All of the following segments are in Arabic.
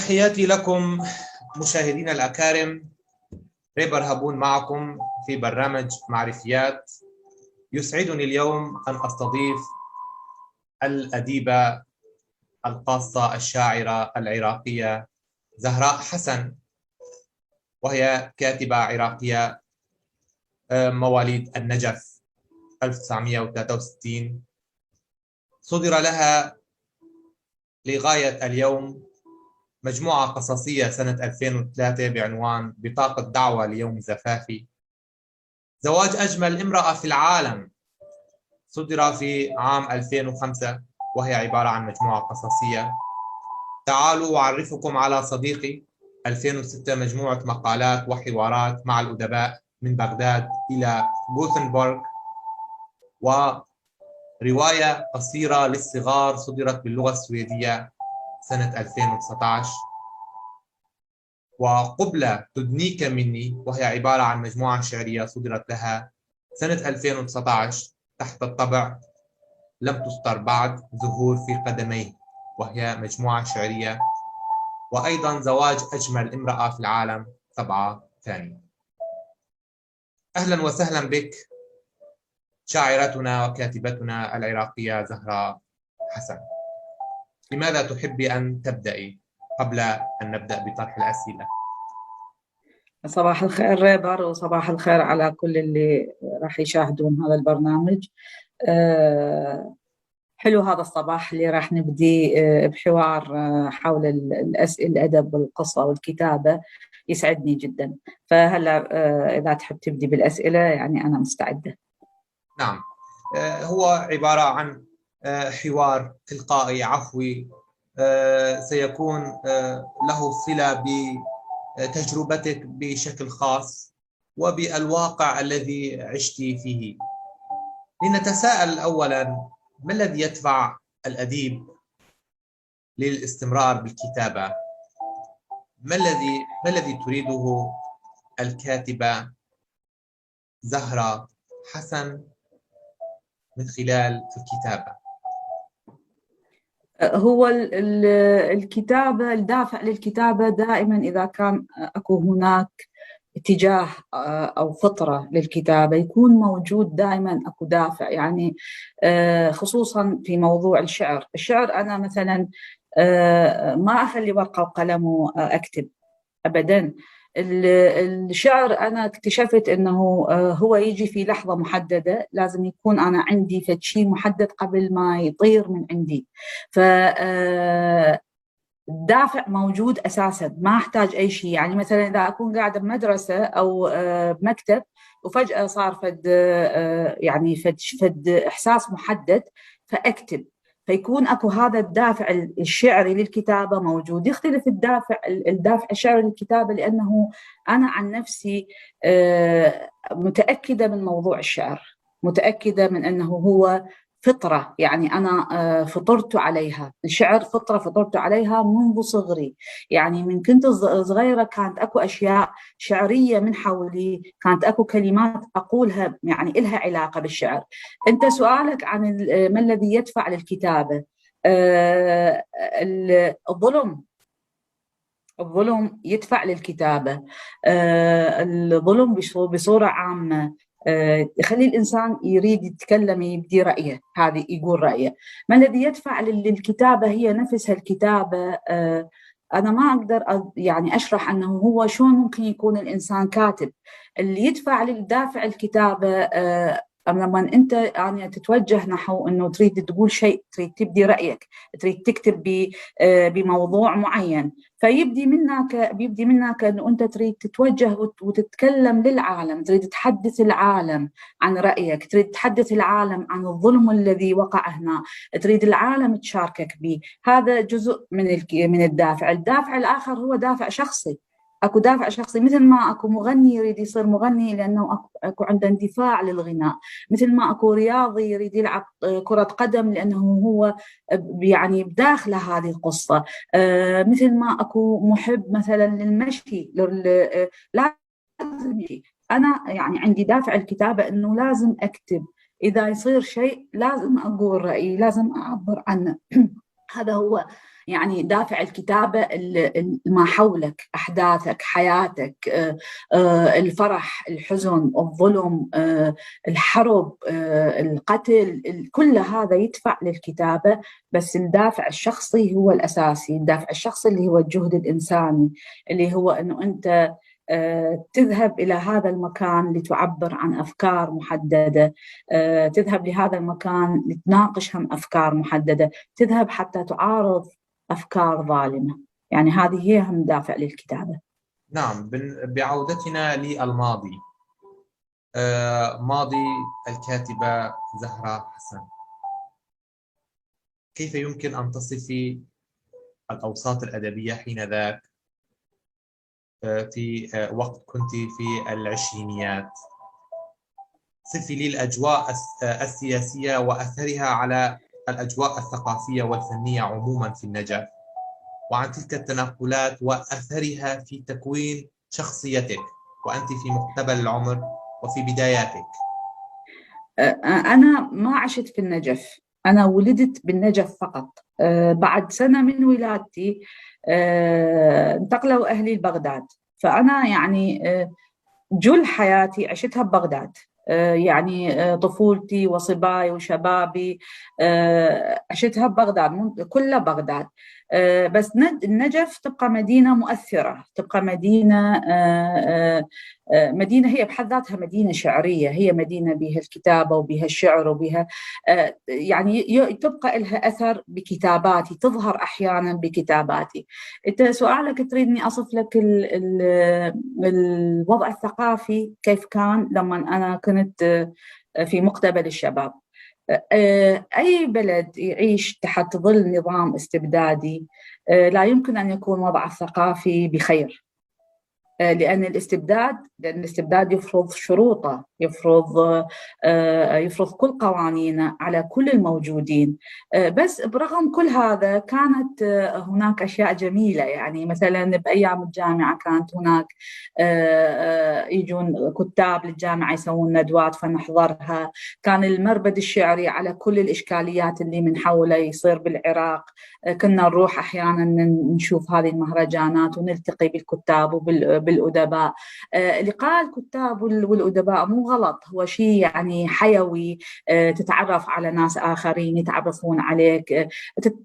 تحياتي لكم مشاهدينا الأكارم. ريبر هابون معكم في برنامج معرفيات. يسعدني اليوم أن أستضيف الأديبة القاصة الشاعرة العراقية زهراء حسن، وهي كاتبة عراقية مواليد النجف 1963. صدر لها لغاية اليوم مجموعة قصصية سنة 2003 بعنوان بطاقة دعوة ليوم زفافي. زواج أجمل امرأة في العالم صدر في عام 2005، وهي عبارة عن مجموعة قصصية. تعالوا أعرفكم على صديقي 2006، مجموعة مقالات وحوارات مع الأدباء من بغداد إلى غوثنبرغ، ورواية قصيرة للصغار صدرت باللغة السويدية سنة 2019، وقبلة تدنيك مني، وهي عبارة عن مجموعة شعرية صدرت لها سنة 2019 تحت الطبع لم تسطر بعد ظهور في قدميه، وهي مجموعة شعرية. وأيضا زواج أجمل امرأة في العالم طبعة ثانية. أهلا وسهلا بك شاعرتنا وكاتبتنا العراقية زهراء حسن. لماذا تحبي أن تبدأي قبل أن نبدأ بطرح الأسئلة؟ صباح الخير ريبر، وصباح الخير على كل اللي راح يشاهدون هذا البرنامج. حلو هذا الصباح اللي راح نبدي بحوار حول الأدب والقصة والكتابة. يسعدني جدا. فهلا إذا تحب تبدي بالأسئلة يعني أنا مستعدة. نعم، هو عبارة عن حوار تلقائي عفوي، سيكون له صلة بتجربتك بشكل خاص وبالواقع الذي عشت فيه. لنتساءل أولا، ما الذي يدفع الأديب للاستمرار بالكتابة؟ ما الذي تريده الكاتبة زهراء حسن من خلال الكتابة؟ هو الكتابة، الدافع للكتابة دائما إذا كان أكو هناك اتجاه أو فطرة للكتابة يكون موجود دائما أكو دافع. يعني خصوصا في موضوع الشعر أنا مثلا ما أخلي ورقة وقلم وأكتب أبدا. الشعر أنا اكتشفت أنه هو يجي في لحظة محددة، لازم يكون أنا عندي شيء محدد قبل ما يطير من عندي. ف الدافع موجود أساساً، ما أحتاج أي شيء. يعني مثلاً إذا أكون قاعدة بمدرسة أو بمكتب وفجأة صار يعني فد إحساس محدد فأكتب، فيكون أكو هذا الدافع الشعري للكتابة موجود. يختلف الدافع الشعري للكتابة لأنه أنا عن نفسي متأكدة من موضوع الشعر، متأكدة من أنه هو فطرة. يعني أنا فطرت عليها، الشعر فطرة فطرت عليها منذ صغري. يعني من كنت صغيرة كانت أكو أشياء شعرية من حولي، كانت أكو كلمات أقولها يعني إلها علاقة بالشعر. أنت سؤالك عن ما الذي يدفع للكتابة؟ الظلم يدفع للكتابة. الظلم بصورة عامة يخلي الإنسان يريد يتكلم، يبدي رأيه، هذه يقول رأيه. ما الذي يدفع للكتابة هي نفسها الكتابة. أنا ما أقدر يعني أشرح أنه هو شلون ممكن يكون الإنسان كاتب. اللي يدفع للدافع الكتابة لما أنت يعني تتوجه نحو أنه تريد تقول شيء، تريد تبدي رأيك، تريد تكتب بموضوع معين، فيبدي منك أنه أنت تريد تتوجه وتتكلم للعالم، تريد تحدث العالم عن رأيك، تريد تحدث العالم عن الظلم الذي وقع هنا، تريد العالم تشاركك به. هذا جزء من الدافع. الدافع الآخر هو دافع شخصي. اكو دافع شخصي، مثل ما اكو مغني يريد يصير مغني لانه اكو عنده اندفاع للغناء، مثل ما اكو رياضي يريد يلعب كرة قدم لانه هو يعني بداخله هذه القصة، مثل ما اكو محب مثلا للمشي لازم يجي. انا يعني عندي دافع الكتابة انه لازم اكتب، اذا يصير شيء لازم اقول رأيي، لازم اعبر عنه. هذا هو يعني دافع الكتابة ما حولك، أحداثك، حياتك، الفرح، الحزن، الظلم، الحرب، القتل، كل هذا يدفع للكتابة. بس الدافع الشخصي هو الأساسي، الدافع الشخصي اللي هو الجهد الإنساني، اللي هو أنه أنت تذهب إلى هذا المكان لتعبر عن أفكار محددة، تذهب لهذا المكان لتناقش هم أفكار محددة، تذهب حتى تعارض أفكار ظالمة. يعني هذه هي هم دافع للكتابة. نعم، بعودتنا للماضي، ماضي الكاتبة زهرة حسن، كيف يمكن أن تصفي الأوساط الأدبية حينذاك، في وقت كنت في العشرينيات؟ صفي لي الأجواء السياسية وأثرها على الأجواء الثقافية والفنية عموما في النجف، وعن تلك التنقلات وأثرها في تكوين شخصيتك وأنت في مقتبل العمر وفي بداياتك. أنا ما عشت في النجف، أنا ولدت بالنجف فقط. بعد سنة من ولادتي انتقلوا أهلي لبغداد، فأنا يعني جل حياتي عشتها ببغداد. يعني طفولتي وصباي وشبابي عشتها ببغداد، كلها بغداد. بس النجف تبقى مدينة مؤثرة، تبقى مدينة مدينة هي بحد ذاتها مدينة شعرية، هي مدينة بها الكتابة وبها الشعر وبها يعني تبقى لها أثر بكتاباتي، تظهر أحيانا بكتاباتي. أنت سؤالك تريدني أصف لك الوضع الثقافي كيف كان لما أنا كنت في مقتبل الشباب. أي بلد يعيش تحت ظل نظام استبدادي لا يمكن أن يكون وضعه الثقافي بخير، لأن الاستبداد يفرض شروطه، يفرض كل قوانينه على كل الموجودين. بس برغم كل هذا كانت هناك أشياء جميلة. يعني مثلا بأيام الجامعة كانت هناك يجون كتاب للجامعة يسوون ندوات فنحضرها، كان المربد الشعري على كل الإشكاليات اللي من حوله يصير بالعراق، كنا نروح أحيانا نشوف هذه المهرجانات ونلتقي بالكتاب بالأدباء. لقاء الكتاب والأدباء مو غلط، هو شيء يعني حيوي، تتعرف على ناس آخرين يتعرفون عليك،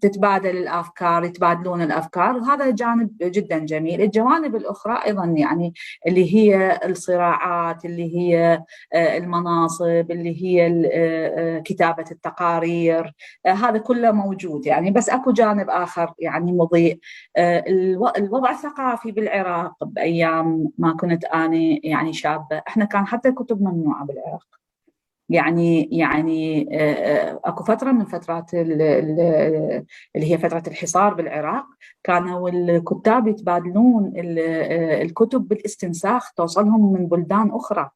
تتبادل الأفكار، يتبادلون الأفكار، وهذا جانب جدا جميل. الجوانب الأخرى أيضا يعني اللي هي الصراعات، اللي هي المناصب، اللي هي كتابة التقارير، هذا كله موجود يعني. بس أكو جانب آخر يعني مضيء، الوضع الثقافي بالعراق بأيام ما كنت أنا يعني شابة، إحنا كان حتى كتب ممنوعة بالعراق. يعني أكو فترة من فترات اللي هي فترة الحصار بالعراق، كانوا الكتاب يتبادلون الكتب بالاستنساخ، توصلهم من بلدان أخرى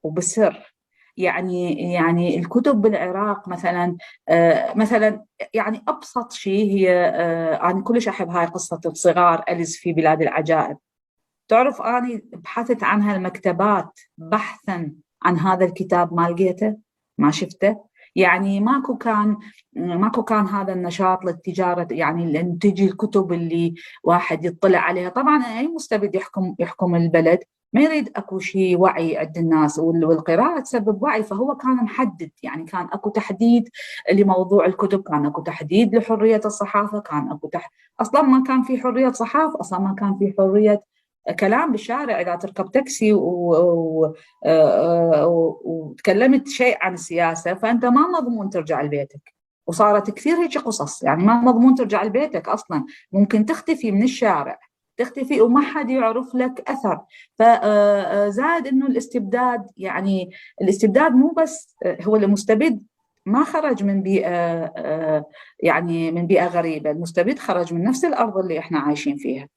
وبسر. يعني الكتب بالعراق مثلا يعني أبسط شيء هي أنا كلش أحب هاي قصة الصغار أليس في بلاد العجائب. تعرف أنا بحثت عنها المكتبات بحثا عن هذا الكتاب، ما لقيته، ما شفته. يعني ماكو كان هذا النشاط للتجارة، يعني لأن تجي الكتب اللي واحد يطلع عليها. طبعا أي مستبد يحكم البلد ما يريد أكو شيء وعي عند الناس، والقراءة تسبب وعي، فهو كان محدد. يعني كان أكو تحديد لموضوع الكتب، كان أكو تحديد لحرية الصحافة، كان أكو أصلا ما كان في حرية صحافة، أصلا ما كان في حرية كلام بالشارع. إذا تركب تاكسي وتكلمت شيء عن السياسة فأنت ما مضمون ترجع لبيتك. وصارت كثير هيك قصص، يعني ما مضمون ترجع لبيتك أصلا، ممكن تختفي من الشارع، تختفي وما حد يعرف لك أثر. فزاد إنه الاستبداد، يعني الاستبداد مو بس هو المستبد ما خرج من بيئة يعني من بيئة غريبة، المستبد خرج من نفس الأرض اللي إحنا عايشين فيها.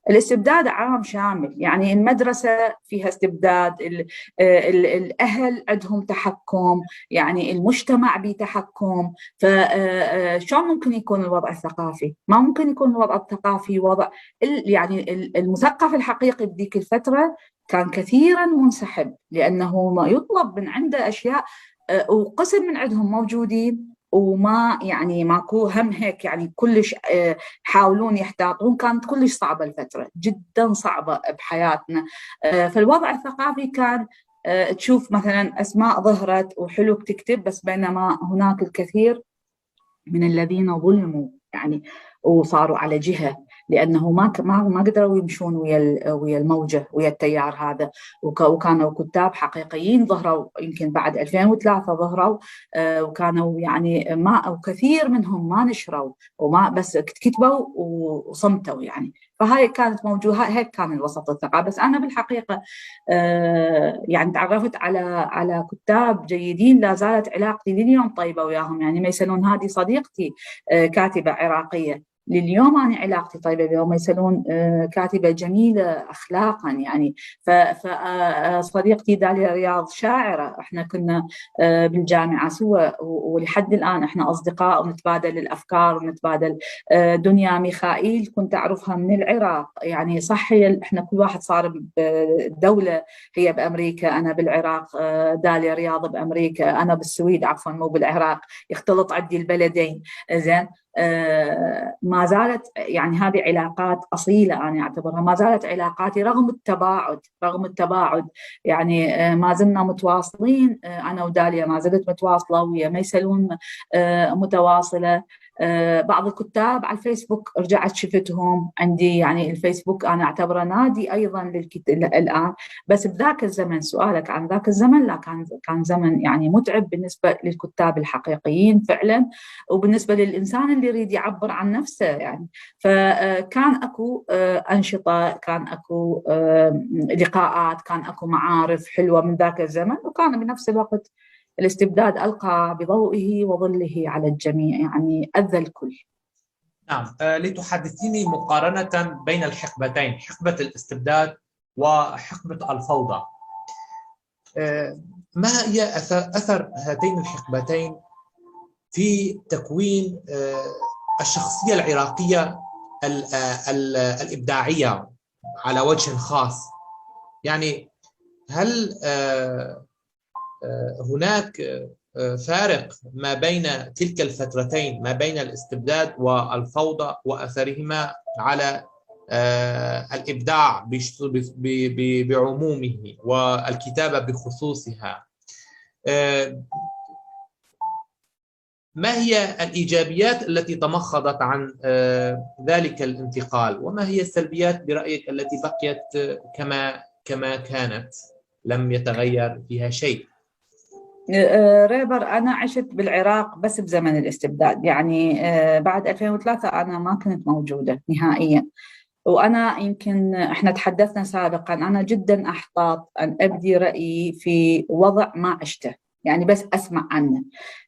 الاستبداد عام شامل، يعني المدرسة فيها استبداد، الأهل عندهم تحكم، يعني المجتمع بتحكم. فشون ممكن يكون الوضع الثقافي؟ ما ممكن يكون الوضع الثقافي وضع يعني المثقف الحقيقي بذيك الفترة كان كثيرا منسحب، لأنه ما يطلب من عنده أشياء، وقسم من عندهم موجودين وما يعني ماكو هم هيك يعني كلش يحاولون يحتاطون. كانت كلش صعبة الفترة، جدا صعبة بحياتنا. فالوضع الثقافي كان تشوف مثلا أسماء ظهرت وحلو تكتب، بس بينما هناك الكثير من الذين ظلموا يعني وصاروا على جهة، لأنه ما قدروا يمشون ويا الموجة ويا التيار هذا. وكانوا كتاب حقيقيين ظهروا يمكن بعد 2003 ظهروا، وكانوا يعني ما وكثير منهم ما نشروا وما بس كتبوا وصمتوا يعني. فهاي كانت موجودة، هيك كان الوسط الثقافي. بس أنا بالحقيقة يعني تعرفت على كتاب جيدين، لا زالت علاقتي لليوم طيبة وياهم. يعني ميسلون هذه صديقتي كاتبة عراقية، لليوم أنا علاقتي طيبة بها. ميسلون كاتبة جميلة أخلاقا يعني. فصديقتي داليا رياض شاعرة، احنا كنا بالجامعة سوا ولحد الآن احنا أصدقاء ونتبادل الأفكار ونتبادل. دنيا ميخائيل كنت أعرفها من العراق، يعني صح هي احنا كل واحد صار بدولة، هي بأمريكا أنا بالعراق، داليا رياض بأمريكا أنا بالسويد، عفوا مو بالعراق، يختلط عندي البلدين. زين ما زالت يعني هذه علاقات أصيلة أنا أعتبرها، ما زالت علاقاتي رغم التباعد يعني ما زلنا متواصلين. أنا وداليا ما زلت متواصلة، ويا ميسلون متواصلة. بعض الكتاب على الفيسبوك رجعت شفتهم عندي، يعني الفيسبوك أنا أعتبره نادي أيضا الآن. بس بذاك الزمن، سؤالك عن ذاك الزمن، لا كان زمن يعني متعب بالنسبة للكتاب الحقيقيين فعلا، وبالنسبة للإنسان اللي يريد يعبر عن نفسه يعني. فكان أكو أنشطة، كان أكو لقاءات، كان أكو معارف حلوة من ذاك الزمن، وكان بنفس الوقت الاستبداد ألقى بضوئه وظله على الجميع، يعني أذى الكل. نعم، لتحدثيني مقارنة بين الحقبتين، حقبة الاستبداد وحقبة الفوضى، ما هي أثر هاتين الحقبتين في تكوين الشخصية العراقية الإبداعية على وجه خاص؟ يعني هل هناك فارق ما بين تلك الفترتين، ما بين الاستبداد والفوضى وأثرهما على الإبداع بعمومه والكتابة بخصوصها؟ ما هي الإيجابيات التي تمخضت عن ذلك الانتقال، وما هي السلبيات برأيك التي بقيت كما كانت لم يتغير فيها شيء؟ ريبر، أنا عشت بالعراق بس بزمن الاستبداد، يعني بعد 2003 أنا ما كنت موجودة نهائيا. وأنا يمكن إحنا تحدثنا سابقا، أنا جدا أحتاط أن أبدي رأيي في وضع ما عشته، يعني بس أسمع عنه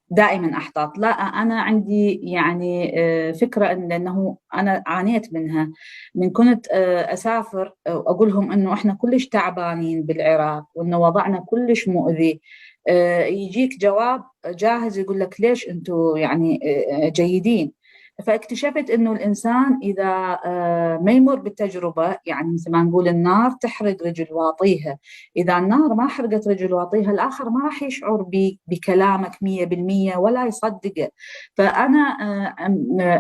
دائما أحتاط. لا، أنا عندي يعني فكرة أنه أنا عانيت منها من كنت أسافر وأقول لهم أنه إحنا كلش تعبانين بالعراق وأنه وضعنا كلش مؤذي، يجيك جواب جاهز يقول لك ليش أنتوا يعني جيدين. فاكتشفت انه الانسان اذا ما يمر بالتجربه، يعني مثل ما نقول النار تحرق رجل واطيها، اذا النار ما حرقت رجل واطيها الاخر ما راح يشعر بكلامك 100% ولا يصدقه. فانا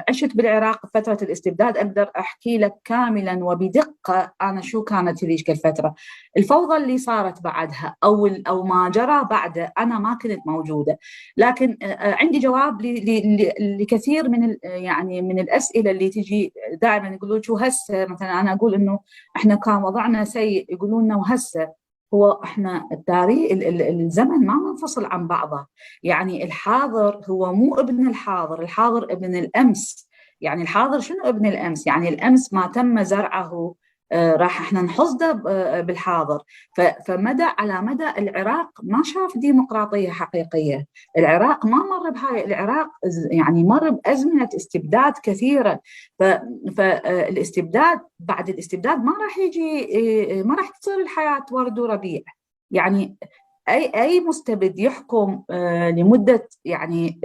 عشت بالعراق فتره الاستبداد، اقدر احكي لك كاملا وبدقه انا شو كانت هذيك الفتره. الفوضى اللي صارت بعدها او ما جرى بعده انا ما كنت موجوده، لكن عندي جواب لكثير يعني من الأسئلة اللي تجي دائما. يقولون شو هسه، مثلا أنا أقول إنه إحنا كان وضعنا سيء، يقولون لنا وهسه. هو إحنا التاريخ الزمن ما منفصل عن بعضه، يعني الحاضر هو مو ابن الحاضر، الحاضر ابن الأمس. يعني الحاضر شنو ابن الأمس؟ يعني الأمس ما تم زرعه راح احنا نحصده بالحاضر. فمدى على مدى العراق ما شاف ديمقراطية حقيقية، العراق ما مر بهاي، العراق يعني مر بأزمنة استبداد كثيرة. فالاستبداد بعد الاستبداد ما راح يجي، ما راح تصير الحياة ورد وربيع. يعني أي مستبد يحكم لمدة يعني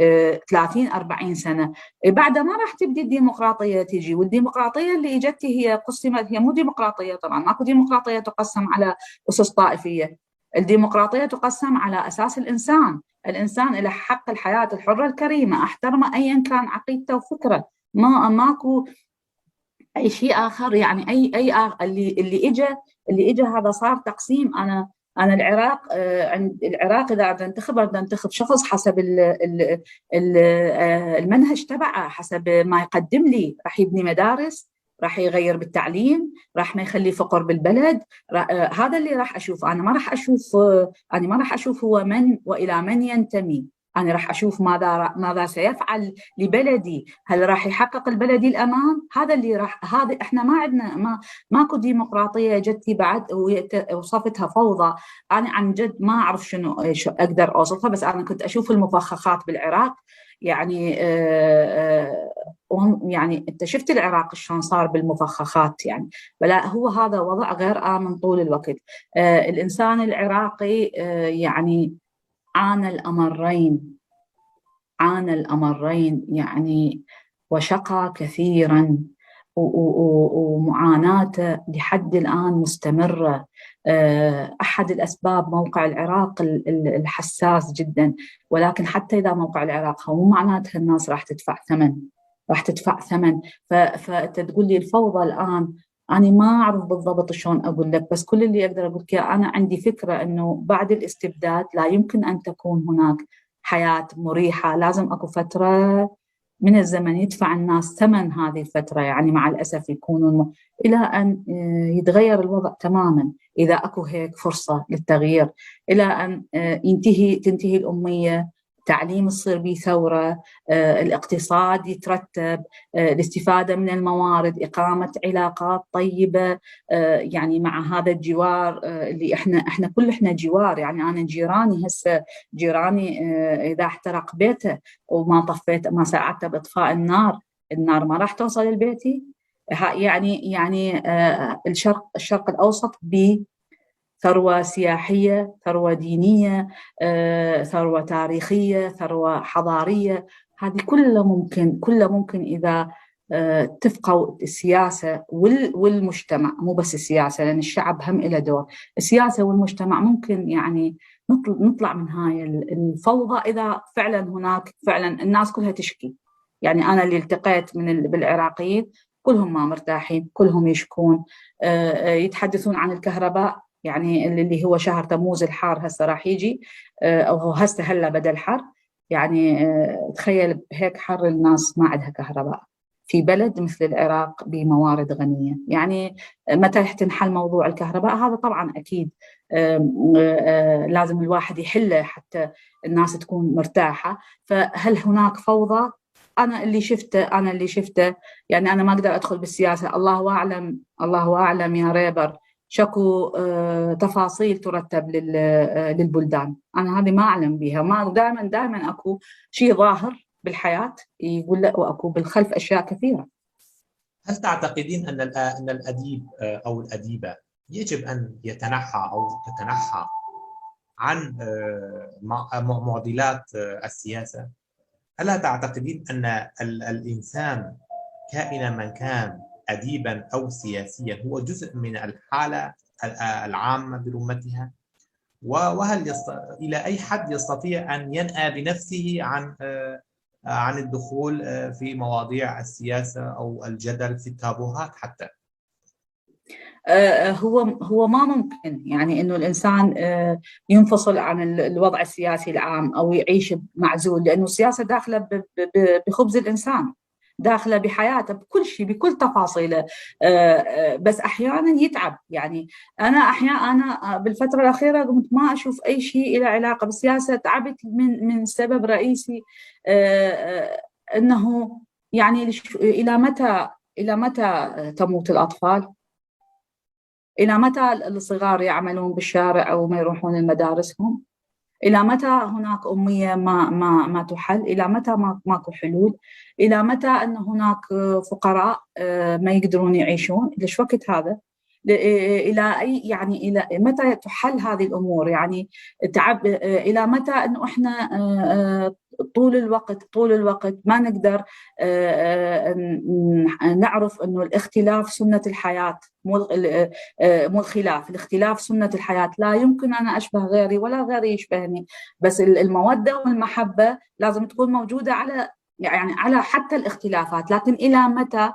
30-40 سنة، بعدها ما راح تبدي الديمقراطية تجي. والديمقراطية اللي اجت هي قسمت، هي مو ديمقراطية طبعا، ماكو ديمقراطية تقسم على أسس طائفية. الديمقراطية تقسم على أساس الإنسان له حق الحياة الحرة الكريمة، أحترمه أيا كان عقيدته وفكره، ماكو اي شيء اخر. يعني اللي اجى هذا صار تقسيم. انا العراق، عند العراق اذا بدي انتخب شخص حسب المنهج تبعه، حسب ما يقدم لي، راح يبني مدارس، راح يغير بالتعليم، راح ما يخلي فقر بالبلد. هذا اللي راح اشوف. انا ما راح اشوف هو من والى من ينتمي. أنا راح أشوف ماذا سيفعل لبلدي. هل راح يحقق البلدي الأمان؟ هذا اللي هذا إحنا ما عندنا، ماكو ديمقراطية جدتي بعد وصفتها فوضى. أنا عن جد ما أعرف شنو أقدر أوصفها، بس أنا كنت أشوف المفخخات بالعراق. يعني يعني أنت شفت العراق شلون صار بالمفخخات يعني. بلا هو هذا وضع غير آمن طول الوقت. الإنسان العراقي يعني عانى الأمرين يعني، وشقى كثيرا، ومعاناته لحد الآن مستمرة. أحد الأسباب موقع العراق الحساس جدا، ولكن حتى إذا موقع العراق هو مو معناتها الناس راح تدفع ثمن. فأنت تقول لي الفوضى الآن، أنا ما أعرف بالضبط شلون أقول لك، بس كل اللي أقدر أقول لك أنا عندي فكرة أنه بعد الاستبداد لا يمكن أن تكون هناك حياة مريحة. لازم أكو فترة من الزمن يدفع الناس ثمن هذه الفترة، يعني مع الأسف يكونون إلى أن يتغير الوضع تماما، إذا أكو هيك فرصة للتغيير، إلى أن تنتهي الأمية، تعليم يصير به ثورة، الاقتصاد يترتب، الاستفادة من الموارد، إقامة علاقات طيبة يعني مع هذا الجوار اللي احنا كل جوار. يعني أنا جيراني هسه، جيراني إذا احترق بيته وما طفيت، ما ساعدته بإطفاء النار ما راح توصل لبيتي. يعني الشرق الأوسط ثروة سياحية، ثروة دينية، ثروة تاريخية، ثروة حضارية. هذه كلها ممكن إذا اتفقوا السياسة والمجتمع، مو بس السياسة لأن الشعب هم له دور، السياسة والمجتمع، ممكن يعني نطلع من هاي الفوضى إذا فعلا هناك فعلا الناس كلها تشكي. يعني أنا اللي التقيت بالعراقيين كلهم ما مرتاحين، كلهم يشكون، يتحدثون عن الكهرباء. يعني اللي هو شهر تموز الحار هسه راح يجي، أو هسه هلا بدأ الحر. يعني تخيل هيك حر الناس ما عندها كهرباء في بلد مثل العراق بموارد غنية. يعني متى تنحل موضوع الكهرباء؟ هذا طبعا أكيد لازم الواحد يحله حتى الناس تكون مرتاحة. فهل هناك فوضى؟ أنا اللي شفته يعني. أنا ما أقدر أدخل بالسياسة، الله أعلم يا ريبر شكو تفاصيل ترتب للبلدان. أنا هذه ما أعلم بها. ما دائما أكو شيء ظاهر بالحياة يقول لا، وأكو بالخلف أشياء كثيرة. هل تعتقدين أن الأديب أو الأديبة يجب أن يتنحى أو تتنحى عن معضلات السياسة؟ ألا تعتقدين أن الإنسان كائنا من كان، أديبا أو سياسيا، هو جزء من الحالة العامة برمتها؟ وهل إلى أي حد يستطيع أن ينأى بنفسه عن الدخول في مواضيع السياسة أو الجدل في التابوهات حتى؟ هو ما ممكن يعني انه الانسان ينفصل عن الوضع السياسي العام او يعيش معزول، لانه السياسه داخله بخبز الانسان، داخله بحياته بكل شيء بكل تفاصيله. بس احيانا يتعب. يعني انا بالفتره الاخيره كنت ما اشوف اي شيء له علاقه بالسياسه. تعبت من سبب رئيسي، انه يعني الى متى تموت الاطفال؟ إلى متى الصغار يعملون بالشارع أو ما يروحون المدارسهم؟ إلى متى هناك أمية ما تحل؟ إلى متى ماكو حلول؟ إلى متى أن هناك فقراء ما يقدرون يعيشون؟ ليش وقت هذا؟ الى اي يعني الى متى تحل هذه الامور؟ يعني الى متى انه احنا طول الوقت ما نقدر نعرف انه الاختلاف سنة الحياة، مو الخلاف، الاختلاف سنة الحياة. لا يمكن انا اشبه غيري ولا غيري يشبهني، بس المودة والمحبة لازم تكون موجودة على يعني على حتى الاختلافات. لكن إلى متى؟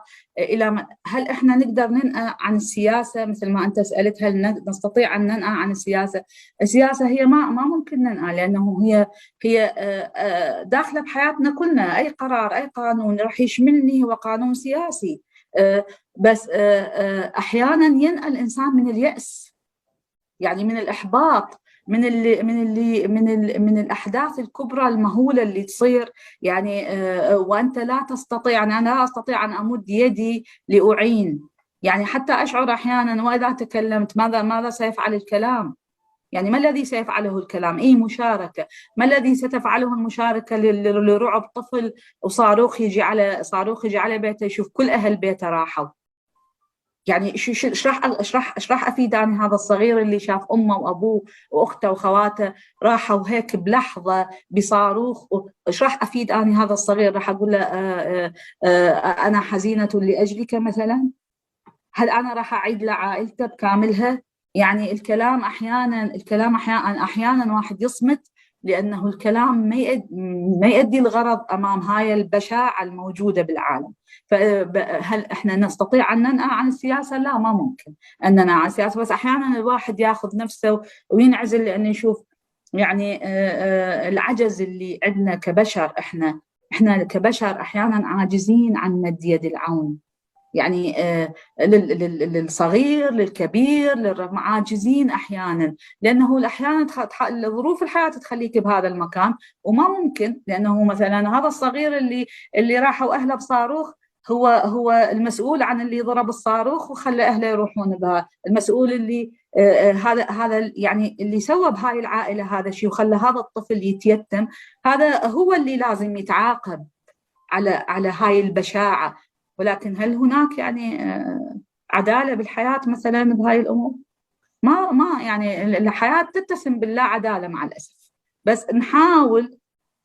هل إحنا نقدر ننأى عن السياسة مثل ما أنت سألت؟ هل نستطيع أن ننأى عن السياسة؟ السياسة هي ما ممكن ننأى، لأنه هي داخلة بحياتنا كلنا. أي قرار أي قانون راح يشملني هو قانون سياسي. بس أحيانا ينأى الإنسان من اليأس، يعني من الإحباط، من الأحداث الكبرى المهولة اللي تصير. يعني وأنت لا تستطيع، أنا لا أستطيع أن أمد يدي لأعين. يعني حتى أشعر أحيانا وإذا تكلمت ماذا سيفعل الكلام؟ يعني ما الذي سيفعله الكلام؟ مشاركة. ما الذي ستفعله المشاركة لرعب طفل وصاروخ يجي على بيته، يشوف كل أهل بيته راحوا؟ يعني ايش راح افيد انا هذا الصغير اللي شاف امه وابوه واخته وخواته راحوا هيك بلحظه بصاروخ؟ ايش راح افيد انا هذا الصغير؟ راح اقول له انا حزينه لاجلك مثلا؟ هل انا راح اعيد لعائلته بكاملها؟ يعني الكلام احيانا واحد يصمت لانه الكلام ما يؤدي الغرض امام هاي البشاعه الموجوده بالعالم. فهل احنا نستطيع ان ننأى عن السياسه؟ لا، ما ممكن ان ننأى عن السياسه، بس احيانا الواحد ياخذ نفسه وينعزل لانه يشوف يعني العجز اللي عندنا كبشر. احنا كبشر احيانا عاجزين عن مد يد العون، يعني للصغير للكبير عاجزين احيانا، لانه احيانا ظروف الحياه تخليك بهذا المكان، وما ممكن. لانه مثلا هذا الصغير اللي راحوا اهله بصاروخ هو المسؤول عن اللي ضرب الصاروخ وخلى اهله يروحون بها، المسؤول اللي هذا يعني اللي سوى بهاي العائله هذا الشيء وخلى هذا الطفل يتيتم، هذا هو اللي لازم يتعاقب على هاي البشاعه. ولكن هل هناك يعني عدالة بالحياة مثلا بهاي الأمور؟ ما يعني الحياة تتسم باللا عدالة مع الأسف. بس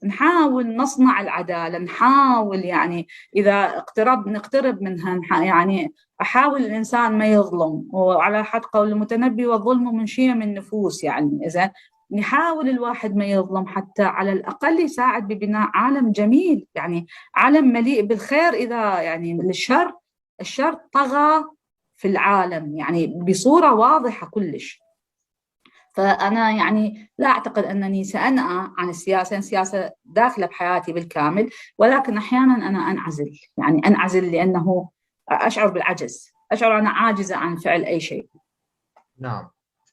نحاول نصنع العدالة، نحاول يعني إذا نقترب منها، يعني أحاول الإنسان ما يظلم، وعلى حد قول المتنبي والظلم من شيم النفوس. يعني إذا نحاول الواحد ما يظلم حتى على الأقل يساعد ببناء عالم جميل، يعني عالم مليء بالخير. إذا يعني الشر طغى في العالم يعني بصورة واضحة كلش. فأنا يعني لا أعتقد أنني سأنأى عن السياسة داخلة بحياتي بالكامل، ولكن أحيانا أنا أنعزل لأنه أشعر بالعجز، أشعر أنا عاجزة عن فعل أي شيء. نعم،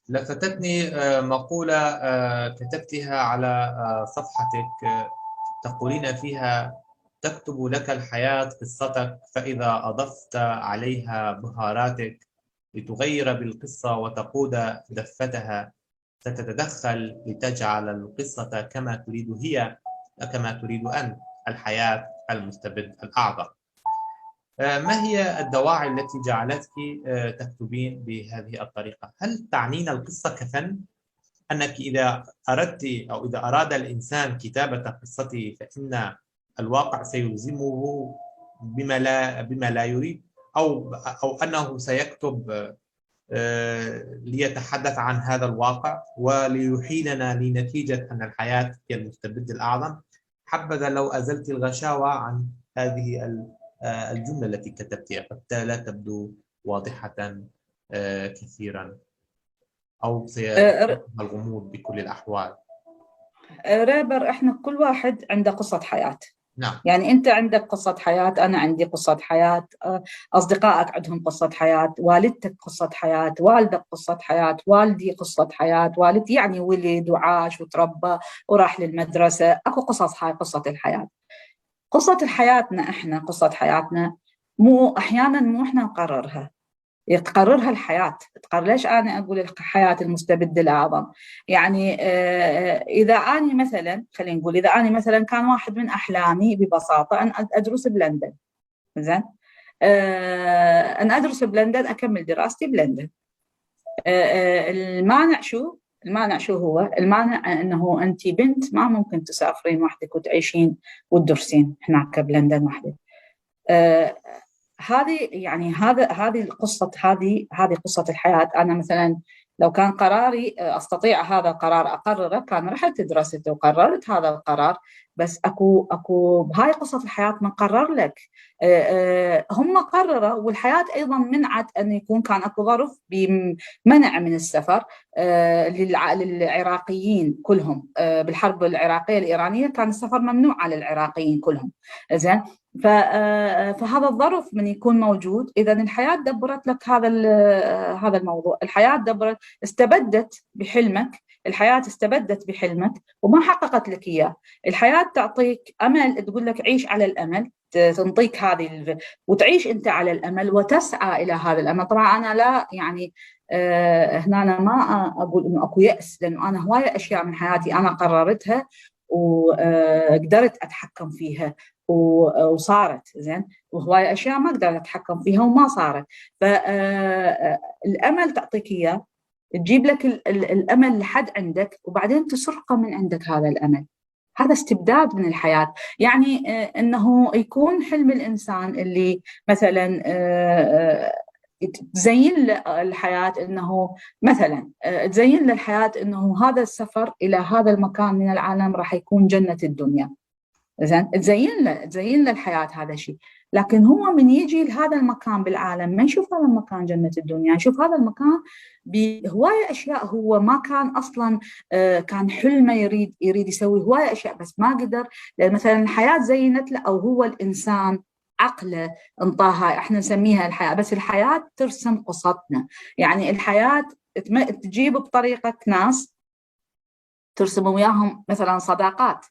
لفتتني مقولة كتبتها على صفحتك، تقولين فيها: تكتب لك الحياة قصتك، فإذا أضفت عليها بهاراتك لتغير بالقصة وتقود دفتها، ستتدخل لتجعل القصة كما تريد هي، كما تريد أنت، الحياة المستبد الأعظم. ما هي الدواعي التي جعلتك تكتبين بهذه الطريقة؟ هل تعنين القصة كفن؟ أنك إذا أردت أو إذا أراد الإنسان كتابة قصته فإن الواقع سيلزمه بما لا يريد، أو أنه سيكتب ليتحدث عن هذا الواقع وليحيلنا لنتيجة أن الحياة هي المستبد الأعظم. حبذا لو أزلت الغشاوة عن هذه الجملة التي كتبتها، قد لا تبدو واضحة كثيرا، أو سيكون الغموض بكل الأحوال. رابر، إحنا كل واحد عنده قصة حياة. نعم. يعني أنت عندك قصة حياة، أنا عندي قصة حياة، أصدقائك عندهم قصة حياة، والدتك قصة حياة، والدك قصة حياة، والدي قصة حياة، والدي يعني ولد وعاش وتربى وراح للمدرسة، أكو قصص. هاي قصة الحياة. قصة حياتنا إحنا، قصة حياتنا أحيانا مو إحنا نقررها، تقررها الحياة. ليش أنا أقول الحياة المستبد الأعظم؟ يعني إذا أنا مثلا، خلينا نقول إذا أنا مثلا كان واحد من أحلامي ببساطة أن أدرس بلندن، زين، أنا أدرس بلندن، أكمل دراستي بلندن. المانع شو؟ المانع شو هو؟ المانع أنه أنت بنت ما ممكن تسافرين وحدك وتعيشين وتدرسين هناك بلندن وحدك. هذه يعني هذه القصة، هذه قصة الحياة. أنا مثلا لو كان قراري أستطيع هذا القرار أقرره، كان رحت درست وقررت هذا القرار. بس أكو بهاي قصة الحياة من قرر لك. هم قرروا، والحياة أيضا منعت أن يكون كان أكو ظرف بمنع من السفر للعراقيين كلهم. بالحرب العراقية الإيرانية كان السفر ممنوع على العراقيين كلهم. زين. فهذا الظرف من يكون موجود، إذا الحياة دبرت لك هذا الموضوع. الحياة دبرت، استبدت بحلمك، الحياة استبدت بحلمك وما حققت لك إياه. الحياة تعطيك أمل، تقول لك عيش على الأمل، تنطيك وتعيش أنت على الأمل وتسعى إلى هذا الأمل. طبعا أنا لا يعني هنا أنا ما أقول إنه أكو يأس، لأنه أنا هواية أشياء من حياتي أنا قررتها وقدرت أتحكم فيها وصارت زين، وهواية أشياء ما أقدر أتحكم فيها وما صارت. فالأمل تعطيك إياه، تجيب لك الأمل لحد عندك وبعدين تسرقه من عندك هذا الأمل. هذا استبداد من الحياة. يعني أنه يكون حلم الإنسان اللي مثلا تزين له الحياة، أنه مثلا تزين له الحياة أنه هذا السفر إلى هذا المكان من العالم راح يكون جنة الدنيا. زين، تزين له الحياة، هذا شيء. لكن هو من يجي لهذا المكان بالعالم ما يشوف هذا المكان جنة الدنيا، يشوف هذا المكان بهواية أشياء هو ما كان أصلا كان حلمه يريد يسوي هواية أشياء بس ما قدر. لأن مثلا الحياة زينت له، أو هو الإنسان عقله انطاها، احنا نسميها الحياة، بس الحياة ترسم قصتنا. يعني الحياة تجيب بطريقة ناس ترسم وياهم مثلا صداقات.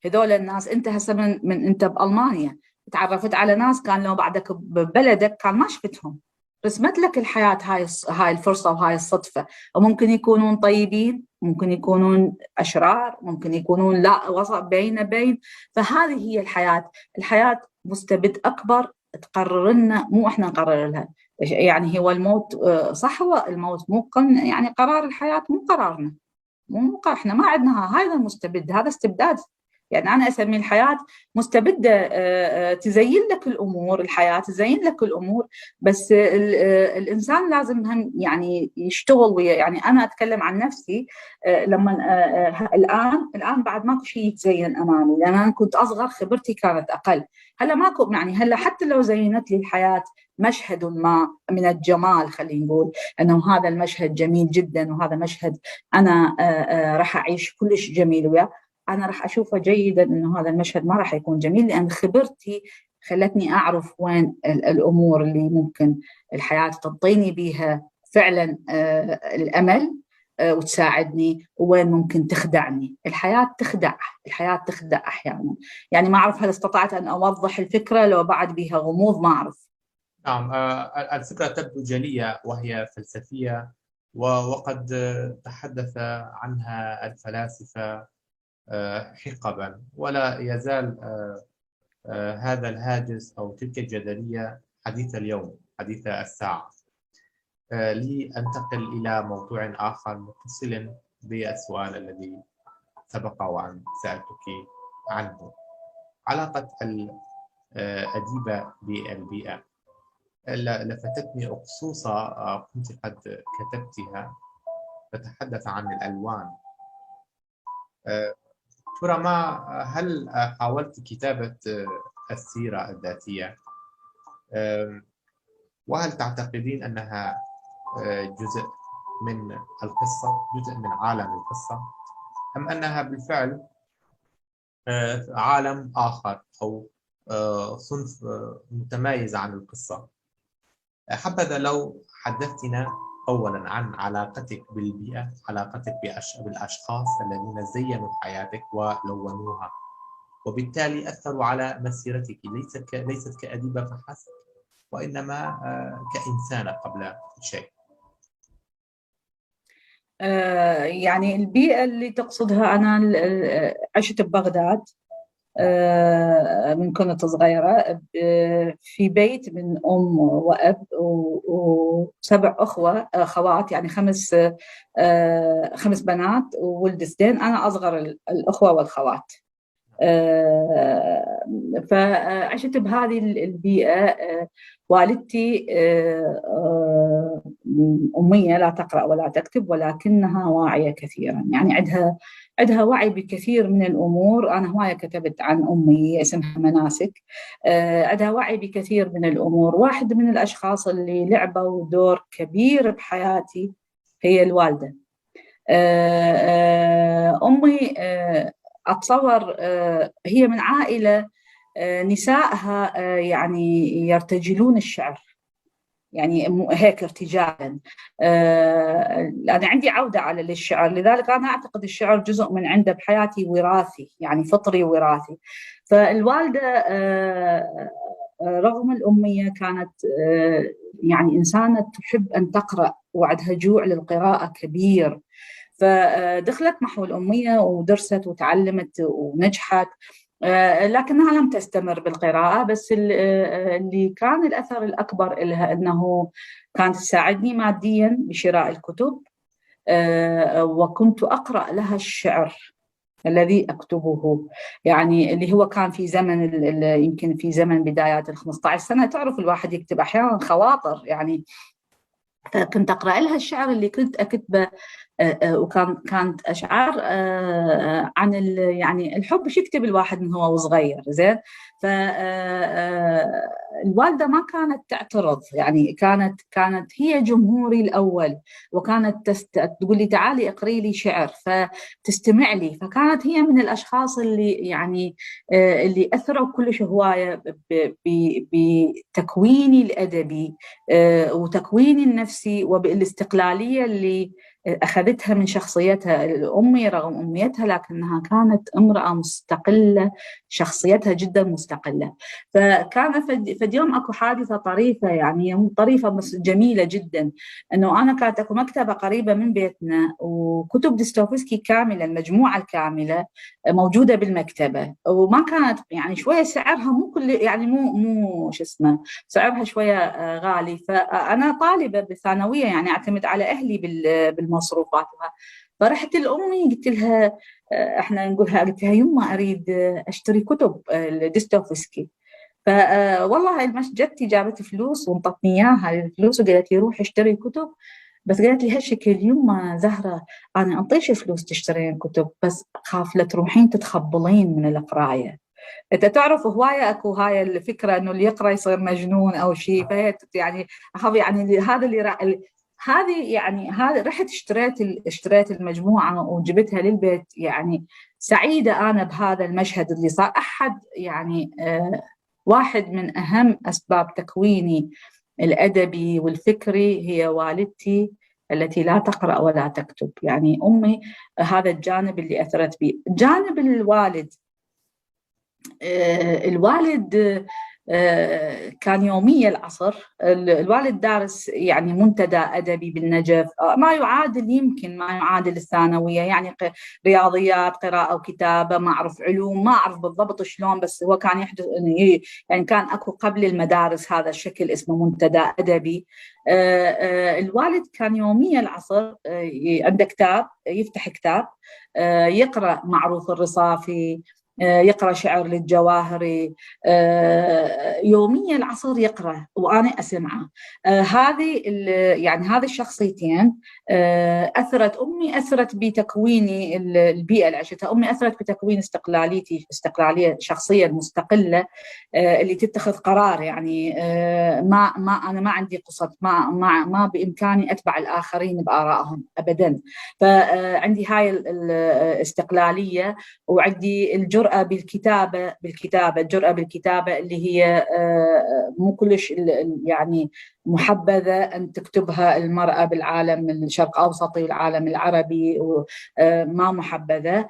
هذول الناس انت هسه من انت بالمانيا تعرفت على ناس كان لو بعدك ببلدك كان ما شفتهم. رسمت لك الحياه هاي الفرصه وهاي الصدفه. وممكن يكونون طيبين، ممكن يكونون اشرار، ممكن يكونون لا وسط بين. فهذه هي الحياه. الحياه مستبد اكبر تقرر لنا، مو احنا نقرر لها. يعني هو الموت صح، هو الموت مو يعني قرار الحياه، مو قرارنا، مو احنا ما عندنا هذا المستبد، هذا استبداد. يعني أنا أسمي الحياة مستبدة، تزين لك الأمور، الحياة تزين لك الأمور. بس الإنسان لازم هم يعني يشتغل ويا. يعني أنا أتكلم عن نفسي، لما الآن بعد ماكو شيء يتزين أمامي، لأن أنا كنت أصغر خبرتي كانت أقل. هلا ماكو، يعني هلا حتى لو زينت لي الحياة مشهد ما من الجمال، خلينا نقول أنه هذا المشهد جميل جدا وهذا مشهد أنا راح أعيش كلش جميل وياه، أنا راح أشوفه جيدا أنه هذا المشهد ما راح يكون جميل، لأن خبرتي خلتني أعرف وين الأمور اللي ممكن الحياة تعطيني بيها فعلا الأمل وتساعدني، وين ممكن تخدعني. الحياة تخدع أحيانا. يعني ما أعرف هل استطعت أن أوضح الفكرة، لو بعد بها غموض ما أعرف. نعم، الفكرة تبدو جلية وهي فلسفية، وقد تحدث عنها الفلاسفة حقبا، ولا يزال هذا الهاجس أو تلك الجدلية حديث اليوم، حديث الساعة. لأنتقل إلى موضوع آخر متصل بالسؤال الذي سبق وأن سألتك عنه، علاقة الأديبة بالبيئة. لفتتني أقصوصة كنت قد كتبتها تتحدث عن الألوان. ترى هل حاولت كتابة السيرة الذاتية؟ وهل تعتقدين أنها جزء من القصة، جزء من عالم القصة، أم أنها بالفعل عالم آخر أو صنف متميز عن القصة؟ حبذا لو حدثتنا أولا عن علاقتك بالبيئة، علاقتك بالأشخاص الذين زينوا حياتك ولونوها، وبالتالي أثروا على مسيرتك، ليست كأديبة فحسب، وإنما كإنسانة قبل شيء. يعني البيئة اللي تقصدها، أنا عشت ببغداد، من كنت صغيرة في بيت من أم وأب وسبع أخوات، يعني خمس بنات وولدتين، أنا أصغر الأخوة والخوات. فعشت بهذه البيئة. والدتي أمية لا تقرأ ولا تكتب، ولكنها واعية كثيرا، يعني عندها وعي بكثير من الأمور. أنا هواية كتبت عن أمي، اسمها مناسك. عندها وعي بكثير من الأمور. واحد من الأشخاص اللي لعبوا دور كبير بحياتي هي الوالدة. أمي أتصور هي من عائلة نسائها يعني يرتجلون الشعر، يعني هيك ارتجالا. أنا عندي عودة على للشعر، لذلك أنا أعتقد الشعر جزء من عنده بحياتي، وراثي يعني فطري وراثي. فالوالدة رغم الأمية كانت يعني إنسانة تحب أن تقرأ، وعندها جوع للقراءة كبير. فدخلت محو الأمية ودرست وتعلمت ونجحت، لكنها لم تستمر بالقراءة. بس اللي كان الأثر الأكبر لها أنه كانت تساعدني ماديا بشراء الكتب، وكنت أقرأ لها الشعر الذي أكتبه، يعني اللي هو كان في زمن يمكن في زمن بدايات 15 سنة. تعرف الواحد يكتب أحيانا خواطر يعني. فكنت أقرأ لها الشعر اللي كنت أكتبه، كانت أشعار عن يعني الحب. شو يكتب الواحد من هو صغير؟ زين. فالوالدة ما كانت تعترض، يعني كانت هي جمهوري الأول، وكانت تقول لي تعالي اقري لي شعر، فتستمع لي. فكانت هي من الأشخاص اللي يعني اللي أثروا كلش هواية بتكويني الأدبي وتكويني النفسي، وبالاستقلالية اللي أخذتها من شخصيتها. أمي رغم أميتها لكنها كانت امرأة مستقلة، شخصيتها جدا مستقلة. فكان فد يوم أكو حادثة طريفة، يعني طريفة بس جميلة جدا، أنه أنا كانت أكو مكتبة قريبة من بيتنا، وكتب ديستوفسكي كاملة، المجموعة الكاملة موجودة بالمكتبة. وما كانت يعني شوية سعرها مو كل يعني مو شو اسمه، سعرها شوية غالي. فأنا طالبة بالثانوية، يعني أعتمد على أهلي بالمصروفات. فرحت لأمي قلت لها احنا نقولها، قلت لها يما أريد أشتري كتب ديستوفسكي. والله جدتي جابت فلوس وانطتني إياها الفلوس، وقالت لي روح اشتري كتب. بس قالت لي هالشكل يما زهرة، أنا أنطيش فلوس تشترين كتب، بس خاف لا تروحين تتخبلين من القراية. انت تعرف هوايه اكو هاي الفكره انه اللي يقرا يصير مجنون او شيء. فهي يعني هذا اللي هذه يعني هذا رحت اشتريت المجموعه وجبتها للبيت. يعني سعيده انا بهذا المشهد اللي صار. احد يعني واحد من اهم اسباب تكويني الادبي والفكري هي والدتي التي لا تقرا ولا تكتب، يعني امي. هذا الجانب اللي اثرت به. جانب الوالد، الوالد كان يومي العصر. الوالد دارس يعني منتدى أدبي بالنجف، ما يعادل، يمكن ما يعادل الثانوية، يعني رياضيات، قراءة وكتابة، ما أعرف علوم، ما أعرف بالضبط شلون، بس هو كان يحدث يعني كان أكو قبل المدارس هذا الشكل اسمه منتدى أدبي. الوالد كان يومي العصر عنده كتاب، يفتح كتاب يقرأ معروف الرصافي، يقرأ شعر للجواهري، يوميا العصر يقرأ وأنا أسمعه. هذه يعني هذه الشخصيتين أثرت. أمي أثرت بتكويني البيئة اللي عشتها. أمي أثرت بتكوين استقلالية شخصية مستقلة اللي تتخذ قرار، يعني ما أنا ما عندي قصة، ما بإمكاني أتبع الآخرين بآرائهم أبدا. فعندي هاي الاستقلالية، وعندي الجرأة بالكتابة. الجرأة بالكتابة اللي هي مو كلش يعني محبذة أن تكتبها المرأة بالعالم الشرق أوسطي والعالم العربي، ما محبذة.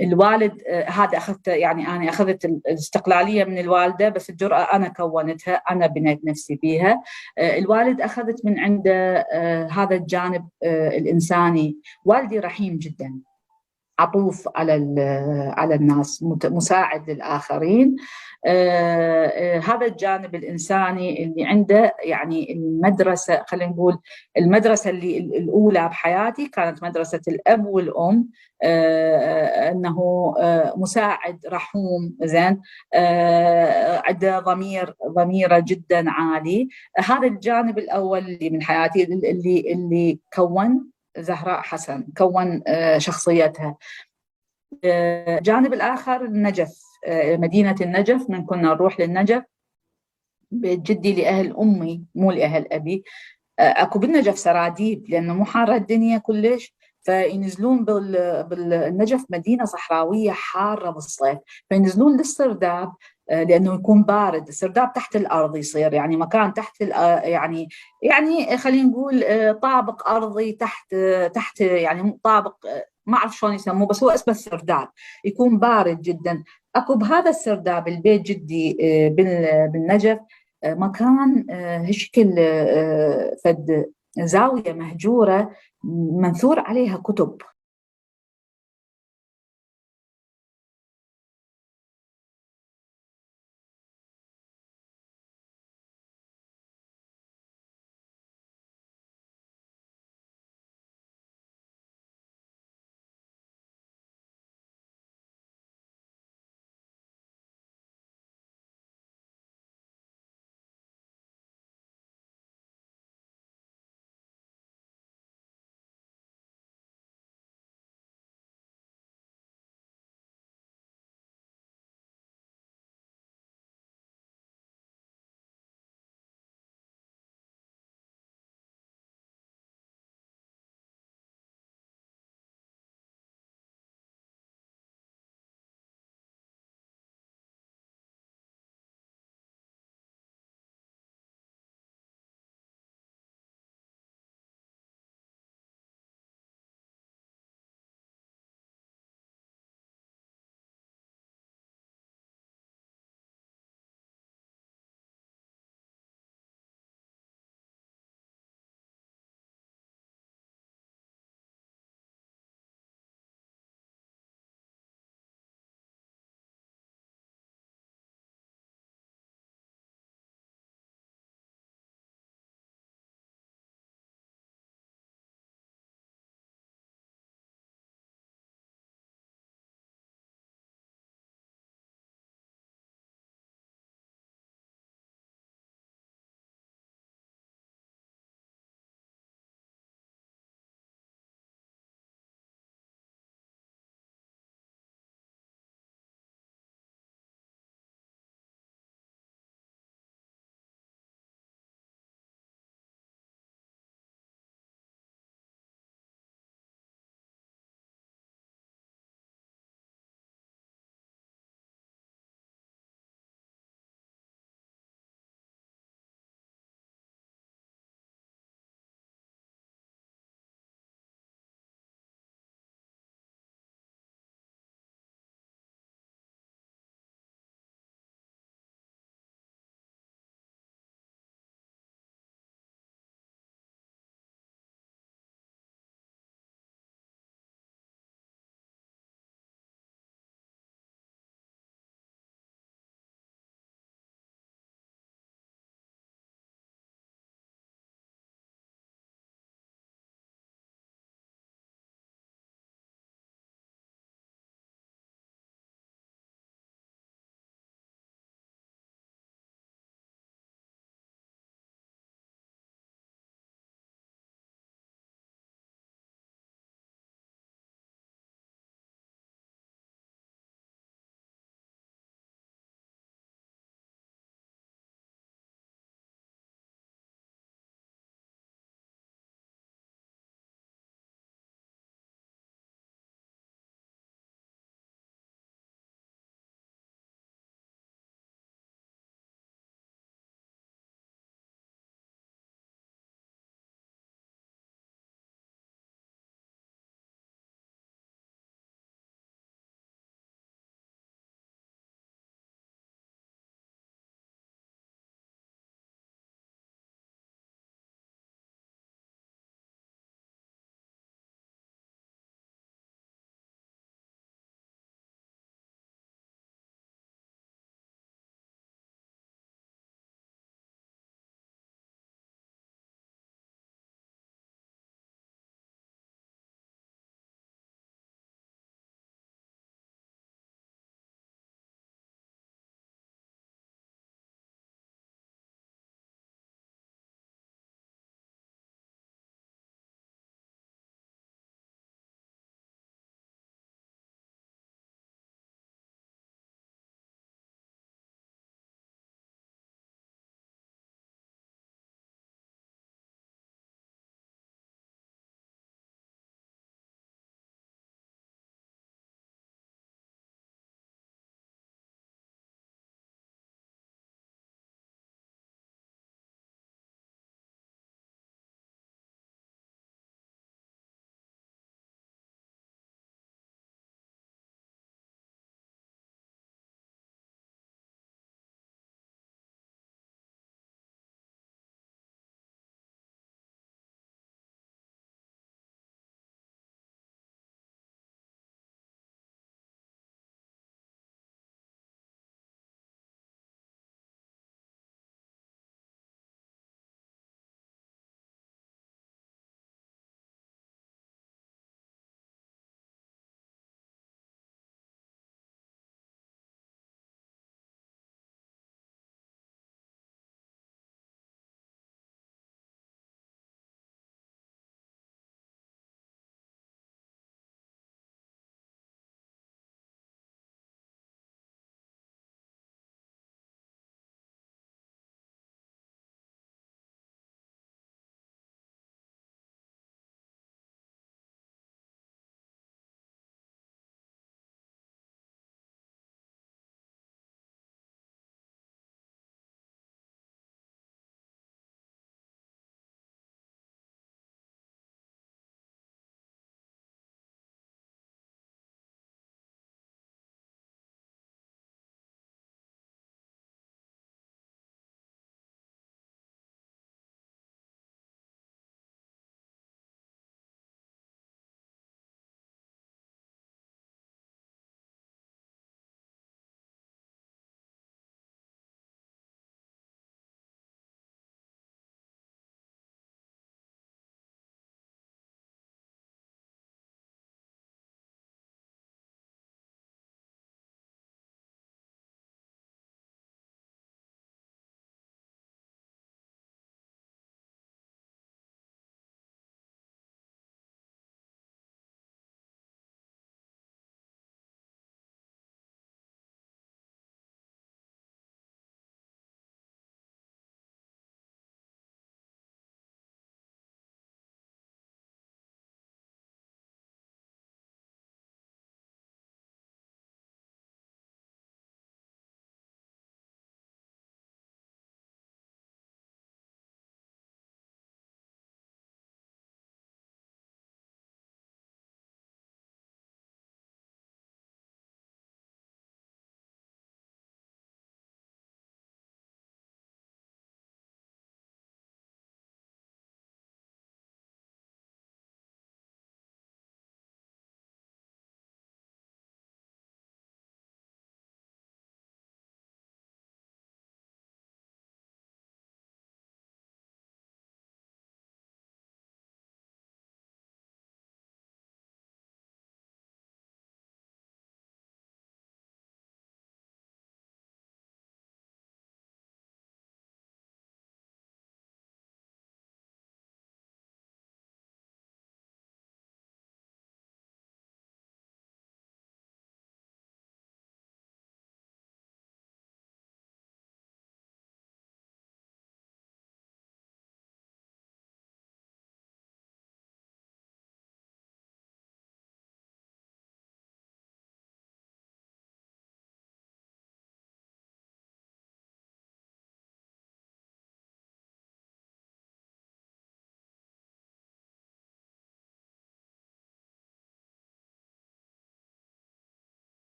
الوالد هذا أخذت، يعني أنا أخذت الاستقلالية من الوالدة، بس الجرأة أنا كونتها، أنا بنيت نفسي بيها. الوالد أخذت من عنده هذا الجانب الإنساني. والدي رحيم جدا، عطوف على الناس، مساعد للآخرين. هذا الجانب الإنساني اللي عنده. يعني المدرسة، خلينا نقول المدرسة اللي الأولى بحياتي كانت مدرسة الأب والأم. أنه مساعد رحوم، زين، عنده ضميره جدا عالي. هذا الجانب الأول اللي من حياتي، اللي كون زهراء حسن، كون شخصيتها. الجانب الآخر النجف، مدينة النجف. من كنا نروح للنجف بيت جدي لأهل أمي مو لأهل أبي. أكو بالنجف سراديب لأنه مو حارة الدنيا كلش، فينزلون بالنجف مدينة صحراوية حارة بالصيف، فينزلون للسرداب لأنه يكون بارد. السرداب تحت الأرض يصير، يعني مكان تحت يعني خلينا نقول طابق أرضي تحت يعني طابق، ما أعرف شلون يسموه، بس هو اسمه السرداب، يكون بارد جدا. أكو بهذا السرداب البيت جدي بالنجف مكان هشكل فد زاوية مهجورة منثور عليها كتب.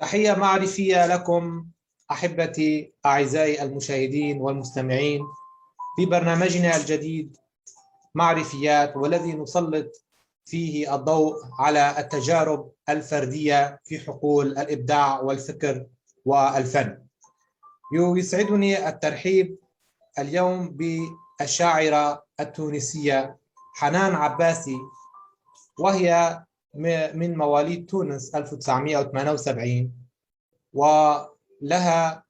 تحية معرفية لكم أحبتي أعزائي المشاهدين والمستمعين في برنامجنا الجديد معرفيات، والذي نسلط فيه الضوء على التجارب الفردية في حقول الإبداع والفكر والفن. يسعدني الترحيب اليوم بالشاعرة التونسية حنان عباسي، وهي من مواليد تونس 1978، ولها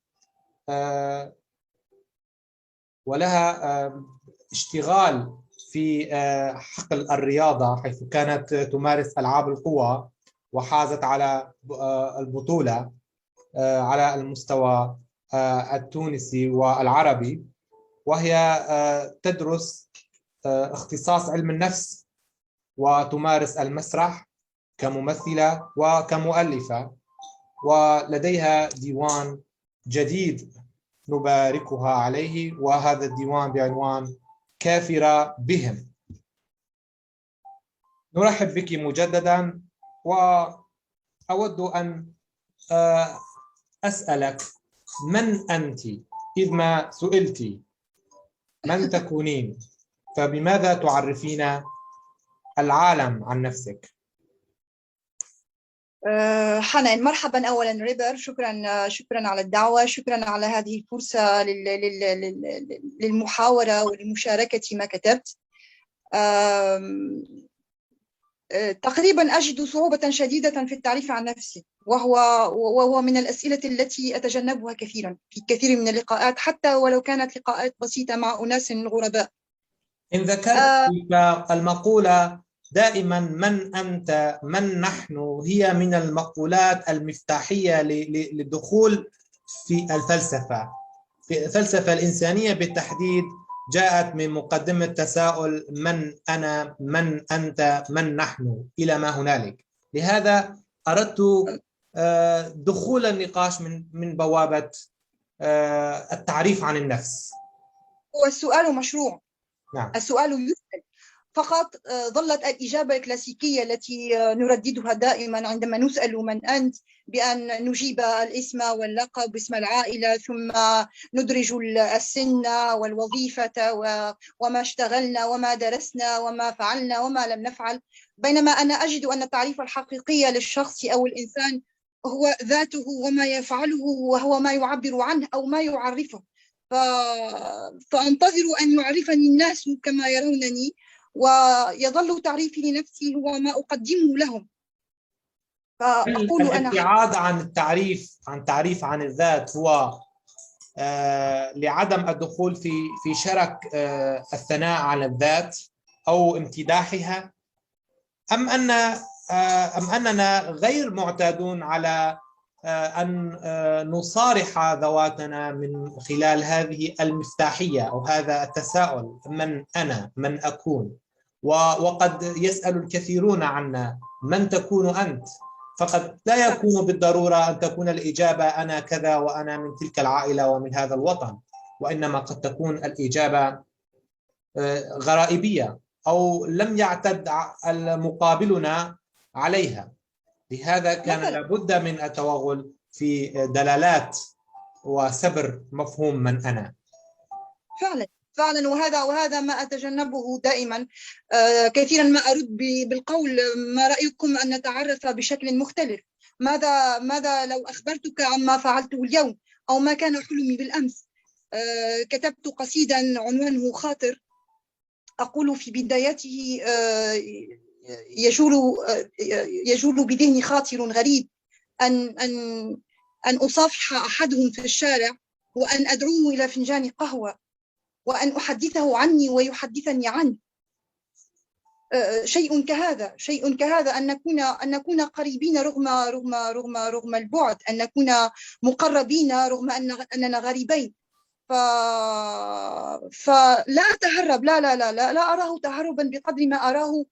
اشتغال في حقل الرياضة، حيث كانت تمارس ألعاب القوى وحازت على البطولة على المستوى التونسي والعربي، وهي تدرس اختصاص علم النفس وتمارس المسرح كممثلة وكمؤلفة، ولديها ديوان جديد نباركها عليه، وهذا الديوان بعنوان كافرة بهم. نرحب بك مجددا، وأود أن أسألك من أنت إذ ما سئلت من تكونين، فبماذا تعرفين العالم عن نفسك؟ حنان، مرحبا. أولا ريبر، شكرا على الدعوة، شكرا على هذه الفرصة للمحاورة ولمشاركة ما كتبت. تقريبا أجد صعوبة شديدة في التعريف عن نفسي، وهو من الأسئلة التي أتجنبها كثيرا في كثير من اللقاءات، حتى ولو كانت لقاءات بسيطة مع أناس غرباء. إن ذكرت المقولة دائما من أنت من نحن، هي من المقولات المفتاحية للدخول في الفلسفة. في الفلسفة الإنسانية بالتحديد جاءت من مقدمة تساؤل من أنا، من أنت، من نحن، إلى ما هنالك. لهذا أردت دخول النقاش من بوابة التعريف عن النفس. والسؤال مشروع. نعم. السؤال يسأل فقط. ظلت الإجابة الكلاسيكية التي نرددها دائما عندما نسأل من أنت بأن نجيب الاسم واللقب، اسم العائلة، ثم ندرج السن والوظيفة وما اشتغلنا وما درسنا وما فعلنا وما لم نفعل، بينما أنا أجد أن التعريف الحقيقي للشخص أو الإنسان هو ذاته وما يفعله، وهو ما يعبر عنه أو ما يعرفه. فأنتظر أن يعرفني الناس كما يرونني، ويظل تعريفي لنفسي هو ما أقدمه لهم. فأقول الابتعاد عن التعريف عن الذات هو لعدم الدخول في شرك الثناء على الذات أو امتداحها، أم أننا غير معتادون على أن نصارح ذواتنا من خلال هذه المفتاحية أو هذا التساؤل من أنا، من أكون. وقد يسأل الكثيرون عنا من تكون أنت، فقد لا يكون بالضرورة أن تكون الإجابة أنا كذا وأنا من تلك العائلة ومن هذا الوطن، وإنما قد تكون الإجابة غرائبية أو لم يعتد مقابلنا عليها. لهذا كان لابد من التوغل في دلالات وسبر مفهوم من أنا. فعلا، وهذا ما أتجنبه دائما. كثيرا ما أرد بالقول ما رأيكم أن نتعرف بشكل مختلف؟ ماذا لو أخبرتك عما فعلته اليوم أو ما كان حلمي بالأمس؟ كتبت قصيدا عنوانه خاطر، أقول في بدايته يجول بذهني خاطر غريب أن أصافح أحدهم في الشارع، وأن أدعوه إلى فنجان قهوة، وأن أحدثه عني ويحدثني عنه. شيء كهذا أن نكون قريبين رغم البعد، أن نكون مقربين رغم أننا غريبين. فلا أتهرب، لا أراه تهربا بقدر ما أراه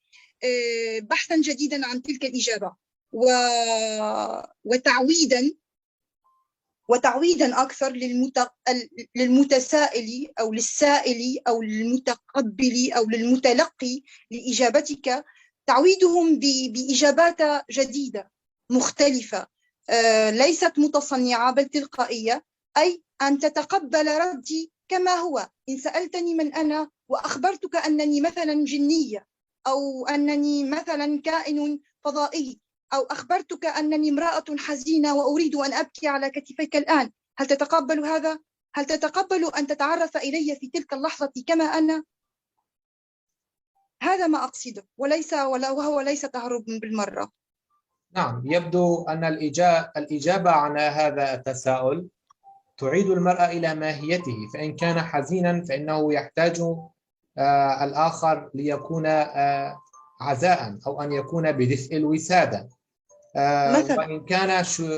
بحثا جديدا عن تلك الإجابة، وتعويدا أكثر للمتسائل أو للسائل أو للمتقبل أو للمتلقي لإجابتك، تعويدهم بإجابات جديدة مختلفة ليست متصنعة بل تلقائية، أي أن تتقبل ردي كما هو. إن سألتني من أنا وأخبرتك أنني مثلا جنية، أو أنني مثلا كائن فضائي، أو أخبرتك أنني امرأة حزينة وأريد أن أبكي على كتفيك الآن، هل تتقبل هذا؟ هل تتقبل أن تتعرف إلي في تلك اللحظة كما أنا؟ هذا ما أقصده، وهو ليس تهرب بالمرة. نعم، يبدو أن الإجابة عن هذا التساؤل تعيد المرء إلى ماهيته. فإن كان حزينا فإنه يحتاج الآخر ليكون عزاء، أو أن يكون بدفء الوسادة. مثلا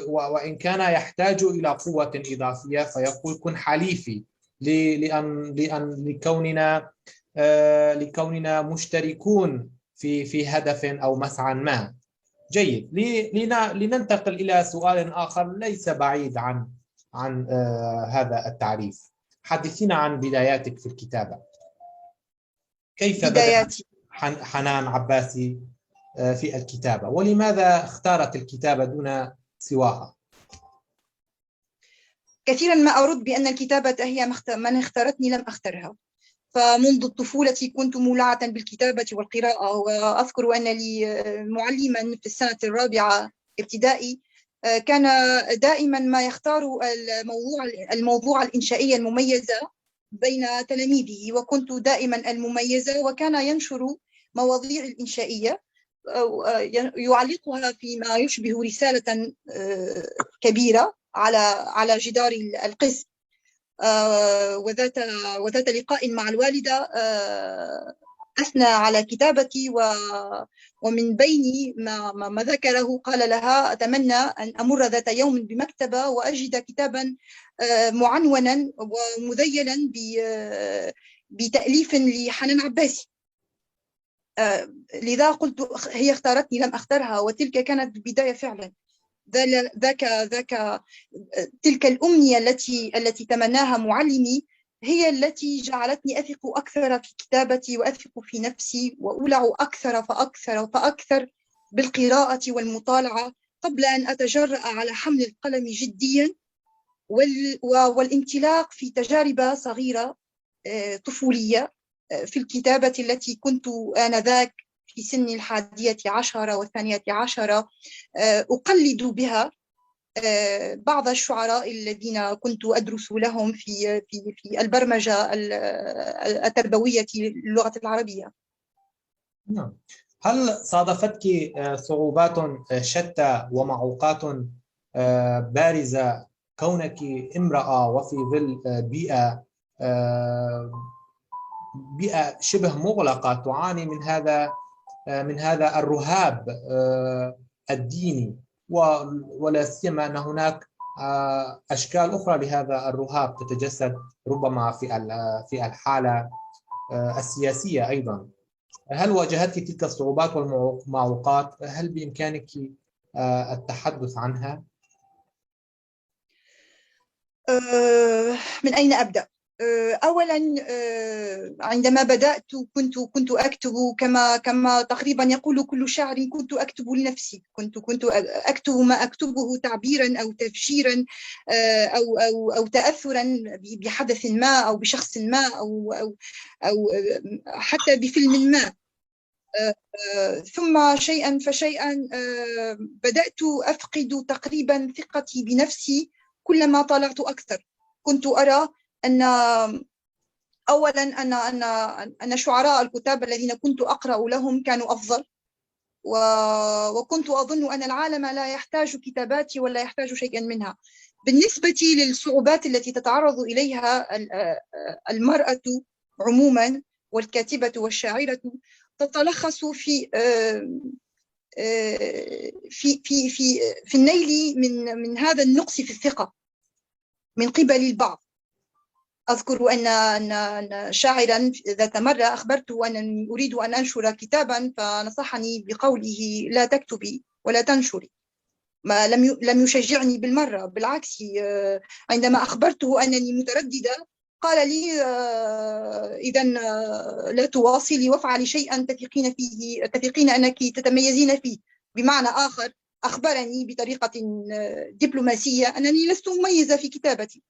وإن كان يحتاج إلى قوة إضافية فيقول كن حليفي، لكوننا مشتركون في هدف أو مسعى ما. جيد، لننتقل إلى سؤال آخر ليس بعيد عن هذا التعريف. حدثينا عن بداياتك في الكتابة. كيف بدأت بداياتي حنان عباسي في الكتابة، ولماذا اختارت الكتابة دون سواها؟ كثيرا ما أرد بأن الكتابة هي من اختارتني، لم أخترها. فمنذ الطفولة كنت مولعة بالكتابة والقراءة، وأذكر أن لي معلما في السنة الرابعة ابتدائي كان دائما ما يختار الموضوع الإنشائي المميزة بين تلاميذه، وكنت دائما المميزة، وكان ينشر مواضيع الإنشائية يعلقها فيما يشبه رسالة كبيرة على جدار القسم. وذات لقاء مع الوالدة أثنى على كتابتي، ومن بين ما ذكره قال لها: أتمنى أن أمر ذات يوم بمكتبة وأجد كتابا معنونا ومذيلا بتأليف لحنان عباسي. لذا قلت هي اختارتني لم أختارها، وتلك كانت البداية فعلا. تلك الأمنية التي تمناها معلمي هي التي جعلتني أثق أكثر في كتابتي، وأثق في نفسي، وأولع أكثر فأكثر بالقراءة والمطالعة قبل أن أتجرأ على حمل القلم جديا والانطلاق في تجارب صغيرة طفولية في الكتابة التي كنت آنذاك في سن 11 و12 أقلد بها بعض الشعراء الذين كنت أدرس لهم في البرمجة التربوية للغة العربية. نعم. هل صادفتك صعوبات شتى ومعوقات بارزة كونك امرأة وفي ظل بيئة شبه مغلقة تعاني من هذا الرهاب الديني، ولا سيما أن هناك أشكال أخرى لهذا الرهاب تتجسد ربما في الحالة السياسية أيضا؟ هل واجهتك تلك الصعوبات والمعوقات؟ هل بإمكانك التحدث عنها؟ من أين أبدأ؟ أولا، عندما بدأت كنت أكتب كما تقريبا يقول كل شاعر، كنت أكتب لنفسي، كنت أكتب ما أكتبه تعبيرا أو تفجيرا أو تأثرا بحدث ما أو بشخص ما أو حتى بفيلم ما. ثم شيئا فشيئا بدأت أفقد تقريبا ثقتي بنفسي كلما طالعت أكثر. كنت أرى أن أولا أن شعراء الكتاب الذين كنت أقرأ لهم كانوا أفضل، وكنت أظن أن العالم لا يحتاج كتاباتي ولا يحتاج شيئا منها. بالنسبة للصعوبات التي تتعرض إليها المرأة عموما والكاتبة والشاعرة تتلخص في النيل من هذا النقص في الثقة من قبل البعض. أذكر أن شاعرا ذات مرة أخبرته أنني أريد أن أنشر كتابا، فنصحني بقوله: لا تكتبي ولا تنشري. ما لم يشجعني بالمرة، بالعكس. عندما أخبرته أنني مترددة قال لي: إذن لا تواصلي وافعلي شيئا تثقين أنك تتميزين فيه. بمعنى آخر، أخبرني بطريقة دبلوماسية أنني لست مميزة في كتابتي،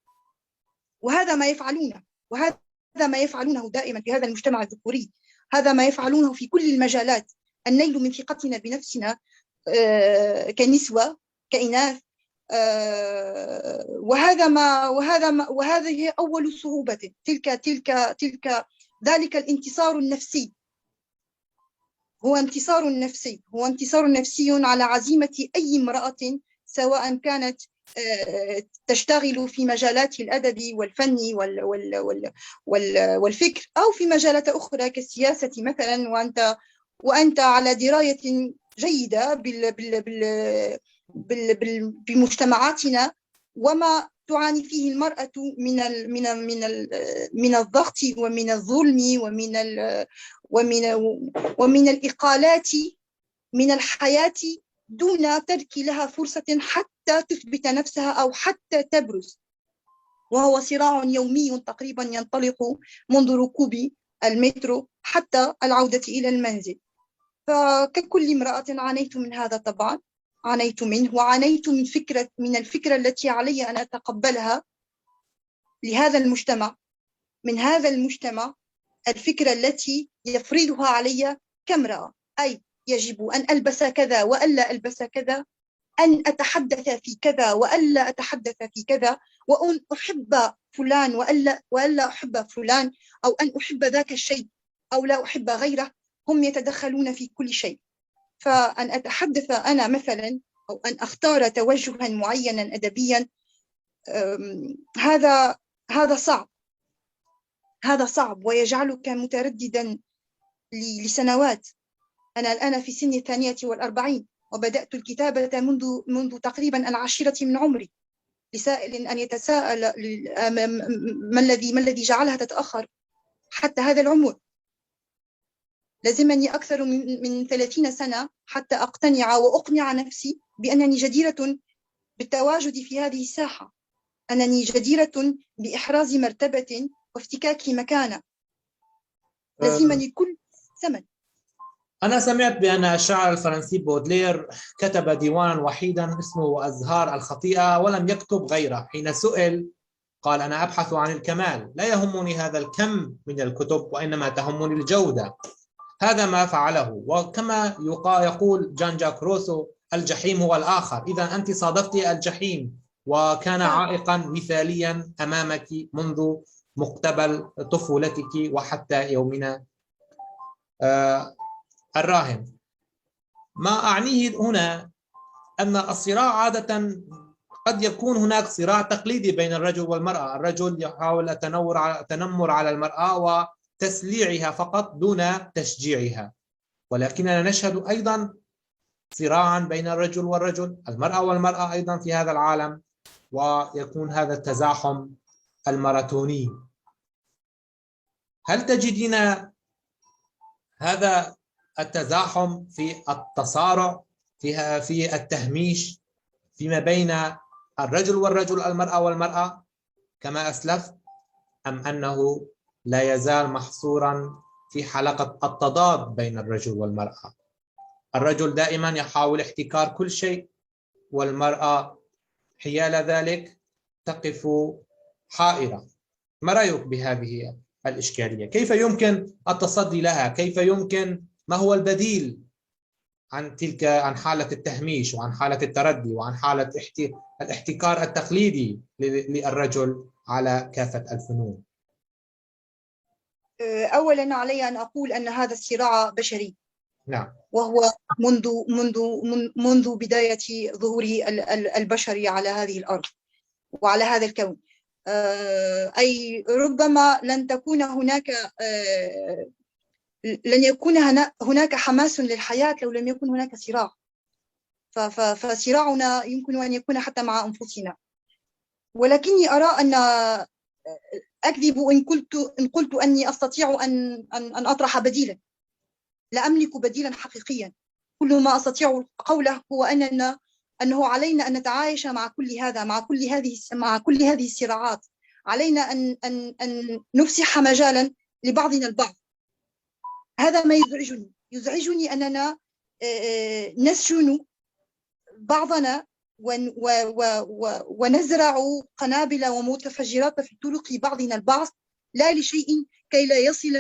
وهذا ما يفعلونه، وهذا ما يفعلونه دائما في هذا المجتمع الذكوري، هذا ما يفعلونه في كل المجالات، النيل من ثقتنا بنفسنا كنسوة كإناث. وهذه أول صعوبة، ذلك الانتصار النفسي، هو انتصار نفسي على عزيمة أي امرأة، سواء كانت تشتغل في مجالات الأدب والفن والفكر أو في مجالات أخرى كالسياسة مثلا، وأنت على دراية جيدة بمجتمعاتنا وما تعاني فيه المرأة من الضغط ومن الظلم ومن الإقالات من الحياة دون ترك لها فرصة حتى تثبت نفسها أو حتى تبرز. وهو صراع يومي تقريبا ينطلق منذ ركوب المترو حتى العودة إلى المنزل. فككل امرأة عانيت من هذا طبعا، عانيت منه، وعانيت من الفكرة التي علي أن أتقبلها لهذا المجتمع، من هذا المجتمع، الفكرة التي يفرضها علي كامرأة، أي يجب أن ألبس كذا وألا ألبس كذا، أن أتحدث في كذا وألا أتحدث في كذا، وأن أحب فلان وألا أحب فلان، أو أن أحب ذاك الشيء أو لا أحب غيره. هم يتدخلون في كل شيء. فأن أتحدث أنا مثلا أو أن أختار توجها معينا أدبيا، هذا صعب ويجعلك مترددا لسنوات. أنا الآن في سن 42 وبدأت الكتابة منذ تقريبا 10 من عمري. لسائل أن يتساءل ما الذي جعلها تتأخر حتى هذا العمر. لازمني أكثر من 30 سنة حتى أقتنع وأقنع نفسي بأنني جديرة بالتواجد في هذه الساحة، أنني جديرة بإحراز مرتبة وافتكاك مكانة. لازمني كل ثمن. أنا سمعت بأن الشاعر الفرنسي بودلير كتب ديوانا وحيدا اسمه أزهار الخطيئة ولم يكتب غيره. حين سئل قال: أنا أبحث عن الكمال، لا يهمني هذا الكم من الكتب وإنما تهمني الجودة. هذا ما فعله. وكما يقول جان جاك روسو: الجحيم هو الآخر. إذا أنت صادفت الجحيم وكان عائقا مثاليا أمامك منذ مقتبل طفولتك وحتى يومنا الراهن. ما أعنيه هنا أن الصراع عادة قد يكون هناك صراع تقليدي بين الرجل والمرأة. الرجل يحاول التنمر على المرأة وتسليعها فقط دون تشجيعها، ولكننا نشهد أيضا صراعا بين الرجل والرجل، المرأة والمرأة أيضا في هذا العالم، ويكون هذا التزاحم الماراثوني. هل تجدين هذا التزاحم في التصارع في التهميش فيما بين الرجل والرجل، المرأة والمرأة كما أسلفت، أم أنه لا يزال محصورا في حلقة التضاد بين الرجل والمرأة؟ الرجل دائما يحاول احتكار كل شيء، والمرأة حيال ذلك تقف حائرة. ما رأيك بهذه الإشكالية؟ كيف يمكن التصدي لها؟ كيف يمكن، ما هو البديل عن حالة التهميش وعن حالة التردي وعن حالة الاحتكار التقليدي للرجل على كافة الفنون؟ أولا علي أن أقول أن هذا الصراع بشري. نعم. وهو منذ بداية ظهور البشر على هذه الأرض وعلى هذا الكون. أي ربما لن يكون هناك حماس للحياة لو لم يكن هناك صراع. فصراعنا يمكن أن يكون حتى مع أنفسنا. ولكني أرى أن أكذب إن قلت أني أستطيع أن أطرح بديلا. لا أملك بديلا حقيقيا. كل ما أستطيع قوله هو أنه علينا أن نتعايش مع كل هذا، مع كل هذه الصراعات. علينا أن نفسح مجالا لبعضنا البعض. هذا ما يزعجني أننا نسجن بعضنا ونزرع قنابل ومتفجرات في طرق بعضنا البعض، لا لشيء كي لا يصل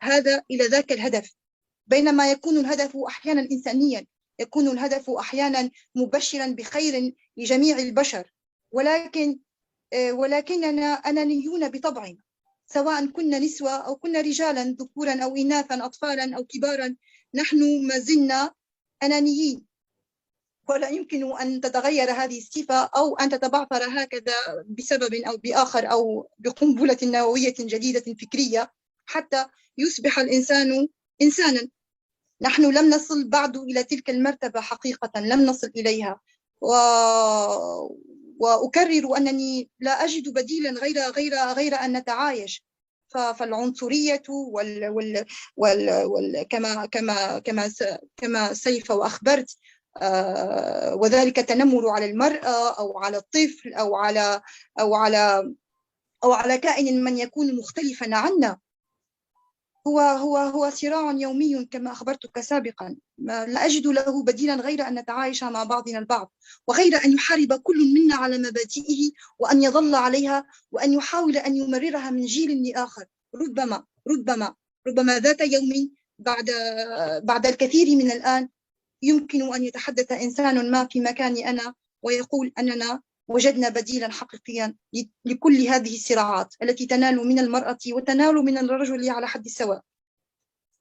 هذا إلى ذاك الهدف، بينما يكون الهدف أحيانا إنسانيا، يكون الهدف أحيانا مبشرا بخير لجميع البشر، ولكننا أنانيون بطبعنا، سواء كنا نسوة أو كنا رجالا، ذكورا أو إناثا، أطفالا أو كبارا، نحن ما زلنا أنانيين، ولا يمكن أن تتغير هذه الصفة أو أن تتبعثر هكذا بسبب أو بآخر أو بقنبلة نووية جديدة فكرية حتى يصبح الإنسان إنسانا. نحن لم نصل بعد إلى تلك المرتبة حقيقة، لم نصل إليها، وأكرر أنني لا أجد بديلا غير أن نتعايش. فالعنصرية كما سيف وأخبرت، وذلك التنمر على المرأة أو على الطفل أو على كائن من يكون مختلفا عنا، هو صراع يومي كما أخبرتك سابقا، لا أجد له بديلا غير أن نتعايش مع بعضنا البعض، وغير أن يحارب كل منا على مبادئه وأن يظل عليها وأن يحاول أن يمررها من جيل لآخر. ربما ذات يوم بعد الكثير من الآن يمكن أن يتحدث إنسان ما في مكاني أنا ويقول أننا وجدنا بديلا حقيقيا لكل هذه الصراعات التي تنال من المرأة وتنال من الرجل على حد السواء.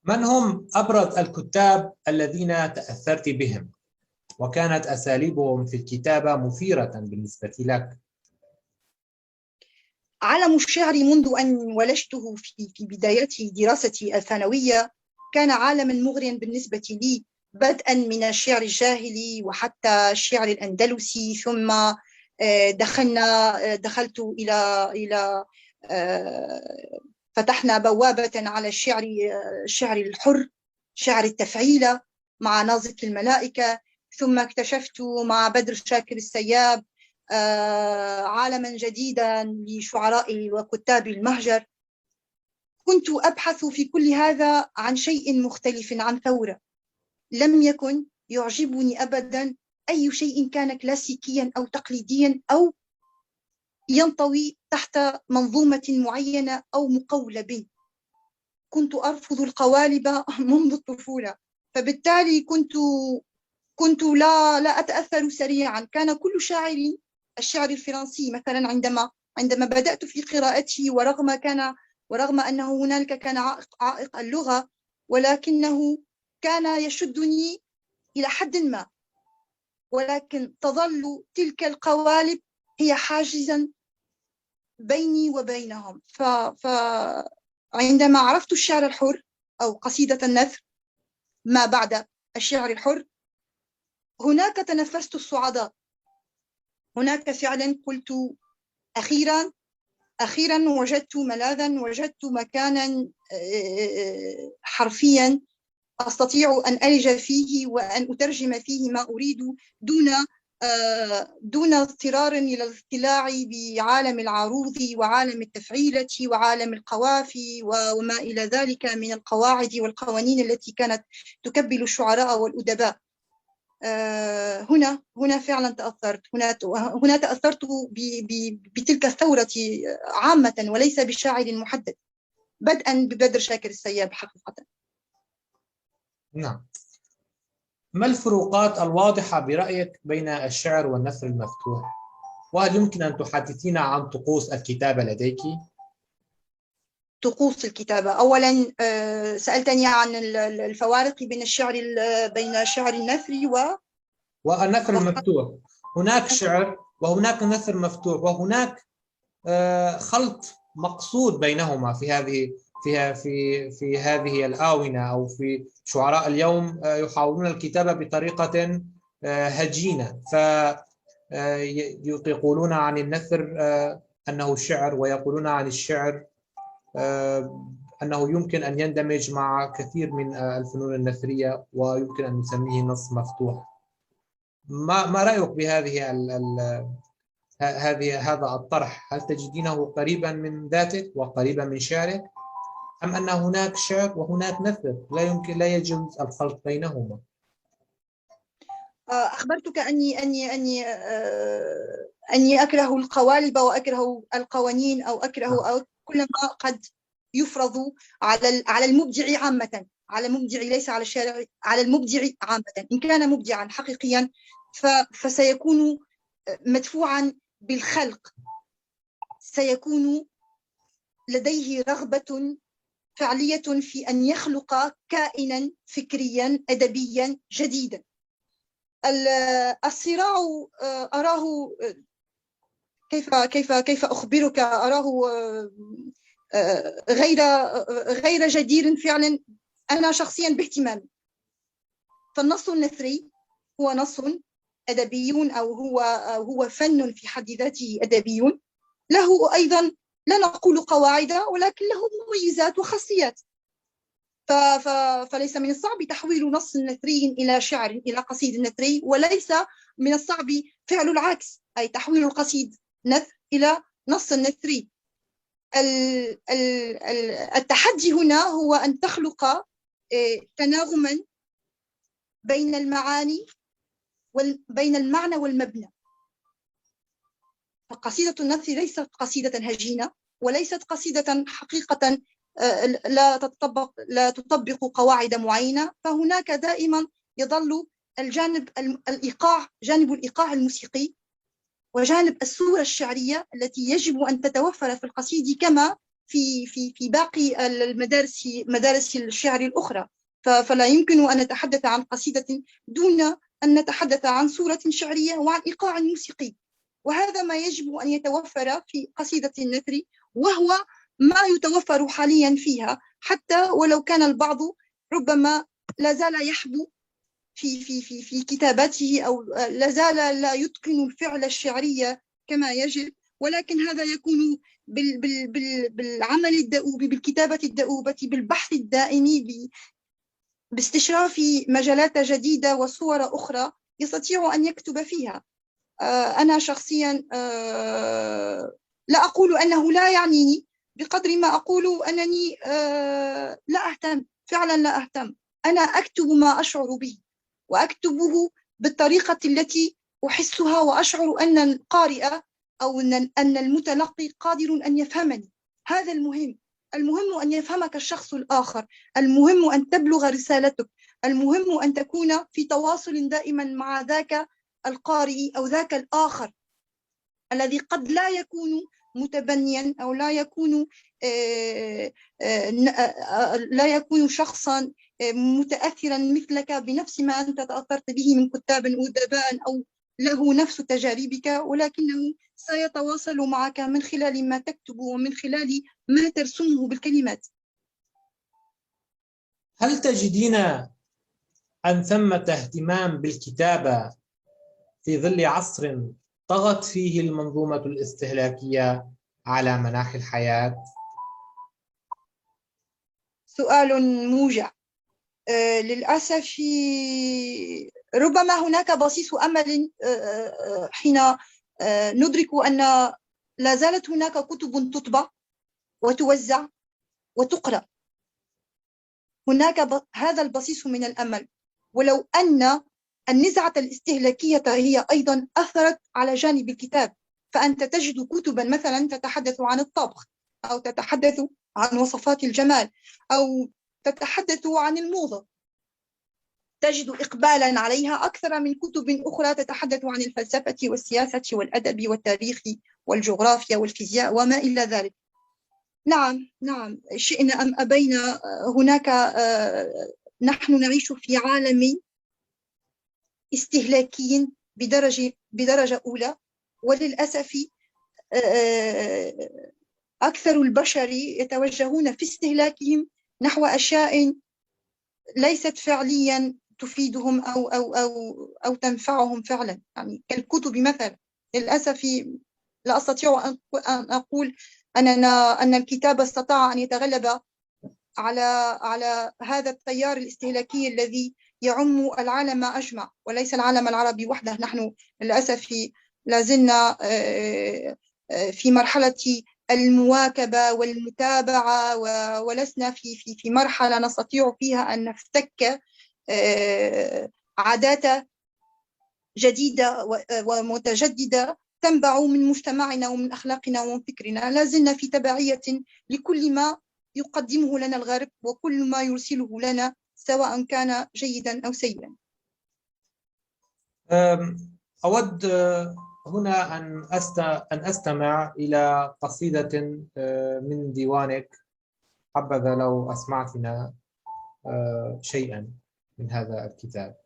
من هم أبرز الكتاب الذين تأثرت بهم وكانت أساليبهم في الكتابة مثيرة بالنسبة لك؟ عالم الشعر منذ أن ولجته في بداية دراستي الثانوية كان عالما مغريا بالنسبة لي، بدءا من الشعر الجاهلي وحتى الشعر الأندلسي، ثم دخلت إلى فتحنا بوابة على الشعر الحر، شعر التفعيلة مع نازك الملائكة، ثم اكتشفت مع بدر شاكر السياب عالما جديدا لشعراء وكتاب المهجر. كنت أبحث في كل هذا عن شيء مختلف، عن ثورة. لم يكن يعجبني أبدا أي شيء كان كلاسيكيا أو تقليديا أو ينطوي تحت منظومة معينة أو مقولب. كنت أرفض القوالب منذ الطفولة، فبالتالي كنت لا أتأثر سريعا. كان كل الشعر الفرنسي مثلا عندما بدأت في قراءته، ورغم أنه هنالك كان عائق اللغة، ولكنه كان يشدني إلى حد ما، ولكن تظل تلك القوالب هي حاجزا بيني وبينهم. فعندما عرفت الشعر الحر أو قصيدة النثر ما بعد الشعر الحر، هناك تنفست الصعداء. هناك فعلا قلت أخيرا وجدت ملاذا، وجدت مكانا حرفيا أستطيع أن ألج فيه وأن أترجم فيه ما أريد دون اضطرار إلى الاطلاع بعالم العروض وعالم التفعيلة وعالم القوافي وما إلى ذلك من القواعد والقوانين التي كانت تكبل الشعراء والأدباء. هنا فعلا تأثرت، هنا تأثرت بتلك الثورة عامة وليس بشاعر محدد، بدءا ببدر شاكر السياب حقيقة. نعم. ما الفروقات الواضحة برأيك بين الشعر والنثر المفتوح؟ وهل يمكن أن تحدثينا عن طقوس الكتابة لديك؟ طقوس الكتابة، أولا سألتني عن الفوارق بين شعر النثر والنثر المفتوح. هناك شعر وهناك نثر مفتوح، وهناك خلط مقصود بينهما في هذه الآونة، أو في شعراء اليوم يحاولون الكتابة بطريقة هجينة، فيقولون عن النثر أنه شعر، ويقولون عن الشعر أنه يمكن أن يندمج مع كثير من الفنون النثرية ويمكن أن نسميه نص مفتوح. ما رأيك بهذه هذا الطرح؟ هل تجدينه قريبا من ذاتك وقريبا من شعرك، أم أن هناك شعر وهناك نثر لا يجوز الخلط بينهما؟ أخبرتك أني أكره القوالب وأكره القوانين أو أكره كل ما قد يفرض على المبدع عامة، على المبدع ليس على الشارع، على المبدع عامة. إن كان مبدعا حقيقيا فسيكون مدفوعا بالخلق، سيكون لديه رغبة فعلية في أن يخلق كائنا فكريا أدبيا جديدا. الصراع أراه كيف أخبرك، أراه غير جدير فعلا أنا شخصيا باهتمامي. فالنص النثري هو نص أدبي أو هو فن في حد ذاته أدبي، له أيضا لا نقول قواعد ولكن له مميزات وخاصيات. فليس من الصعب تحويل نص نثري إلى شعر، إلى قصيد نثري، وليس من الصعب فعل العكس، أي تحويل القصيد نثر إلى نص نثري. التحدي هنا هو أن تخلق تناغما بين المعاني بين المعنى والمبنى. فقصيدة النثر ليست قصيدة هجينة، وليست قصيدة حقيقة لا تطبق قواعد معينة. فهناك دائما يظل الجانب الإيقاع، جانب الإيقاع الموسيقي، وجانب الصورة الشعرية التي يجب أن تتوفر في القصيد كما في باقي مدارس الشعر الأخرى. فلا يمكن أن نتحدث عن قصيدة دون أن نتحدث عن صورة شعرية وعن إيقاع موسيقي، وهذا ما يجب أن يتوفر في قصيدة النثر، وهو ما يتوفر حاليا فيها، حتى ولو كان البعض ربما لا زال يحبو في كتاباته أو لا زال لا يتقن الفعل الشعري كما يجب، ولكن هذا يكون بالعمل الدؤوب، بالكتابة الدؤوبة، بالبحث الدائم، باستشراف مجالات جديدة وصور أخرى يستطيع أن يكتب فيها. أنا شخصيا لا أقول أنه لا يعنيني بقدر ما أقول أنني لا أهتم، فعلا لا أهتم. أنا أكتب ما أشعر به، وأكتبه بالطريقة التي أحسها وأشعر أن القارئ أو أن المتلقي قادر أن يفهمني. هذا المهم. المهم أن يفهمك الشخص الآخر، المهم أن تبلغ رسالتك، المهم أن تكون في تواصل دائما مع ذاك القارئ أو ذاك الآخر الذي قد لا يكون متبنيا أو لا يكون شخصا متأثرا مثلك بنفس ما أنت تأثرت به من كتاب أدباء أو له نفس تجاربك، ولكنه سيتواصل معك من خلال ما تكتب ومن خلال ما ترسمه بالكلمات. هل تجدين أن ثمة اهتمام بالكتابة في ظل عصر طغت فيه المنظومة الاستهلاكية على مناحي الحياة؟ سؤال موجع. للأسف ربما هناك بصيص أمل حين ندرك أن لا زالت هناك كتب تطبع وتوزع وتقرأ. هناك هذا البصيص من الأمل، ولو أن النزعة الاستهلاكية هي أيضا أثرت على جانب الكتاب، فأنت تجد كتبا مثلا تتحدث عن الطبخ، أو تتحدث عن وصفات الجمال، أو تتحدث عن الموضة، تجد إقبالا عليها أكثر من كتب أخرى تتحدث عن الفلسفة والسياسة والأدب والتاريخ والجغرافيا والفيزياء وما إلى ذلك. نعم، شئنا أم أبينا، هناك نحن نعيش في عالم استهلاكي بدرجة أولى، وللأسف أكثر البشر يتوجهون في استهلاكهم نحو أشياء ليست فعليا تفيدهم أو تنفعهم فعلا، يعني كالكتب مثلا. للأسف لا أستطيع أن أقول أن الكتاب استطاع أن يتغلب على هذا التيار الاستهلاكي الذي يعم العالم أجمع، وليس العالم العربي وحده. نحن للأسف لازلنا في مرحلة المواكبة والمتابعة، ولسنا في مرحلة نستطيع فيها أن نفتك عادات جديدة ومتجددة تنبع من مجتمعنا ومن أخلاقنا ومن فكرنا. لا زلنا في تبعية لكل ما يقدمه لنا الغرب وكل ما يرسله لنا سواء كان جيدا أو سيئا. أود هنا أن أستمع إلى قصيدة من ديوانك. حبذا لو أسمعتنا شيئا من هذا الكتاب.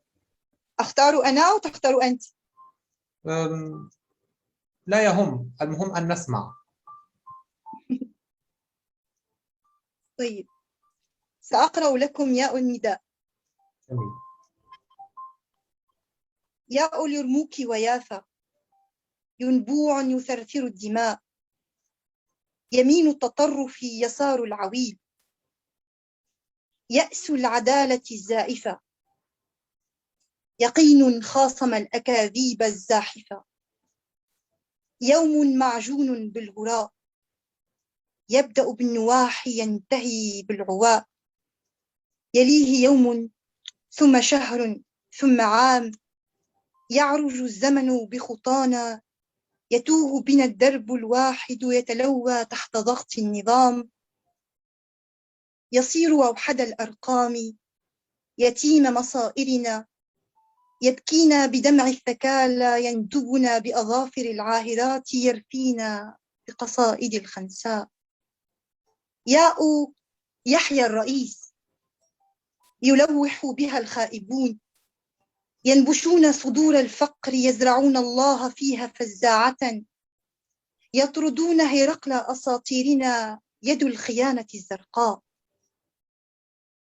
أختار أنا أو تختار أنت؟ لا يهم، المهم أن نسمع. طيب، سأقرأ لكم ياء النداء. جميل. ياء اليرموك ويافا، ينبوع يثرثر الدماء، يمين التطرف يسار العويل، يأس العدالة الزائفة، يقين خاصم الأكاذيب الزاحفة، يوم معجون بالهراء، يبدأ بالنواح ينتهي بالعواء، يليه يوم ثم شهر ثم عام، يعرج الزمن بخطانا، يتوه بنا الدرب الواحد يتلوى تحت ضغط النظام، يصير أوحد الأرقام يتيم مصائرنا، يبكينا بدمع الثكالى، يندبنا بأظافر العاهرات، يرفينا بقصائد الخنساء. ياء يحيى الرئيس، يلوح بها الخائبون، ينبشون صدور الفقر، يزرعون الله فيها فزاعة، يطردون هرقل أساطيرنا، يد الخيانة الزرقاء،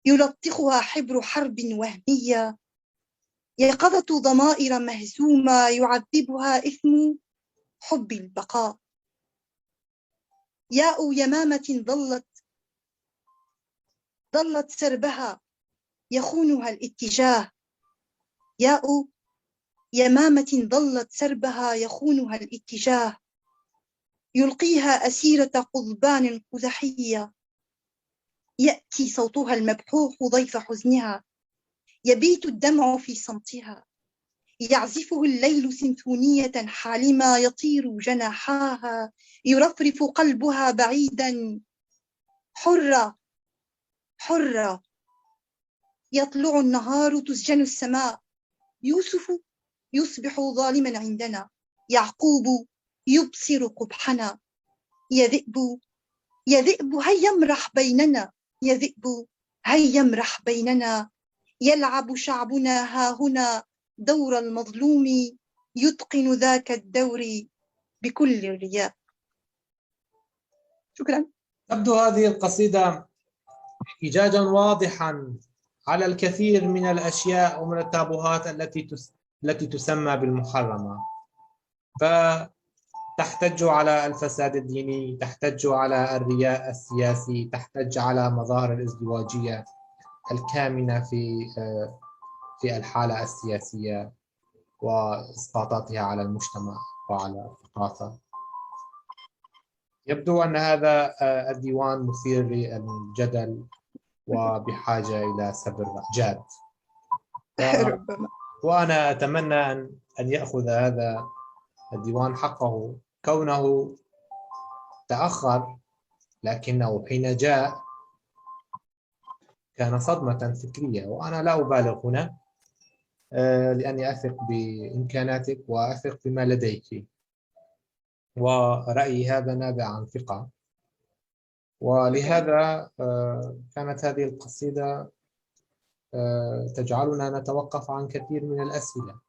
يلطخها حبر حرب وهمية، يقظة ضمائر مهزومة، يعذبها إثم حب البقاء. ياء يمامة ظلت سربها يخونها الاتجاه، ياء يمامة ظلت سربها يخونها الاتجاه، يلقيها أسيرة قضبان قزحية، يأتي صوتها المبحوح ضيف حزنها، يبيت الدمع في صمتها، يعزفه الليل سيمفونية حالمة، يطير جناحاها، يرفرف قلبها بعيدا، حرة حرة، يطلع النهار تسجن السماء، يوسف يصبح ظالما عندنا، يعقوب يبصر قبحنا، يا ذئب يا ذئب هيا امرح بيننا، يا ذئب هيا امرح بيننا، يلعب شعبنا ها هنا دور المظلوم، يتقن ذاك الدور بكل الرياء. شكرا. تبدو هذه القصيدة احتجاجا واضحا على الكثير من الأشياء ومن التابوهات التي تسمى بالمحرمة، فتحتج على الفساد الديني، تحتج على الرياء السياسي، تحتج على مظاهر الازدواجية الكامنة في الحالة السياسية وإسقاطاتها على المجتمع وعلى الثقافة. يبدو أن هذا الديوان مثير للجدل وبحاجة إلى صبر جاد. ربما. وأنا أتمنى أن يأخذ هذا الديوان حقه، كونه تأخر لكنه حين جاء كان صدمة فكرية. وأنا لا أبالغ هنا لأني أثق بإمكاناتك وأثق بما لديك، ورأيي هذا نابع عن ثقة. ولهذا كانت هذه القصيدة تجعلنا نتوقف عن كثير من الأسئلة.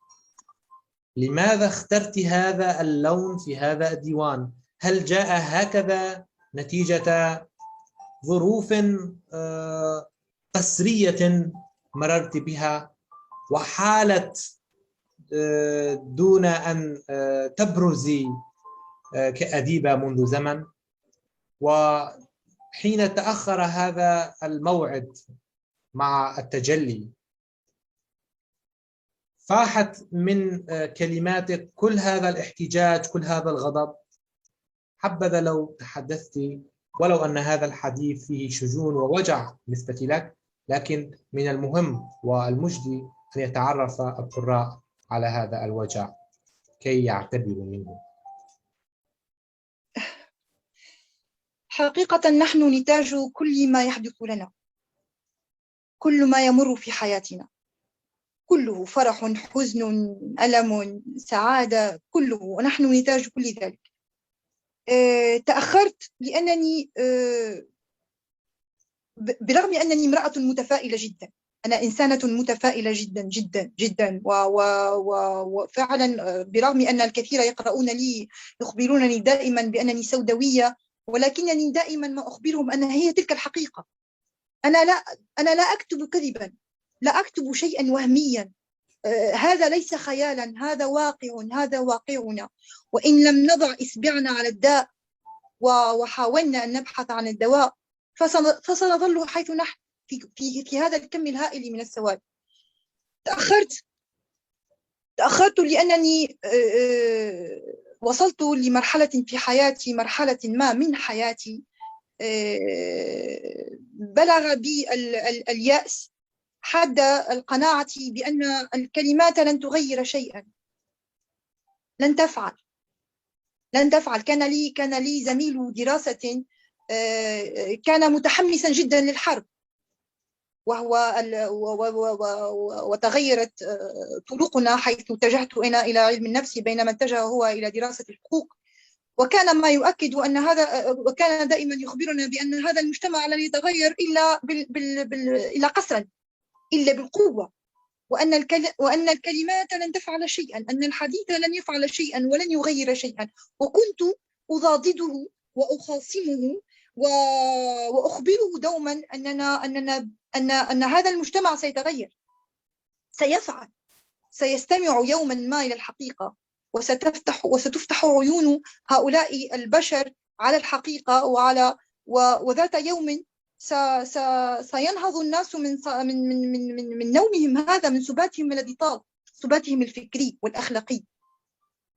لماذا اخترت هذا اللون في هذا الديوان؟ هل جاء هكذا نتيجة ظروف قسرية مررت بها وحالت دون أن تبرزي كأديبة منذ زمن، وحين تأخر هذا الموعد مع التجلي فاحت من كلماتك كل هذا الاحتجاج، كل هذا الغضب؟ حبذا لو تحدثت، ولو أن هذا الحديث فيه شجون ووجع بالنسبة لك، لكن من المهم والمجدي أن يتعرف القراء على هذا الوجع كي يعتبروا منه؟ حقيقة نحن نتاج كل ما يحدث لنا، كل ما يمر في حياتنا، كله فرح، حزن، ألم، سعادة، كله، ونحن نتاج كل ذلك. تأخرت لأنني برغم أنني امرأة متفائلة جدا، أنا إنسانة متفائلة جدا جدا جدا، وفعلا برغم أن الكثير يقرؤون لي يخبرونني دائما بأنني سوداوية، ولكنني دائما ما أخبرهم أن هي تلك الحقيقة. أنا لا أكتب كذبا، لا أكتب شيئا وهميا، هذا ليس خيالا، هذا واقع، هذا واقعنا. وإن لم نضع إصبعنا على الداء وحاولنا أن نبحث عن الدواء فسنظل حيث نحن في هذا الكم الهائل من السواد. تأخرت لأنني وصلت لمرحلة في حياتي، مرحلة ما من حياتي بلغ بي اليأس حد القناعة بأن الكلمات لن تغير شيئا، لن تفعل. كان لي زميل دراسة كان متحمسا جدا للحرب، وتغيرت طرقنا حيث اتجهت أنا إلى علم النفس بينما اتجه هو إلى دراسة الحقوق. وكان ما يؤكد أن هذا، وكان دائما يخبرنا بأن هذا المجتمع لن يتغير إلا قسرا، إلا بالقوة، وأن الكلمات لن تفعل شيئا، أن الحديث لن يفعل شيئا ولن يغير شيئا. وكنت أضادده وأخاصمه وأخبره دوما أن هذا المجتمع سيتغير، سيفعل، سيستمع يوما ما إلى الحقيقة، وستفتح عيون هؤلاء البشر على الحقيقة وذات يوم سينهض الناس من نومهم هذا، من سباتهم الذي طال، سباتهم الفكري والأخلاقي.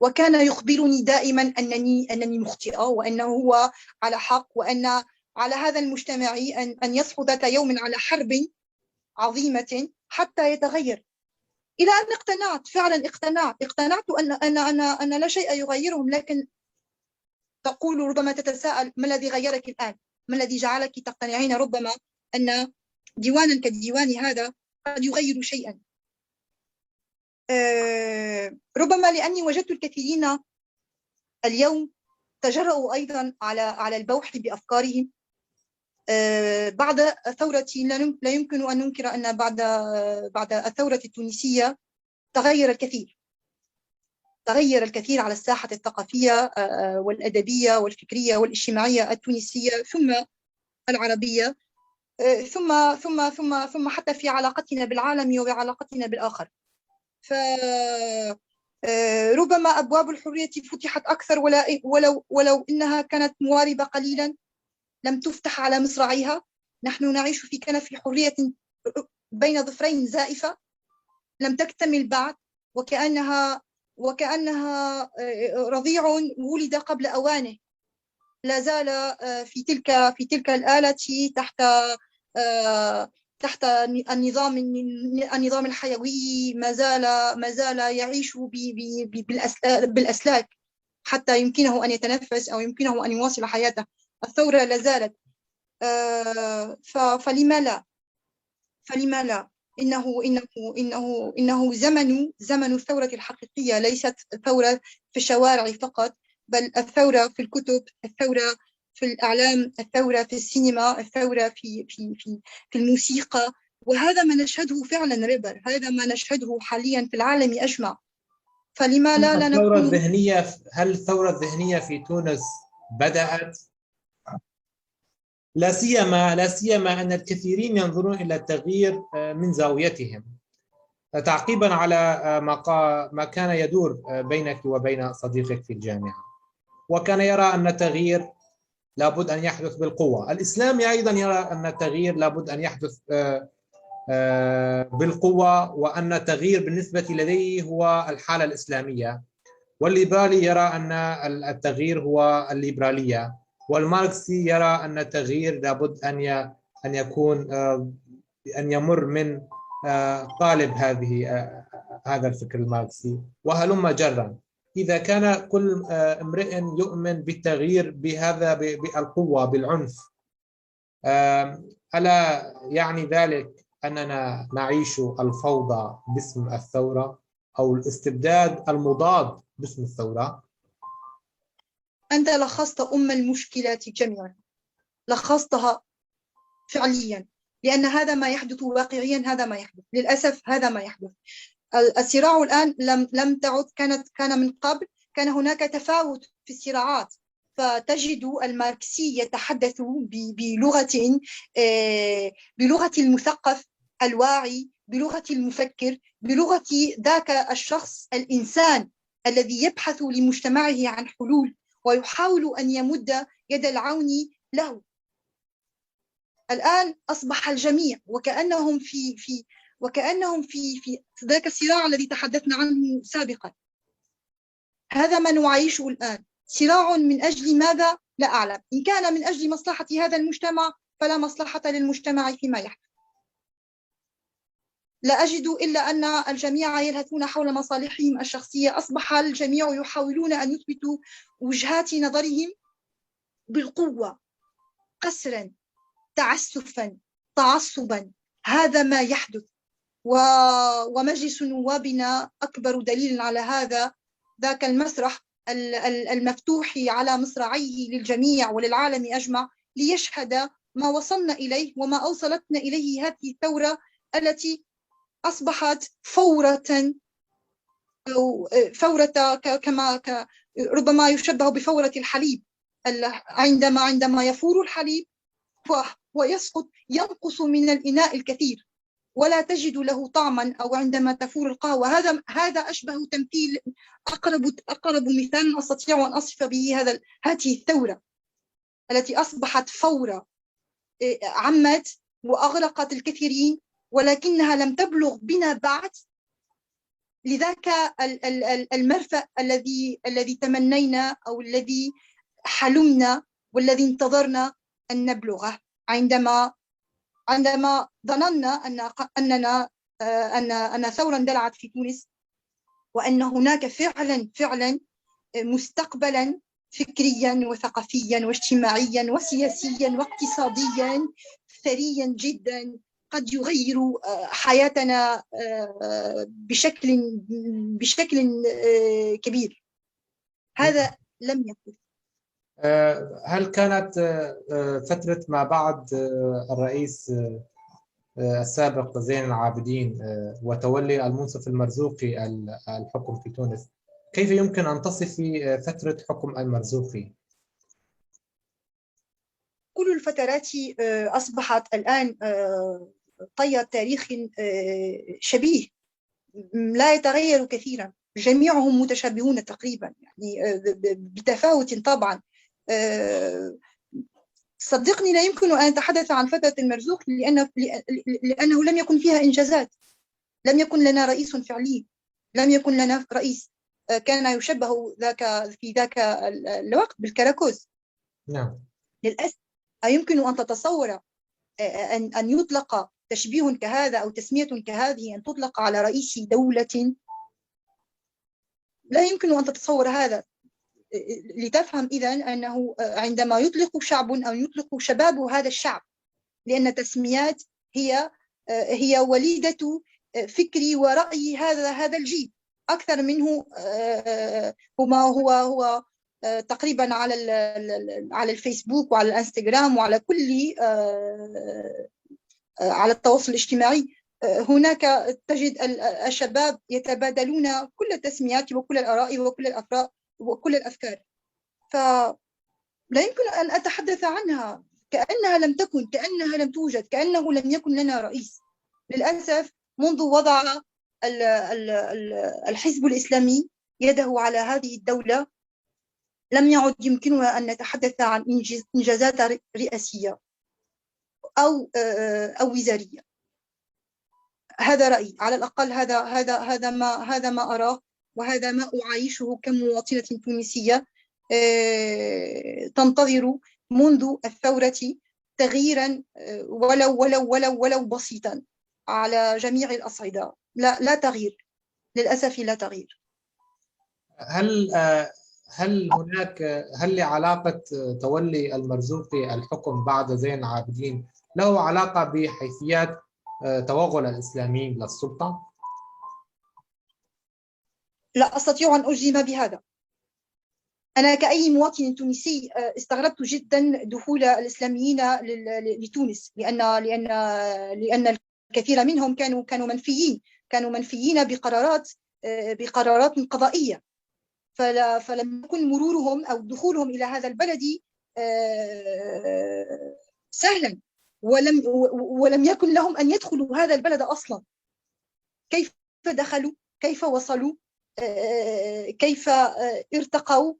وكان يخبرني دائما أنني مخطئة، وأنه هو على حق، وأن على هذا المجتمع أن يصحو ذات يوم على حرب عظيمة حتى يتغير. إلى أن اقتنعت، فعلا اقتنعت أن لا شيء يغيرهم. لكن تقول، ربما تتساءل، ما الذي غيرك الآن؟ ما الذي جعلك تقتنعين ربما أن ديوانا كالديوان هذا قد يغير شيئا؟ ربما لأني وجدت الكثيرين اليوم تجرؤوا أيضا على البوح بأفكارهم بعد الثورة. لا يمكن أن ننكر أن بعد الثورة التونسية تغير الكثير على الساحة الثقافية والأدبية والفكرية والاجتماعية التونسية، ثم العربية، ثم حتى في علاقتنا بالعالم وبعلاقتنا بالآخر. فربما أبواب الحرية فتحت أكثر، ولو إنها كانت مواربة قليلا لم تفتح على مصراعيها. نحن نعيش في كنف حرية بين ظفرين زائفة لم تكتمل بعد، وكأنها رضيع ولد قبل أوانه، لا زال في تلك الآلة تحت النظام الحيوي، ما زال يعيش بالأسلاك حتى يمكنه أن يتنفس أو يمكنه أن يواصل حياته. الثورة لا زالت، فلما لا؟ إنه زمن الثورة الحقيقية، ليست ثورة في الشوارع فقط، بل الثورة في الكتب، الثورة في الإعلام، الثورة في السينما، الثورة في الموسيقى. وهذا ما نشهده فعلا ريبر، هذا ما نشهده حاليا في العالم أجمع. فلما لا نكون؟ هل الثورة الذهنية في تونس بدأت؟ لا سيما أن الكثيرين ينظرون إلى التغيير من زاويتهم. تعقيبا على ما كان يدور بينك وبين صديقك في الجامعة، وكان يرى أن التغيير لابد أن يحدث بالقوة. الإسلامي أيضا يرى أن التغيير لابد أن يحدث بالقوة، وأن التغيير بالنسبة لديه هو الحالة الإسلامية. والليبرالي يرى أن التغيير هو الليبرالية، والماركسي يرى أن التغيير لابد أن يكون أن يمر من قالب هذه هذا الفكر الماركسي وهلم جرا. إذا كان كل امرئ يؤمن بالتغيير بهذا بالقوة بالعنف، ألا يعني ذلك أننا نعيش الفوضى باسم الثورة أو الاستبداد المضاد باسم الثورة؟ أنت لخصت المشكلات جميعا، لخصتها فعليا، لأن هذا ما يحدث واقعيا، هذا ما يحدث للأسف، هذا ما يحدث. الصراع الآن لم تعد، كان من قبل كان هناك تفاوت في الصراعات، فتجد الماركسي يتحدث بلغة المثقف الواعي، بلغة المفكر، بلغة ذاك الشخص الإنسان الذي يبحث لمجتمعه عن حلول ويحاول أن يمد يد العون له. الآن أصبح الجميع وكأنهم في ذاك الصراع الذي تحدثنا عنه سابقا. هذا ما نعيشه الآن، صراع من أجل ماذا؟ لا أعلم. إن كان من أجل مصلحة هذا المجتمع فلا مصلحة للمجتمع فيما يحدث. لا أجد إلا أن الجميع يلهثون حول مصالحهم الشخصية. أصبح الجميع يحاولون أن يثبتوا وجهات نظرهم بالقوة، قسرا، تعسفا، تعصبا. هذا ما يحدث، ومجلس نوابنا أكبر دليل على هذا. ذاك المسرح المفتوح على مصراعيه للجميع وللعالم أجمع ليشهد ما وصلنا إليه وما أوصلتنا إليه هذه الثورة التي أصبحت فورة، أو فورة كما ربما يشبه بفورة الحليب. عندما يفور الحليب ويسقط، ينقص من الإناء الكثير ولا تجد له طعما، أو عندما تفور القهوة. هذا أشبه تمثيل، أقرب مثال أستطيع أن أصف به هذه الثورة التي أصبحت فورة عمت وأغرقت الكثيرين، ولكنها لم تبلغ بنا بعد لذاك المرفأ الذي تمنينا، أو الذي حلمنا والذي انتظرنا أن نبلغه عندما ظننا أن ثورة اندلعت في تونس، وأن هناك فعلا مستقبلا فكريا وثقافيا واجتماعيا وسياسيا واقتصاديا ثريا جدا قد يغير حياتنا بشكل كبير. هذا لم يكن. هل كانت فترة ما بعد الرئيس السابق زين العابدين وتولي المنصف المرزوقي الحكم في تونس، كيف يمكن أن تصفي فترة حكم المرزوقي؟ كل الفترات أصبحت الآن طي تاريخ شبيه لا يتغير كثيرا، جميعهم متشابهون تقريبا، يعني بتفاوت طبعا. صدقني لا يمكن أن أتحدث عن فترة المرزوق لأنه لم يكن فيها إنجازات، لم يكن لنا رئيس فعلي، لم يكن لنا رئيس. كان يشبه في ذاك الوقت بالكراكوز. نعم. للأسف أيمكن أن تتصور أن يطلق تشبيه كهذا أو تسمية كهذه أن تطلق على رئيس دولة؟ لا يمكن أن تتصور هذا. لتفهم إذن أنه عندما يطلق شعب أو يطلق شباب هذا الشعب، لأن تسميات هي وليدة فكري ورأي هذا الجيل أكثر منه هو تقريبا على الفيسبوك وعلى الانستغرام وعلى كل على التواصل الاجتماعي. هناك تجد الشباب يتبادلون كل التسميات وكل الآراء وكل الأفكار، فلا يمكن أن أتحدث عنها كأنها لم تكن، كأنها لم توجد، كأنه لم يكن لنا رئيس. للأسف منذ وضع الحزب الإسلامي يده على هذه الدولة لم يعد يمكننا أن نتحدث عن إنجازات رئاسية أو وزارية. هذا رأيي على الأقل، هذا ما أراه، وهذا ما أعايشه كمواطنة تونسية تنتظر منذ الثورة تغييرا ولو بسيطا على جميع الأصعدة. لا تغيير، للأسف لا تغيير. هل هل لعلاقة تولي المرزوقي الحكم بعد زين العابدين له علاقة بحيثيات توغل الإسلاميين للسلطة؟ لا أستطيع أن أجزم بهذا. أنا كأي مواطن تونسي استغربت جدا دخول الإسلاميين لتونس، لأن الكثير منهم كانوا منفيين بقرارات قضائية، فلم يكن مرورهم أو دخولهم إلى هذا البلد سهلا، ولم يكن لهم أن يدخلوا هذا البلد أصلا. كيف دخلوا؟ كيف وصلوا؟ كيف ارتقوا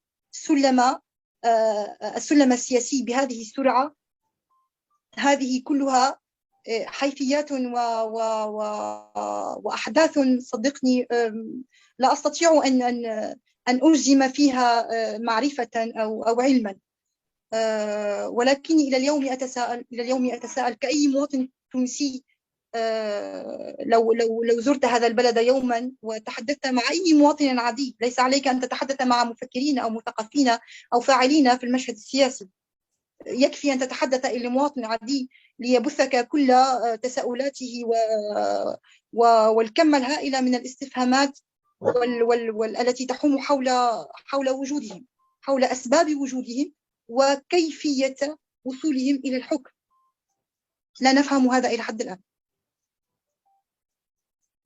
السلم السياسي بهذه السرعة؟ هذه كلها حيثيات وأحداث صدقني لا أستطيع أن أجزم فيها معرفة أو علما، ولكني إلى اليوم أتساءل كأي مواطن تونسي، لو زرت هذا البلد يوما وتحدثت مع أي مواطن عادي، ليس عليك أن تتحدث مع مفكرين أو مثقفين أو فاعلين في المشهد السياسي، يكفي أن تتحدث إلى مواطن عادي ليبثك كل تساؤلاته والكم الهائل من الاستفهامات التي تحوم حول وجودهم، حول أسباب وجودهم وكيفية وصولهم إلى الحكم. لا نفهم هذا إلى حد الآن.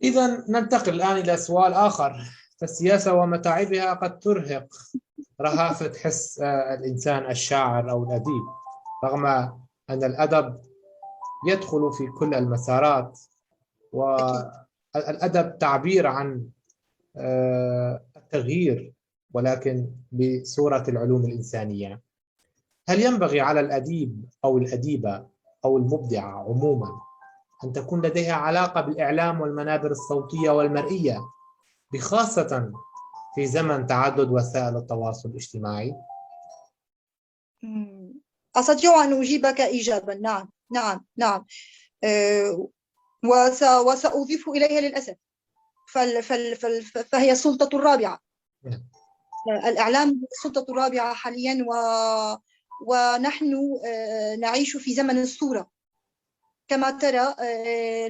إذا ننتقل الآن إلى سؤال آخر. فالسياسة ومتاعبها قد ترهق رهافة حس الإنسان الشاعر أو الأديب، رغم أن الأدب يدخل في كل المسارات، والأدب تعبير عن التغيير ولكن بصورة العلوم الإنسانية. هل ينبغي على الأديب أو الأديبة أو المبدع عموما أن تكون لديها علاقة بالإعلام والمنابر الصوتية والمرئية، بخاصة في زمن تعدد وسائل التواصل الاجتماعي؟ أستطيع أن أجيبك إجابة نعم نعم نعم، وسأضيف إليها للأسف فهي السلطة الرابعة. الإعلام هو السلطة الرابعة حاليا، ونحن نعيش في زمن الصورة. كما ترى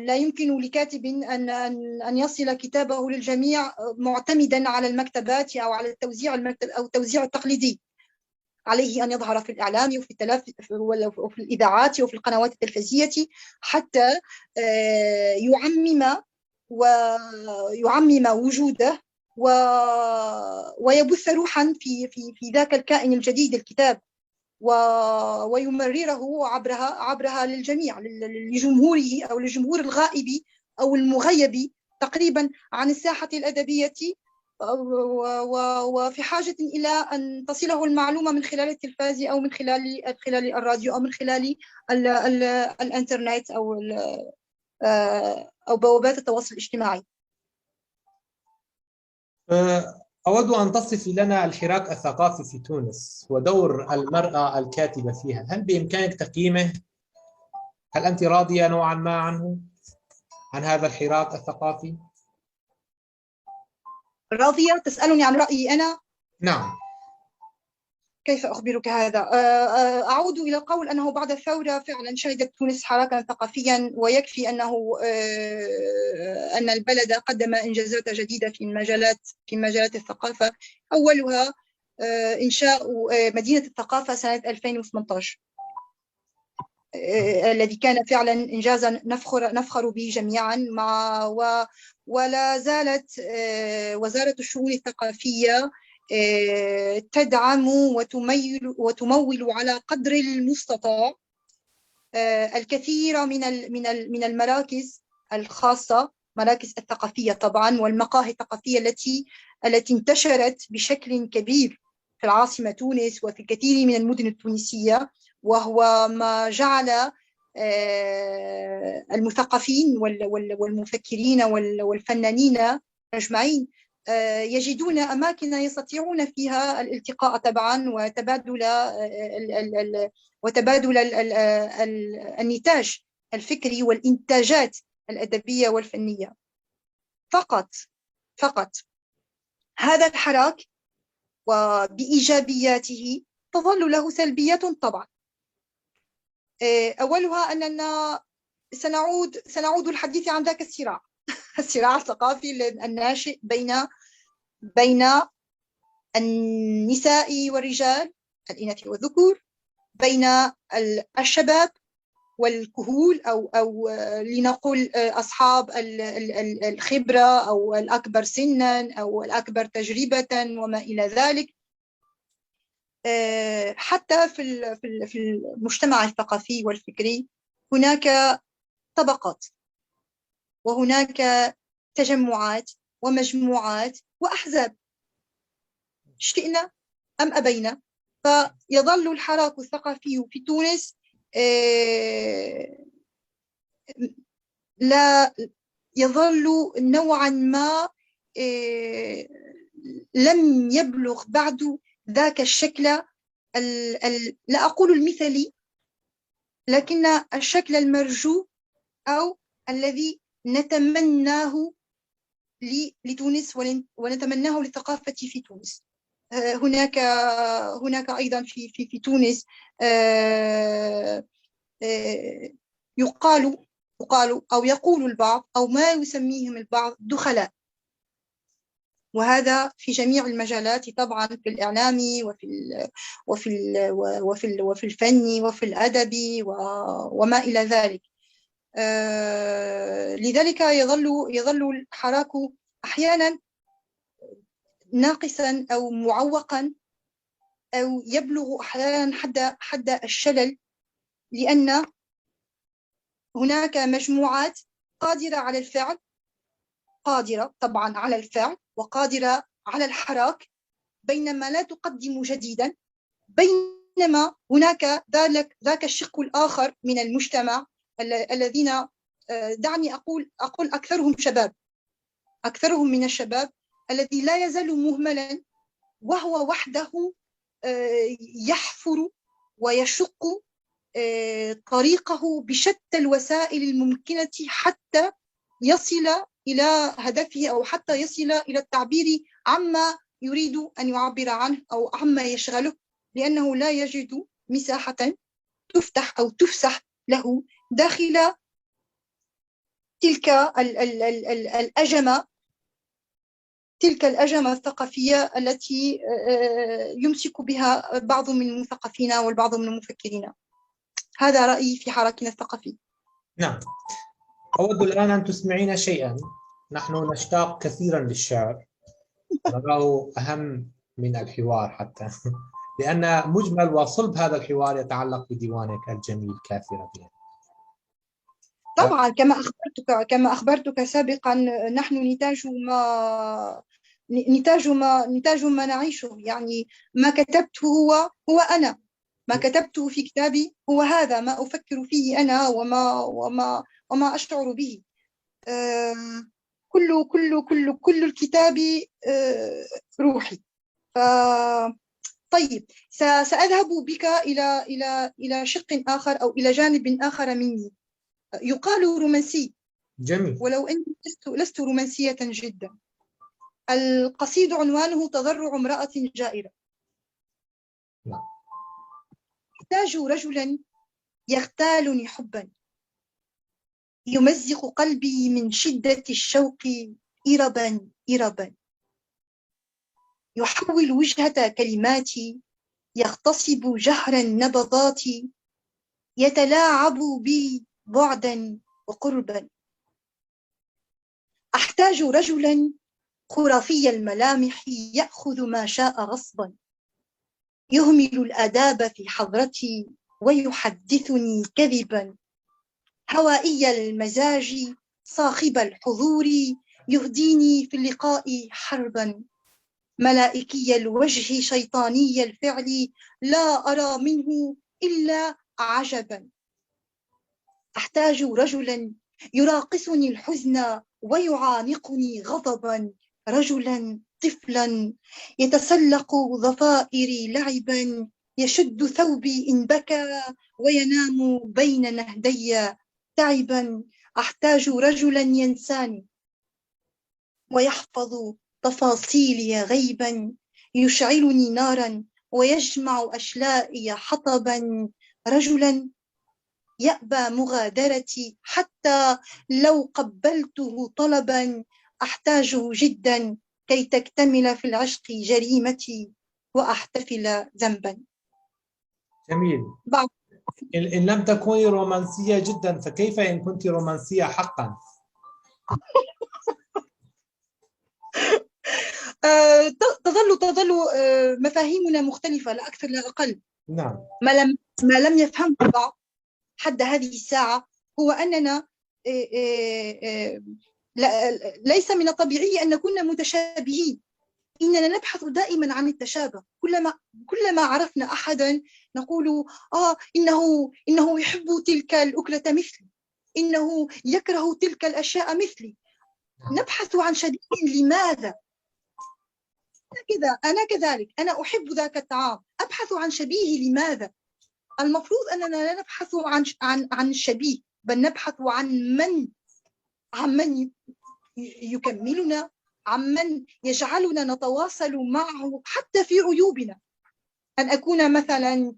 لا يمكن لكاتب أن يصل كتابه للجميع معتمدا على المكتبات أو على التوزيع التقليدي. عليه أن يظهر في الإعلام وفي الإذاعات وفي القنوات التلفزيونية حتى يعمم وجوده ويبث روحا في ذاك الكائن الجديد الكتاب، ويمرره عبرها للجميع، لجمهوره أو للجمهور الغائب أو المغيب تقريبا عن الساحة الأدبية، وفي حاجة إلى أن تصله المعلومة من خلال التلفاز أو من خلال الراديو أو من خلال الإنترنت أو بوابات التواصل الاجتماعي. أود أن تصفي لنا الحراك الثقافي في تونس ودور المرأة الكاتبة فيها. هل بإمكانك تقييمه؟ هل أنت راضية نوعا ما عن هذا الحراك الثقافي؟ راضية؟ تسألني عن رأيي أنا؟ نعم. كيف أخبرك هذا؟ أعود إلى القول أنه بعد الثورة فعلا شهدت تونس حراكا ثقافيا، ويكفي أن البلد قدم إنجازات جديدة في مجالات الثقافة، أولها إنشاء مدينة الثقافة سنة 2018 الذي كان فعلا إنجازا نفخر به جميعا. ولا زالت وزارة الشؤون الثقافية تدعم وتمول على قدر المستطاع الكثير من المراكز الخاصة، مراكز الثقافية طبعا، والمقاهي الثقافية التي انتشرت بشكل كبير في العاصمة تونس وفي الكثير من المدن التونسية، وهو ما جعل المثقفين والمفكرين والفنانين أجمعين يجدون أماكن يستطيعون فيها الالتقاء طبعا وتبادل النتاج الفكري والإنتاجات الأدبية والفنية. فقط فقط. هذا الحراك وبإيجابياته تظل له سلبيات طبعا. أولها أننا سنعود الحديث عن ذاك الصراع الصراع الثقافي الناشئ بين النساء والرجال، الإناث والذكور، بين الشباب والكهول أو لنقول أصحاب الخبرة أو الأكبر سنا أو الأكبر تجربة وما إلى ذلك. حتى في المجتمع الثقافي والفكري هناك طبقات، وهناك تجمعات ومجموعات وأحزاب، شئنا أم أبينا. فيظل الحراك الثقافي في تونس لا يظل نوعا ما لم يبلغ بعد ذاك الشكل لا أقول المثالي، لكن الشكل المرجو أو الذي نتمناه لتونس ونتمناه للثقافة في تونس. هناك أيضا في تونس يقال أو يقول البعض أو ما يسميهم البعض دخلاء، وهذا في جميع المجالات طبعا، في الإعلام وفي الفن وفي الأدب وما إلى ذلك. لذلك يظل الحراك أحيانا ناقصا أو معوقا أو يبلغ أحيانا حد الشلل، لأن هناك مجموعات قادرة على الفعل، قادرة طبعا على الفعل وقادرة على الحراك، بينما لا تقدم جديدا. بينما هناك ذاك الشق الآخر من المجتمع الذين دعني أقول أكثرهم من الشباب الذي لا يزال مهملا، وهو وحده يحفر ويشق طريقه بشتى الوسائل الممكنة حتى يصل إلى هدفه أو حتى يصل إلى التعبير عما يريد أن يعبر عنه أو عما يشغله، لأنه لا يجد مساحة تفتح أو تفسح له داخل تلك الأجمة الثقافية التي يمسك بها بعض من المثقفين والبعض من المفكرين. هذا رأيي في حراكنا الثقافي. نعم، أود الآن أن تسمعين شيئا. نحن نشتاق كثيرا للشعر، نراه أهم من الحوار حتى لأن مجمل وصلب هذا الحوار يتعلق بديوانك الجميل كافرة بها. طبعا كما أخبرتك سابقا، نحن نتاج ما نعيشه. يعني ما كتبته هو أنا، ما كتبته في كتابي هو هذا ما أفكر فيه أنا وما أشعر به. كل الكتاب روحي. طيب، سأذهب بك إلى شق آخر أو إلى جانب آخر مني. يقال رومانسي. جميل. ولو أني لست رومانسية جدا. القصيد عنوانه تضرع امرأة جائرة. أحتاج رجلا يغتالني حبا، يمزق قلبي من شدة الشوق إربا إربا، يحول وجهة كلماتي، يغتصب جهر النبضات، يتلاعب بي بعدا وقربا. أحتاج رجلا خرافي الملامح، يأخذ ما شاء غصبا، يهمل الآداب في حضرتي ويحدثني كذبا، هوائي المزاج صاخب الحضور، يهديني في اللقاء حربا، ملائكي الوجه شيطاني الفعل، لا أرى منه إلا عجبا. أحتاج رجلا يراقصني الحزن ويعانقني غضبا، رجلا طفلا يتسلق ضفائري لعبا، يشد ثوبي إن بكى وينام بين نهدي تعبا. أحتاج رجلا ينساني ويحفظ تفاصيلي غيبا، يشعلني نارا ويجمع أشلائي حطبا، رجلا يأبى مغادرتي حتى لو قبلته طلبا، أحتاجه جدا كي تكتمل في العشق جريمتي وأحتفل ذنبا. جميل. إن لم تكوني رومانسية جدا فكيف إن كنت رومانسية حقا؟ تظل مفاهيمنا مختلفة لا أكثر لا أقل. نعم. ما لم يفهمه البعض حد هذه الساعة هو أننا ليس من الطبيعي أن نكون متشابهين. إننا نبحث دائما عن التشابه. كلما عرفنا أحدا نقول إنه يحب تلك الأكلة مثلي، إنه يكره تلك الأشياء مثلي. نبحث عن شبيه. لماذا؟ أنا كذلك، أنا أحب ذاك الطعام، أبحث عن شبيه. لماذا؟ المفروض أننا لا نبحث عن الشبيه، بل نبحث عن من يكملنا، عمن يجعلنا نتواصل معه حتى في عيوبنا. أن أكون مثلا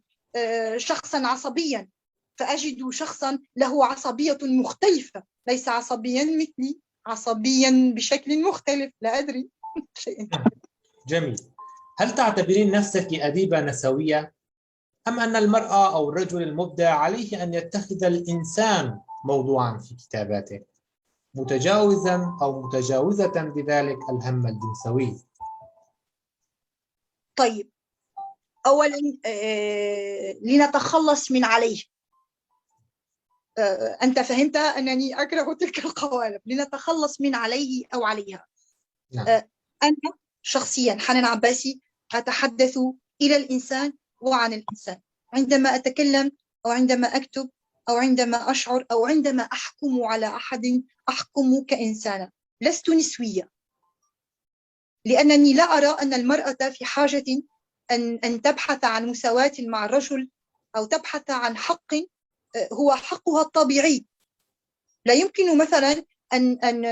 شخصا عصبيا فأجد شخصا له عصبية مختلفة، ليس عصبيا مثلي، عصبيا بشكل مختلف، لا أدري شيء. جميل. هل تعتبرين نفسك أديبة نسوية؟ أم أن المرأة أو الرجل المبدع عليه أن يتخذ الإنسان موضوعا في كتاباته، متجاوزا أو متجاوزة بذلك الهم الجنسوي؟ طيب، أولا لنتخلص من عليه. أنت فهمت أنني أكره تلك القوالب. لنتخلص من عليه أو عليها. نعم. أنا شخصيا حنان عباسي أتحدث إلى الإنسان وعن الإنسان عندما أتكلم أو عندما أكتب أو عندما أشعر أو عندما أحكم على أحد. أحكم كإنسانة، لست نسوية، لأنني لا أرى أن المرأة في حاجة أن تبحث عن مساواة مع الرجل أو تبحث عن حق هو حقها الطبيعي. لا يمكن مثلا أن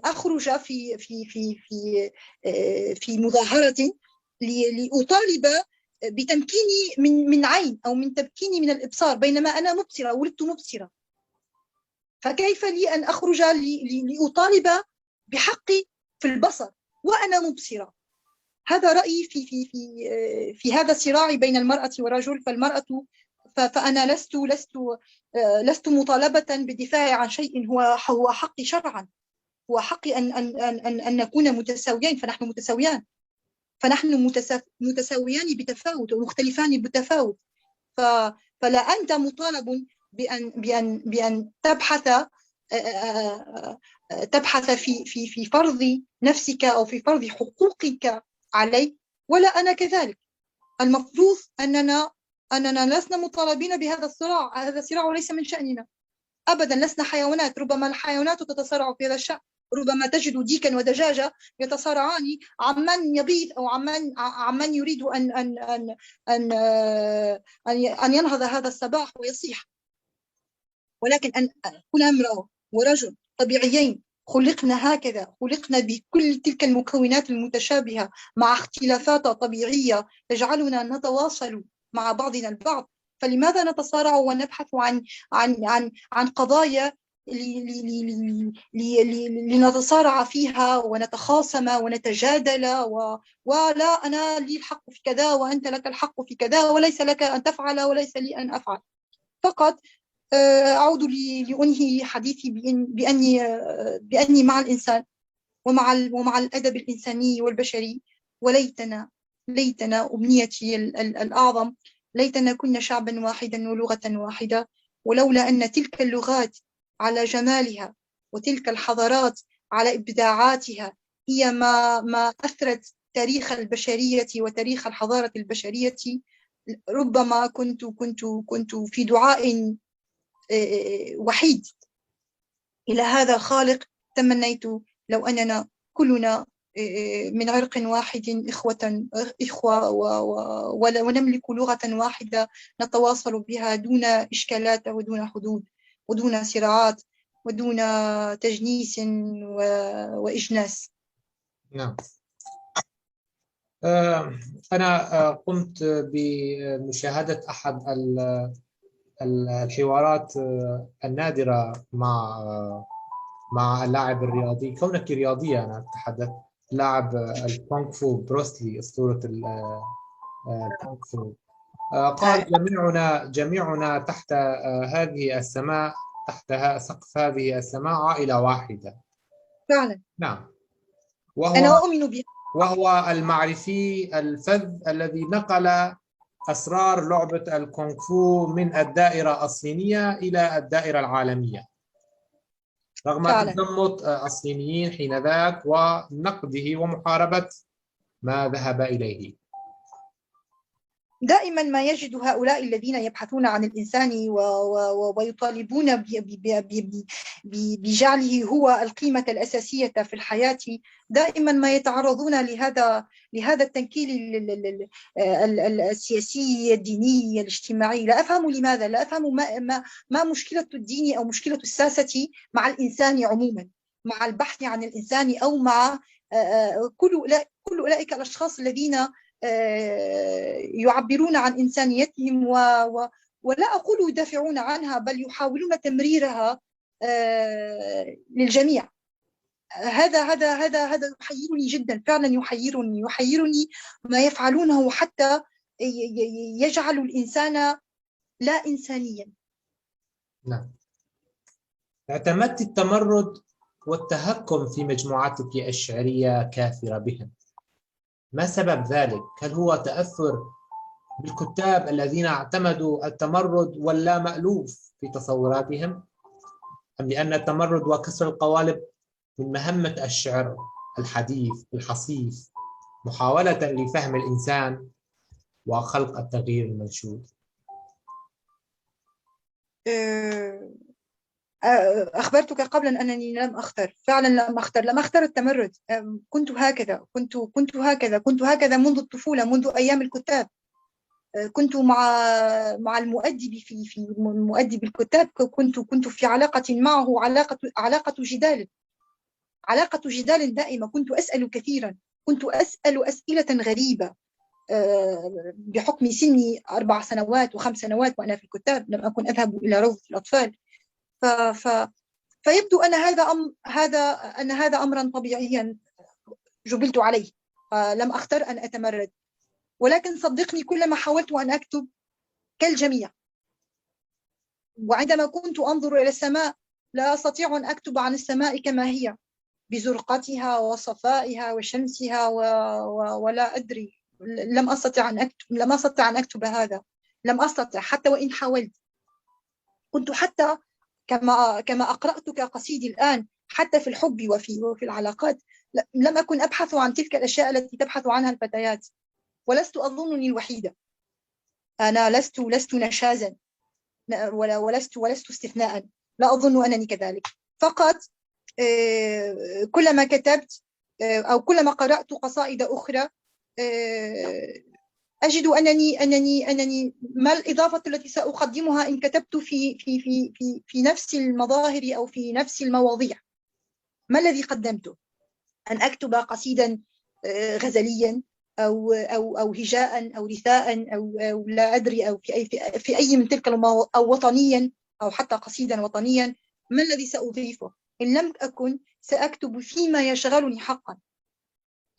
أخرج في مظاهرة لأطالب بتمكيني من عين أو من تمكيني من الإبصار، بينما أنا مبصرة، ولدت مبصرة. فكيف لي أن أخرج لأطالب بحقي في البصر وأنا مبصرة؟ هذا رأيي في هذا الصراع بين المرأة والرجل. فأنا لست مطالبة بالدفاع عن شيء هو حقي شرعا، هو حقي أن نكون متساويين. فنحن متساويان، فنحن متساويان بتفاوت ومختلفان بتفاوت. فلا أنت مطالب بأن تبحث في فرض نفسك أو في فرض حقوقك علي، ولا أنا كذلك. المفروض أننا لسنا مطالبين بهذا الصراع. هذا الصراع ليس من شأننا أبدا. لسنا حيوانات. ربما الحيوانات تتصارع في هذا الشأن. ربما تجد ديكا ودجاجة يتصارعان عمن يبيض أو عمن يريد أن ينهض هذا الصباح ويصيح. ولكن أن أكون امرأة ورجل طبيعيين، خلقنا هكذا، خلقنا بكل تلك المكونات المتشابهة مع اختلافات طبيعية تجعلنا نتواصل مع بعضنا البعض. فلماذا نتصارع ونبحث عن قضايا لنتصارع فيها ونتخاصم ونتجادل ولا أنا لي الحق في كذا وأنت لك الحق في كذا، وليس لك أن تفعل وليس لي أن أفعل. فقط أعود لأنهي حديثي بأني مع الإنسان ومع الأدب الإنساني والبشري. ليتنا أمنيتي الأعظم، ليتنا كنا شعبا واحدا ولغة واحدة، ولولا أن تلك اللغات على جمالها وتلك الحضارات على إبداعاتها هي ما أثرت تاريخ البشرية وتاريخ الحضارة البشرية، ربما كنت في دعاء وحيد إلى هذا الخالق. تمنيت لو أننا كلنا من عرق واحد إخوة ونملك لغة واحدة نتواصل بها دون إشكالات ودون حدود ودون صراعات ودون تجنيس وإجناس. نعم. أنا قمت بمشاهدة أحد الحوارات النادرة مع اللاعب الرياضي. كونك رياضية، أنا أتحدث لاعب الكونغ فو بروسلي، أسطورة الكونغ فو. قال جميعنا تحت هذه السماء، تحت سقف هذه السماء عائلة واحدة. فعلا. نعم. أنا أؤمن بها. وهو المعرفي الفذ الذي نقل أسرار لعبة الكونغ فو من الدائرة الصينية إلى الدائرة العالمية، رغم تزمت الصينيين حينذاك ونقده ومحاربة ما ذهب إليه. دائما ما يجد هؤلاء الذين يبحثون عن الإنسان ويطالبون بجعله هو القيمة الأساسية في الحياة، دائما ما يتعرضون لهذا التنكيل السياسي الديني الاجتماعي. لا أفهم لماذا، لا أفهم ما مشكلة الدين أو مشكلة الساسة مع الإنسان عموما، مع البحث عن الإنسان، أو مع كل أولئك الأشخاص الذين يعبرون عن إنسانيتهم ولا أقول يدافعون عنها، بل يحاولون تمريرها للجميع. هذا يحيرني جدا، فعلا يحيرني ما يفعلونه، حتى يجعل الإنسان لا إنسانيا. نعم. اعتمدت التمرد والتهكم في مجموعتك الشعرية كافرة بهم. ما سبب ذلك؟ هل هو تأثر بالكتاب الذين اعتمدوا التمرد واللامألوف في تصوراتهم، أم لأن التمرد وكسر القوالب من مهمة الشعر الحديث الحصيف، محاولة لفهم الإنسان وخلق التغيير المنشود؟ أخبرتك قبلا أنني لم أختر، فعلا لم أختر التمرد. كنت هكذا منذ الطفولة، منذ أيام الكتاب. كنت مع المؤدب في المؤدب الكتاب، كنت في علاقة معه، علاقة جدال دائمة. كنت أسأل كثيرا، كنت أسأل أسئلة غريبة بحكم سني 4 سنوات و5 سنوات وأنا في الكتاب، لم أكن أذهب إلى روضة الأطفال. فيبدو أن هذا أمرا طبيعيا جبلت عليه، لم أختر أن أتمرد. ولكن صدقني، كلما حاولت أن أكتب كالجميع، وعندما كنت أنظر إلى السماء لا أستطيع أن أكتب عن السماء كما هي، بزرقتها وصفائها وشمسها ولا أدري. لم أستطع أن أكتب هذا، لم أستطع حتى وإن حاولت. كنت حتى كما أقرأتك قصيدي الآن، حتى في الحب وفي العلاقات، لم أكن أبحث عن تلك الأشياء التي تبحث عنها الفتيات. ولست أظنني الوحيدة، أنا لست نشازا، ولست استثناء، لا أظن أنني كذلك. فقط كلما كتبت أو كلما قرأت قصائد أخرى أجد أنني ما الإضافة التي سأقدمها إن كتبت في نفس المظاهر أو في نفس المواضيع؟ ما الذي قدمته؟ أن أكتب قصيدا غزليا أو هجاء أو رثاء أو لا أدري، أو في أي من تلك أو وطنيا، أو حتى قصيدا وطنيا. ما الذي سأضيفه؟ إن لم أكن سأكتب فيما يشغلني حقا.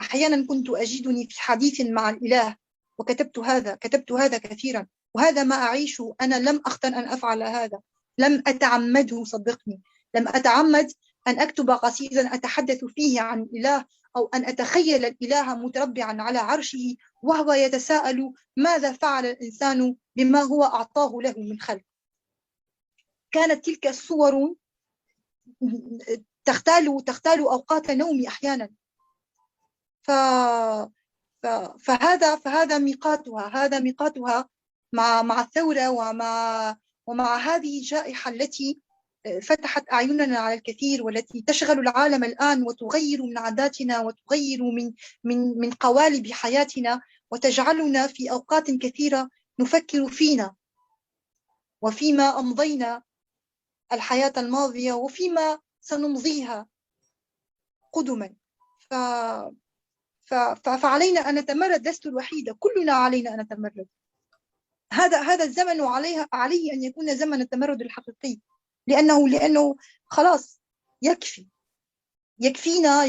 أحيانا كنت أجدني في حديث مع الإله كتبت هذا كثيرا، وهذا ما أعيش. أنا لم أختر أن أفعل هذا، لم أتعمده، صدقني. لم أتعمد أن أكتب قصيدا أتحدث فيه عن الإله، أو أن أتخيل الإله متربعا على عرشه وهو يتساءل ماذا فعل الإنسان بما هو أعطاه له من خلق. كانت تلك الصور تختال أوقات نومي أحيانا. فهذا ميقاتها مع الثورة ومع هذه الجائحة التي فتحت أعيننا على الكثير، والتي تشغل العالم الآن وتغير من عاداتنا وتغير من قوالب حياتنا، وتجعلنا في أوقات كثيرة نفكر فينا وفيما أمضينا الحياة الماضية وفيما سنمضيها قدما. فعلينا أن نتمرد، لست الوحيدة، كلنا علينا أن نتمرد. هذا الزمن عليه أن يكون زمن التمرد الحقيقي، لأنه خلاص يكفينا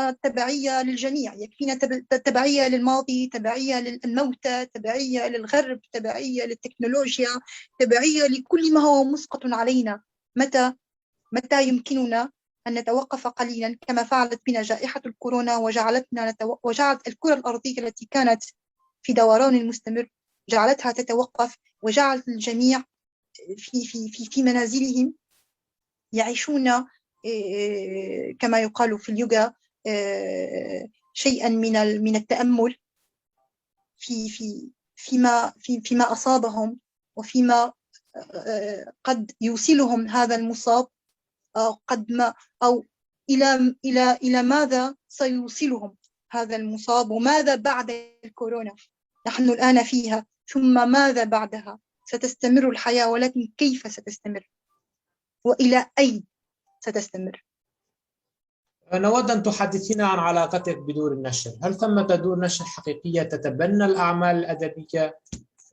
التبعية للجميع، يكفينا تبعية للماضي، تبعية للموتى، تبعية للغرب، تبعية للتكنولوجيا، تبعية لكل ما هو مسقط علينا. متى يمكننا أن نتوقف قليلا كما فعلت بنا جائحة الكورونا، وجعلت الكرة الأرضية التي كانت في دوران مستمر جعلتها تتوقف، وجعلت الجميع في منازلهم يعيشون كما يقال في اليوغا شيئا من التأمل فيما أصابهم، وفيما قد يوصلهم هذا المصاب، أو إلى ماذا سيوصلهم هذا المصاب، وماذا بعد الكورونا. نحن الآن فيها، ثم ماذا بعدها؟ ستستمر الحياة، ولكن كيف ستستمر؟ وإلى أين ستستمر؟ نود أن تحدثينا عن علاقتك بدور النشر. هل ثمة دور نشر حقيقية تتبنى الأعمال الأدبية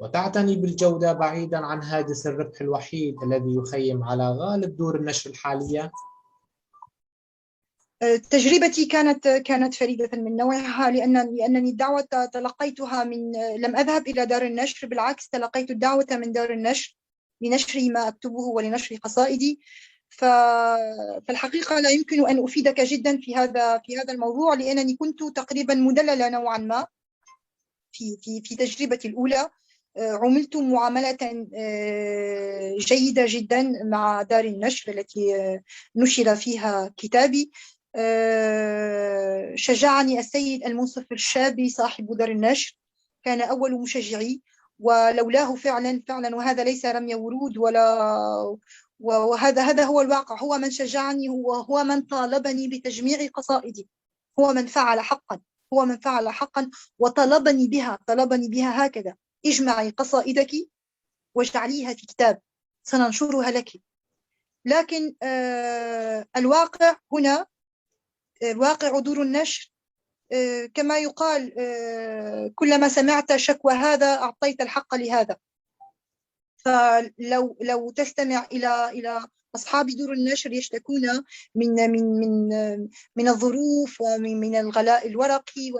وتعتني بالجودة بعيدا عن هاجس الربح الوحيد الذي يخيم على غالب دور النشر الحالية؟ تجربتي كانت فريدة من نوعها، لأنني الدعوة تلقيتها لم أذهب إلى دار النشر، بالعكس تلقيت الدعوة من دار النشر لنشر ما أكتبه ولنشر قصائدي. فالحقيقة لا يمكن أن أفيدك جدا في هذا الموضوع، لأنني كنت تقريبا مدللة نوعا ما في تجربتي الأولى. عملت معاملة جيدة جدا مع دار النشر التي نشر فيها كتابي. شجعني السيد المنصف الشابي صاحب دار النشر، كان أول مشجعي، ولولاه فعلا وهذا ليس رمي ورود وهذا هو الواقع. هو من شجعني، هو من طالبني بتجميع قصائدي، هو من فعل حقا وطلبني بها هكذا: اجمعي قصائدك واجعليها في كتاب سننشرها لك. لكن الواقع هنا، واقع دور النشر كما يقال: كلما سمعت شكوى هذا أعطيت الحق لهذا. فلو تستمع إلى أصحاب دور النشر يشتكون من الظروف، ومن الغلاء الورقي،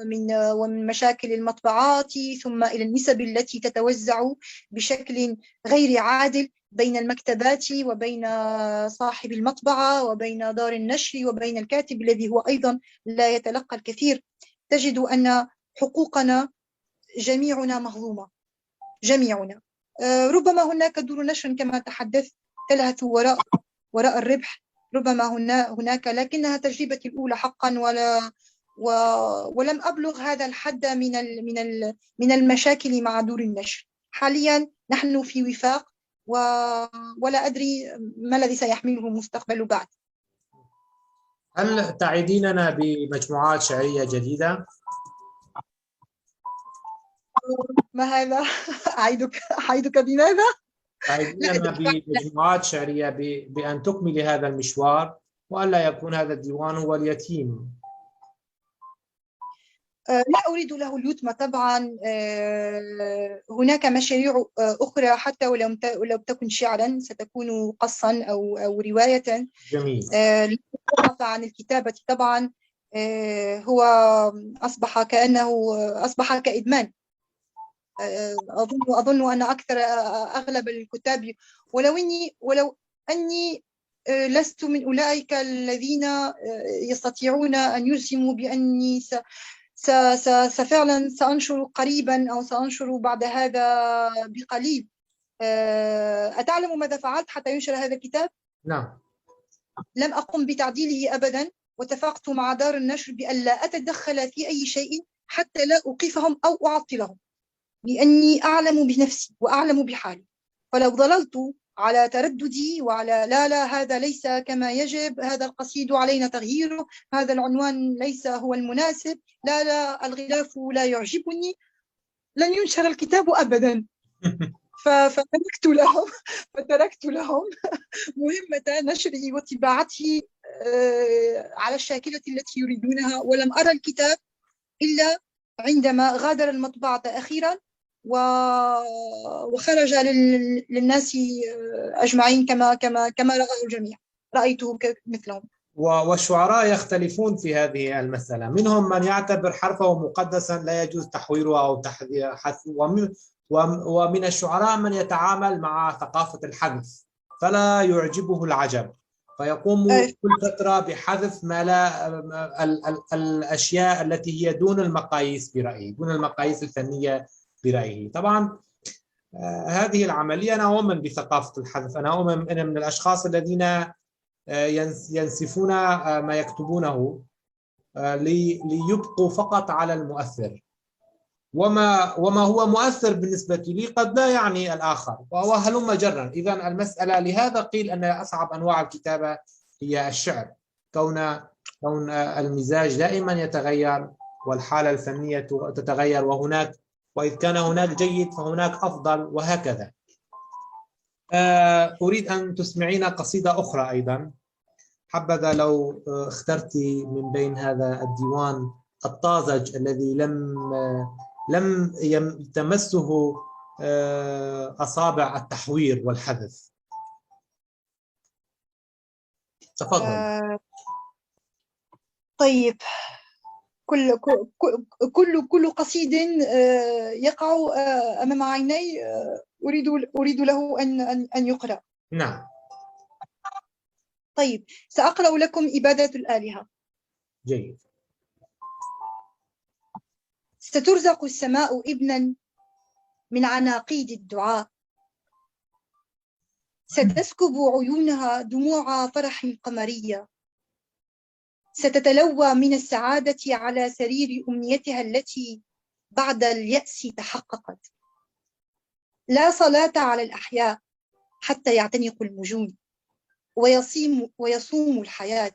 ومن مشاكل المطبعات، ثم إلى النسب التي تتوزع بشكل غير عادل بين المكتبات وبين صاحب المطبعة وبين دار النشر وبين الكاتب الذي هو أيضا لا يتلقى الكثير. تجد أن حقوقنا جميعنا مظلومة، جميعنا. ربما هناك دور نشر كما تحدثت تلهث وراء الربح، ربما هناك، لكنها تجربتي الأولى حقا، ولم أبلغ هذا الحد من المشاكل مع دور النشر. حاليا نحن في وفاق، ولا أدري ما الذي سيحمله المستقبل بعد. هل تعيديننا بمجموعات شعرية جديدة؟ ما هذا؟ أعيدك بماذا؟ تعيديننا بمجموعات شعرية بأن تكملي هذا المشوار، وألا يكون هذا الديوان هو اليتيم. لا أريد له اليتم طبعا. هناك مشاريع أخرى حتى ولو تكن شعرا، ستكون قصا أو رواية. جميل. عن الكتابة طبعا هو أصبح كإدمان. أظن أن أغلب الكتاب، ولو أني لست من أولئك الذين يستطيعون أن يجزموا بأني فعلا سأنشر قريبا أو سأنشر بعد هذا بقليل. أتعلم ماذا فعلت حتى ينشر هذا الكتاب؟ نعم. لم أقم بتعديله أبدا، واتفقت مع دار النشر بأن لا أتدخل في أي شيء حتى لا أوقفهم أو أعطلهم، لأني أعلم بنفسي وأعلم بحالي. فلو ظللت على ترددي وعلى لا هذا ليس كما يجب، هذا القصيد علينا تغييره، هذا العنوان ليس هو المناسب، لا الغلاف لا يعجبني، لن ينشر الكتاب أبدا. فتركت لهم مهمة نشره وطباعته على الشاكلة التي يريدونها، ولم أرى الكتاب إلا عندما غادر المطبعة أخيرا وخرج للناس أجمعين كما رأوا الجميع، رأيته مثلهم. والشعراء يختلفون في هذه المسألة، منهم من يعتبر حرفه مقدسا لا يجوز تحويره أو ومن الشعراء من يتعامل مع ثقافة الحذف فلا يعجبه العجب، فيقوم كل فترة بحذف ما لا الأشياء التي هي دون المقاييس برأيه، دون المقاييس الفنية برأيه. طبعا هذه العملية أنا أؤمن بثقافة الحذف، أنا أؤمن أنا من الأشخاص الذين ينسفون ما يكتبونه ليبقوا فقط على المؤثر، وما هو مؤثر بالنسبة لي قد لا يعني الآخر، وهلم جرا. إذن المسألة لهذا قيل أن أصعب أنواع الكتابة هي الشعر، كون المزاج دائما يتغير والحالة الفنية تتغير، وإذ كان هناك جيد فهناك أفضل، وهكذا. أريد أن تسمعين قصيدة أخرى أيضا، حبذا لو اخترت من بين هذا الديوان الطازج الذي لم تمسه أصابع التحوير والحذف. تفضل. طيب، كل قصيد يقع أمام عيني أريد له أن يقرأ. نعم. طيب، سأقرأ لكم إبادة الآلهة. جيد. سترزق السماء ابنا من عناقيد الدعاء، ستسكب عيونها دموع فرح قمرية، ستتلوى من السعادة على سرير أمنيتها التي بعد اليأس تحققت. لا صلاة على الأحياء حتى يعتنقوا المجون ويصوم الحياة.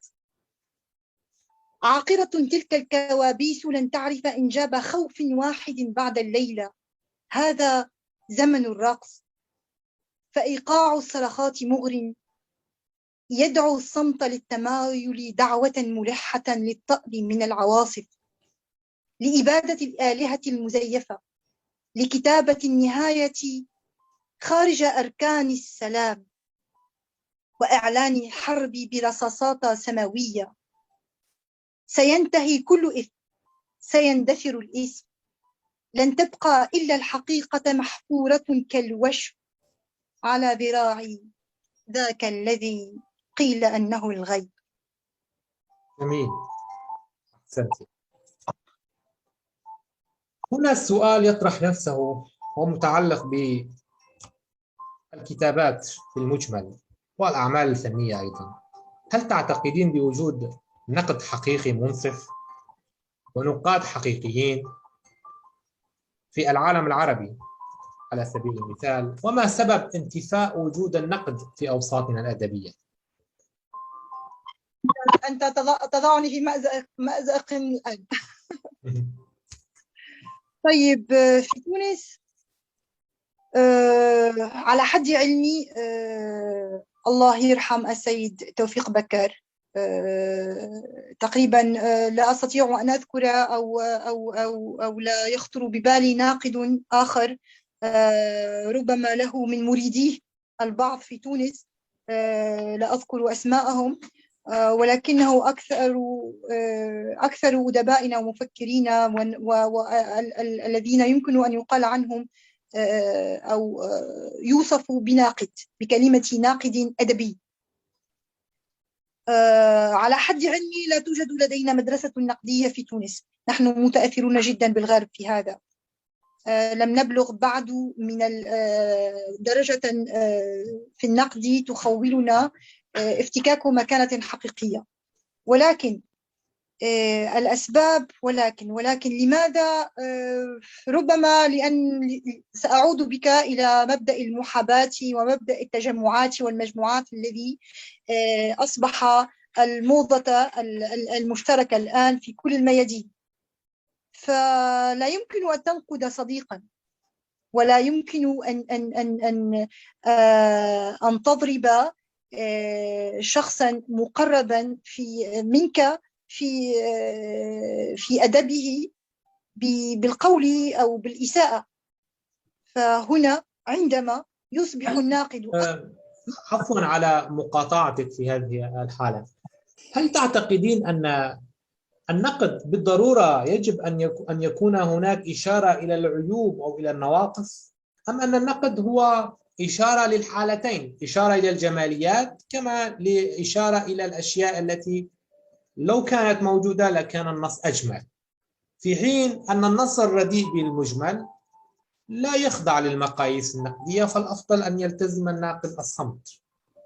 عاقرة تلك الكوابيس لن تعرف إنجاب خوف واحد بعد الليلة. هذا زمن الرقص، فإيقاع الصرخات مغر يدعو الصمت للتمايل دعوة ملحة للطأل من العواصف، لإبادة الآلهة المزيفة، لكتابة النهاية خارج أركان السلام، وإعلان الحرب برصاصات سماوية. سينتهي كل إثم، سيندثر الإثم، لن تبقى إلا الحقيقة محفورة كالوشم على ذراع ذاك الذي قيل أنه الغيب. جميل، أحسنتي. هنا السؤال يطرح نفسه وهو متعلق بالكتابات في المجمل والأعمال الفنية أيضا. هل تعتقدين بوجود نقد حقيقي منصف ونقاد حقيقيين في العالم العربي على سبيل المثال؟ وما سبب انتفاء وجود النقد في أوساطنا الأدبية؟ أنت تضعني في مأزق الآن. طيب، في تونس على حد علمي الله يرحم السيد توفيق بكار، تقريبا لا أستطيع أن أذكر أو لا يخطر ببالي ناقد آخر ربما له من مريديه البعض في تونس، لا أذكر أسماءهم، ولكنه أكثر أدبائنا ومفكرين والذين يمكن أن يقال عنهم أو يوصفوا بناقد، بكلمة ناقد أدبي. على حد علمي لا توجد لدينا مدرسة نقدية في تونس، نحن متأثرون جدا بالغرب في هذا. لم نبلغ بعد من درجة في النقد تخولنا افتكاك مكانة حقيقية. ولكن الأسباب، ولكن لماذا؟ ربما لأن سأعود بك إلى مبدأ المحاباة ومبدأ التجمعات والمجموعات الذي أصبح الموضة المشتركة الآن في كل الميادين. فلا يمكن أن تنقد صديقا، ولا يمكن أن تضرب شخصا مقربا منك في أدبه بالقول أو بالإساءة. فهنا عندما يصبح الناقد عفوا على مقاطعتك في هذه الحالة، هل تعتقدين أن النقد بالضرورة يجب أن يكون هناك إشارة إلى العيوب أو إلى النواقص، أم أن النقد هو إشارة للحالتين، إشارة إلى الجماليات كما لإشارة إلى الأشياء التي لو كانت موجودة لكان النص أجمل، في حين أن النص الرديء بالمجمل لا يخضع للمقاييس النقدية، فالأفضل أن يلتزم الناقد الصمت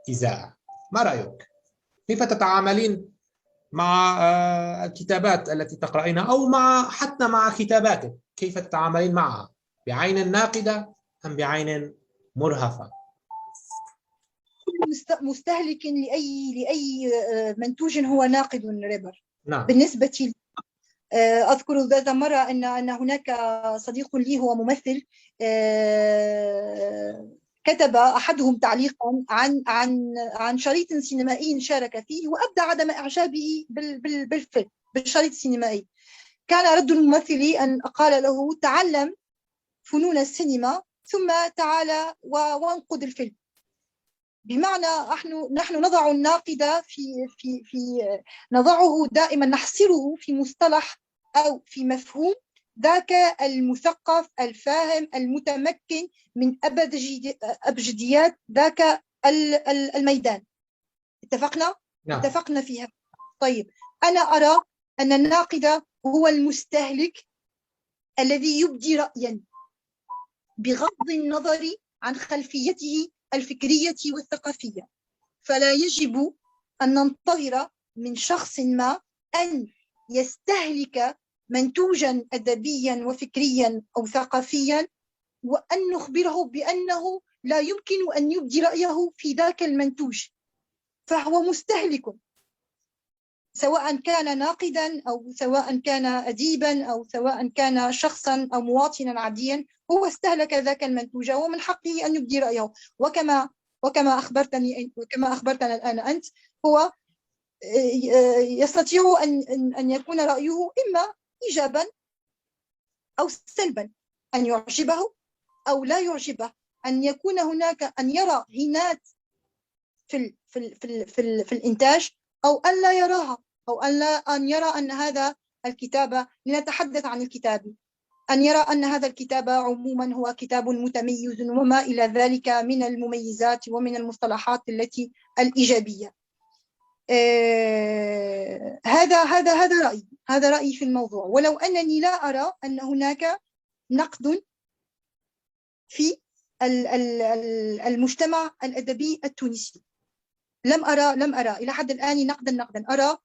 إزاءه. ما رأيك؟ كيف تتعاملين مع الكتابات التي تقرأينها أو حتى مع كتاباتك؟ كيف تتعاملين معها؟ بعين ناقدة أم بعين مرهفة؟ مستهلك لأي منتوج هو ناقد ريبر. نعم. بالنسبة لي أذكر ذات مرة أن هناك صديق لي هو ممثل، كتب أحدهم تعليقا عن شريط سينمائي شارك فيه وأبدى عدم إعجابه بالفيلم، بالشريط السينمائي. كان رد الممثل أن قال له: تعلم فنون السينما ثم تعال وانقد الفيلم. بمعنى نحن نضع الناقد في نضعه دائما، نحصره في مصطلح أو في مفهوم ذاك المثقف الفاهم المتمكن من أبجديات ذاك الميدان. اتفقنا؟ نعم. اتفقنا فيها. طيب، أنا أرى أن الناقد هو المستهلك الذي يبدي رأيا بغض النظر عن خلفيته الفكرية والثقافية، فلا يجب أن ننتظر من شخص ما أن يستهلك منتوجا أدبيا وفكريا أو ثقافيا وأن نخبره بأنه لا يمكن أن يبدي رأيه في ذاك المنتوج، فهو مستهلك، سواء كان ناقدا أو سواء كان أديبا أو سواء كان شخصا أو مواطنا عاديا، هو استهلك ذاك المنتوج ومن حقه أن يبدي رأيه. وكما أخبرتنا الآن أنت، هو يستطيع أن يكون رأيه إما إيجابا أو سلبا، أن يعجبه أو لا يعجبه، أن يكون هناك، أن يرى هينات في الإنتاج أو أن لا يراها، أو أن يرى أن هذا الكتاب، لنتحدث عن الكتاب، أن يرى أن هذا الكتاب عموما هو كتاب متميز وما إلى ذلك من المميزات ومن المصطلحات التي الإيجابية. هذا رأيي في الموضوع، ولو أنني لا أرى أن هناك نقد في المجتمع الأدبي التونسي. لم أرى إلى حد الآن نقدا. أرى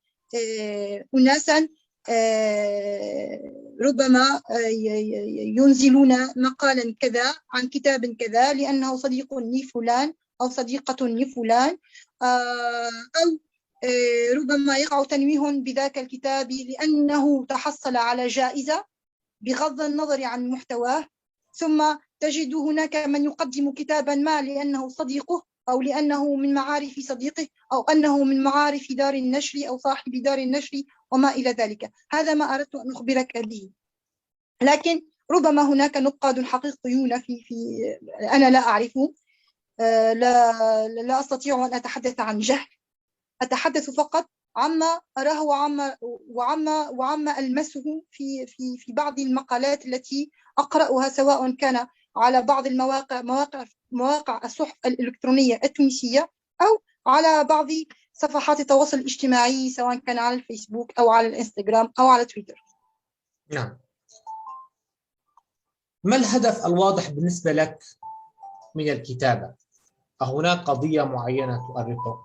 أناسا ربما ينزلون مقالا كذا عن كتاب كذا لأنه صديق لفلان أو صديقة لفلان، أو ربما يقع تنويه بذاك الكتاب لأنه تحصل على جائزة بغض النظر عن محتواه، ثم تجد هناك من يقدم كتابا ما لأنه صديقه أو لأنه من معارف صديقه أو أنه من معارف دار النشر أو صاحب دار النشر وما إلى ذلك. هذا ما أردت أن أخبرك به. لكن ربما هناك نقاد حقيقيون أنا لا أعرفهم، لا أستطيع أن أتحدث عن جهل، أتحدث فقط عما أراه وعما ألمسه في بعض المقالات التي أقرأها، سواء كان على بعض مواقع الصحف الإلكترونية التونسية أو على بعض صفحات التواصل الاجتماعي، سواء كان على الفيسبوك أو على الإنستغرام أو على تويتر. نعم. ما الهدف الواضح بالنسبة لك من الكتابة؟ أهناك قضية معينة تؤرقك؟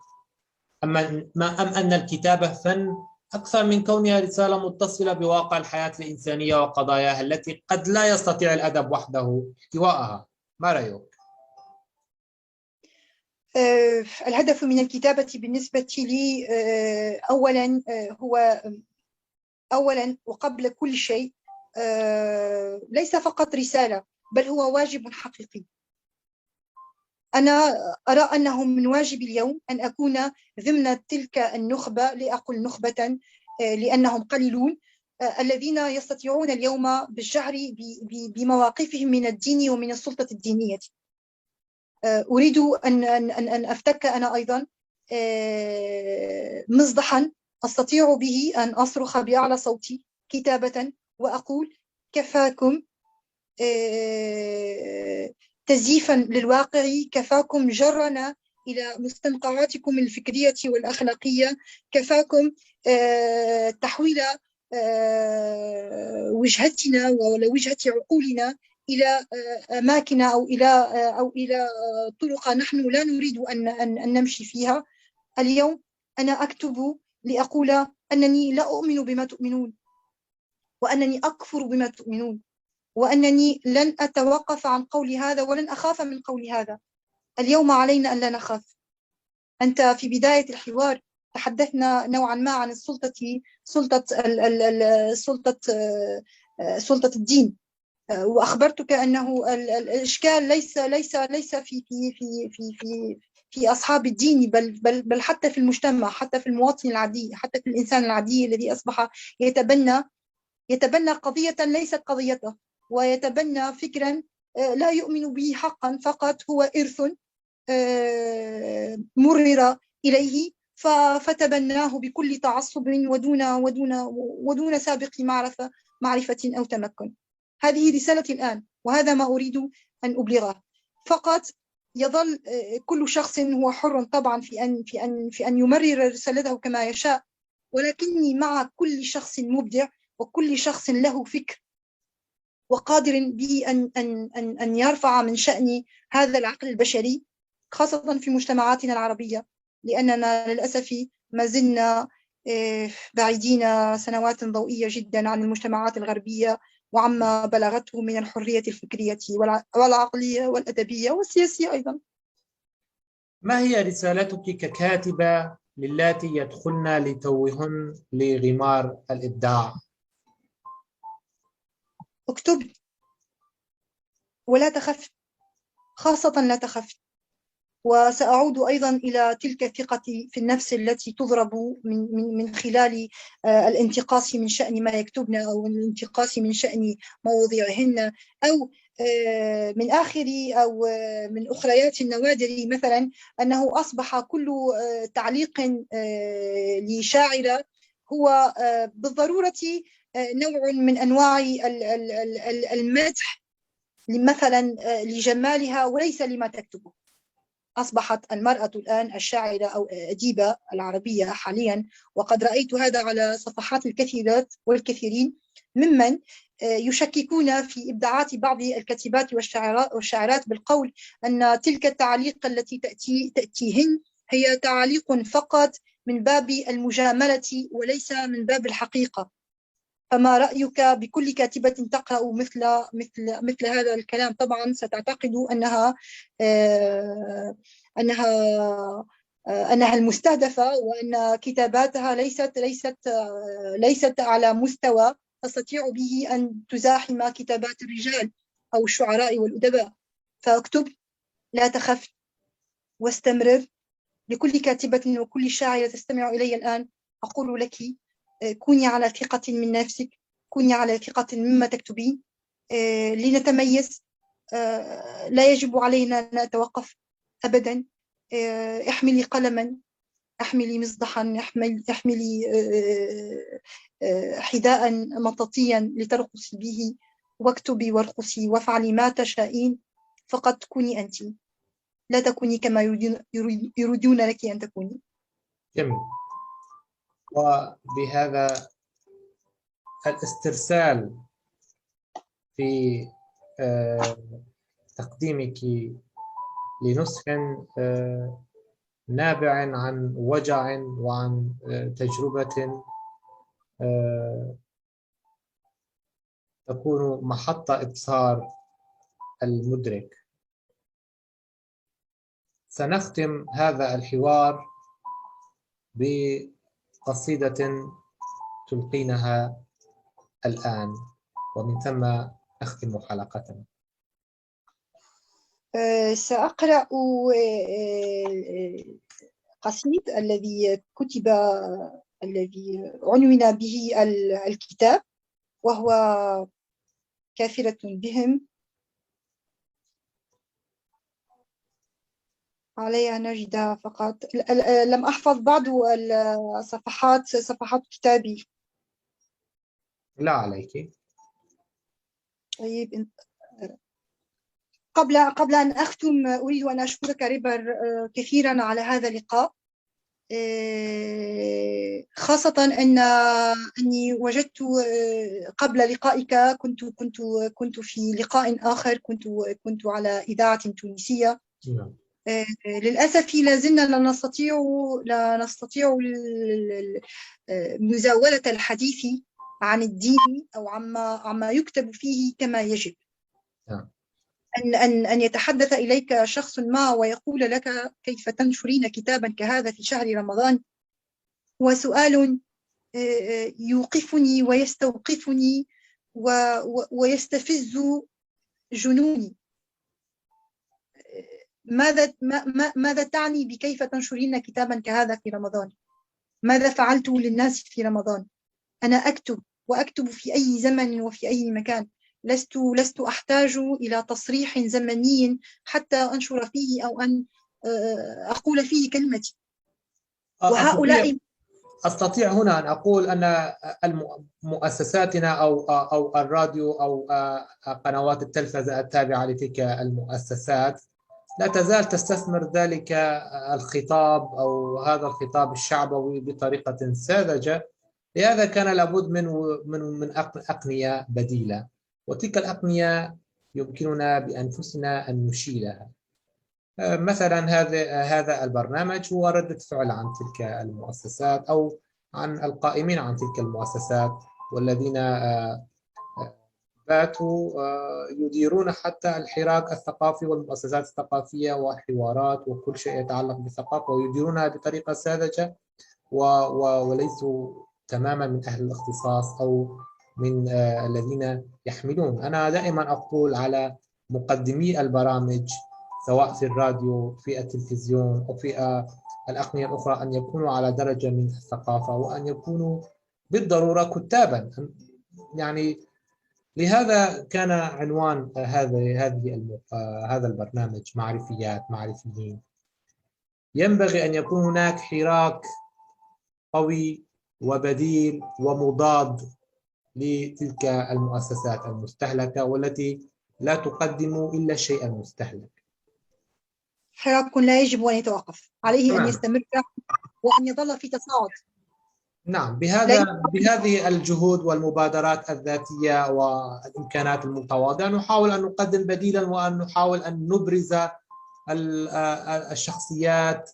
أم أن الكتابة فن أكثر من كونها رسالة متصلة بواقع الحياة الإنسانية وقضاياها التي قد لا يستطيع الأدب وحده احتوائها؟ ما رأيك؟ الهدف من الكتابة بالنسبة لي أولا وقبل كل شيء ليس فقط رسالة، بل هو واجب حقيقي. أنا أرى أنه من واجبي اليوم أن أكون ضمن تلك النخبة، لأقل نخبة لأنهم قليلون، الذين يستطيعون اليوم بالجهر بمواقفهم من الدين ومن السلطة الدينية. أريد أن أفتك أنا أيضا مصدحا أستطيع به أن أصرخ بأعلى صوتي كتابة وأقول: كفاكم تزييفا للواقع، كفاكم جرنا إلى مستنقعاتكم الفكرية والأخلاقية، كفاكم تحويل وجهتنا ووجهة عقولنا إلى أماكن أو إلى طرق نحن لا نريد أن نمشي فيها. اليوم أنا أكتب لأقول أنني لا أؤمن بما تؤمنون، وأنني أكفر بما تؤمنون، وأنني لن أتوقف عن قول هذا ولن أخاف من قول هذا. اليوم علينا أن لا نخاف. أنت في بداية الحوار تحدثنا نوعا ما عن سلطة الدين، وأخبرتك أنه الإشكال ليس في أصحاب الدين، بل حتى في المجتمع، حتى في المواطن العادي، حتى في الإنسان العادي الذي أصبح يتبنى قضية ليست قضيته، ويتبنى فكرا لا يؤمن به حقا، فقط هو إرث مرر إليه فتبناه بكل تعصب ودون سابق معرفة أو تمكن. هذه رسالتي الآن، وهذا ما أريد أن أبلغه. فقط يظل كل شخص هو حر طبعا في أن يمرر رسالته كما يشاء، ولكني مع كل شخص مبدع وكل شخص له فكر وقادر به أن يرفع من شأن هذا العقل البشري، خاصة في مجتمعاتنا العربية، لأننا للأسف ما زلنا بعيدين سنوات ضوئية جدا عن المجتمعات الغربية وعما بلغته من الحرية الفكرية والعقلية والأدبية والسياسية أيضا. ما هي رسالتك ككاتبة للاتي يدخلن لتوهن لغمار الإبداع؟ اكتب ولا تخف، خاصة لا تخف. وسأعود أيضا إلى تلك الثقة في النفس التي تضرب من خلال الانتقاص من شأن ما يكتبن، أو الانتقاص من شأن مواضيعهن، أو من آخر أو من أخريات النوادر مثلا أنه أصبح كل تعليق لشاعرة هو بالضرورة نوع من أنواع المدح مثلا لجمالها وليس لما تكتبه. أصبحت المرأة الآن الشاعرة أو أديبة العربية حاليا، وقد رأيت هذا على صفحات الكثيرات والكثيرين ممن يشككون في إبداعات بعض الكاتبات والشاعرات بالقول أن تلك التعليق التي تأتيهن هي تعليق فقط من باب المجاملة وليس من باب الحقيقة. فما رأيك بكل كاتبة تقرأ مثل هذا الكلام؟ طبعا ستعتقد أنها المستهدفة، وأن كتاباتها ليست على مستوى تستطيع به أن تزاحم كتابات الرجال أو الشعراء والأدباء. فاكتب، لا تخف، واستمرر. لكل كاتبة وكل شاعرة تستمع إلي الآن أقول لك: كوني على ثقة من نفسك، كوني على ثقة مما تكتبين، لنتميز. لا يجب علينا أن نتوقف أبدا. احملي قلما، احملي مصدحا، احملي حذاء مطاطيا لترقصي به، واكتبي وارقصي وافعلي ما تشائين. فقط كوني أنت، لا تكوني كما يريدون لك أن تكوني. جميل. وبهذا الاسترسال في تقديمك لنسخ نابع عن وجع وعن تجربة تكون محط إبصار المدرك. سنختم هذا الحوار بقصيدة تلقينها الآن، ومن ثم نختم حلقتنا. سأقرأ قصيد الذي كتب، الذي عنون به الكتاب، وهو كافرة بهم. علي أن أجد فقط، لم أحفظ بعض صفحات كتابي. لا عليك. طيب، قبل أن أختم أريد أن أشكرك ريبر كثيرا على هذا اللقاء، خاصة أني وجدت قبل لقائك كنت في لقاء آخر، كنت على إذاعة تونسية. للأسف لا زلنا لا نستطيع مزاولة الحديث عن الدين أو عما يكتب فيه كما يجب. أن يتحدث إليك شخص ما ويقول لك كيف تنشرين كتابا كهذا في شهر رمضان، وسؤال يوقفني ويستوقفني ويستفز جنوني. ماذا تعني بكيف تنشرين كتابا كهذا في رمضان؟ ماذا فعلت للناس في رمضان؟ أنا وأكتب في أي زمن وفي أي مكان. لست أحتاج إلى تصريح زمني حتى أنشر فيه أو أن أقول فيه كلمتي. وهؤلاء أستطيع هنا أن أقول أن مؤسساتنا أو الراديو أو قنوات التلفزة التابعة لتلك المؤسسات لا تزال تستثمر ذلك الخطاب أو هذا الخطاب الشعبوي بطريقة ساذجة. لهذا كان لابد من أقنية بديلة، وتلك الأقنية يمكننا بأنفسنا أن نشيلها. مثلا هذا البرنامج هو ردة فعل عن تلك المؤسسات أو عن القائمين عن تلك المؤسسات، والذين باتوا يديرون حتى الحراك الثقافي والمؤسسات الثقافية وحوارات وكل شيء يتعلق بالثقافة، ويديرونها بطريقة ساذجة وليسوا تماما من أهل الاختصاص أو من الذين يحملون. أنا دائما أقول على مقدمي البرامج سواء في الراديو في التلفزيون أو في الأقنية الأخرى أن يكونوا على درجة من الثقافة وأن يكونوا بالضرورة كتابا. يعني لهذا كان عنوان هذا البرنامج معرفيات معرفيين. ينبغي أن يكون هناك حراك قوي وبديل ومضاد لتلك المؤسسات المستهلكة والتي لا تقدم إلا الشيء المستهلك. حراك لا يجب أن يتوقف، عليه أن يستمر وأن يظل في تصاعد. نعم، بهذه الجهود والمبادرات الذاتية والإمكانات المتواضعة نحاول أن نقدم بديلا وأن نحاول أن نبرز الشخصيات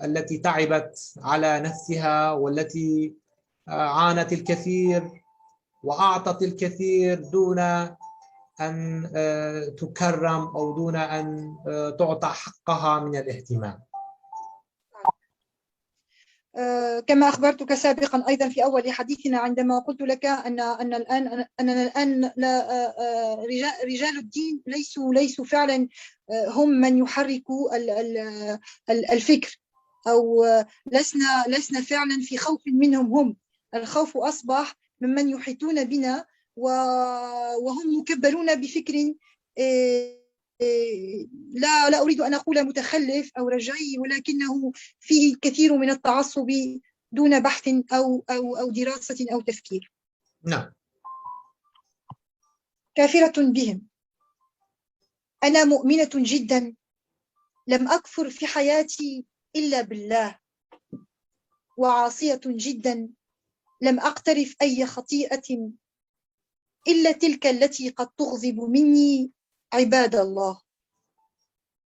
التي تعبت على نفسها والتي عانت الكثير وأعطت الكثير دون أن تكرم أو دون أن تعطى حقها من الاهتمام. كما أخبرتك سابقا أيضا في أول حديثنا عندما قلت لك أننا الآن رجال الدين ليسوا فعلا هم من يحركوا الفكر، أو لسنا فعلا في خوف منهم هم. الخوف أصبح ممن يحيطون بنا وهم مكبلون بفكر لا أريد أن أقول متخلف أو رجعي، ولكنه فيه الكثير من التعصب دون بحث أو دراسة أو تفكير. نعم. كافرة بهم. أنا مؤمنة جدا، لم أكفر في حياتي إلا بالله، وعاصية جدا، لم أقترف أي خطيئة إلا تلك التي قد تغضب مني عباد الله.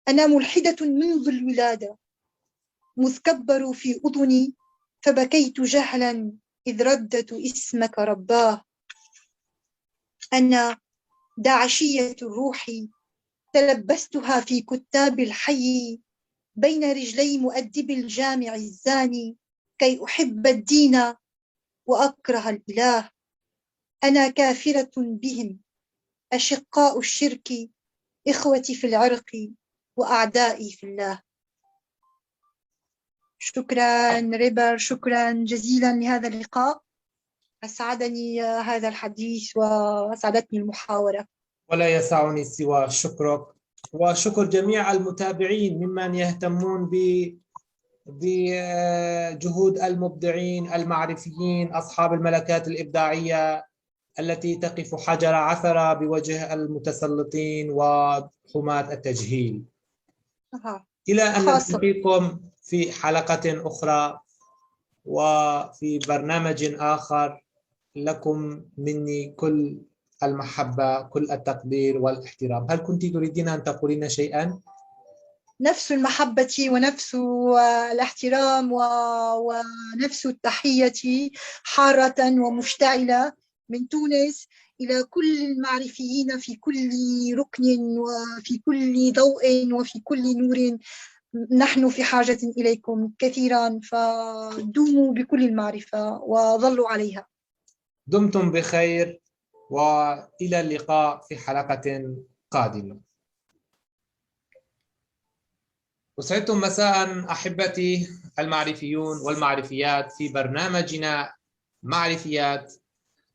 أنا ملحدة منذ الولادة، مذ كبروا في أذني فبكيت جهلا إذ ردت اسمك رباه. أنا داعشية الروح، تلبستها في كتاب الحي بين رجلي مؤدب الجامع الزاني كي أحب الدين وأكره الإله. أنا كافرة بهم، أشقاء الشرك إخوتي في العرق وأعدائي في الله. شكرا ريبر، شكرا جزيلا لهذا اللقاء. أسعدني هذا الحديث وأسعدتني المحاورة. ولا يسعني سوى شكرك وشكر جميع المتابعين ممن يهتمون بجهود المبدعين المعرفيين أصحاب الملكات الإبداعية التي تقف حجر عثرة بوجه المتسلطين وحماة التجهيل. إلى أن نلتقيكم في حلقة أخرى وفي برنامج آخر. لكم مني كل المحبة، كل التقدير والاحترام. هل كنت تريدين أن تقولين شيئا؟ نفس المحبة ونفس الاحترام ونفس التحية حارة ومشتعلة من تونس إلى كل المعرفيين في كل ركن وفي كل ضوء وفي كل نور. نحن في حاجة إليكم كثيرا، فدوموا بكل المعرفة وظلوا عليها. دمتم بخير وإلى اللقاء في حلقة قادمة. أسعدتم مساء أحبتي المعرفيون والمعرفيات في برنامجنا معرفيات،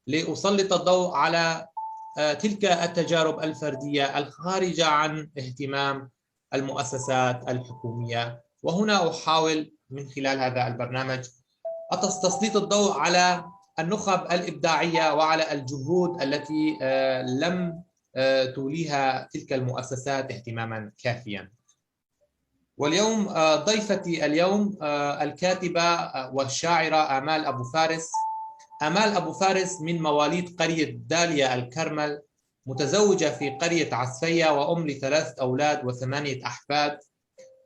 لأسلط الضوء على تلك التجارب الفردية الخارجة عن اهتمام المؤسسات الحكومية. وهنا أحاول من خلال هذا البرنامج تسليط الضوء على النخب الإبداعية وعلى الجهود التي لم توليها تلك المؤسسات اهتماما كافيا. واليوم ضيفتي اليوم الكاتبة والشاعرة آمال أبو فارس. آمال أبو فارس من مواليد قرية داليا الكرمل، متزوجة في قرية عسفية وأم ل3 أولاد و8 أحفاد،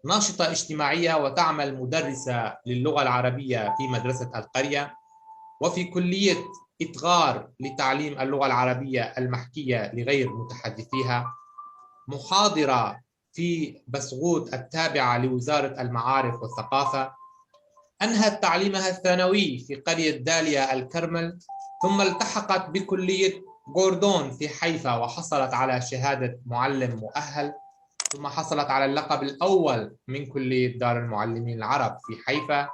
ناشطة اجتماعية وتعمل مدرسة للغة العربية في مدرسة القرية، وفي كلية إتغار لتعليم اللغة العربية المحكية لغير متحدثيها، محاضرة في بسغوت التابعة لوزارة المعارف والثقافة. أنهت تعليمها الثانوي في قرية داليا الكرمل، ثم التحقت بكلية غوردون في حيفا وحصلت على شهادة معلم مؤهل، ثم حصلت على اللقب الأول من كلية دار المعلمين العرب في حيفا.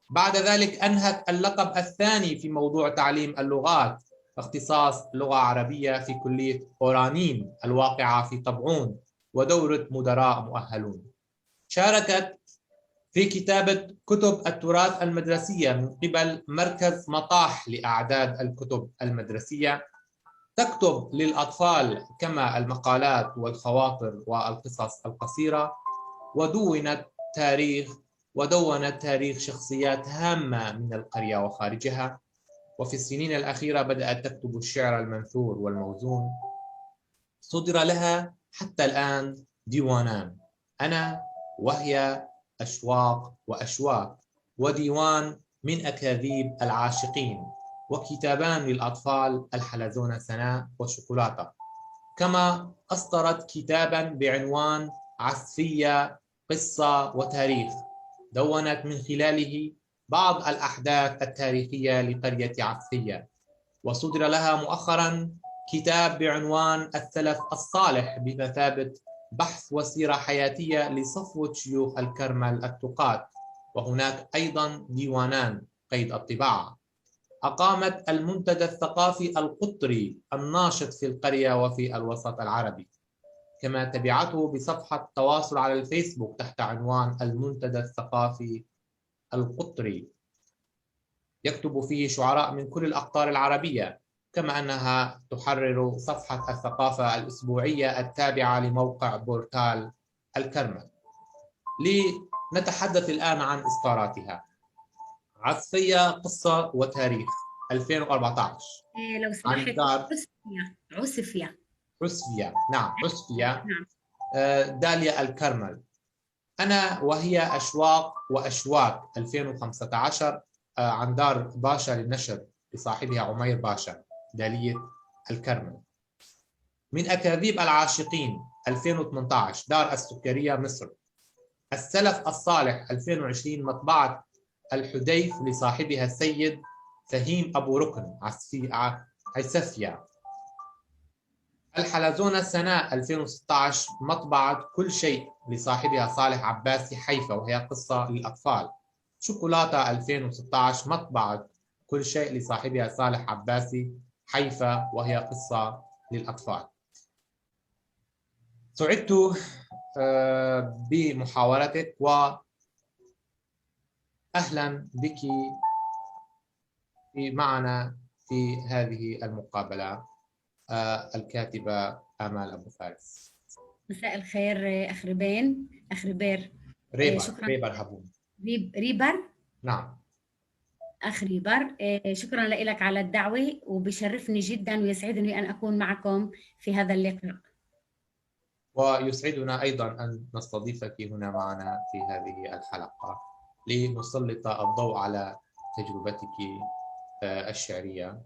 بعد ذلك أنهت اللقب الثاني في موضوع تعليم اللغات، اختصاص لغة عربية في كلية أورانين الواقعة في طبعون ودورة مدراء مؤهلون. شاركت في كتابة كتب التراث المدرسية من قبل مركز مطاح لأعداد الكتب المدرسية. تكتب للأطفال كما المقالات والخواطر والقصص القصيرة. ودونت تاريخ شخصيات هامة من القرية وخارجها. وفي السنين الأخيرة بدأت تكتب الشعر المنثور والموزون. صدر لها حتى الآن ديوانان: أنا وهي، أشواق وأشواك، وديوان من أكاذيب العاشقين، وكتابان للأطفال: الحلزون سناء وشوكولاتة. كما أصدرت كتابا بعنوان عسفية قصة وتاريخ، دونت من خلاله بعض الأحداث التاريخية لقرية عسفية. وصدر لها مؤخرا كتاب بعنوان السلف الصالح بمثابة بحث وسيرة حياتية لصفوة شيوخ الكرمل التقاة. وهناك أيضا ديوانان قيد الطباعة. أقامت المنتدى الثقافي القطري الناشط في القرية وفي الوسط العربي، كما تبعته بصفحة تواصل على الفيسبوك تحت عنوان المنتدى الثقافي القطري، يكتب فيه شعراء من كل الأقطار العربية، كما أنها تحرر صفحة الثقافة الأسبوعية التابعة لموقع بورتال الكرمل. لنتحدث الآن عن إصداراتها. عسفية قصة وتاريخ 2014. لو سمحت، عسفية. نعم، عسفية. داليا الكرمل. أنا وهي، أشواق وأشواك 2015 عن دار باشا للنشر لصاحبها عمير باشا، دالية الكرمل. من أكاذيب العاشقين 2018 دار السكرية مصر. السلف الصالح 2020 مطبعة الحديث لصاحبها السيد فهيم أبو ركن عسفية. الحلزون السنة 2016 مطبعة كل شيء لصاحبها صالح عباسي حيفا وهي قصة للأطفال. شوكولاتة 2016 مطبعة كل شيء لصاحبها صالح عباسي حيفا وهي قصة للأطفال. سعدت بمحاورتك وأهلا بك معنا في هذه المقابلة الكاتبة آمال أبو فارس. مساء الخير أخ ريبين، أخ ريبير. ريبر هبون. ريبر؟ نعم. أخ ريبر، شكرا لك على الدعوة، وبشرفني جدا ويسعدني أن أكون معكم في هذا اللقاء. ويسعدنا أيضا أن نستضيفك هنا معنا في هذه الحلقة لنسلط الضوء على تجربتك الشعرية.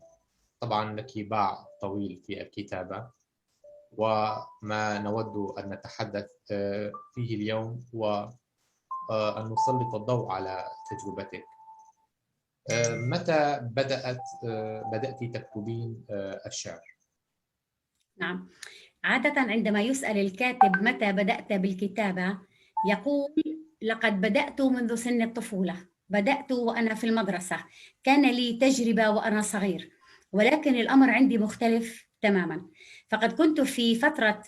طبعا لك باع طويل في الكتابة، وما نود أن نتحدث فيه اليوم هو أن نسلط الضوء على تجربتك. متى بدأت تكتبين الشعر؟ نعم، عادة عندما يسأل الكاتب متى بدأت بالكتابة يقول لقد بدأت منذ سن الطفولة، بدأت وأنا في المدرسة، كان لي تجربة وأنا صغير، ولكن الأمر عندي مختلف تماما. فقد كنت في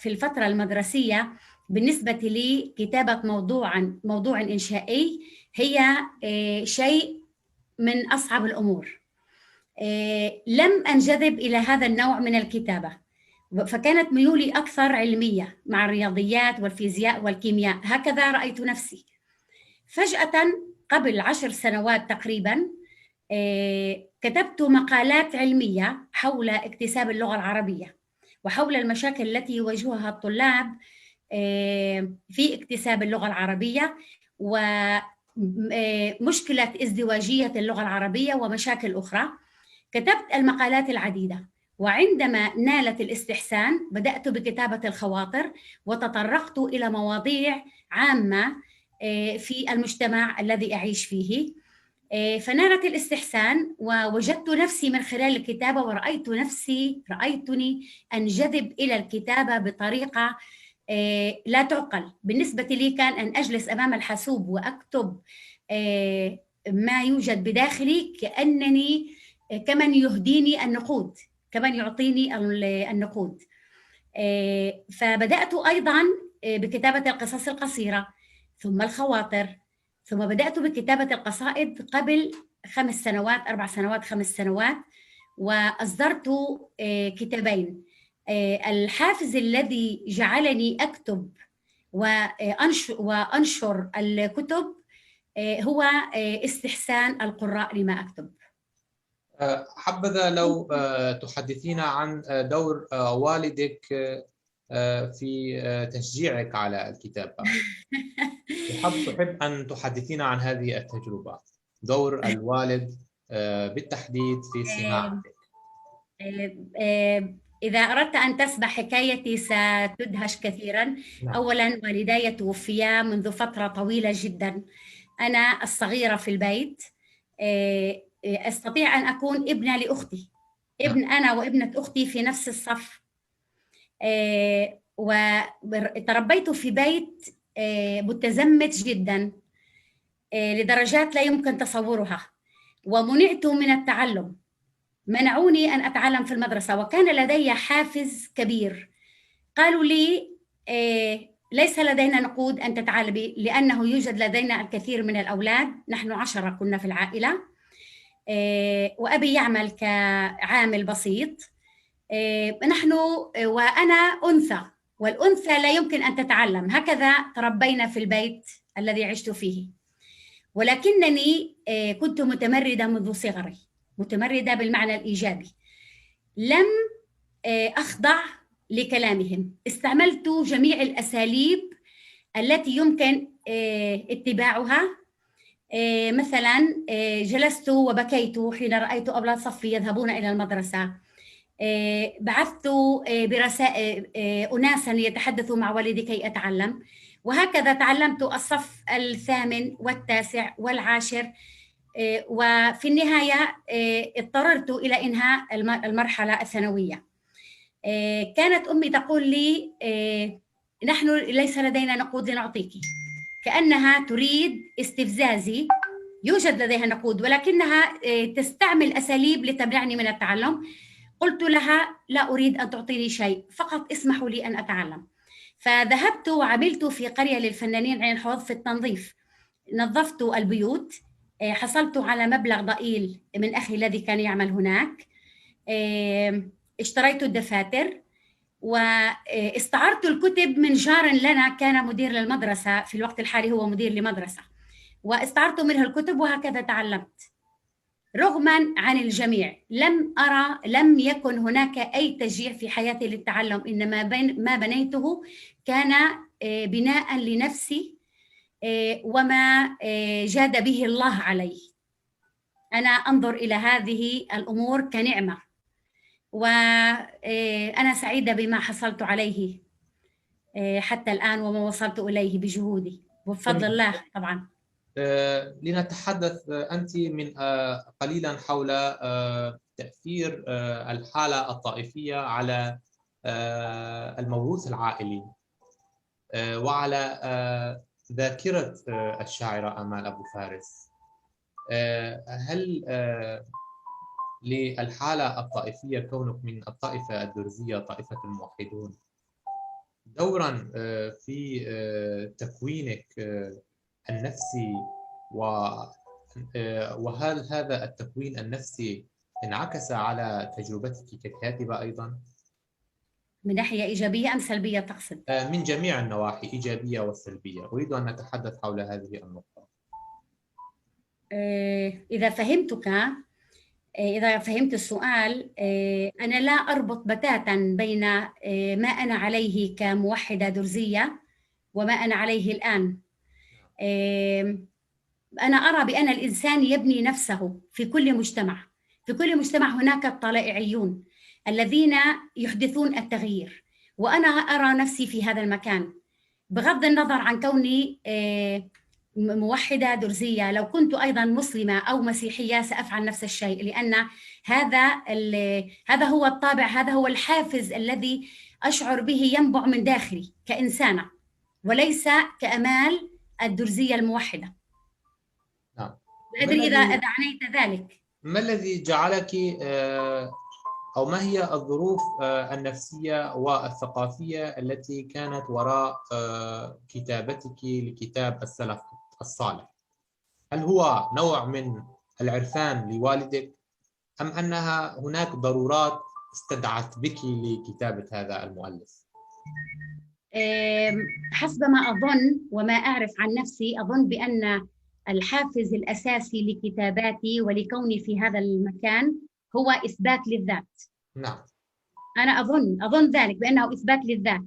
الفترة المدرسية بالنسبة لي كتابة موضوع إنشائي هي شيء من أصعب الأمور. لم أنجذب إلى هذا النوع من الكتابة، فكانت ميولي أكثر علمية مع الرياضيات والفيزياء والكيمياء، هكذا رأيت نفسي. فجأة قبل 10 سنوات تقريبا كتبت مقالات علمية حول اكتساب اللغة العربية وحول المشاكل التي يواجهها الطلاب في اكتساب اللغة العربية ومشكلة ازدواجية اللغة العربية ومشاكل أخرى. كتبت المقالات العديدة، وعندما نالت الاستحسان بدأت بكتابة الخواطر وتطرقت إلى مواضيع عامة في المجتمع الذي أعيش فيه، فنالت الاستحسان ووجدت نفسي من خلال الكتابة رأيتني أنجذب إلى الكتابة بطريقة لا تعقل. بالنسبة لي كان أن أجلس أمام الحاسوب وأكتب ما يوجد بداخلي كأنني كمن يهديني النقود، كمن يعطيني النقود. فبدأت أيضا بكتابة القصص القصيرة، ثم الخواطر، ثم بدأت بكتابة القصائد قبل 5 سنوات، وأصدرت كتابين. الحافز الذي جعلني أكتب وأنشر الكتب هو استحسان القراء لما أكتب. حبذا لو تحدثينا عن دور والدك في تشجيعك على الكتابة. أحب أن تحدثينا عن هذه التجربة، دور الوالد بالتحديد في صناعتك. إذا أردت أن تسمع حكايتي ستدهش كثيرا. نعم. أولا والداي توفيا منذ فترة طويلة جدا، أنا الصغيرة في البيت، أستطيع أن أكون ابنة لأختي، أنا وابنة أختي في نفس الصف، وتربيت في بيت متزمت جدا لدرجات لا يمكن تصورها، ومنعت من التعلم، منعوني أن أتعلم في المدرسة، وكان لدي حافز كبير. قالوا لي ليس لدينا نقود أن تتعلمي، لأنه يوجد لدينا الكثير من الأولاد، نحن 10 كنا في العائلة، وأبي يعمل كعامل بسيط، وأنا أنثى، والأنثى لا يمكن أن تتعلم، هكذا تربينا في البيت الذي عشت فيه. ولكنني كنت متمردة منذ صغري، متمردة بالمعنى الإيجابي، لم أخضع لكلامهم، استعملت جميع الأساليب التي يمكن اتباعها. مثلا جلست وبكيت حين رأيت أولاد صفي يذهبون إلى المدرسة، بعثت برسائل أناسا يتحدثوا مع والدي كي أتعلم، وهكذا تعلمت الصف 8 و9 و10، وفي النهاية اضطررت إلى إنهاء المرحلة الثانوية. كانت أمي تقول لي نحن ليس لدينا نقود لنعطيك، كأنها تريد استفزازي. يوجد لديها نقود ولكنها تستعمل أساليب لتمنعني من التعلم. قلت لها لا أريد أن تعطيني شيء، فقط اسمحوا لي أن أتعلم. فذهبت وعملت في قرية للفنانين عين الحوض في التنظيف، نظفت البيوت، حصلت على مبلغ ضئيل من أخي الذي كان يعمل هناك، اشتريت الدفاتر واستعرت الكتب من جار لنا كان مدير للمدرسة في الوقت الحالي، هو مدير لمدرسة، واستعرت منه الكتب وهكذا تعلمت رغما عن الجميع. لم يكن هناك أي تشجيع في حياتي للتعلم، إنما ما بنيته كان بناء لنفسي وما جاد به الله علي. أنا أنظر إلى هذه الأمور كنعمة، وأنا سعيدة بما حصلت عليه حتى الآن وما وصلت إليه بجهودي وبفضل الله طبعا. لنتحدث أنت من قليلا حول تأثير الحالة الطائفية على الموروث العائلي وعلى ذاكرة الشاعرة آمال أبو فارس. هل للحالة الطائفية، كونك من الطائفة الدرزية طائفة الموحدون، دورا في تكوينك النفسي، وهل هذا التكوين النفسي انعكس على تجربتك ككاتبة أيضا؟ من ناحية إيجابية أم سلبية تقصد؟ من جميع النواحي، إيجابية وسلبية. أريد أن نتحدث حول هذه النقطة. إذا فهمت السؤال، أنا لا أربط بتاتا بين ما أنا عليه كموحدة درزية وما أنا عليه الآن. أنا أرى بأن الإنسان يبني نفسه في كل مجتمع. في كل مجتمع هناك الطلائعيون الذين يحدثون التغيير، وأنا أرى نفسي في هذا المكان بغض النظر عن كوني موحدة درزية. لو كنت أيضا مسلمة أو مسيحية سأفعل نفس الشيء، لأن هذا هو الطابع، هذا هو الحافز الذي أشعر به ينبع من داخلي كإنسانة، وليس كأمال الدرزية الموحدة. نعم. لا أدري إذا عنيت ذلك. ما الذي جعلك أو ما هي الظروف النفسية والثقافية التي كانت وراء كتابتك لكتاب السلف الصالح؟ هل هو نوع من العرفان لوالدك، أم أنها هناك ضرورات استدعت بك لكتابة هذا المؤلف؟ حسب ما أظن وما أعرف عن نفسي، أظن بأن الحافز الأساسي لكتاباتي ولكوني في هذا المكان هو إثبات للذات. نعم. أنا أظن ذلك بأنه إثبات للذات.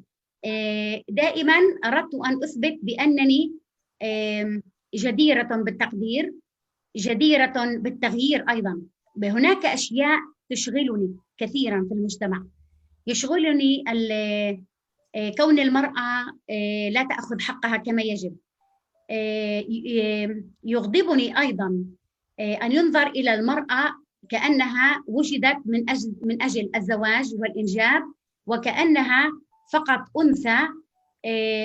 دائما أردت أن أثبت بأنني جديرة بالتقدير، جديرة بالتغيير أيضا. هناك أشياء تشغلني كثيرا في المجتمع. يشغلني كون المرأة لا تأخذ حقها كما يجب. يغضبني أيضا أن ينظر إلى المرأة كأنها وجدت من أجل الزواج والإنجاب، وكأنها فقط أنثى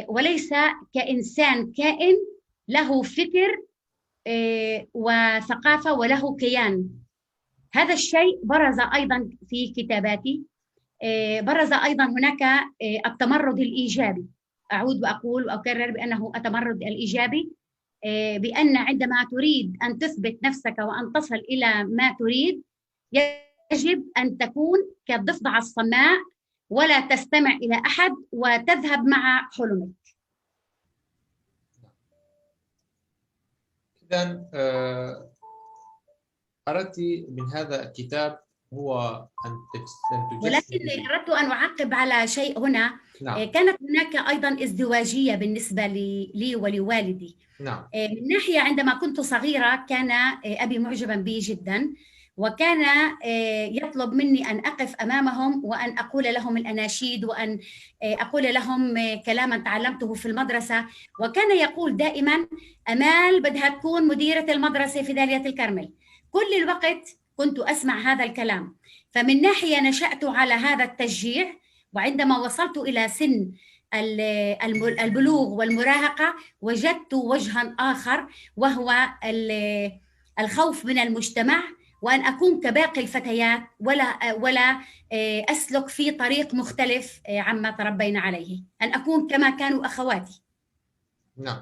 وليس كإنسان كائن له فكر وثقافة وله كيان. هذا الشيء برز أيضا في كتاباتي. برز أيضا هناك التمرد الإيجابي. أعود وأقول وأكرر بأنه التمرد الإيجابي، بأن عندما تريد أن تثبت نفسك وأن تصل إلى ما تريد يجب أن تكون كالضفدعة الصماء ولا تستمع إلى أحد وتذهب مع حلمك. إذن أردت من هذا الكتاب هو أن تجسد. ولكن أردت أن أعقب على شيء هنا. نعم. كانت هناك أيضا ازدواجية بالنسبة لي ولوالدي. نعم. من ناحية عندما كنت صغيرة كان أبي معجبا بي جدا، وكان يطلب مني أن أقف أمامهم وأن أقول لهم الأناشيد وأن أقول لهم كلاما تعلمته في المدرسة. وكان يقول دائما أمال بدها تكون مديرة المدرسة في دالية الكرمل. كل الوقت كنت أسمع هذا الكلام. فمن ناحية نشأت على هذا التشجيع، وعندما وصلت إلى سن البلوغ والمراهقة وجدت وجها آخر، وهو الخوف من المجتمع، وأن أكون كباقي الفتيات ولا أسلك في طريق مختلف عما تربينا عليه، أن أكون كما كانوا أخواتي. نعم.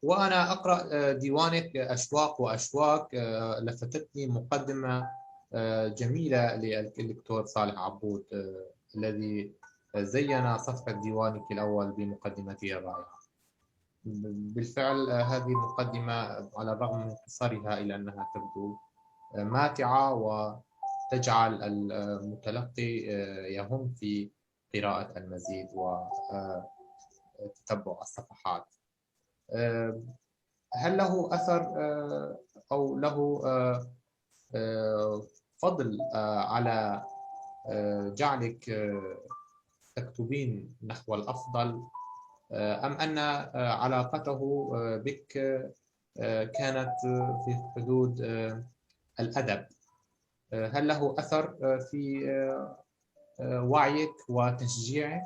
وأنا أقرأ ديوانك أشواق وأشواق، لفتتني مقدمة جميلة للدكتور صالح عبود الذي زين صفحة ديوانك الأول بمقدمته الرائعة. بالفعل هذه المقدمة على الرغم من قصرها إلا أنها تبدو ماتعة وتجعل المتلقي يهم في قراءة المزيد وتتبع الصفحات. هل له أثر أو له فضل على جعلك تكتبين نحو الأفضل، أم أن علاقته بك كانت في حدود الأدب؟ هل له أثر في وعيك وتشجيعك؟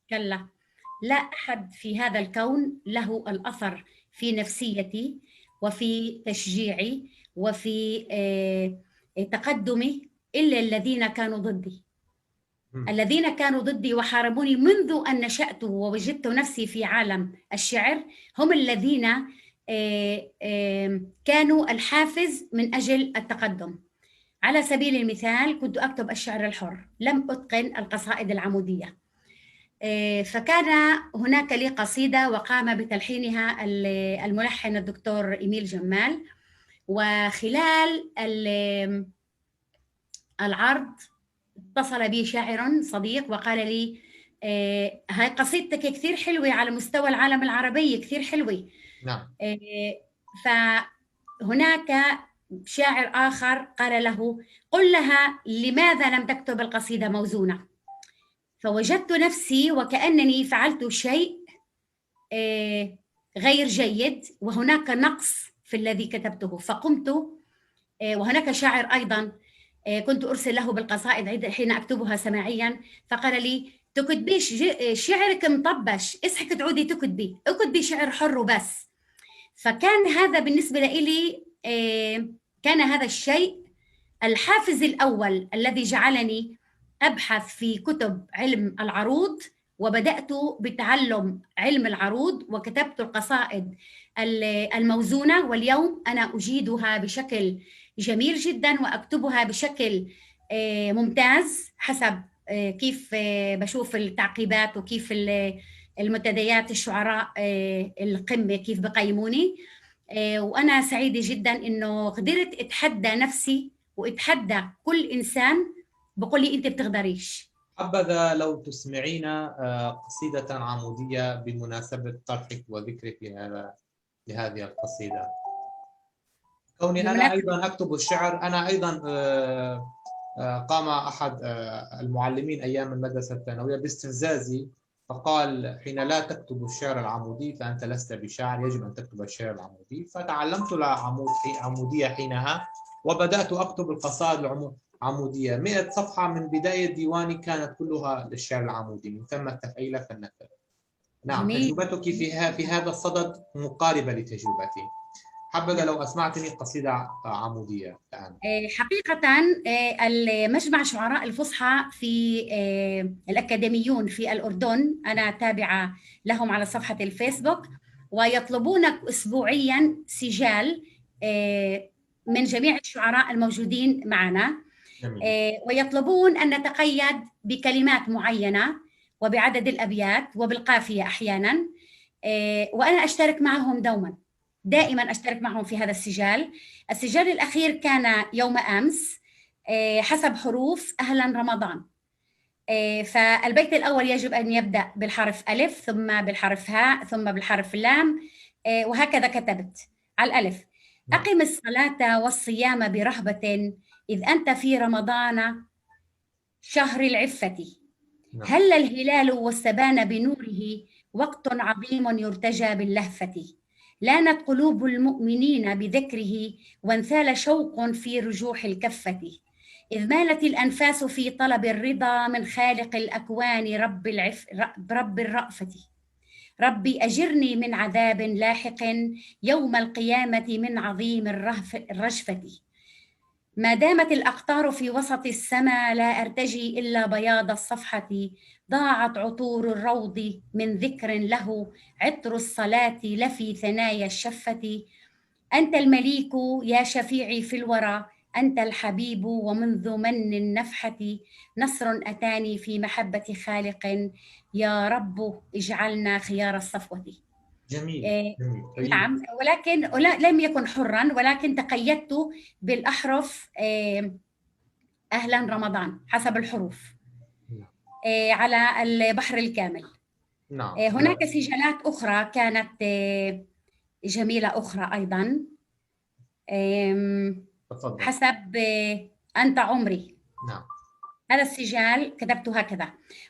كلا، لا أحد في هذا الكون له الأثر في نفسيتي وفي تشجيعي وفي تقدمي إلا الذين كانوا ضدي. الذين كانوا ضدي وحاربوني منذ أن نشأت ووجدت نفسي في عالم الشعر هم الذين كانوا الحافز من أجل التقدم. على سبيل المثال كنت أكتب الشعر الحر، لم أتقن القصائد العمودية، فكان هناك لي قصيدة وقام بتلحينها الملحن الدكتور إيميل جمال، وخلال العرض اتصل بي شاعر صديق وقال لي هاي قصيدتك كثير حلوة على مستوى العالم العربي، كثير حلوة. نعم. فهناك شاعر آخر قال له قل لها لماذا لم تكتب القصيدة موزونة؟ فوجدت نفسي وكأنني فعلت شيء غير جيد وهناك نقص في الذي كتبته، فقمت. وهناك شاعر أيضا كنت أرسل له بالقصائد حين أكتبها سماعيا، فقال لي تكتبيش شعرك مطبش، اصحك تعودي اكتبي شعر حر وبس. فكان هذا بالنسبة لي كان هذا الشيء الحافز الأول الذي جعلني أبحث في كتب علم العروض، وبدأت بتعلم علم العروض وكتبت القصائد الموزونة، واليوم أنا أجيدها بشكل جميل جدا وأكتبها بشكل ممتاز حسب كيف بشوف التعقيبات وكيف المنتديات الشعراء القمة كيف بقيموني. وأنا سعيدة جدا إنه قدرت أتحدى نفسي وأتحدى كل إنسان بقول لي أنت بتقدريش. حبذا لو تسمعينا قصيدة عمودية بمناسبة طرحك وذكرك لهذه القصيدة. كوني أنا أيضا أكتب الشعر، أنا أيضا قام أحد المعلمين أيام المدرسة الثانوية باستفزازي، فقال حين لا تكتب الشعر العمودي فأنت لست بشاعر، يجب أن تكتب الشعر العمودي. فتعلمت العمودية حينها وبدأت أكتب القصائد العمودية. 100 صفحة من بداية ديواني كانت كلها للشعر العمودي، من ثم التفعيلة فالنثر. نعم، تجربتك في هذا الصدد مقاربة لتجربتي. حبذا لو أسمعتني قصيدة عمودية الآن. حقيقة المجمع شعراء الفصحى في الأكاديميون في الأردن، أنا تابعة لهم على صفحة الفيسبوك، ويطلبونك أسبوعيا سجال من جميع الشعراء الموجودين معنا، ويطلبون أن نتقيد بكلمات معينة وبعدد الأبيات وبالقافية أحيانا، وأنا أشترك معهم دائما أشترك معهم في هذا السجال. السجال الأخير كان يوم أمس حسب حروف أهلا رمضان. فالبيت الأول يجب أن يبدأ بالحرف ألف، ثم بالحرف هاء، ثم بالحرف لام، وهكذا كتبت على الألف. أقم الصلاة والصيام برهبة إذ أنت في رمضان شهر العفة. هل الهلال والسبان بنوره وقت عظيم يرتجى باللهفة. لانت قلوب المؤمنين بذكره وانثال شوق في رجوح الكفة. إذ مالت الأنفاس في طلب الرضا من خالق الأكوان رب الرأفة. ربي أجرني من عذاب لاحق يوم القيامة من عظيم الرجفة. ما دامت الأقطار في وسط السماء لا أرتجي إلا بياض الصفحة. ضاعت عطور الروض من ذكر له عطر الصلاة لفي ثنايا الشفة. أنت المليك يا شفيعي في الورى، أنت الحبيب ومنذ من النفحة نصر أتاني في محبة خالق، يا رب اجعلنا خيار الصفوة. جميل. جميل. نعم، ولكن لم يكن حرا، ولكن تقيدت بالأحرف أهلا رمضان حسب الحروف على البحر الكامل. نعم. هناك سجلات أخرى كانت جميلة أخرى أيضا حسب أنت عمري. نعم. هذا السجال كتبت هكذا: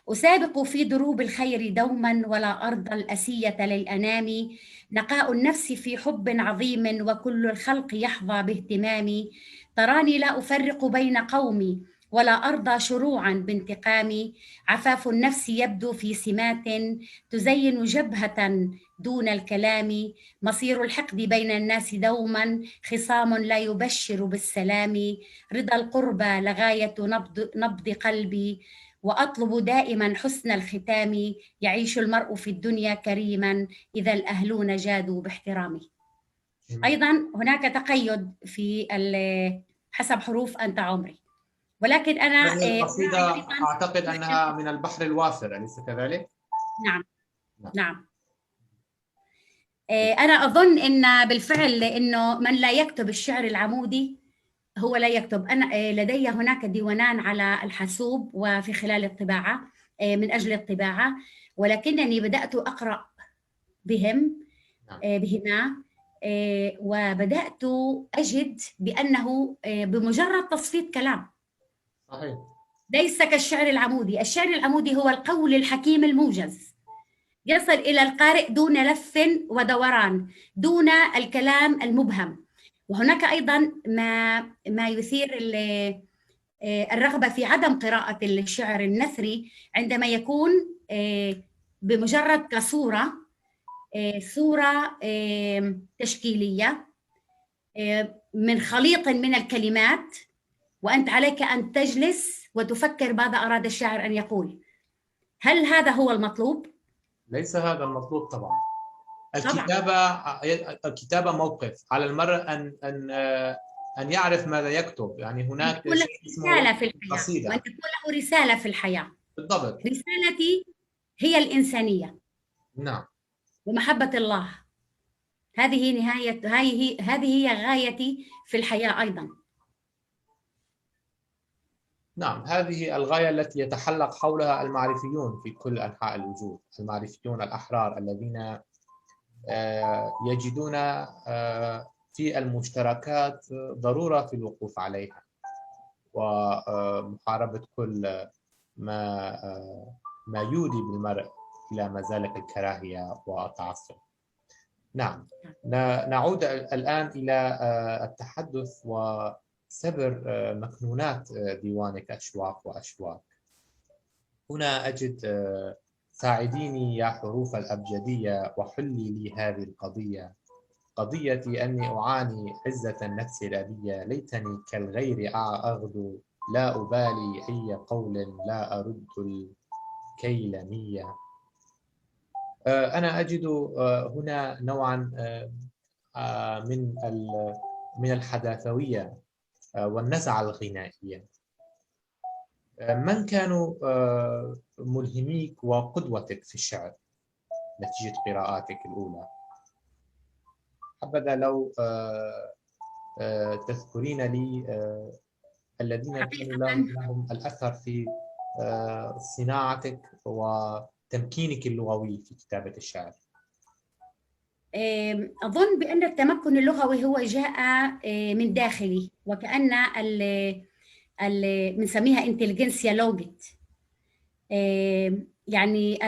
أسابق في دروب الخير دوما ولا أرضى الأسية للأنام، نقاء النفس في حب عظيم وكل الخلق يحظى باهتمامي، تراني لا أفرق بين قومي ولا أرضى شروعا بانتقامي، عفاف النفس يبدو في سمات تزين جبهة دون الكلام، مصير الحقد بين الناس دوما خصام لا يبشر بالسلام، رضا القربى لغاية نبض قلبي وأطلب دائما حسن الختام، يعيش المرء في الدنيا كريما إذا الأهلون جادوا باحترامي. أيضا هناك تقيد في حسب حروف أنت عمري، ولكن أنا هذه القصيدة أعتقد أنها من البحر الوافر، أليس كذلك؟ نعم. نعم. أنا أظن أن بالفعل أنه من لا يكتب الشعر العمودي هو لا يكتب. أنا لدي هناك ديوانان على الحاسوب وفي خلال الطباعة من أجل الطباعة، ولكنني بدأت أقرأ بهما وبدأت أجد بأنه بمجرد تصفية كلام. صحيح. ليس كالشعر العمودي. الشعر العمودي هو القول الحكيم الموجز يصل إلى القارئ دون لف ودوران، دون الكلام المبهم. وهناك أيضا ما يثير الرغبة في عدم قراءة الشعر النثري عندما يكون بمجرد كصورة صورة تشكيلية من خليط من الكلمات، وأنت عليك أن تجلس وتفكر ماذا أراد الشاعر أن يقول. هل هذا هو المطلوب؟ ليس هذا المطلوب طبعا. الكتابة موقف، على المرء أن يعرف ماذا يكتب. يعني هناك شيء رسالة في الحياة، وأن تكون له رسالة في الحياة. بالضبط. رسالتي هي الإنسانية. نعم. ومحبة الله. هذه هي غايتي في الحياة أيضا. نعم، هذه الغاية التي يتحلق حولها المعرفيون في كل أنحاء الوجود، المعرفيون الأحرار الذين يجدون في المشتركات ضرورة في الوقوف عليها ومحاربة كل ما يودي بالمرء إلى مزالق الكراهية والتعصب. نعم، نعود الآن إلى التحدث وسبر مكنونات ديوانك أشواق وأشواق. هنا أجد: ساعديني يا حروف الأبجدية وحلي لي هذه القضية، قضيتي أني أعاني عزة النفس الأبية، ليتني كالغير أغدو لا أبالي أي قول لا أرد الكيل نية. أنا أجد هنا نوعا من الحداثوية والنزعة الغنائية. من كانوا ملهميك وقدوتك في الشعر نتيجة قراءاتك الأولى؟ حبذا لو تذكرين لي الذين كانوا لهم الأثر في صناعتك وتمكينك اللغوي في كتابة الشعر. أظن بأن التمكن اللغوي هو جاء من داخلي، وكأن بنسميها انتليجنسيا لوجت، يعني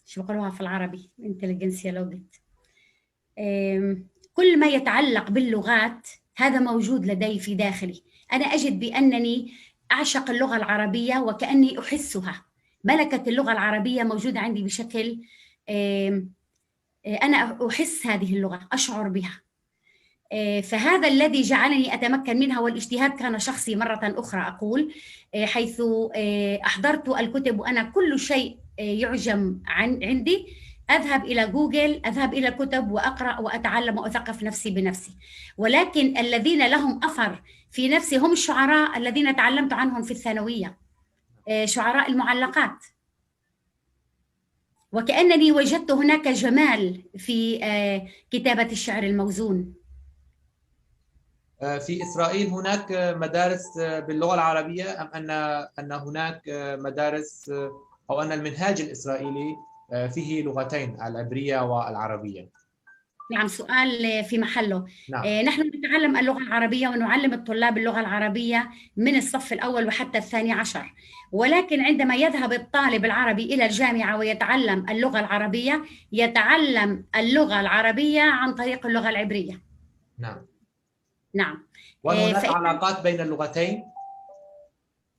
شو بقولوها في العربي؟ انتليجنسيا لوجت. كل ما يتعلق باللغات هذا موجود لدي في داخلي، أنا أجد بأنني أعشق اللغة العربية وكأني أحسها. ملكة اللغة العربية موجودة عندي بشكل أنا أحس هذه اللغة، أشعر بها. فهذا الذي جعلني أتمكن منها، والاجتهاد كان شخصي مرة أخرى أقول، حيث أحضرت الكتب وأنا كل شيء يعجم عندي أذهب إلى جوجل، أذهب إلى الكتب وأقرأ وأتعلم وأثقف نفسي بنفسي. ولكن الذين لهم أثر في نفسي هم الشعراء الذين تعلمت عنهم في الثانوية، شعراء المعلقات، وكأنني وجدت هناك جمال في كتابة الشعر الموزون. في إسرائيل هناك مدارس باللغة العربية، أم أن هناك مدارس أو أن المنهاج الإسرائيلي فيه لغتين، العبرية والعربية؟ نعم، سؤال في محله. نعم. نحن نتعلم اللغة العربية ونعلم الطلاب اللغة العربية من الصف الأول وحتى الثاني عشر، ولكن عندما يذهب الطالب العربي إلى الجامعة ويتعلم اللغة العربية، يتعلم اللغة العربية عن طريق اللغة العبرية. نعم. نعم. وهناك علاقات بين اللغتين؟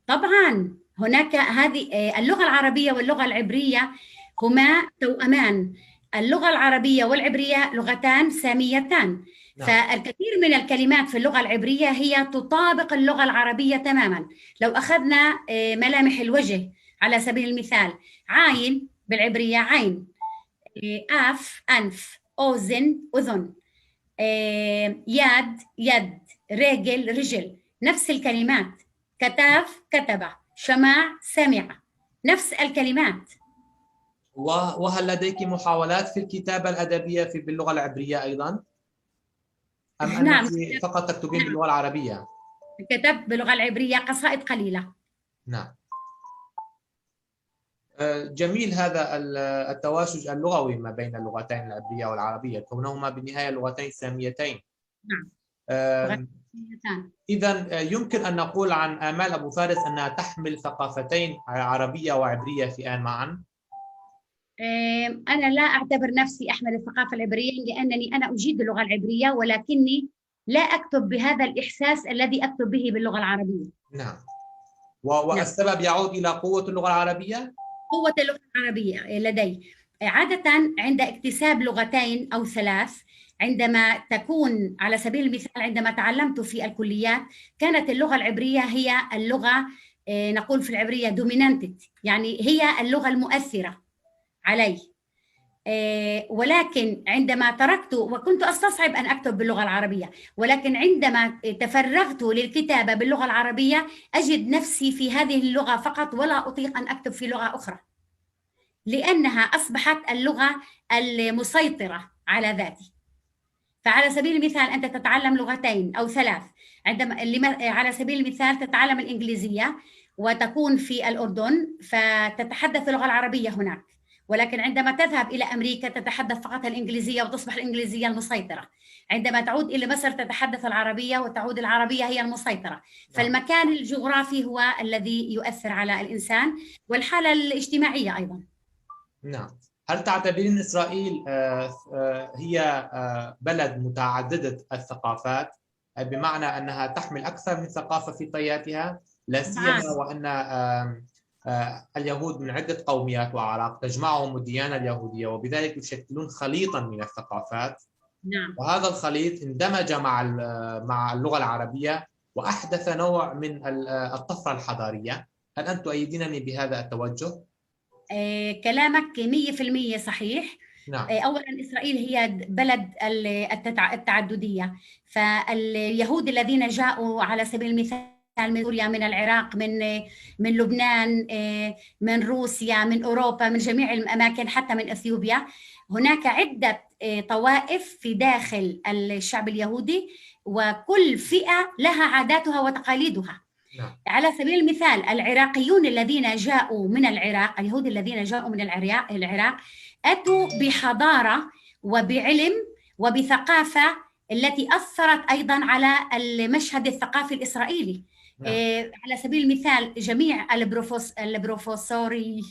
طبعا هناك هذه اللغة العربية واللغة العبرية هما توأمان. اللغة العربية والعبرية لغتان ساميتان. نعم. فالكثير من الكلمات في اللغة العبرية هي تطابق اللغة العربية تماما. لو أخذنا ملامح الوجه على سبيل المثال، عين بالعبرية عين، آف أنف، أذن أذن، يد يد، رجل رجل، نفس الكلمات. كتاف كتب، شماع سمع، نفس الكلمات. وهل لديك محاولات في الكتابة الأدبية باللغة العبرية أيضا؟ أم نعم. أنك فقط تكتبين باللغة العربية؟ كتبت باللغة العبرية قصائد قليلة. نعم. جميل هذا التواشج اللغوي ما بين اللغتين العبرية والعربية، كونهما بالنهاية لغتين ساميتين. نعم. إذا يمكن أن نقول عن آمال أبو فارس أنها تحمل ثقافتين عربية وعبرية في آن معا؟ أنا لا أعتبر نفسي أحمل الثقافة العبرية، لأنني أنا أجيد اللغة العبرية، ولكني لا أكتب بهذا الإحساس الذي أكتب به باللغة العربية. نعم. والسبب يعود إلى قوة اللغة العربية؟ قوة اللغة العربية لدي. عادة عند اكتساب لغتين أو ثلاث، عندما تكون على سبيل المثال عندما تعلمت في الكليات، كانت اللغة العبرية هي اللغة نقول في العبرية دومينانتد، يعني هي اللغة المؤثرة علي. ولكن عندما تركت وكنت أستصعب أن أكتب باللغة العربية، ولكن عندما تفرغت للكتابة باللغة العربية أجد نفسي في هذه اللغة فقط، ولا أطيق أن أكتب في لغة أخرى، لأنها أصبحت اللغة المسيطرة على ذاتي. فعلى سبيل المثال أنت تتعلم لغتين أو ثلاث، عندما على سبيل المثال تتعلم الإنجليزية وتكون في الأردن فتتحدث اللغة العربية هناك، ولكن عندما تذهب إلى أمريكا تتحدث فقط الإنجليزية وتصبح الإنجليزية المسيطرة. عندما تعود إلى مصر تتحدث العربية وتعود العربية هي المسيطرة. فالمكان الجغرافي هو الذي يؤثر على الإنسان، والحالة الاجتماعية أيضا. نعم. هل تعتبرين إسرائيل هي بلد متعددة الثقافات، بمعنى أنها تحمل أكثر من ثقافة في طياتها، لا سيما وأن اليهود من عدة قوميات وأعراق تجمعهم الديانة اليهودية، وبذلك يشكلون خليطا من الثقافات؟ نعم. وهذا الخليط اندمج مع اللغة العربية وأحدث نوع من الطفرة الحضارية. هل أنت تؤيدينني بهذا التوجه؟ كلامك 100% صحيح. نعم. أولا إسرائيل هي بلد التعددية، فاليهود الذين جاءوا على سبيل المثال من سوريا، من العراق، من لبنان، من روسيا، من أوروبا، من جميع الأماكن، حتى من أثيوبيا. هناك عدة طوائف في داخل الشعب اليهودي، وكل فئة لها عاداتها وتقاليدها. نعم. على سبيل المثال العراقيون الذين جاءوا من العراق، اليهود الذين جاءوا من العراق أتوا بحضارة وبعلم وبثقافة التي أثرت أيضا على المشهد الثقافي الإسرائيلي. نعم. على سبيل المثال جميع البروفيسورين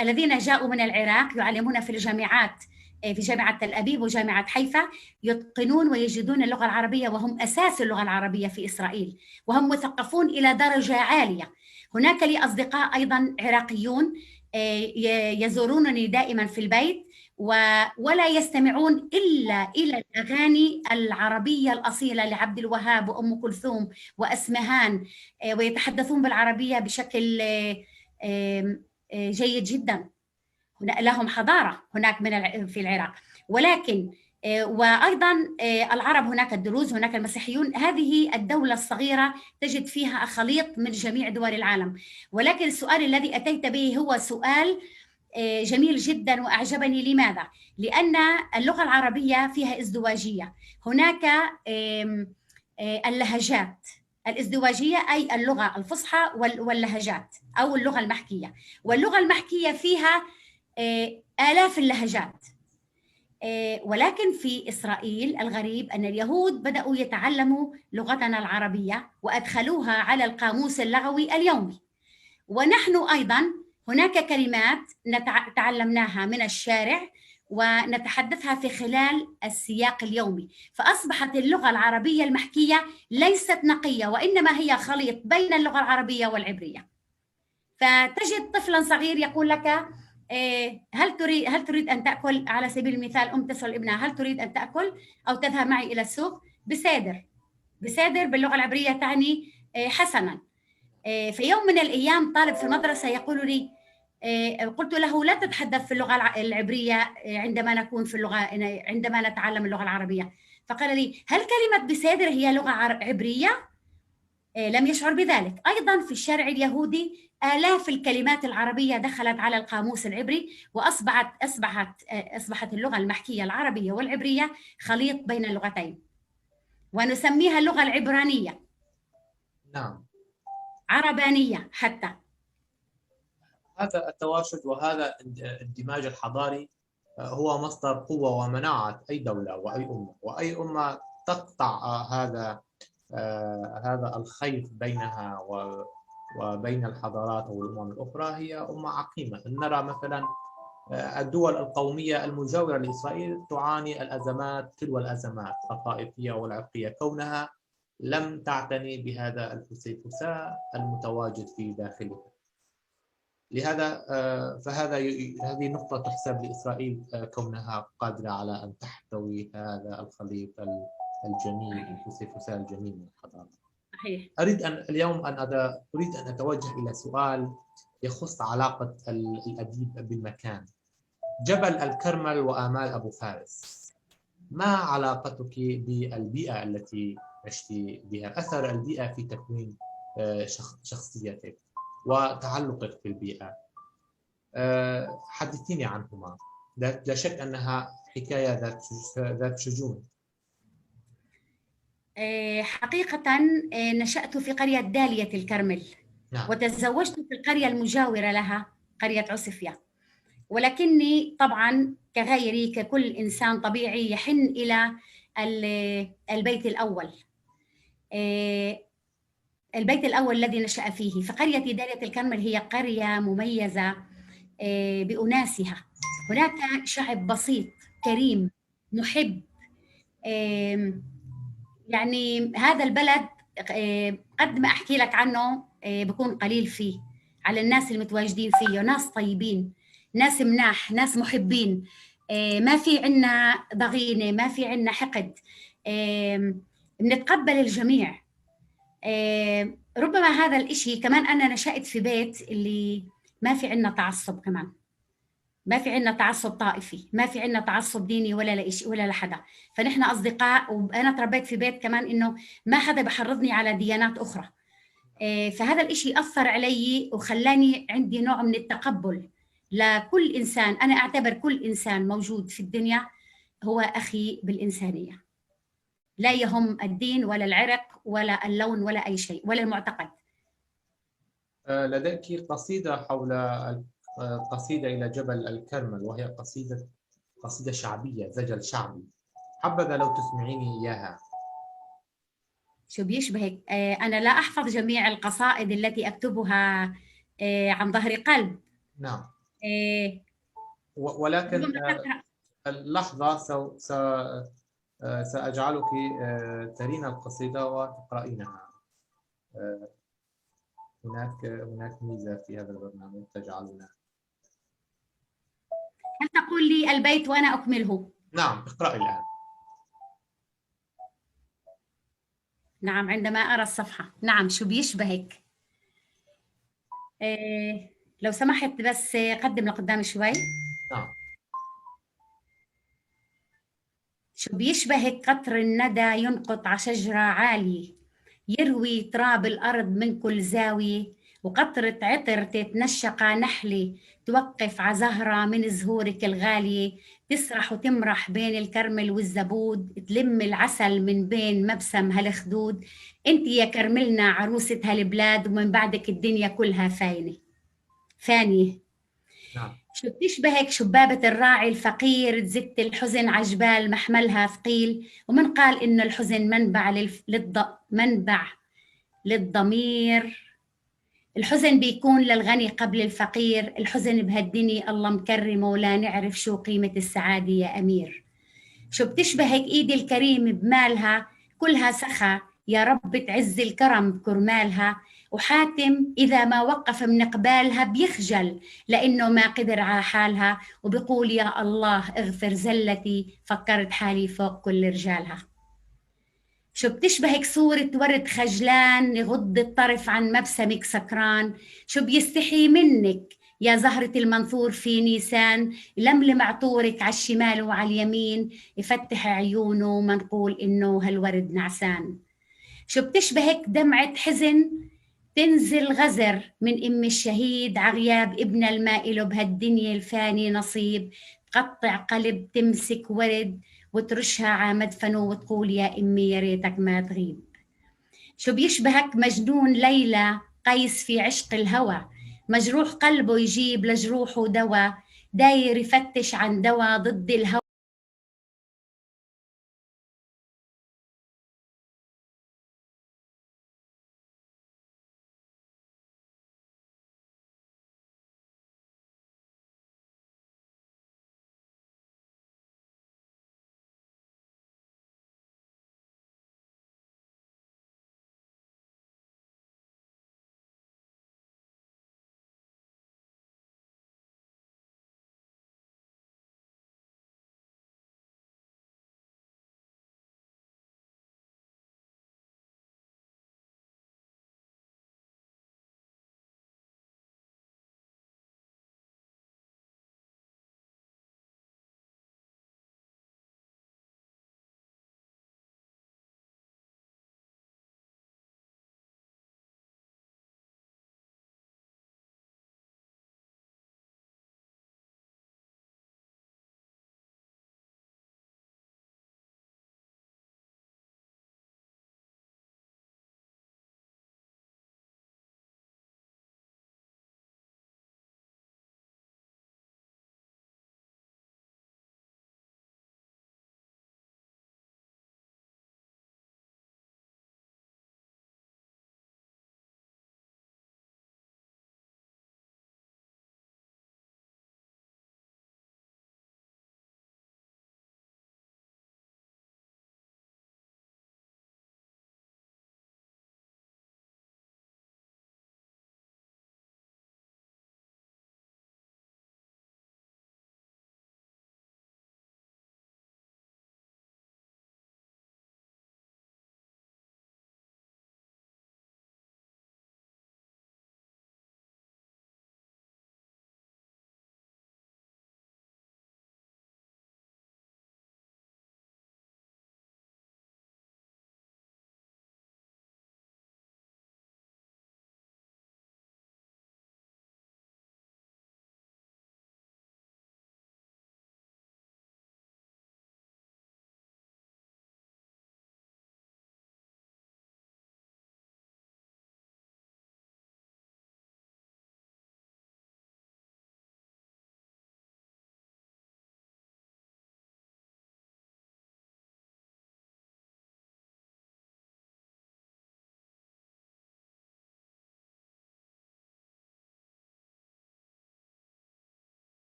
الذين جاءوا من العراق يعلمون في الجامعات في جامعة تل أبيب وجامعة حيفا يتقنون ويجدون اللغة العربية، وهم أساس اللغة العربية في إسرائيل، وهم مثقفون إلى درجة عالية. هناك لي أصدقاء أيضا عراقيون يزورونني دائما في البيت ولا يستمعون إلا إلى الأغاني العربية الأصيلة لعبد الوهاب وأم كلثوم وأسمهان، ويتحدثون بالعربية بشكل جيد جدا. لهم حضارة هناك في العراق. ولكن وأيضا العرب، هناك الدروز، هناك المسيحيون. هذه الدولة الصغيرة تجد فيها خليط من جميع دول العالم. ولكن السؤال الذي أتيت به هو سؤال جميل جدا وأعجبني. لماذا؟ لأن اللغة العربية فيها ازدواجية. هناك اللهجات الازدواجية، أي اللغة الفصحى واللهجات أو اللغة المحكية. واللغة المحكية فيها آلاف اللهجات. ولكن في إسرائيل الغريب أن اليهود بدأوا يتعلموا لغتنا العربية وأدخلوها على القاموس اللغوي اليومي. ونحن أيضا هناك كلمات تعلمناها من الشارع ونتحدثها في خلال السياق اليومي، فأصبحت اللغة العربية المحكية ليست نقية، وإنما هي خليط بين اللغة العربية والعبرية. فتجد طفلا صغير يقول لك هل تريد أن تأكل؟ على سبيل المثال تسأل ابنها هل تريد أن تأكل أو تذهب معي إلى السوق؟ بسادر باللغة العبرية تعني حسنا. في يوم من الأيام طالب في المدرسة يقول لي، قلت له لا تتحدث في اللغة العبرية عندما نتعلم اللغة العربية. فقال لي هل كلمة بسادر هي لغة عبرية؟ لم يشعر بذلك. أيضا في الشارع اليهودي آلاف الكلمات العربية دخلت على القاموس العبري، وأصبحت اللغة المحكية العربية والعبرية خليط بين اللغتين، ونسميها اللغة العبرانية. نعم، عربانية حتى. هذا التواشد وهذا الاندماج الحضاري هو مصدر قوة ومناعة أي دولة وأي أمة تقطع هذا الخيط بينها وبين الحضارات والأمم الأخرى. هي أمة عقيمة. نرى مثلا الدول القومية المجاورة لإسرائيل تعاني الأزمات تلو الأزمات الطائفية والعرقية، كونها لم تعتني بهذا الفسيفساء المتواجد في داخلها. لهذا هذه نقطة تحسب لإسرائيل، كونها قادرة على أن تحتوي هذا الخليط الجميل، الفسيفساء الجميل من الحضارة. صحيح. أريد أن أتوجه إلى سؤال يخص علاقة الأديب بالمكان. جبل الكرمل وآمال أبو فارس، ما علاقتك بالبيئة التي عشت بها؟ أثر البيئة في تكوين شخصيتك وتعلقك في البيئة. حدثيني عنهما. لا شك أنها حكاية ذات شجون. حقيقة نشأت في قرية دالية الكرمل. نعم. وتزوجت في القرية المجاورة لها، قرية عسفية. ولكني طبعا كغيري ككل إنسان طبيعي يحن إلى البيت الأول، البيت الأول الذي نشأ فيه. فقرية دالية الكرمل هي قرية مميزة بأناسها. هناك شعب بسيط كريم محب. يعني هذا البلد قد ما أحكي لك عنه بكون قليل فيه، على الناس المتواجدين فيه. ناس طيبين، ناس مناح، ناس محبين. ما في عنا ضغينة، ما في عنا حقد. بنتقبل الجميع. ربما هذا الإشي كمان. أنا نشأت في بيت اللي ما في عنا تعصب، كمان ما في عنا تعصب طائفي، ما في عنا تعصب ديني ولا لحدا. فنحن أصدقاء. وأنا تربيت في بيت كمان إنه ما حدا بحرضني على ديانات أخرى. فهذا الإشي أثر علي وخلاني عندي نوع من التقبل لكل إنسان. أنا أعتبر كل إنسان موجود في الدنيا هو أخي بالإنسانية، لا يهم الدين ولا العرق ولا اللون ولا أي شيء ولا المعتقد. لديك قصيدة حول قصيدة إلى جبل الكرمل، وهي قصيدة شعبية، زجل شعبي. حبذا لو تسمعيني إياها. شو بيشبهك؟ أنا لا أحفظ جميع القصائد التي أكتبها عن ظهر قلب. نعم. ولكن اللحظة سأجعلك ترين القصيدة وتقرأينها. هناك ميزة في هذا البرنامج تجعلنا. هل تقول لي البيت وأنا أكمله؟ نعم، اقرأي الآن. نعم، عندما أرى الصفحة. نعم، شو بيشبهك؟ لو سمحت بس قدم لقدام شوي. نعم. شو بيشبهك قطر الندى ينقط على شجرة عالية، يروي تراب الأرض من كل زاوية، وقطرة عطر تتنشق نحلة توقف على زهرة من زهورك الغالية، تسرح وتمرح بين الكرمل والزبود، تلم العسل من بين مبسم هالخدود. انت يا كرملنا عروسة هالبلاد، ومن بعدك الدنيا كلها فانية. نعم. شو بتشبهك شبابة الراعي الفقير، تزت الحزن عجبال محملها ثقيل، ومن قال إنه الحزن منبع للضمير. الحزن بيكون للغني قبل الفقير، الحزن بهالدنيا الله مكرمه، ولا نعرف شو قيمة السعادة يا أمير. شو بتشبهك إيدي الكريم بمالها، كلها سخا يا رب تعز الكرم كرمالها، وحاتم إذا ما وقف من قبالها بيخجل لأنه ما قدر على حالها، وبيقول يا الله اغفر زلتي، فكرت حالي فوق كل رجالها. شو بتشبهك صورة ورد خجلان، يغض الطرف عن مبسمك سكران، شو بيستحي منك يا زهرة المنثور في نيسان، لملم عطورك على الشمال وعلى اليمين، يفتح عيونه منقول إنه هالورد نعسان. شو بتشبهك دمعة حزن تنزل غزر من أم الشهيد عغياب ابن المائل، بهالدنيا الفاني نصيب، تقطع قلب تمسك ورد وترشها على مدفنه، وتقول يا أمي يا ريتك ما تغيب. شو بيشبهك مجنون ليلى قيس في عشق الهوى، مجروح قلبه يجيب لجروحه دوا، داير يفتش عن دوا ضد الهوى.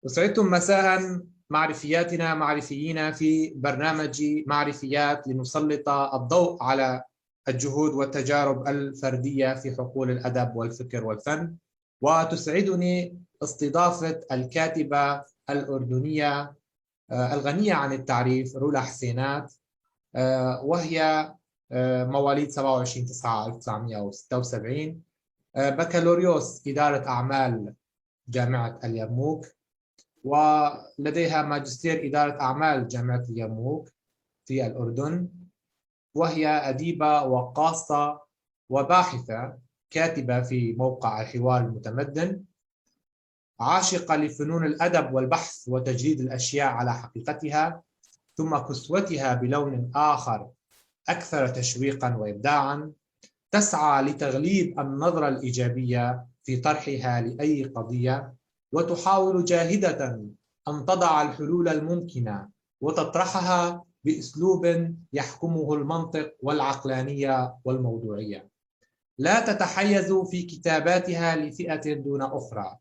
أسعدتم مساء معرفياتنا معرفيين في برنامج معرفيات لنسلط الضوء على الجهود والتجارب الفردية في حقول الأدب والفكر والفن. وتسعدني استضافة الكاتبة الأردنية الغنية عن التعريف رولا حسينات، وهي مواليد 27/9/1976، بكالوريوس إدارة أعمال جامعة اليرموك، ولديها ماجستير إدارة أعمال جامعة اليرموك في الأردن، وهي أديبة وقاصة وباحثة كاتبة في موقع الحوار المتمدن، عاشقة لفنون الأدب والبحث وتجريد الأشياء على حقيقتها ثم كسوتها بلون آخر أكثر تشويقاً وإبداعاً، تسعى لتغليب النظرة الإيجابية في طرحها لأي قضية، وتحاول جاهدة أن تضع الحلول الممكنة وتطرحها بأسلوب يحكمه المنطق والعقلانية والموضوعية. لا تتحيز في كتاباتها لفئة دون أخرى،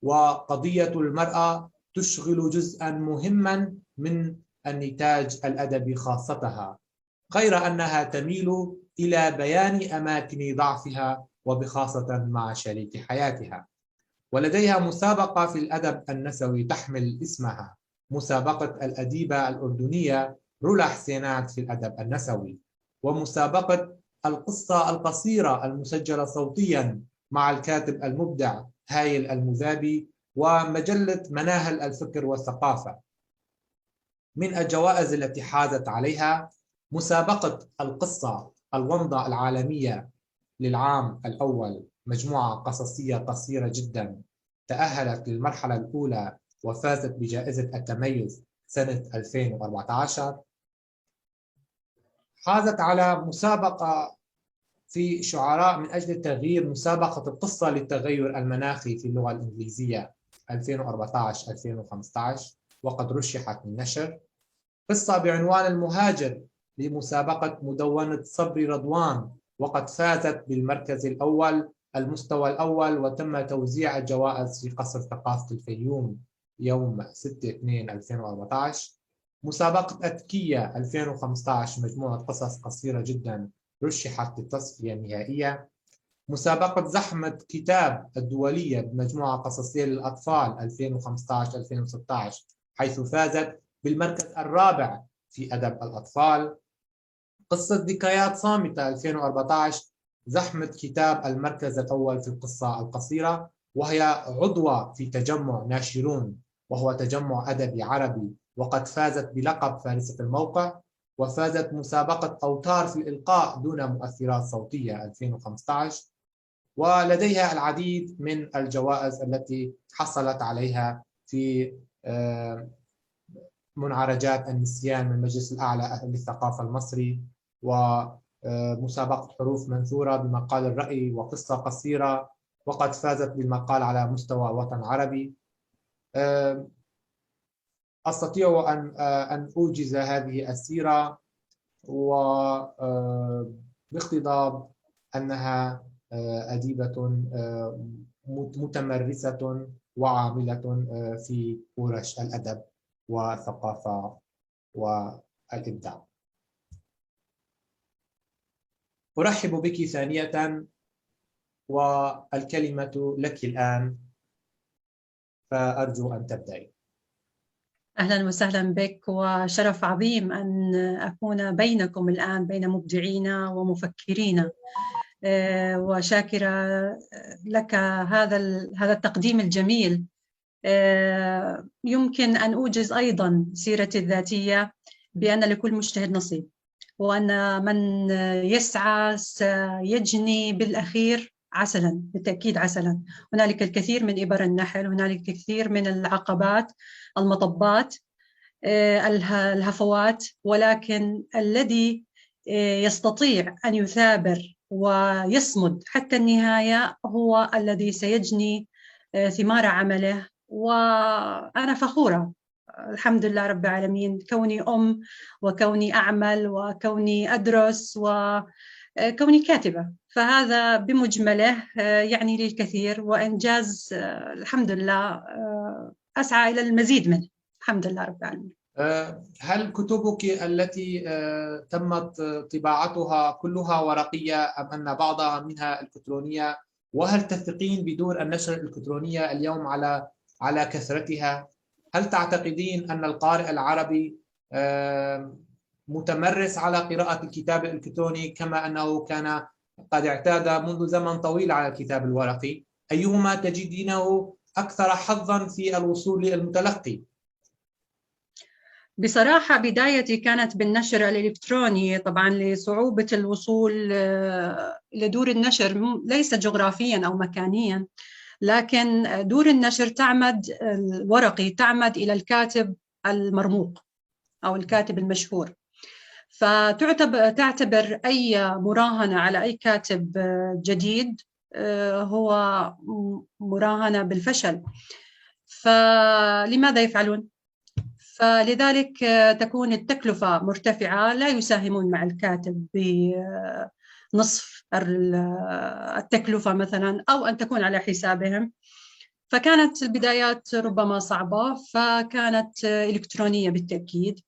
وقضية المرأة تشغل جزءاً مهماً من النتاج الأدبي خاصتها، غير أنها تميل إلى بيان أماكن ضعفها وبخاصة مع شريك حياتها. ولديها مسابقة في الأدب النسوي تحمل اسمها، مسابقة الأديبة الأردنية رولا حسينات في الأدب النسوي، ومسابقة القصة القصيرة المسجلة صوتيا مع الكاتب المبدع هايل المذابي، ومجلة مناهل الفكر والثقافة. من الجوائز التي حازت عليها مسابقة القصة الومضة العالمية للعام الأول، مجموعة قصصية قصيرة جدا تأهلت للمرحلة الأولى وفازت بجائزة التميز سنة 2014. حازت على مسابقة في شعراء من أجل التغيير، مسابقة القصة للتغير المناخي في اللغة الإنجليزية 2014-2015، وقد رشحت للنشر. قصة بعنوان المهاجر لمسابقة مدونة صبري رضوان، وقد فازت بالمركز الأول المستوى الأول، وتم توزيع الجوائز في قصر ثقافة الفيوم يوم 6/2/2014. مسابقة أتكية 2015، مجموعة قصص قصيرة جدا رشحت للتصفية النهائية. مسابقة زحمة كتاب الدولية بمجموعة قصصية للأطفال 2015-2016، حيث فازت بالمركز الرابع في أدب الأطفال. قصة ذكريات صامتة 2014، زحمة كتاب المركز الأول في القصة القصيرة، وهي عضوة في تجمع ناشرون، وهو تجمع أدبي عربي، وقد فازت بلقب فارسة الموقع. وفازت مسابقة أوتار في الإلقاء دون مؤثرات صوتية 2015. ولديها العديد من الجوائز التي حصلت عليها في منعرجات النسيان من المجلس الأعلى للثقافة المصري، ومسابقة حروف منثورة بمقال الرأي وقصة قصيرة، وقد فازت بالمقال على مستوى وطن عربي. أستطيع أن أوجز هذه السيرة، وباقتضاب أنها أديبة متمرسة وعاملة في ورش الأدب والثقافة والإبداع. أرحب بك ثانية، والكلمة لك الآن، فأرجو أن تبدأي. أهلا وسهلا بك، وشرف عظيم أن أكون بينكم الآن بين مبدعين ومفكرين، وشاكرة لك هذا التقديم الجميل. يمكن أن أوجز أيضا سيرتي الذاتية بأن لكل مجتهد نصيب، وأن من يسعى سيجني بالأخير عسلا، بالتأكيد عسلا. هنالك الكثير من إبر النحل، هنالك الكثير من العقبات، المطبات، الهفوات، ولكن الذي يستطيع أن يثابر ويصمد حتى النهاية هو الذي سيجني ثمار عمله. وأنا فخورة الحمد لله رب العالمين، كوني أم، وكوني أعمل، وكوني أدرس، وكوني كاتبة، فهذا بمجمله يعني لي الكثير، وإنجاز الحمد لله أسعى إلى المزيد منه. الحمد لله رب العالمين. هل كتبك التي تمت طباعتها كلها ورقية أم أن بعضها منها إلكترونية؟ وهل تثقين بدور النشر الإلكترونية اليوم على كثرتها؟ هل تعتقدين أن القارئ العربي متمرس على قراءة الكتاب الإلكتروني كما أنه كان قد اعتاد منذ زمن طويل على الكتاب الورقي؟ أيهما تجدينه أكثر حظاً في الوصول للمتلقي؟ بصراحة بدايتي كانت بالنشر الإلكتروني، طبعاً لصعوبة الوصول لدور النشر ليس جغرافياً أو مكانياً، لكن دور النشر الورقي تعمد إلى الكاتب المرموق أو الكاتب المشهور، فتعتبر أي مراهنة على أي كاتب جديد هو مراهنة بالفشل. فلماذا يفعلون؟ فلذلك تكون التكلفة مرتفعة، لا يساهمون مع الكاتب بنصف التكلفة مثلا، أو أن تكون على حسابهم. فكانت البدايات ربما صعبة، فكانت إلكترونية بالتأكيد.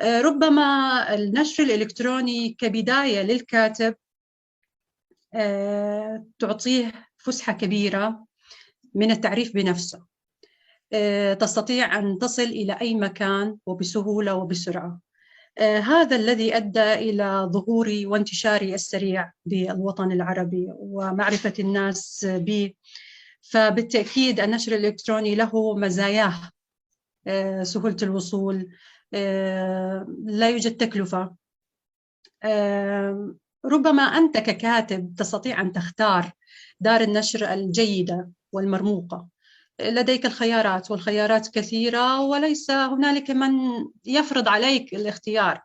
ربما النشر الإلكتروني كبداية للكاتب تعطيه فسحة كبيرة من التعريف بنفسه، تستطيع أن تصل إلى أي مكان وبسهولة وبسرعة. هذا الذي أدى إلى ظهوري وانتشاري السريع بالوطن العربي ومعرفة الناس به. فبالتأكيد النشر الإلكتروني له مزاياه، سهولة الوصول، لا يوجد تكلفة. ربما أنت ككاتب تستطيع أن تختار دار النشر الجيدة والمرموقة، لديك الخيارات، والخيارات كثيرة وليس هنالك من يفرض عليك الاختيار.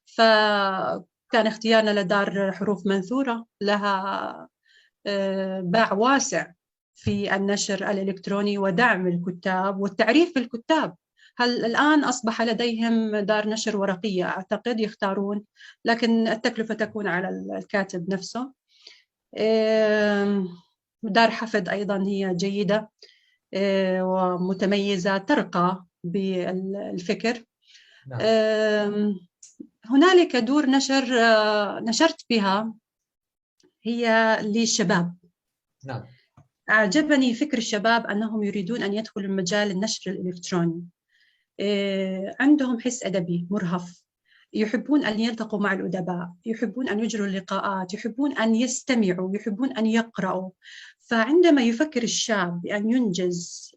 فكان اختيارنا لدار حروف منثورة، لها باع واسع في النشر الإلكتروني ودعم الكتاب والتعريف بالكتاب. هل الآن أصبح لديهم دار نشر ورقية أعتقد يختارون، لكن التكلفة تكون على الكاتب نفسه. دار حفظ أيضا هي جيدة ومتميزة، ترقى بالفكر. هنالك دور نشر نشرت بها هي للشباب. نعم. أعجبني فكر الشباب أنهم يريدون أن يدخلوا مجال النشر الإلكتروني. عندهم حس أدبي مرهف، يحبون أن يلتقوا مع الأدباء، يحبون أن يجروا اللقاءات، يحبون أن يستمعوا، يحبون أن يقرأوا. فعندما يفكر الشاب بأن ينجز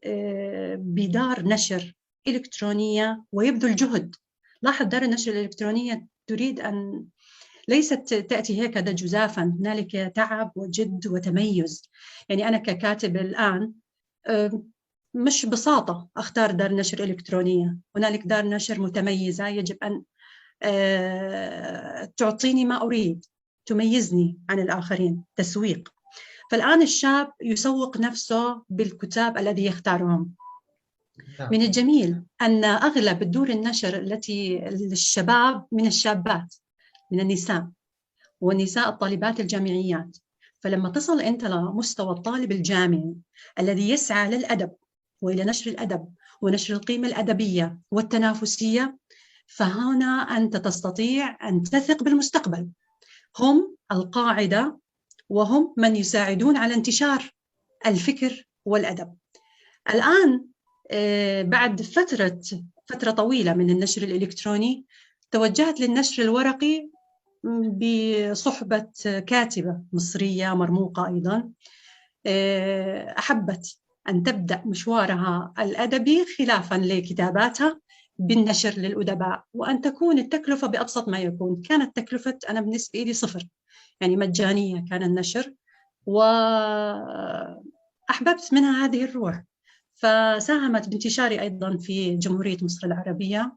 بدار نشر إلكترونية ويبذل جهد، لاحظ دار النشر الإلكترونية تريد أن ليست تأتي هكذا جزافاً، هنالك تعب وجد وتميز. يعني أنا ككاتب الآن مش بساطة أختار دار نشر إلكترونية، هنالك دار نشر متميزة يجب أن تعطيني ما أريد، تميزني عن الآخرين، تسويق. فالآن الشاب يسوق نفسه بالكتاب الذي يختارهم. من الجميل أن أغلب الدور النشر التي للشباب من الشابات، من النساء، والنساء الطالبات الجامعيات. فلما تصل أنت لمستوى الطالب الجامعي الذي يسعى للأدب وإلى نشر الأدب ونشر القيمة الأدبية والتنافسية، فهنا أنت تستطيع أن تثق بالمستقبل. هم القاعدة وهم من يساعدون على انتشار الفكر والأدب. الآن بعد فترة طويلة من النشر الإلكتروني توجهت للنشر الورقي بصحبة كاتبة مصرية مرموقة أيضا، أحبت أن تبدأ مشوارها الأدبي خلافا لكتاباتها بالنشر للأدباء، وأن تكون التكلفة بأبسط ما يكون. كانت تكلفة أنا بالنسبة لي صفر، يعني مجانية كان النشر، وأحببت منها هذه الروح. فساهمت بانتشاري أيضا في جمهورية مصر العربية.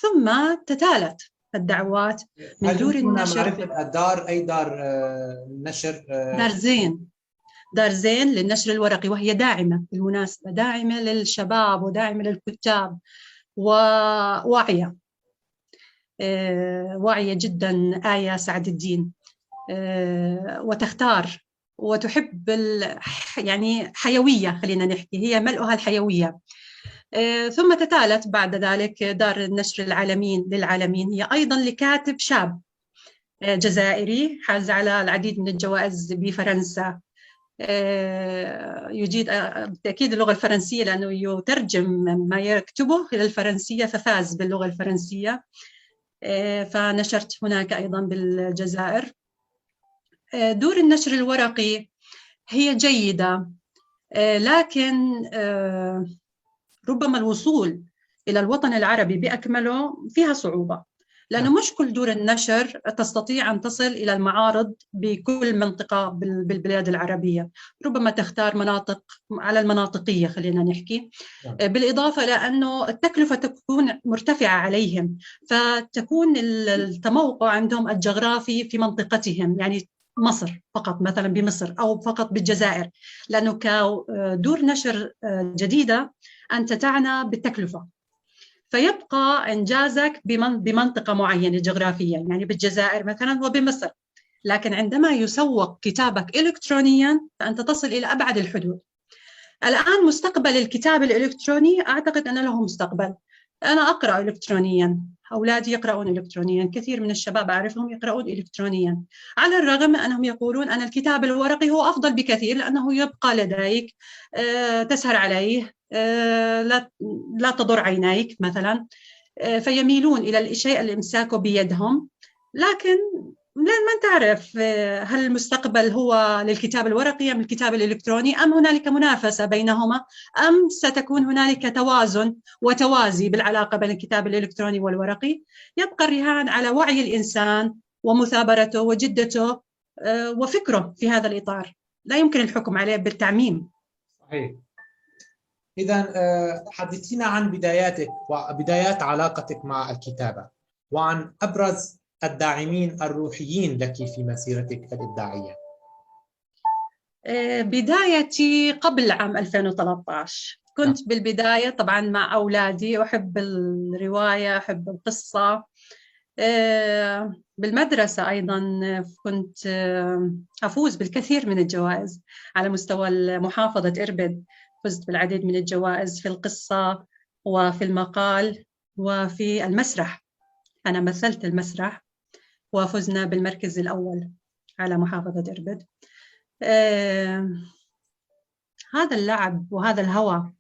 ثم تتالت الدعوات من دور النشر. معرفة الدار، أي دار نشر؟ دار زين للنشر الورقي، وهي داعمة بالمناسبة، داعمة للشباب وداعمة للكتاب وواعية واعية جدا. آية سعد الدين، وتختار وتحب يعني حيوية، خلينا نحكي، هي ملؤها الحيوية. ثم تتالت بعد ذلك دار النشر للعالمين، هي أيضا لكاتب شاب جزائري حاز على العديد من الجوائز بفرنسا، يجيد بالتأكيد اللغة الفرنسية لأنه يترجم ما يكتبه إلى الفرنسية، ففاز باللغة الفرنسية. فنشرت هناك أيضا بالجزائر. دور النشر الورقي هي جيدة، لكن ربما الوصول إلى الوطن العربي بأكمله فيها صعوبة، لأنه مش كل دور النشر تستطيع أن تصل إلى المعارض بكل منطقة بالبلاد العربية. ربما تختار مناطق على المناطقية، خلينا نحكي، بالإضافة إلى أنه التكلفة تكون مرتفعة عليهم، فتكون التموقع عندهم الجغرافي في منطقتهم، يعني مصر فقط، مثلا بمصر أو فقط بالجزائر، لأنه كدور نشر جديدة أنت تعنى بالتكلفة، فيبقى إنجازك بمنطقة معينة جغرافيا، يعني بالجزائر مثلا وبمصر. لكن عندما يسوق كتابك إلكترونيا فأنت تصل إلى أبعد الحدود. الآن مستقبل الكتاب الإلكتروني أعتقد أن له مستقبل. أنا أقرأ إلكترونيا، أولادي يقرؤون إلكترونيا، كثير من الشباب أعرفهم يقرؤون إلكترونيا، على الرغم من أنهم يقولون أن الكتاب الورقي هو أفضل بكثير لأنه يبقى لديك، تسهر عليه، لا تضر عينيك مثلا، فيميلون إلى الشيء اللي امساكه بيدهم. لكن من تعرف هل المستقبل هو للكتاب الورقي أم الكتاب الإلكتروني، أم هنالك منافسة بينهما، أم ستكون هنالك توازن وتوازي بالعلاقة بين الكتاب الإلكتروني والورقي. يبقى الرهان على وعي الإنسان ومثابرته وجدته وفكره في هذا الإطار، لا يمكن الحكم عليه بالتعميم. صحيح. إذا حدثينا عن بداياتك وبدايات علاقتك مع الكتابة، وعن أبرز الداعمين الروحيين لك في مسيرتك الإبداعية. بدايتي قبل عام 2013. كنت بالبداية طبعا مع أولادي، أحب الرواية، أحب القصة. بالمدرسة أيضا كنت أفوز بالكثير من الجوائز على مستوى محافظة إربد. فزت بالعديد من الجوائز في القصة وفي المقال وفي المسرح. أنا مثلت المسرح وفزنا بالمركز الأول على محافظة إربد. هذا اللعب وهذا الهوى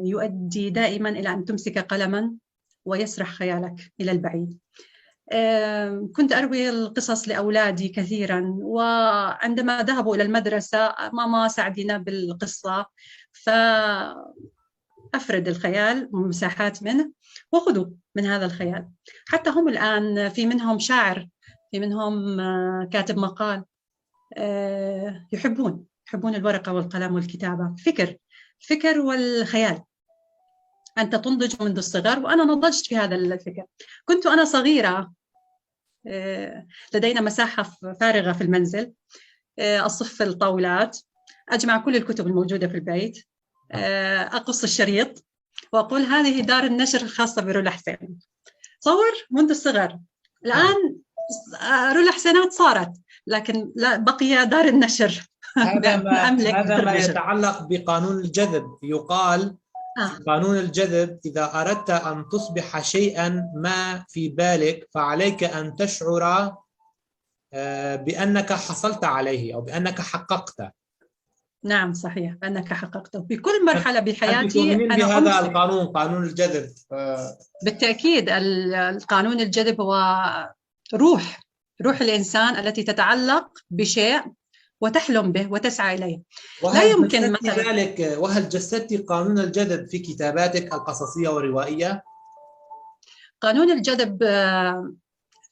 يؤدي دائما إلى أن تمسك قلما ويسرح خيالك إلى البعيد. كنت أروي القصص لأولادي كثيرا، وعندما ذهبوا إلى المدرسة ماما ساعدينا بالقصة، فأفرد الخيال ومساحات منه وخذوا من هذا الخيال. حتى هم الآن في منهم شاعر، في منهم كاتب مقال، يحبون الورقة والقلم والكتابة، الفكر والخيال. أنت تنضج منذ الصغر، وأنا نضجت في هذا الفكر. كنت أنا صغيرة لدينا مساحة فارغة في المنزل، أصف الطاولات، أجمع كل الكتب الموجودة في البيت، أقص الشريط وأقول هذه دار النشر الخاصة برولا حسين. تصور منذ الصغر. الآن رولا حسينات صارت، لكن لا بقي دار النشر. هذا ما يتعلق بقانون الجذب. يقال في قانون الجذب إذا أردت أن تصبح شيئا ما في بالك فعليك أن تشعر بأنك حصلت عليه أو بأنك حققته. نعم صحيح، بأنك حققته في كل مرحلة بحياتي. تؤمنين بهذا القانون، قانون الجذب؟ بالتأكيد. القانون الجذب هو روح الإنسان التي تتعلق بشيء وتحلم به وتسعى إليه. لا يمكن مثلا وهل جسدت قانون الجذب في كتاباتك القصصية والروائية؟ قانون الجذب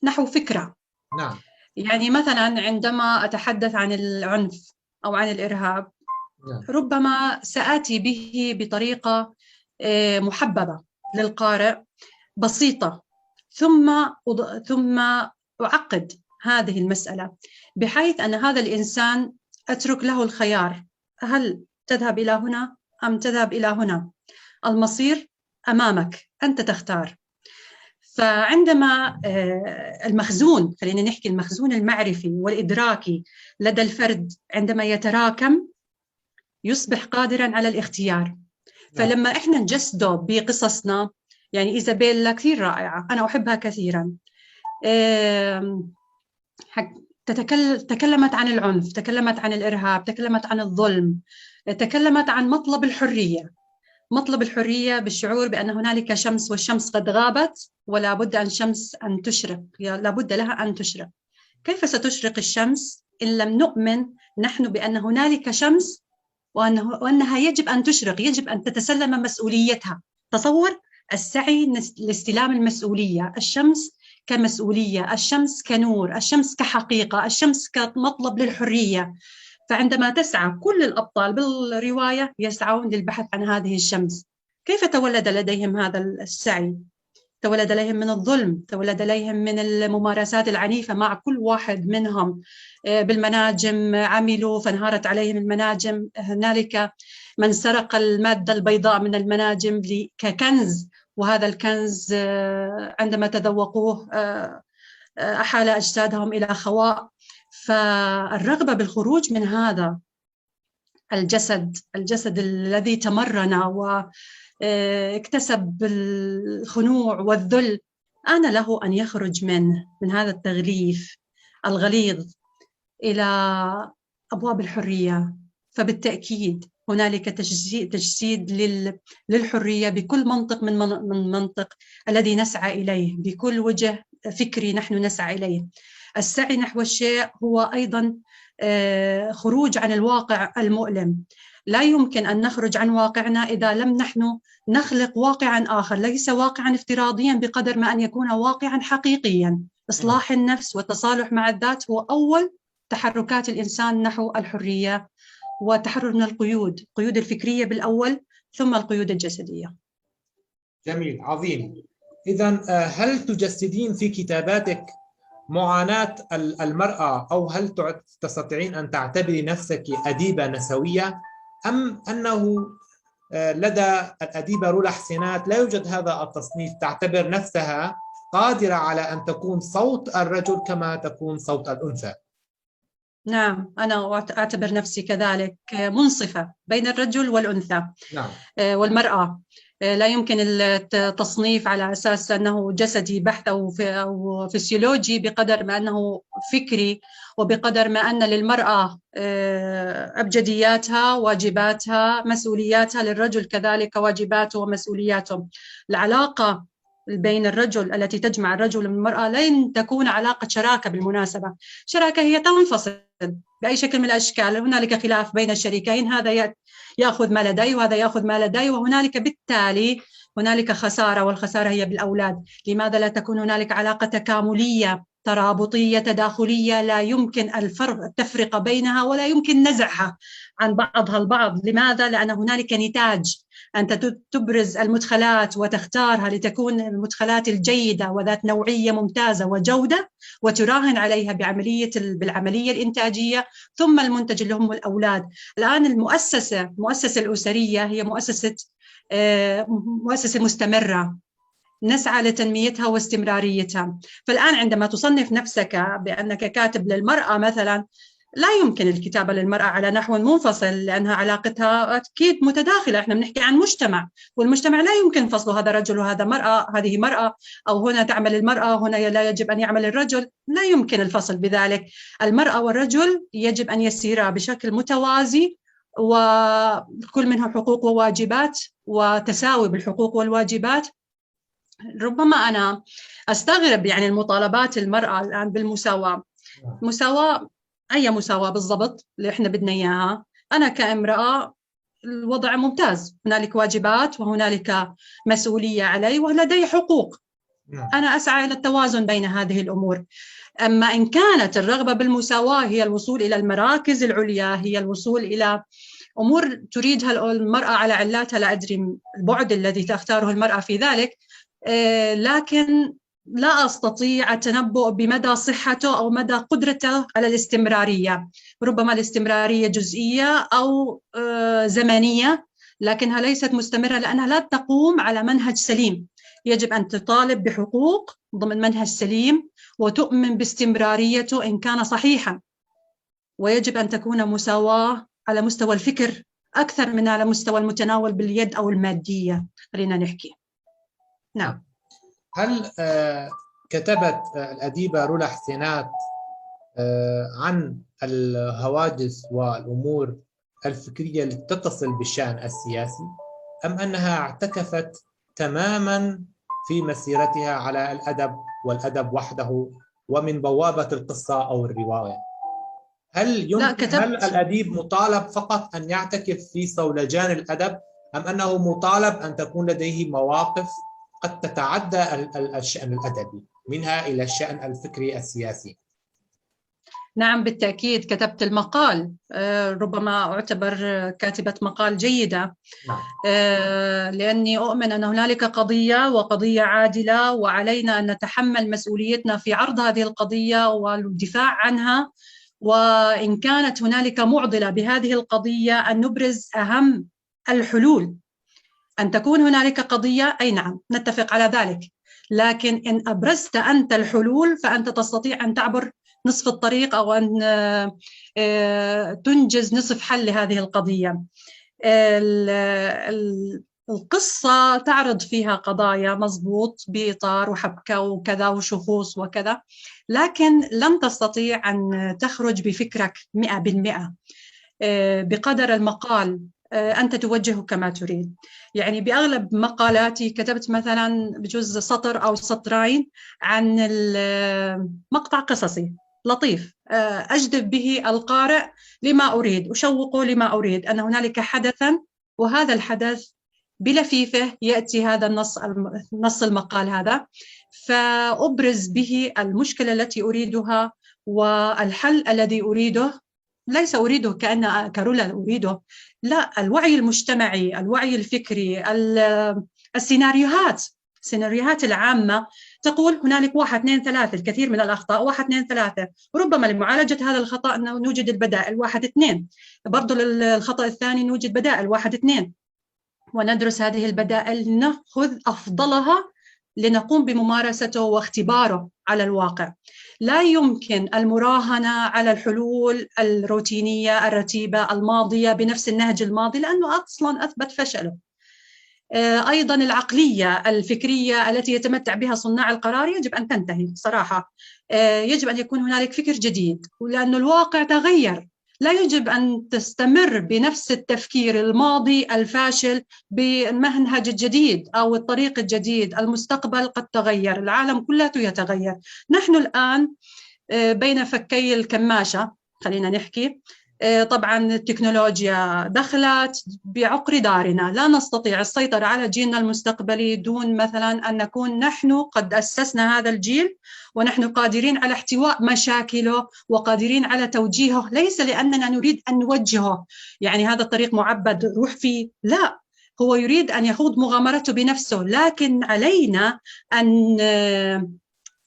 نحو فكرة. نعم. يعني مثلا عندما أتحدث عن العنف أو عن الإرهاب، ربما سآتي به بطريقة محببة للقارئ، بسيطة، ثم أعقد هذه المسألة بحيث أن هذا الإنسان أترك له الخيار، هل تذهب إلى هنا أم تذهب إلى هنا؟ المصير أمامك، أنت تختار. فعندما المخزون، خلينا نحكي المخزون المعرفي والإدراكي لدى الفرد عندما يتراكم يصبح قادراً على الاختيار. فلما إحنا نجسده بقصصنا، يعني إيزابيلا كثير رائعة، أنا أحبها كثيراً. تكلمت عن العنف، تكلمت عن الإرهاب، تكلمت عن الظلم، تكلمت عن مطلب الحرية، مطلب الحرية بالشعور بأن هنالك شمس والشمس قد غابت ولا بد أن شمس أن تشرق، لا بد لها أن تشرق. كيف ستشرق الشمس إن لم نؤمن نحن بأن هنالك شمس وأنها يجب أن تشرق، يجب أن تتسلم مسؤوليتها. تصور السعي لاستلام المسؤولية، الشمس كمسؤولية، الشمس كنور، الشمس كحقيقة، الشمس كمطلب للحرية. فعندما تسعى كل الأبطال بالرواية يسعون للبحث عن هذه الشمس. كيف تولد لديهم هذا السعي؟ تولد لديهم من الظلم، تولد لديهم من الممارسات العنيفة مع كل واحد منهم. بالمناجم عملوا فانهارت عليهم المناجم، هنالك من سرق المادة البيضاء من المناجم ككنز، وهذا الكنز عندما تذوقوه أحال أجسادهم إلى خواء. فالرغبة بالخروج من هذا الجسد الذي تمرن واكتسب الخنوع والذل، آن له أن يخرج من هذا التغليف الغليظ إلى أبواب الحرية. فبالتأكيد هنالك تجسيد للحرية بكل منطق من منطق الذي نسعى إليه، بكل وجه فكري نحن نسعى إليه. السعي نحو الشيء هو أيضا خروج عن الواقع المؤلم. لا يمكن أن نخرج عن واقعنا إذا لم نحن نخلق واقعا آخر، ليس واقعا افتراضيا بقدر ما أن يكون واقعا حقيقيا. إصلاح النفس والتصالح مع الذات هو أول تحركات الإنسان نحو الحرية والتحرر من القيود الفكرية بالأول، ثم القيود الجسدية. جميل، عظيم. إذن هل تجسدين في كتاباتك معاناة المرأة، أو هل تستطيعين أن تعتبري نفسك أديبة نسوية، أم أنه لدى الأديبة رولا حسينات لا يوجد هذا التصنيف، تعتبر نفسها قادرة على أن تكون صوت الرجل كما تكون صوت الأنثى؟ نعم، أنا أعتبر نفسي كذلك منصفة بين الرجل والأنثى. نعم. والمرأة. لا يمكن التصنيف على أساس أنه جسدي بحت أو فسيولوجي بقدر ما أنه فكري، وبقدر ما أن للمرأة أبجدياتها، واجباتها، مسؤولياتها، للرجل كذلك واجباته ومسؤولياته. العلاقة بين الرجل التي تجمع الرجل والمرأة لن تكون علاقة شراكة بالمناسبة. شراكة هي تنفصل بأي شكل من الأشكال، هنالك خلاف بين الشريكين، هذا يأخذ ما لدي وهذا يأخذ ما لدي، وهنالك بالتالي هنالك خسارة، والخسارة هي بالأولاد. لماذا لا تكون هنالك علاقة تكاملية ترابطية تداخلية لا يمكن التفرقة بينها ولا يمكن نزعها عن بعضها البعض؟ لماذا؟ لأن هنالك نتاج، أنت تبرز المدخلات وتختارها لتكون المدخلات الجيدة وذات نوعية ممتازة وجودة، وتراهن عليها بالعملية الإنتاجية، ثم المنتج اللي هم الأولاد. الآن المؤسسة الأسرية هي مؤسسة مستمرة نسعى لتنميتها واستمراريتها. فالآن عندما تصنف نفسك بأنك كاتب للمرأة مثلا، لا يمكن الكتابة للمرأة على نحو منفصل، لأنها علاقتها أكيد متداخلة. إحنا بنحكي عن مجتمع، والمجتمع لا يمكن فصله، هذا رجل وهذا مرأة، هذه مرأة، أو هنا تعمل المرأة هنا لا يجب أن يعمل الرجل، لا يمكن الفصل بذلك. المرأة والرجل يجب أن يسيرا بشكل متوازي، وكل منها حقوق وواجبات، وتساوي بالحقوق والواجبات. ربما أنا أستغرب يعني المطالبات المرأة الآن بالمساواة. مساواة، أي مساواة بالضبط اللي إحنا بدنا إياها؟ أنا كامرأة الوضع ممتاز، هنالك واجبات وهنالك مسؤولية علي ولدي حقوق. أنا أسعى إلى التوازن بين هذه الأمور. أما إن كانت الرغبة بالمساواة هي الوصول إلى المراكز العليا، هي الوصول إلى أمور تريدها المرأة على علاتها، لا أدري البعد الذي تختاره المرأة في ذلك، لكن لا أستطيع التنبؤ بمدى صحته أو مدى قدرته على الاستمرارية. ربما الاستمرارية جزئية أو زمنية، لكنها ليست مستمرة، لأنها لا تقوم على منهج سليم. يجب أن تطالب بحقوق ضمن منهج سليم وتؤمن باستمراريته إن كان صحيحا، ويجب أن تكون مساواة على مستوى الفكر أكثر من على مستوى المتناول باليد أو المادية. خلينا نحكي. نعم. هل كتبت الأديبة رولا حسينات عن الهواجس والأمور الفكرية التي تتصل بالشأن السياسي، أم أنها اعتكفت تماما في مسيرتها على الأدب والأدب وحده ومن بوابة القصة أو الرواية؟ هل الأديب مطالب فقط أن يعتكف في صولجان الأدب، أم أنه مطالب أن تكون لديه مواقف قد تتعدى الشأن الأدبي منها إلى الشأن الفكري السياسي؟ نعم بالتأكيد كتبت المقال، ربما أعتبر كاتبة مقال جيدة. نعم. لأني أؤمن أن هنالك قضية وقضية عادلة، وعلينا أن نتحمل مسؤوليتنا في عرض هذه القضية والدفاع عنها، وإن كانت هنالك معضلة بهذه القضية أن نبرز أهم الحلول. أن تكون هنالك قضية، أي نعم نتفق على ذلك، لكن إن أبرزت أنت الحلول فأنت تستطيع أن تعبر نصف الطريق أو أن تنجز نصف حل لهذه القضية. القصة تعرض فيها قضايا مضبوط بإطار وحبكة وكذا وشخوص وكذا، لكن لن تستطيع أن تخرج بفكرك 100% بقدر المقال أنت توجهه كما تريد. يعني بأغلب مقالاتي كتبت مثلا بجزء سطر أو سطرين عن مقطع قصصي لطيف أجذب به القارئ لما أريد، أشوقه لما أريد، أن هنالك حدثا وهذا الحدث بلفيفه يأتي هذا نص المقال هذا، فأبرز به المشكلة التي أريدها والحل الذي أريده. ليس أريده كأن كرولا أريده، لا، الوعي المجتمعي، الوعي الفكري، السيناريوهات العامة تقول هنالك 1 2 3، الكثير من الأخطاء 1 2 3، ربما لمعالجة هذا الخطأ نوجد البدائل 1 2، برضو للخطأ الثاني نوجد بدائل 1 2، وندرس هذه البدائل لنأخذ أفضلها لنقوم بممارسته واختباره على الواقع. لا يمكن المراهنة على الحلول الروتينية الرتيبة الماضية بنفس النهج الماضي، لأنه أصلاً أثبت فشله. أيضاً العقلية الفكرية التي يتمتع بها صناع القرار يجب أن تنتهي صراحة. يجب أن يكون هنالك فكر جديد، لأن الواقع تغير. لا يجب أن تستمر بنفس التفكير الماضي الفاشل بالمنهج الجديد أو الطريق الجديد. المستقبل قد تغير، العالم كله يتغير. نحن الآن بين فكي الكماشة، خلينا نحكي. طبعا التكنولوجيا دخلت بعقر دارنا، لا نستطيع السيطرة على جيلنا المستقبلي دون مثلا أن نكون نحن قد أسسنا هذا الجيل ونحن قادرين على احتواء مشاكله وقادرين على توجيهه، ليس لأننا نريد أن نوجهه يعني هذا الطريق معبد روح فيه، لا، هو يريد أن يخوض مغامرته بنفسه، لكن علينا أن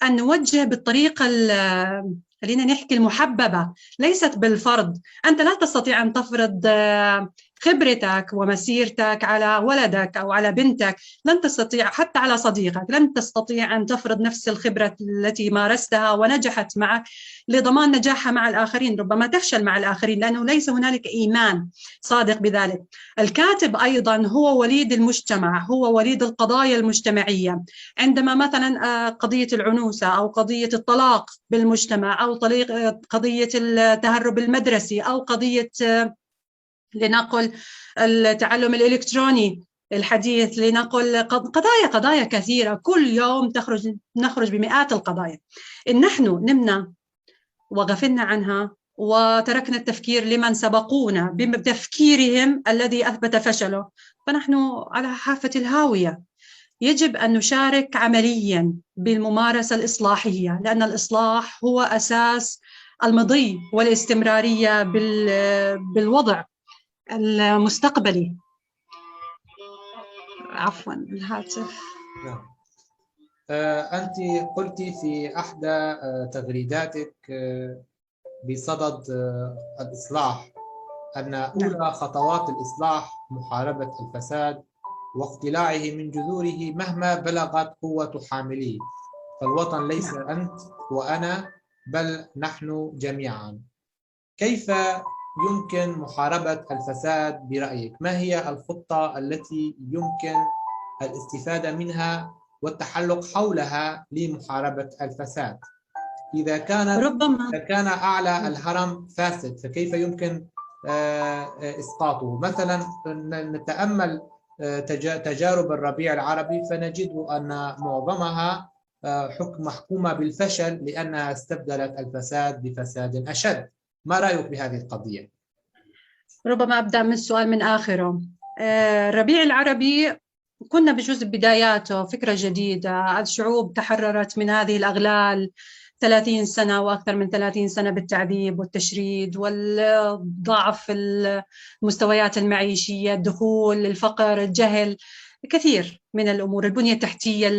نوجه بالطريقة خلينا نحكي المحببة، ليست بالفرض. أنت لا تستطيع أن تفرض خبرتك ومسيرتك على ولدك أو على بنتك، لن تستطيع، حتى على صديقك لن تستطيع أن تفرض نفس الخبرة التي مارستها ونجحت معك لضمان نجاحها مع الآخرين. ربما تفشل مع الآخرين لأنه ليس هنالك إيمان صادق بذلك. الكاتب أيضا هو وليد المجتمع، هو وليد القضايا المجتمعية. عندما مثلا قضية العنوسة أو قضية الطلاق بالمجتمع أو قضية التهرب المدرسي أو قضية لنقل التعلم الإلكتروني الحديث، لنقل قضايا كثيرة، كل يوم نخرج بمئات القضايا. إن نحن نمنا وغفلنا عنها وتركنا التفكير لمن سبقونا بتفكيرهم الذي أثبت فشله، فنحن على حافة الهاوية. يجب أن نشارك عملياً بالممارسة الإصلاحية، لأن الإصلاح هو أساس المضي والاستمرارية بالوضع المستقبلي. عفواً الهاتف. نعم. أنت قلت في أحدى تغريداتك بصدد الإصلاح أن أولى خطوات الإصلاح محاربة الفساد واقتلاعه من جذوره مهما بلغت قوة حامله. فالوطن ليس أنت وأنا، بل نحن جميعا. كيف يمكن محاربة الفساد برأيك؟ ما هي الخطة التي يمكن الاستفادة منها والتحلق حولها لمحاربة الفساد؟ إذا كان أعلى الهرم فاسد، فكيف يمكن إسقاطه؟ مثلا نتأمل تجارب الربيع العربي فنجد أن معظمها محكومة بالفشل لأنها استبدلت الفساد بفساد أشد. ما رأيك بهذه القضية؟ ربما أبدأ من السؤال من آخره. الربيع العربي كنا بجزء بداياته فكرة جديدة، الشعوب تحررت من هذه الأغلال 30 سنة وأكثر من 30 سنة بالتعذيب والتشريد والضعف المستويات المعيشية، الدخول، الفقر، الجهل، كثير من الأمور، البنية التحتية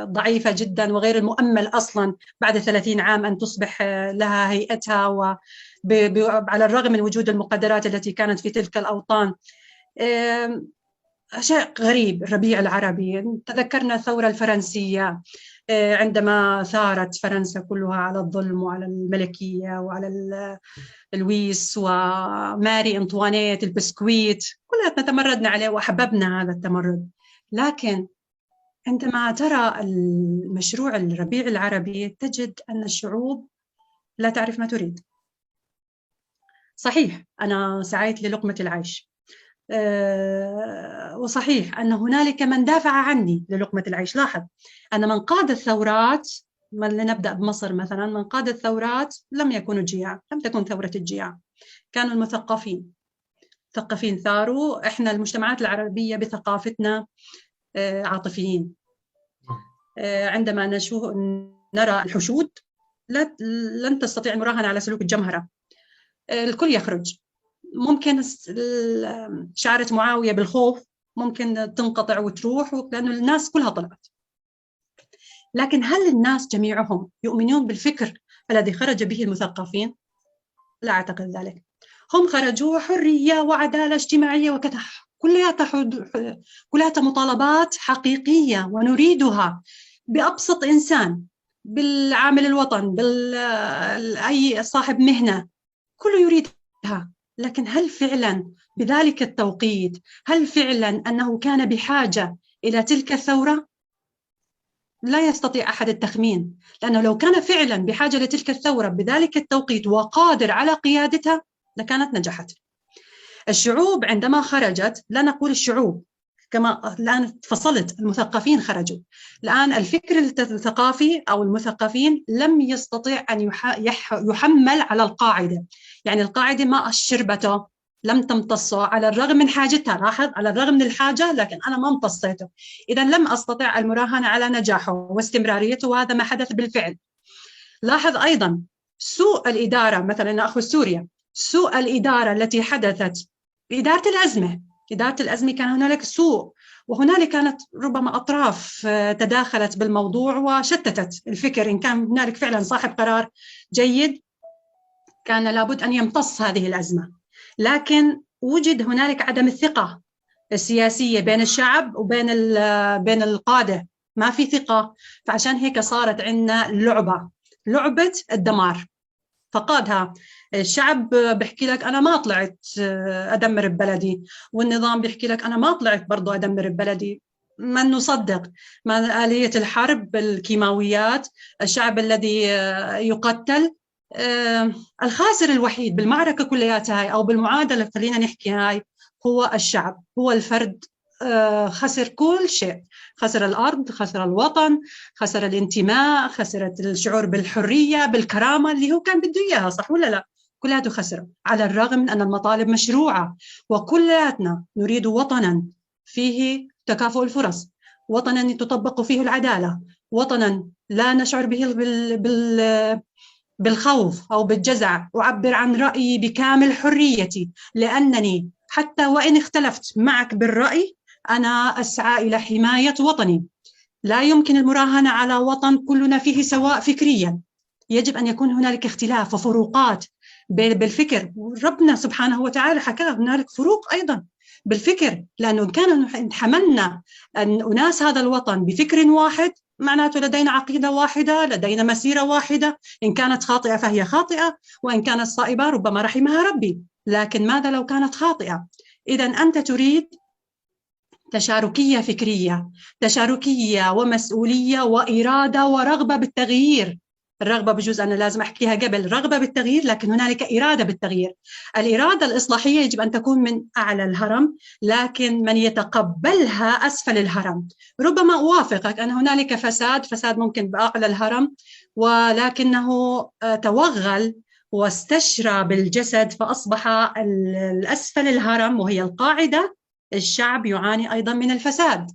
الضعيفة جدا وغير المؤمل أصلا بعد 30 عام أن تصبح لها هيئتها، على الرغم من وجود المقدرات التي كانت في تلك الأوطان. شيء غريب الربيع العربي. تذكرنا الثورة الفرنسية عندما ثارت فرنسا كلها على الظلم وعلى الملكية وعلى لويس وماري أنطوانيت البسكويت، كلنا تمردنا عليه وحببنا هذا التمرد. لكن عندما ترى المشروع الربيع العربي تجد أن الشعوب لا تعرف ما تريد. صحيح أنا سعيت للقمة العيش، وصحيح أن هنالك من دافع عني للقمة العيش. لاحظ أن من قاد الثورات، لنبدأ بمصر مثلا، من قاد الثورات لم يكونوا جياع، لم تكن ثورة الجياع، كانوا المثقفين. مثقفين ثاروا. إحنا المجتمعات العربية بثقافتنا عاطفيين. عندما نرى الحشود لن تستطيع المراهنة على سلوك الجمهرة، الكل يخرج. ممكن شعرة معاوية بالخوف ممكن تنقطع وتروح لأنه الناس كلها طلعت. لكن هل الناس جميعهم يؤمنون بالفكر الذي خرج به المثقفين؟ لا أعتقد ذلك. هم خرجوا حرية وعدالة اجتماعية وكذا، كلها مطالبات حقيقية ونريدها بأبسط إنسان، بالعامل الوطن، أي صاحب مهنة، كله يريدها. لكن هل فعلا بذلك التوقيت، هل فعلا أنه كان بحاجة إلى تلك الثورة؟ لا يستطيع أحد التخمين، لأنه لو كان فعلا بحاجة لتلك الثورة بذلك التوقيت وقادر على قيادتها لكانت نجحت. الشعوب عندما خرجت، لا نقول الشعوب كما الآن فصلت، المثقفين خرجوا. الآن الفكر الثقافي أو المثقفين لم يستطيع أن يحمل على القاعدة. يعني القاعدة ما شربته، لم تمتصه على الرغم من حاجتها. لاحظ، على الرغم من الحاجة لكن أنا ما امتصيته، إذا لم أستطيع المراهنة على نجاحه واستمراريته، وهذا ما حدث بالفعل. لاحظ أيضا سوء الإدارة، مثلا نأخذ سوريا، سوء الإدارة التي حدثت بإدارة الأزمة. إدارة الأزمة كان هنالك سوء، وهنالك كانت ربما أطراف تداخلت بالموضوع وشتتت الفكر. إن كان هنالك فعلا صاحب قرار جيد كان لابد أن يمتص هذه الأزمة. لكن وجد هنالك عدم الثقة السياسية بين الشعب وبين القادة، ما في ثقة. فعشان هيك صارت عندنا لعبة الدمار، فقادها الشعب. بيحكي لك أنا ما طلعت أدمر ببلدي، والنظام بيحكي لك أنا ما طلعت برضو أدمر ببلدي. ما نصدق ما آلية الحرب، الكيماويات، الشعب الذي يقتل. الخاسر الوحيد بالمعركة كلياتها هاي أو بالمعادلة خلينا نحكي هاي هو الشعب، هو الفرد. خسر كل شيء، خسر الأرض، خسر الوطن، خسر الانتماء، خسرت الشعور بالحرية بالكرامة اللي هو كان بده إياها، صح ولا لا؟ كلها خسر، على الرغم من أن المطالب مشروعة، وكلاتنا نريد وطنا فيه تكافؤ الفرص، وطنا تطبق فيه العدالة، وطنا لا نشعر به بالخوف أو بالجزع، أعبر عن رأيي بكامل حريتي، لأنني حتى وإن اختلفت معك بالرأي أنا أسعى إلى حماية وطني. لا يمكن المراهنة على وطن كلنا فيه سواء فكريا، يجب أن يكون هنالك اختلاف وفروقات بالفكر. ربنا سبحانه وتعالى حكى هنالك فروق أيضا بالفكر، لأنه إن كان حملنا أن أناس هذا الوطن بفكر واحد معناته لدينا عقيدة واحدة، لدينا مسيرة واحدة، إن كانت خاطئة فهي خاطئة، وإن كانت صائبة ربما رحمها ربي، لكن ماذا لو كانت خاطئة؟ إذا أنت تريد تشاركية فكرية، تشاركية ومسؤولية وإرادة ورغبة بالتغيير. الرغبة بجوز أنا لازم أحكيها قبل، رغبة بالتغيير، لكن هنالك إرادة بالتغيير. الإرادة الإصلاحية يجب أن تكون من أعلى الهرم، لكن من يتقبلها أسفل الهرم. ربما أوافقك أن هنالك فساد ممكن بأعلى الهرم، ولكنه توغل واستشرى بالجسد فأصبح الأسفل الهرم وهي القاعدة. الشعب يعاني أيضا من الفساد.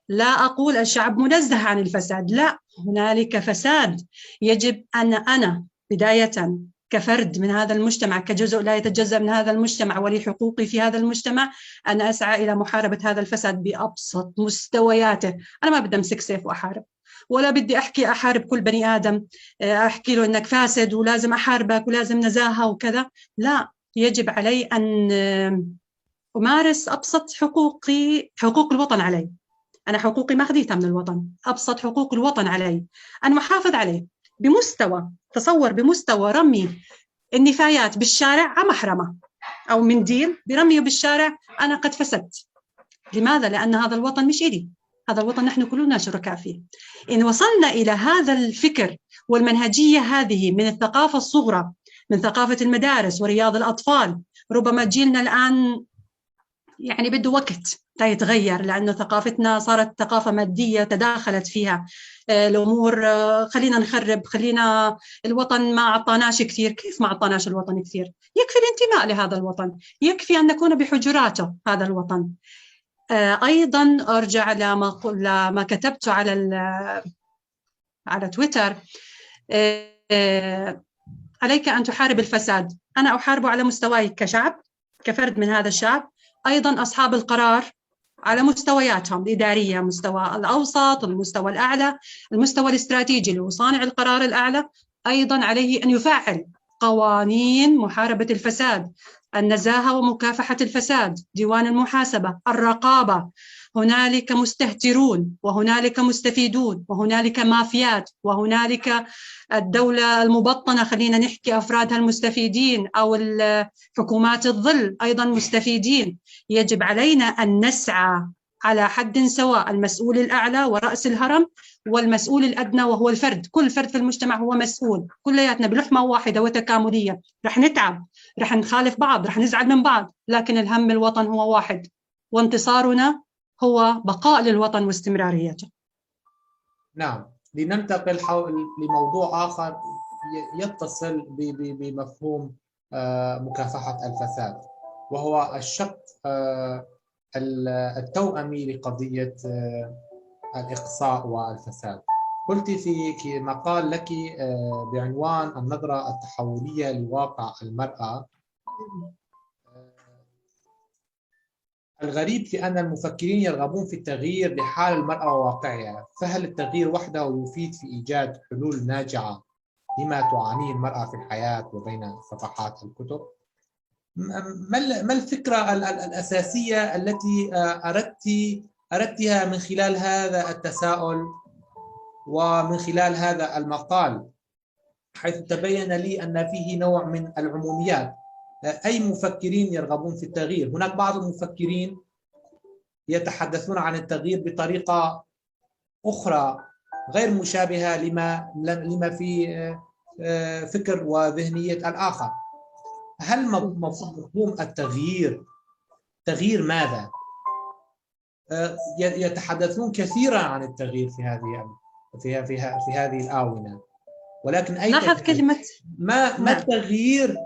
لا أقول الشعب منزه عن الفساد، لا، هنالك فساد. يجب أن أنا بداية كفرد من هذا المجتمع، كجزء لا يتجزأ من هذا المجتمع ولي حقوقي في هذا المجتمع، أن أسعى إلى محاربة هذا الفساد بأبسط مستوياته. أنا ما بدي أمسك سيف وأحارب، ولا بدي أحارب كل بني آدم، أحكي له أنك فاسد ولازم أحاربك ولازم نزاهة وكذا. لا، يجب علي أن أمارس أبسط حقوق الوطن علي. أنا حقوقي ما أخذيتها من الوطن، أبسط حقوق الوطن علي أن أحافظ عليه بمستوى، تصور بمستوى رمي النفايات بالشارع محرمة أو منديل برميه بالشارع، أنا قد فسدت. لماذا؟ لأن هذا الوطن مش إلي، هذا الوطن نحن كلنا شركاء فيه. إن وصلنا إلى هذا الفكر والمنهجية هذه من الثقافة الصغرى، من ثقافة المدارس ورياض الأطفال، ربما جيلنا الآن يعني بده وقت يتغير، لأنه ثقافتنا صارت ثقافة مادية تداخلت فيها الأمور. خلينا نخرب، خلينا الوطن ما عطاناش كثير. كيف ما عطاناش الوطن كثير؟ يكفي الانتماء لهذا الوطن، يكفي أن نكون بحجراته هذا الوطن. أيضا أرجع لما كتبته على تويتر، عليك أن تحارب الفساد. أنا أحاربه على مستواي كشعب، كفرد من هذا الشعب. أيضا أصحاب القرار على مستوياتهم الإدارية، مستوى الأوسط، المستوى الأعلى، المستوى الاستراتيجي اللي هو صانع القرار الأعلى، أيضا عليه أن يفعل قوانين محاربة الفساد، النزاهة ومكافحة الفساد، ديوان المحاسبة، الرقابة. هنالك مستهترون وهنالك مستفيدون وهنالك مافيات وهنالك الدولة المبطنة، خلينا نحكي أفرادها المستفيدين، أو حكومات الظل أيضا مستفيدين. يجب علينا أن نسعى على حد سواء، المسؤول الأعلى ورأس الهرم والمسؤول الأدنى وهو الفرد. كل فرد في المجتمع هو مسؤول، كلياتنا بلحمة واحدة وتكاملية. رح نتعب، رح نخالف بعض، رح نزعل من بعض، لكن الهم الوطن هو واحد، وانتصارنا هو بقاء للوطن واستمراريته. نعم، لننتقل لموضوع آخر يتصل بمفهوم مكافحة الفساد، وهو الشق التوأمي لقضية الإقصاء والفساد. قلت في مقال لك بعنوان النظرة التحولية لواقع المرأة: الغريب في أن المفكرين يرغبون في التغيير لحال المرأة وواقعها، فهل التغيير وحده يفيد في إيجاد حلول ناجعة لما تعانيه المرأة في الحياة وبين صفحات الكتب؟ ما الفكرة الأساسية التي أردتها من خلال هذا التساؤل ومن خلال هذا المقال، حيث تبين لي أن فيه نوع من العموميات؟ أي مفكرين يرغبون في التغيير؟ هناك بعض المفكرين يتحدثون عن التغيير بطريقة أخرى غير مشابهة لما في فكر وذهنية الآخر. هل مفهوم التغيير تغيير ماذا؟ يتحدثون كثيرا عن التغيير في هذه الآونة، ولكن أي لاحظ كلمة ما التغيير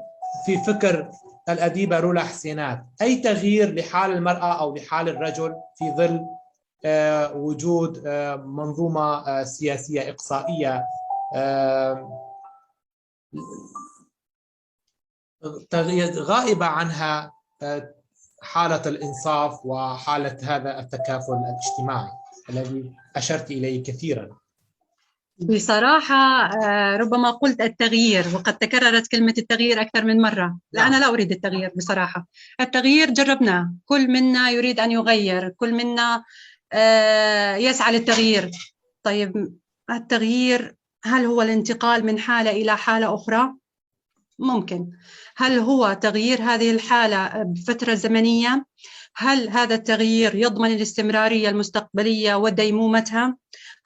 في فكر الأديبة رولا حسينات؟ أي تغيير لحال المرأة أو لحال الرجل في ظل وجود منظومة سياسية إقصائية غائبة عنها حالة الإنصاف وحالة هذا التكافل الاجتماعي الذي أشرت إليه كثيرا؟ بصراحة ربما قلت التغيير، وقد تكررت كلمة التغيير أكثر من مرة. لا، أنا لا أريد التغيير بصراحة. التغيير جربناه، كل منا يريد أن يغير، كل منا يسعى للتغيير. طيب التغيير هل هو الانتقال من حالة إلى حالة أخرى؟ ممكن. هل هو تغيير هذه الحالة بفترة زمنية؟ هل هذا التغيير يضمن الاستمرارية المستقبلية وديمومتها؟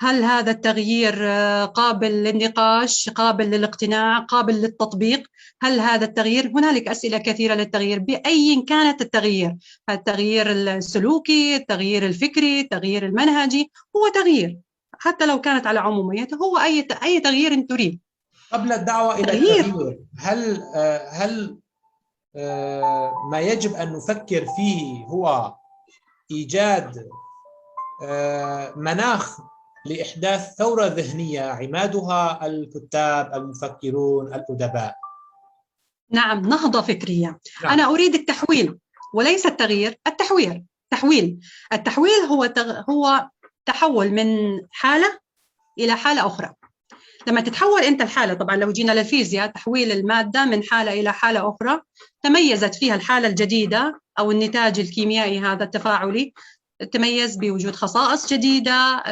هل هذا التغيير قابل للنقاش، قابل للاقتناع، قابل للتطبيق؟ هل هذا التغيير، هنالك أسئلة كثيرة للتغيير بأي كانت التغيير، التغيير السلوكي، التغيير الفكري، التغيير المنهجي، هو تغيير حتى لو كانت على عموميته، هو أي تغيير تريد. قبل الدعوة إلى التغيير، هل ما يجب أن نفكر فيه هو إيجاد مناخ لإحداث ثورة ذهنية عمادها الكتاب، المفكرون، الأدباء؟ نعم، نهضة فكرية. نعم. أنا أريد التحويل وليس التغيير. التحويل هو تحول من حالة إلى حالة أخرى. لما تتحول أنت الحالة، طبعا لو جينا للفيزياء، تحويل المادة من حالة إلى حالة أخرى، تميزت فيها الحالة الجديدة أو النتاج الكيميائي هذا التفاعلي، تميز بوجود خصائص جديدة،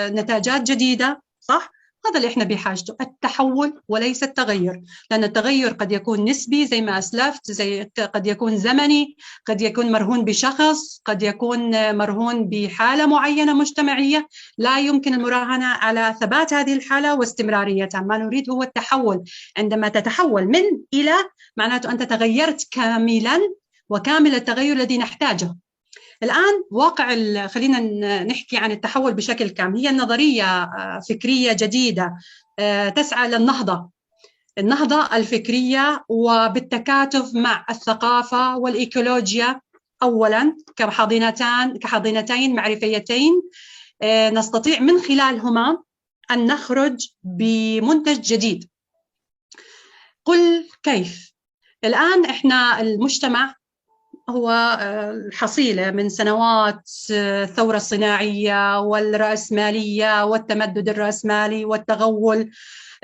نتاجات جديدة، صح؟ هذا اللي احنا بحاجته، التحول وليس التغير، لأن التغير قد يكون نسبي زي ما أسلفت، قد يكون زمني، قد يكون مرهون بشخص، قد يكون مرهون بحالة معينة مجتمعية، لا يمكن المراهنة على ثبات هذه الحالة واستمراريتها. ما نريد هو التحول. عندما تتحول من إلى، معناته أنت تغيرت كاملا، وكامل التغير الذي نحتاجه. الآن واقع خلينا نحكي عن التحول بشكل كامل، هي النظرية فكرية جديدة تسعى للنهضة، النهضة الفكرية، وبالتكاتف مع الثقافة والإيكولوجيا أولاً كحاضنتين معرفيتين، نستطيع من خلالهما أن نخرج بمنتج جديد. قل كيف؟ الآن إحنا المجتمع هو الحصيلة من سنوات الثورة الصناعية والرأسمالية والتمدد الرأسمالي والتغول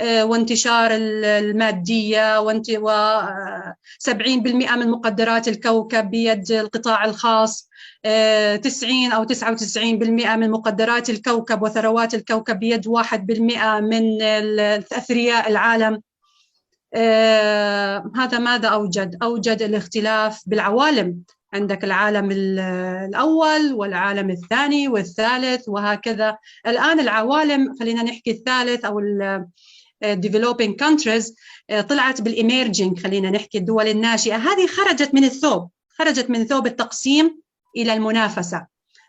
وانتشار المادية، و70% من مقدرات الكوكب بيد القطاع الخاص، 90 أو 99% من مقدرات الكوكب وثروات الكوكب بيد 1% من أثرياء العالم. هذا ماذا أوجد الاختلاف بالعوالم. عندك العالم الأول والعالم الثاني والثالث وهكذا. الآن العوالم، خلينا نحكي الثالث أو developing countries، طلعت بالemerging، خلينا نحكي الدول الناشئة. هذه خرجت من ثوب التقسيم إلى المنافسة.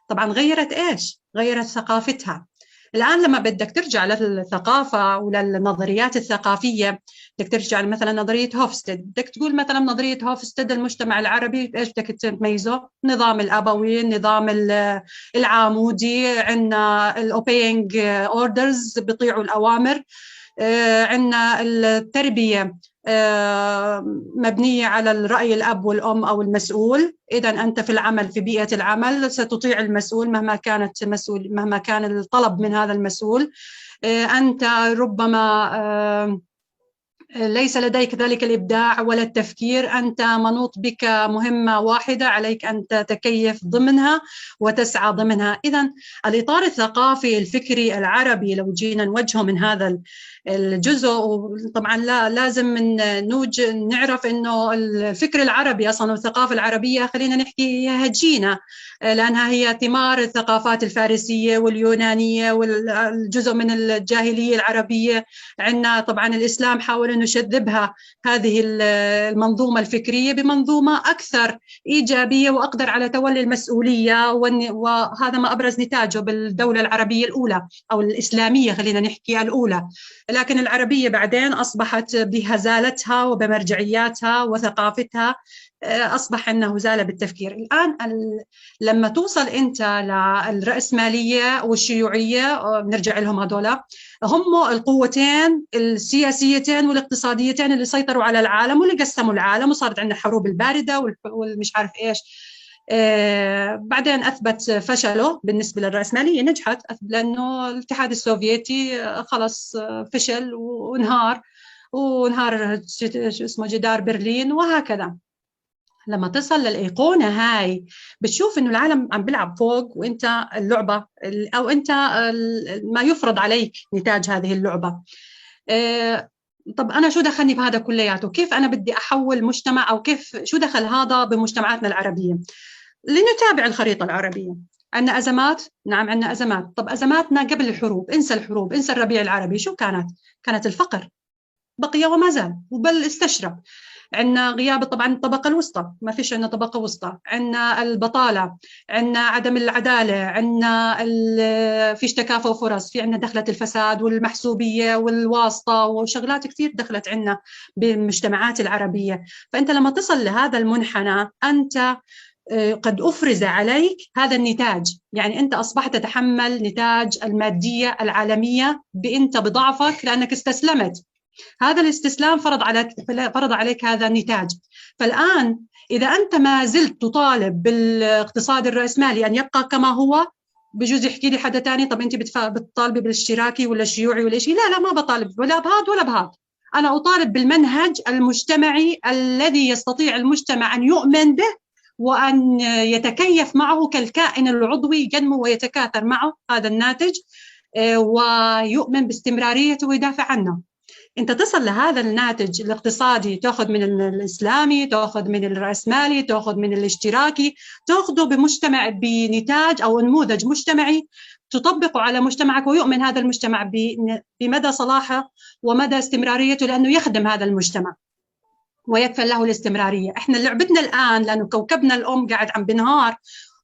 طبعا غيرت إيش؟ غيرت ثقافتها. الآن لما بدك ترجع للثقافة وللنظريات الثقافية، بدك ترجع مثلا نظرية هوفستد، بدك تقول مثلا نظرية هوفستد المجتمع العربي إيش بدك تميزه؟ النظام الأبوي، النظام العامودي، عندنا الأوبينج أوردرز، بيطيعوا الأوامر، عندنا التربية مبنية على الرأي الأب والأم أو المسؤول. إذا أنت في العمل، في بيئة العمل، ستطيع المسؤول مهما كان الطلب من هذا المسؤول. أنت ربما ليس لديك ذلك الإبداع ولا التفكير، أنت منوط بك مهمة واحدة، عليك أن تتكيف ضمنها وتسعى ضمنها. إذن الإطار الثقافي الفكري العربي لو جينا نوجهه من هذا الجزء، طبعا لازم نعرف أنه الفكر العربي أصلا والثقافة العربية، خلينا نحكي هجينة، لأنها هي ثمار الثقافات الفارسية واليونانية والجزء من الجاهلية العربية. عندنا طبعا الإسلام حاول أن يشذبها هذه المنظومة الفكرية بمنظومة أكثر إيجابية وأقدر على تولي المسؤولية، وهذا ما أبرز نتاجه بالدولة العربية الأولى أو الإسلامية، خلينا نحكي الأولى. لكن العربية بعدين أصبحت بهزالتها وبمرجعياتها وثقافتها أصبح أنه هزالة بالتفكير. الآن لما توصل أنت للرأسمالية والشيوعية، نرجع لهم، هذولا هم القوتين السياسيتين والاقتصاديتين اللي سيطروا على العالم واللي قسموا العالم، وصارت عندنا حروب الباردة والمش عارف إيش. بعدين أثبت فشله بالنسبة للرأسمالية، نجحت لأنه الاتحاد السوفيتي خلص فشل وانهار اسمه جدار برلين وهكذا. لما تصل للأيقونة هاي بتشوف إنه العالم عم بيلعب فوق، وإنت اللعبة أو إنت ما يفرض عليك نتاج هذه اللعبة. طب أنا شو دخلني بهذا كلياته؟ كيف أنا بدي أحول مجتمع، أو كيف شو دخل هذا بمجتمعاتنا العربية؟ لنتابع الخريطة العربية. عندنا أزمات، نعم عندنا أزمات. طب أزماتنا قبل الحروب، انسى الحروب، انسى الربيع العربي، شو كانت الفقر، بقي وما زال وبل استشرى. عندنا غياب طبعا الطبقة الوسطى، ما فيش عندنا طبقة وسطى. عندنا البطالة، عندنا عدم العدالة، عندنا فيش تكافؤ فرص، في عندنا دخلت الفساد والمحسوبية والواسطة وشغلات كثير دخلت عندنا بالمجتمعات العربية. فأنت لما تصل لهذا المنحنى أنت قد أفرز عليك هذا النتاج، يعني أنت أصبحت تتحمل نتاج المادية العالمية بأنت بضعفك لأنك استسلمت. هذا الاستسلام فرض عليك هذا النتاج. فالآن إذا أنت ما زلت تطالب بالاقتصاد الرأسمالي أن يبقى كما هو، بجوز يحكي لي حدا تاني طب أنت بتطالبي بالاشتراكي ولا الشيوعي ولا شيء. لا ما بطالب ولا بهذا ولا بهذا. أنا أطالب بالمنهج المجتمعي الذي يستطيع المجتمع أن يؤمن به وأن يتكيف معه كالكائن العضوي، ينمو ويتكاثر معه هذا الناتج ويؤمن باستمراريته ويدافع عنه. أنت تصل لهذا الناتج الاقتصادي، تأخذ من الإسلامي، تأخذ من الرأسمالي، تأخذ من الاشتراكي، تأخذه بمجتمع بنتاج أو نموذج مجتمعي تطبقه على مجتمعك، ويؤمن هذا المجتمع بمدى صلاحه ومدى استمراريته لأنه يخدم هذا المجتمع ويكفل له الاستمرارية. إحنا لعبتنا الآن لأنه كوكبنا الأم قاعد عم بنهار،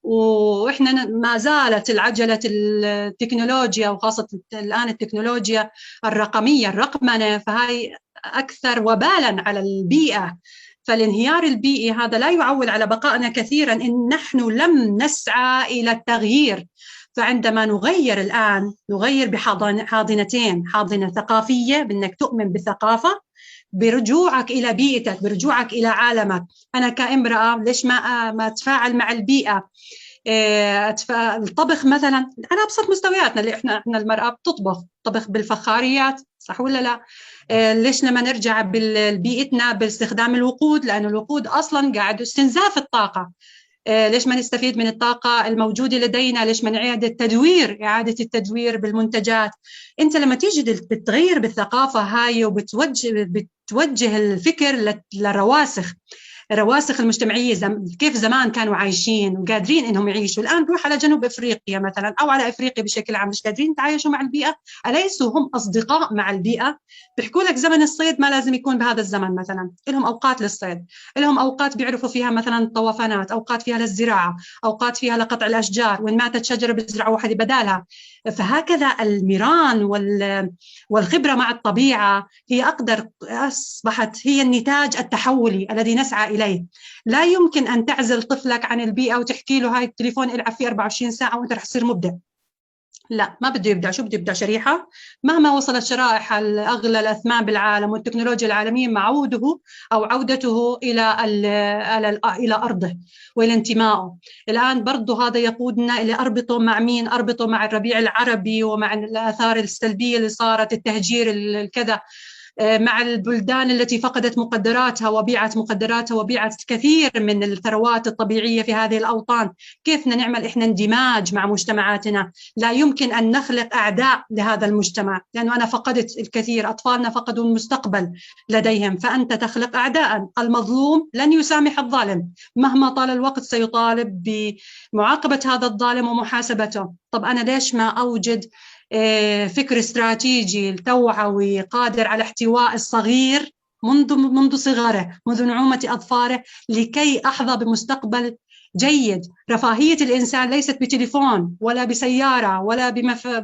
وإحنا ما زالت العجلة التكنولوجيا، وخاصة الآن التكنولوجيا الرقمية الرقمنة، فهي أكثر وبالا على البيئة. فالانهيار البيئي هذا لا يعول على بقائنا كثيرا إن نحن لم نسعى إلى التغيير. فعندما نغير الآن نغير بحاضنتين، حاضنة ثقافية بأنك تؤمن بالثقافة، برجوعك إلى بيئتك، برجوعك إلى عالمك. أنا كامرأة ليش ما أتفاعل مع البيئة؟ الطبخ مثلا على أبسط مستوياتنا، اللي إحنا المرأة بتطبخ طبخ بالفخاريات، صح ولا لا؟ ليش لما نرجع ببيئتنا باستخدام الوقود؟ لأن الوقود أصلا قاعد استنزاف الطاقة. ليش ما نستفيد من الطاقة الموجودة لدينا؟ ليش ما نعيد إعادة التدوير بالمنتجات؟ أنت لما تيجي بتغير بالثقافة هاي وبتوجه الفكر الرواسخ المجتمعية، كيف زمان كانوا عايشين وقادرين إنهم يعيشوا. الآن روح على جنوب إفريقيا مثلا أو على إفريقيا بشكل عام، مش قادرين يتعايشوا مع البيئة؟ أليسوا هم أصدقاء مع البيئة؟ بيحكوا لك زمن الصيد ما لازم يكون بهذا الزمن، مثلا لهم أوقات للصيد، لهم أوقات بيعرفوا فيها مثلا الطوفانات، أوقات فيها للزراعة، أوقات فيها لقطع الأشجار، وإن ماتت شجرة بيزرعوا واحد بدالها. فهكذا الميران والخبرة مع الطبيعة أصبحت هي النتاج التحولي الذي نسعى إليه. لا يمكن أن تعزل طفلك عن البيئة وتحكي له هاي التليفون العب فيه 24 ساعة وأنت رح تصير مبدع. لا، ما بده يبدع. شو بده يبدع؟ شريحة. مهما وصلت شرائح أغلى الأثمان بالعالم والتكنولوجيا العالمية، عودته إلى أرضه وإلى انتمائه. الآن برضو هذا يقودنا إلى أربطه مع مين؟ أربطه مع الربيع العربي ومع الآثار السلبية اللي صارت، التهجير الكذا، مع البلدان التي فقدت مقدراتها وبيعت كثير من الثروات الطبيعية في هذه الأوطان. كيف نعمل إحنا اندماج مع مجتمعاتنا؟ لا يمكن أن نخلق أعداء لهذا المجتمع، لأنه أنا فقدت الكثير، أطفالنا فقدوا المستقبل لديهم، فأنت تخلق أعداء. المظلوم لن يسامح الظالم، مهما طال الوقت سيطالب بمعاقبة هذا الظالم ومحاسبته. طب أنا ليش ما أوجد فكر استراتيجي توعوي قادر على احتواء الصغير منذ صغره، منذ نعومة أظفاره، لكي أحظى بمستقبل جيد؟ رفاهية الإنسان ليست بتليفون ولا بسيارة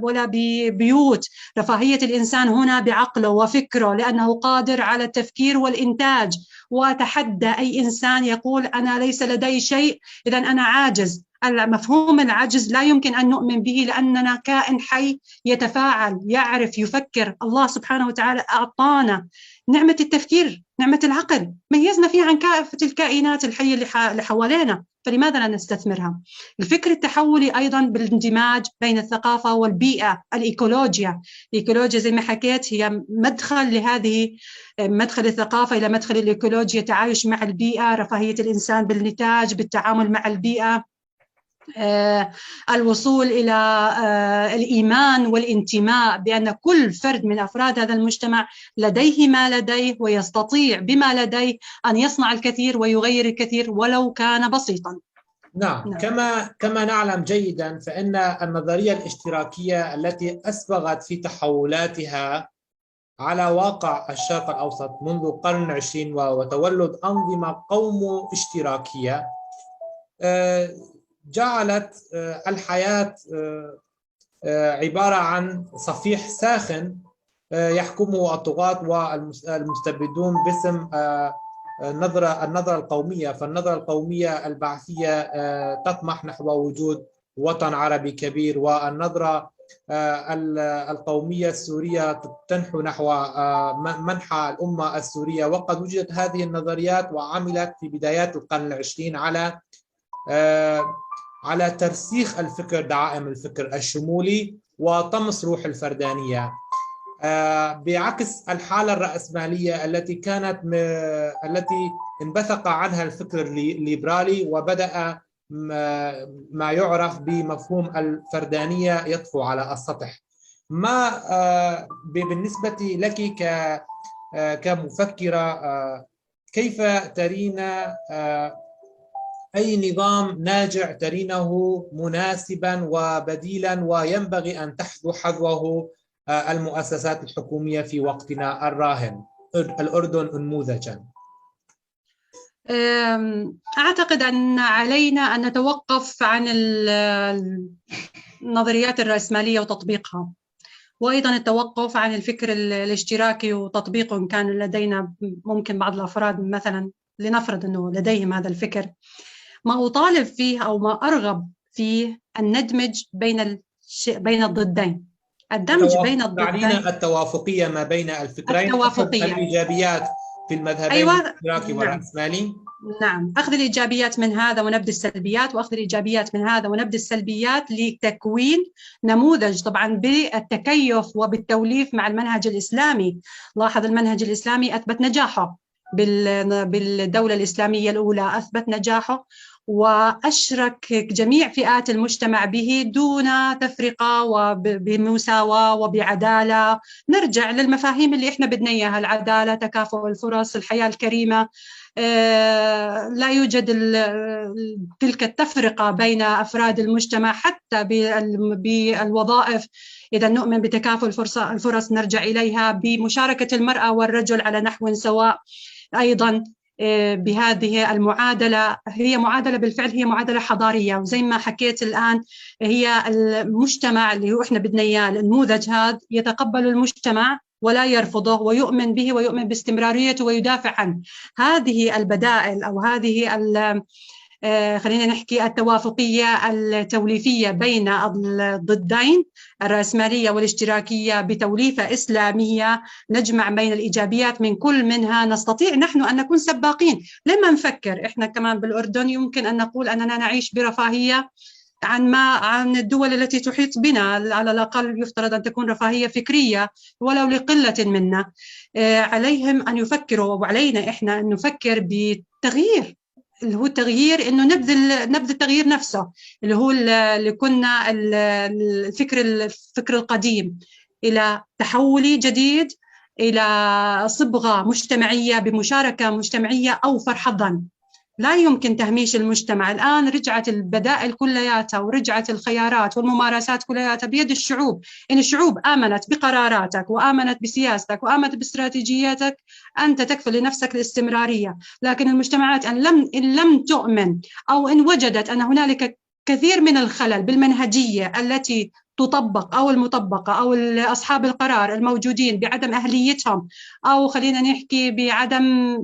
ولا ببيوت. رفاهية الإنسان هنا بعقله وفكره، لأنه قادر على التفكير والإنتاج. وأتحدى أي إنسان يقول أنا ليس لدي شيء إذن أنا عاجز. مفهوم العجز لا يمكن أن نؤمن به، لأننا كائن حي يتفاعل، يعرف، يفكر. الله سبحانه وتعالى أعطانا نعمة التفكير، نعمة العقل، ميزنا فيها عن كافة الكائنات الحية اللي حوالينا، فلماذا لا نستثمرها؟ الفكر التحولي أيضا بالاندماج بين الثقافة والبيئة، الإيكولوجيا زي ما حكيت هي مدخل لهذه، مدخل الثقافة إلى مدخل الإيكولوجيا، تعايش مع البيئة، رفاهية الإنسان بالنتاج، بالتعامل مع البيئة، الوصول إلى الإيمان والانتماء بأن كل فرد من أفراد هذا المجتمع لديه ما لديه ويستطيع بما لديه أن يصنع الكثير ويغير الكثير ولو كان بسيطا. نعم. كما نعلم جيدا فإن النظرية الاشتراكية التي أسبغت في تحولاتها على واقع الشرق الأوسط منذ القرن العشرين وتولد أنظمة قوم اشتراكية جعلت الحياة عبارة عن صفيح ساخن يحكمه الطغاة والمستبدون باسم النظرة القومية. فالنظرة القومية البعثية تطمح نحو وجود وطن عربي كبير، والنظرة القومية السورية تنحو نحو منحى الأمة السورية. وقد وجدت هذه النظريات وعملت في بدايات القرن العشرين على ترسيخ الفكر، دعائم الفكر الشمولي، وطمس روح الفردانية، بعكس الحالة الرأسمالية التي انبثق عنها الفكر الليبرالي، وبدأ ما يعرف بمفهوم الفردانية يطفو على السطح. ما بالنسبة لك كمفكرة، كيف ترين أي نظام ناجع ترينه مناسبا وبديلا وينبغي أن تحذو حذوه المؤسسات الحكومية في وقتنا الراهن، الأردن نموذجا؟ أعتقد أن علينا أن نتوقف عن النظريات الرأسمالية وتطبيقها، وأيضا التوقف عن الفكر الاشتراكي وتطبيقه إن كان لدينا ممكن بعض الأفراد مثلا لنفرض أنه لديهم هذا الفكر. ما أطالب فيه أو ما أرغب فيه أن ندمج بين الضدين، الدمج بين الضدين، التوافقية ما بين الفكرين، الإيجابيات في المذهبين الاشتراكي والرأسمالي. نعم، أخذ الإيجابيات من هذا ونبذ السلبيات، وأخذ الإيجابيات من هذا ونبذ السلبيات لتكوين نموذج، طبعا بالتكيف وبالتوليف مع المنهج الإسلامي. لاحظ المنهج الإسلامي أثبت نجاحه بالدولة الإسلامية الأولى، أثبت نجاحه وأشرك جميع فئات المجتمع به دون تفرقة وبمساواة وبعدالة. نرجع للمفاهيم اللي إحنا بدنا إياها، العدالة، تكافؤ الفرص، الحياة الكريمة. لا يوجد تلك التفرقة بين أفراد المجتمع حتى بالوظائف. إذا نؤمن بتكافؤ الفرص نرجع إليها، بمشاركة المرأة والرجل على نحو سواء. أيضا بهذه المعادلة، هي معادلة بالفعل، هي معادلة حضارية، وزي ما حكيت الآن هي المجتمع اللي هو إحنا بدنا إياه، النموذج هذا يتقبل المجتمع ولا يرفضه ويؤمن به ويؤمن باستمراريته ويدافع عنه. هذه البدائل أو هذه خلينا نحكي التوافقية التوليفية بين الضدين، الرأسمالية والاشتراكية، بتوليفة إسلامية نجمع بين الإيجابيات من كل منها، نستطيع نحن أن نكون سباقين. لما نفكر إحنا كمان بالأردن يمكن أن نقول أننا نعيش برفاهية عن الدول التي تحيط بنا، على الأقل يفترض أن تكون رفاهية فكرية ولو لقلة منا. عليهم أن يفكروا، وعلينا إحنا أن نفكر بتغيير، اللي هو التغيير، إنه نبذ التغيير نفسه، اللي هو اللي كنا الفكر القديم إلى تحولي جديد، إلى صبغة مجتمعية بمشاركة مجتمعية أوفر حظاً. لا يمكن تهميش المجتمع. الآن رجعت البدائل كلياتها ورجعت الخيارات والممارسات كلياتها بيد الشعوب. إن الشعوب آمنت بقراراتك وآمنت بسياستك وآمنت باستراتيجياتك، أنت تكفل لنفسك الاستمرارية. لكن المجتمعات إن لم تؤمن أو إن وجدت أن هنالك كثير من الخلل بالمنهجية التي تطبق أو المطبقة أو أصحاب القرار الموجودين بعدم أهليتهم، أو خلينا نحكي بعدم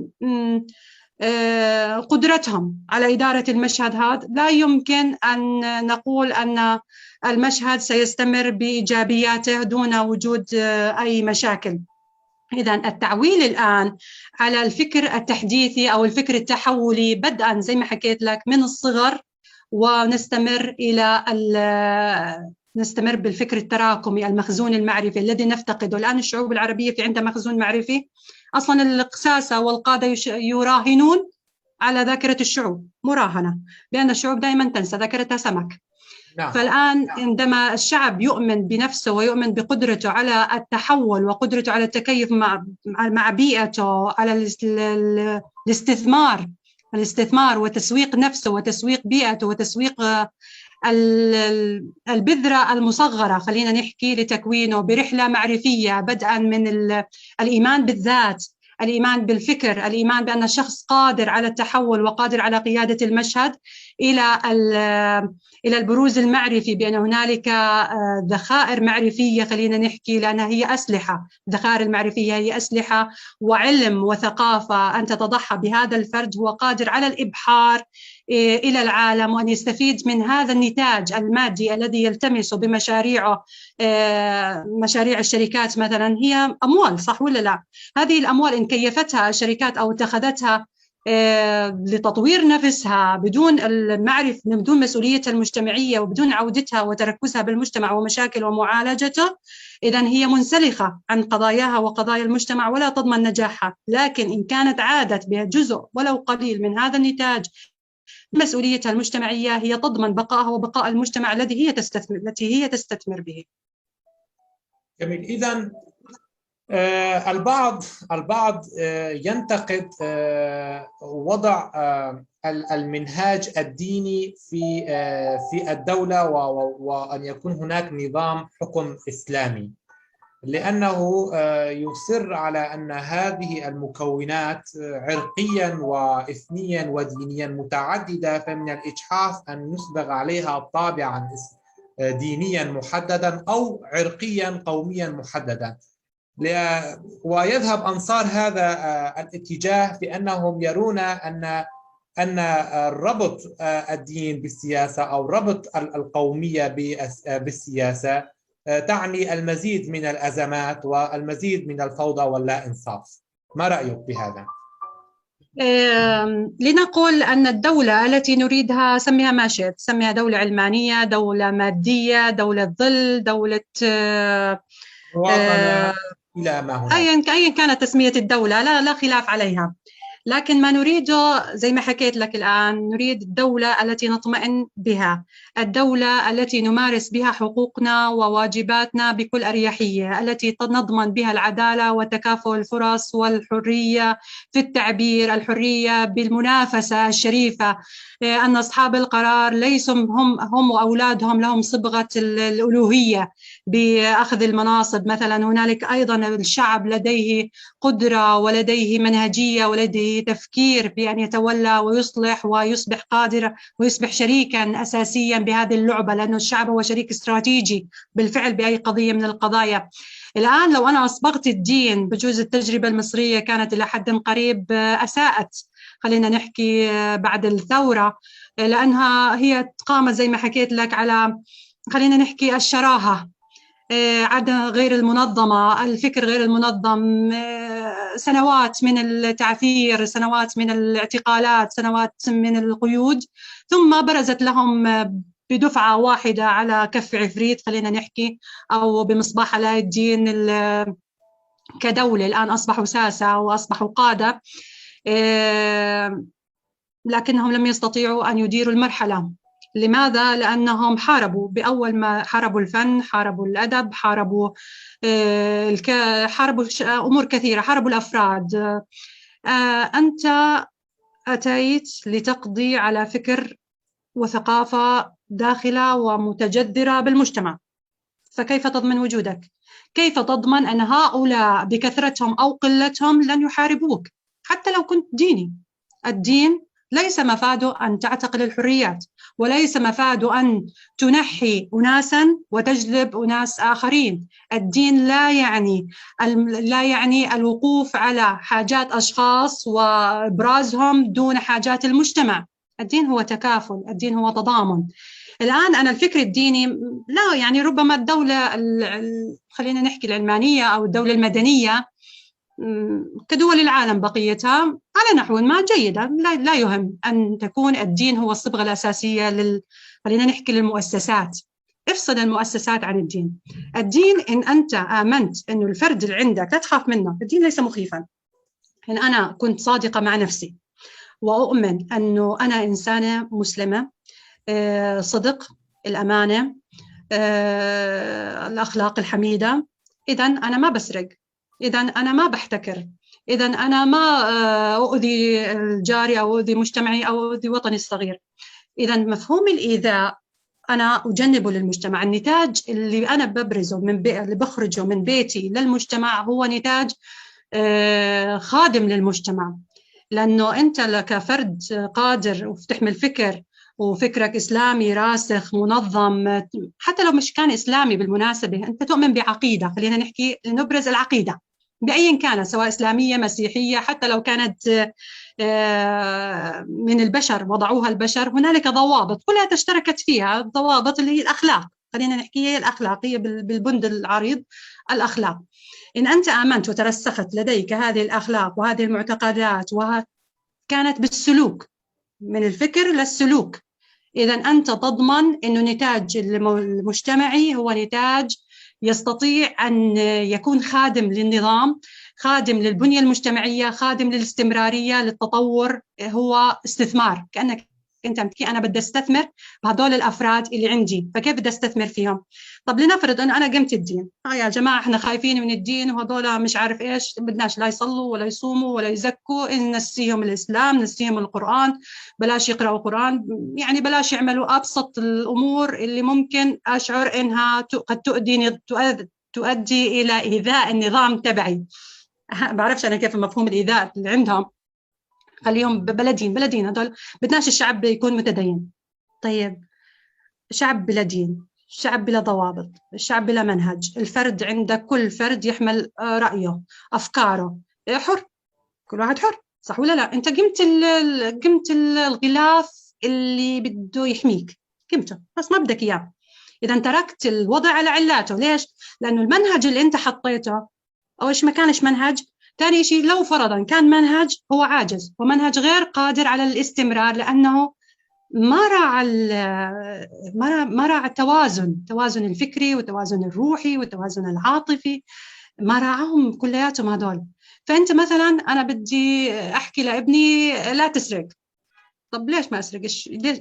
قدرتهم على إدارة المشهد هذا، لا يمكن أن نقول أن المشهد سيستمر بإيجابياته دون وجود أي مشاكل. إذا التعويل الآن على الفكر التحديثي أو الفكر التحولي بدءا زي ما حكيت لك من الصغر، ونستمر نستمر بالفكر التراكمي المخزون المعرفي الذي نفتقده الآن. الشعوب العربية في عندها مخزون معرفي، أصلا القساسة والقادة يراهنون على ذاكرة الشعوب، مراهنة بأن الشعوب دائما تنسى، ذاكرتها سمك. نعم. فالآن عندما الشعب يؤمن بنفسه ويؤمن بقدرته على التحول وقدرته على التكيف مع بيئته، على الاستثمار وتسويق نفسه وتسويق بيئته وتسويق البذرة المصغرة، خلينا نحكي، لتكوينه برحلة معرفية بدءا من الإيمان بالذات، الإيمان بالفكر، الإيمان بأن الشخص قادر على التحول وقادر على قيادة المشهد، إلى البروز المعرفي، بأن هنالك ذخائر معرفية خلينا نحكي، لأنها هي أسلحة. الذخائر المعرفية هي أسلحة وعلم وثقافة. أن تتضحى بهذا الفرد هو قادر على الإبحار إلى العالم، وأن يستفيد من هذا النتاج المادي الذي يلتمسه بمشاريعه. مشاريع الشركات مثلا هي أموال، صح ولا لا؟ هذه الأموال إن كيفتها الشركات أو اتخذتها لتطوير نفسها بدون المعرفة، بدون مسؤوليتها المجتمعية وبدون عودتها وتركزها بالمجتمع ومشاكل ومعالجته، إذن هي منسلخة عن قضاياها وقضايا المجتمع ولا تضمن نجاحها. لكن إن كانت عادت بجزء ولو قليل من هذا النتاج مسؤوليتها المجتمعية، هي تضمن بقائها وبقاء المجتمع التي هي تستثمر به. جميل. إذن البعض ينتقد وضع المنهاج الديني في الدولة، وأن يكون هناك نظام حكم إسلامي، لأنه يصر على أن هذه المكونات عرقيا وإثنيا ودينيا متعددة، فمن الإجحاف أن يصبغ عليها طابعا دينيا محددا أو عرقيا قوميا محددا. ويذهب أنصار هذا الاتجاه في أنهم يرون أن ربط الدين بالسياسة أو ربط القومية بالسياسة تعني المزيد من الأزمات والمزيد من الفوضى واللا إنصاف. ما رأيك بهذا؟ لنقول أن الدولة التي نريدها، سميها ما شئت، سميها دولة علمانية، دولة مادية، دولة ظل، دولة إلى ما هناك، أيا كانت تسمية الدولة، لا خلاف عليها. لكن ما نريده زي ما حكيت لك الآن، نريد الدولة التي نطمئن بها، الدولة التي نمارس بها حقوقنا وواجباتنا بكل أريحية، التي نضمن بها العدالة وتكافؤ الفرص والحرية في التعبير، الحرية بالمنافسة الشريفة، أن أصحاب القرار ليسوا هم وأولادهم لهم صبغة الألوهية بأخذ المناصب. مثلا هنالك أيضا الشعب لديه قدرة ولديه منهجية ولديه تفكير بأن يتولى ويصلح ويصبح قادر ويصبح شريكا أساسيا بهذه اللعبة، لأنه الشعب هو شريك استراتيجي بالفعل بأي قضية من القضايا. الآن لو أنا أصبغت الدين، بجوز التجربة المصرية كانت إلى حد قريب أساءت، خلينا نحكي بعد الثورة، لأنها هي قامت زي ما حكيت لك على، خلينا نحكي، الشراهة، عدم غير المنظمة، الفكر غير المنظم، سنوات من التعثير، سنوات من الاعتقالات، سنوات من القيود، ثم برزت لهم بدفعة واحدة على كف عفريت، خلينا نحكي، أو بمصباح علاء الدين كدولة. الآن أصبحوا ساسة وأصبحوا قادة، لكنهم لم يستطيعوا أن يديروا المرحلة. لماذا؟ لأنهم حاربوا، بأول ما حاربوا الفن، حاربوا الأدب، حاربوا أمور كثيرة، حاربوا الأفراد. أنت أتيت لتقضي على فكر وثقافة داخلة ومتجذرة بالمجتمع، فكيف تضمن وجودك؟ كيف تضمن أن هؤلاء بكثرتهم أو قلتهم لن يحاربوك حتى لو كنت ديني؟ الدين ليس مفاده أن تعتقل الحريات، وليس مفاده أن تنحي أناسا وتجلب أناس آخرين. الدين لا يعني الوقوف على حاجات أشخاص وإبرازهم دون حاجات المجتمع. الدين هو تكافل، الدين هو تضامن. الآن أنا الفكر الديني لا ربما الدولة خلينا نحكي العلمانية أو الدولة المدنية كدول العالم بقيتها على نحو ما جيدة. لا يهم أن تكون الدين هو الصبغة الأساسية خلينا نحكي للمؤسسات. افصل المؤسسات عن الدين. الدين إن أنت آمنت أنه الفرد اللي عندك لا تخاف منه، الدين ليس مخيفا. إن أنا كنت صادقة مع نفسي وأؤمن أنه أنا إنسانة مسلمة، صدق، الأمانة، الأخلاق الحميدة، إذا أنا ما بسرق، إذا أنا ما بحتكر، إذا أنا ما أؤذي الجاري أو أؤذي مجتمعي أو أؤذي وطني الصغير. إذا مفهوم الإيذاء أنا أجنبه للمجتمع. النتاج اللي أنا ببرزه اللي بخرجه من بيتي للمجتمع هو نتاج خادم للمجتمع، لأنه أنت كفرد قادر وتحمل فكر وفكرك إسلامي راسخ منظم، حتى لو مش كان إسلامي بالمناسبة، أنت تؤمن بعقيدة، خلينا نحكي نبرز العقيدة بأي كانت، سواء إسلامية مسيحية، حتى لو كانت من البشر وضعوها البشر، هنالك ضوابط كلها اشتركت فيها، الضوابط اللي هي الأخلاق، خلينا نحكي هي الأخلاقية بالبند العريض، الأخلاق. إن أنت آمنت وترسخت لديك هذه الأخلاق وهذه المعتقدات وكانت بالسلوك، من الفكر للسلوك، إذا أنت تضمن أنه نتاج المجتمعي هو نتاج يستطيع أن يكون خادم للنظام، خادم للبنية المجتمعية، خادم للاستمرارية، للتطور، هو استثمار. كأنك أنت بتحكي أنا بدي استثمر بهدول الأفراد اللي عندي، فكيف بدي استثمر فيهم؟ طب لنفرض أن أنا قمت الدين، يا جماعة إحنا خايفين من الدين وهدول مش عارف إيش، بدناش لا يصلوا ولا يصوموا ولا يزكوا، نسيهم الإسلام، نسيهم القرآن، بلاش يقرأوا قرآن، يعني بلاش يعملوا أبسط الأمور اللي ممكن أشعر إنها قد تؤدي إلى إيذاء النظام تبعي. بعرفش أنا كيف مفهوم الإيذاء اللي عندهم، خليهم بلدين هدول، بدناش الشعب يكون متدين. طيب شعب بلا دين، شعب بلا ضوابط، الشعب بلا منهج، الفرد عندك كل فرد يحمل رأيه أفكاره، حر، كل واحد حر، صح ولا لا؟ أنت قمت الغلاف اللي بده يحميك، قمته، بس ما بدك إياه. إذا تركت الوضع على علاته، ليش؟ لأنه المنهج اللي أنت حطيته أول شيء ما كانش منهج، ثاني شيء لو فرضا كان منهج هو عاجز ومنهج غير قادر على الاستمرار، لأنه ما راعى التوازن الفكري والتوازن الروحي والتوازن العاطفي، ما راعاهم كلياتهم هذول. فأنت مثلا أنا بدي أحكي لابني لا تسرق، طب ليش ما أسرق؟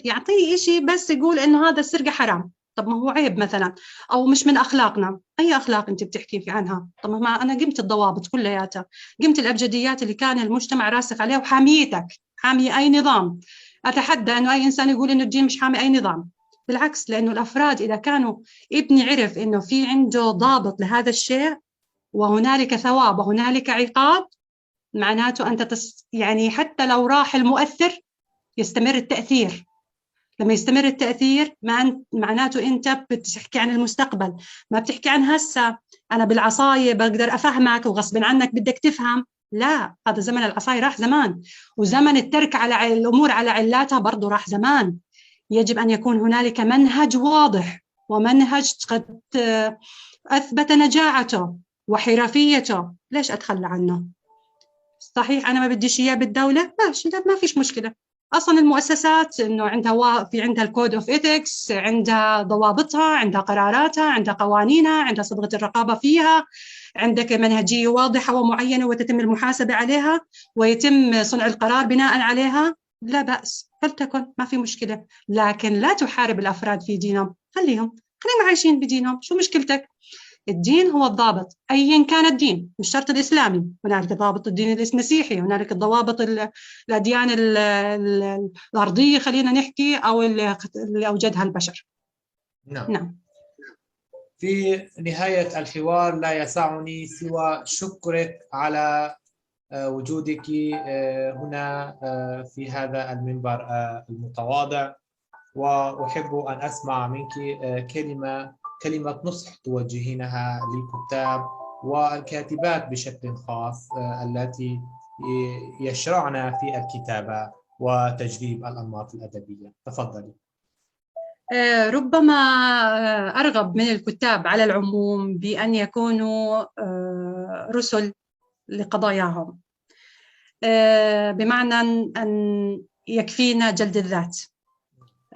يعطيه شيء بس يقول إنه هذا السرقة حرام، طب ما هو عيب مثلا، أو مش من أخلاقنا. أي أخلاق أنت بتحكي في عنها؟ طب ما أنا قمت الضوابط كلياتها، قمت الأبجديات اللي كان المجتمع راسخ عليها وحاميتك، حامي أي نظام. أتحدى أنه أي إنسان يقول إنه الدين مش حامي أي نظام، بالعكس، لأنه الأفراد إذا كانوا ابني عرف إنه في عنده ضابط لهذا الشيء وهنالك ثواب وهنالك عقاب، معناته أنت يعني حتى لو راح المؤثر يستمر التأثير. لما يستمر التأثير معناته أنت بتحكي عن المستقبل، ما بتحكي عن هسه. أنا بالعصاية بقدر أفهمك وغصب عنك بدك تفهم، لا، هذا زمن العصاية راح زمان، وزمن الترك على الأمور على علاتها برضو راح زمان. يجب أن يكون هنالك منهج واضح، ومنهج قد أثبت نجاعته وحرفيته، ليش أتخلى عنه؟ صحيح أنا ما بديش إياه بالدولة، ماشي، ما فيش مشكلة. أصلا المؤسسات إنه عندها الكود أوف إيثكس، عندها ضوابطها، عندها قراراتها، عندها قوانينها، عندها صبغة الرقابة فيها، عندك منهجية واضحة ومعينة وتتم المحاسبة عليها ويتم صنع القرار بناء عليها، لا بأس، فلتكن، ما في مشكلة. لكن لا تحارب الأفراد في دينهم، خليهم عايشين بدينهم، شو مشكلتك؟ الدين هو الضابط أيا كان الدين، مش شرط الإسلامي، هنالك ضابط الدين المسيحي، هنالك ضوابط الأديان الأرضية خلينا نحكي، أو اللي أوجدها البشر. نعم. في نهاية الحوار لا يسعني سوى شكرك على وجودك هنا في هذا المنبر المتواضع، وأحب أن أسمع منك كلمة نصح توجهينها للكتاب والكاتبات بشكل خاص التي يشرعن في الكتابة وتجذيب الأنماط الأدبية. تفضلي. ربما أرغب من الكتاب على العموم بأن يكونوا رسل لقضاياهم، بمعنى أن يكفينا جلد الذات.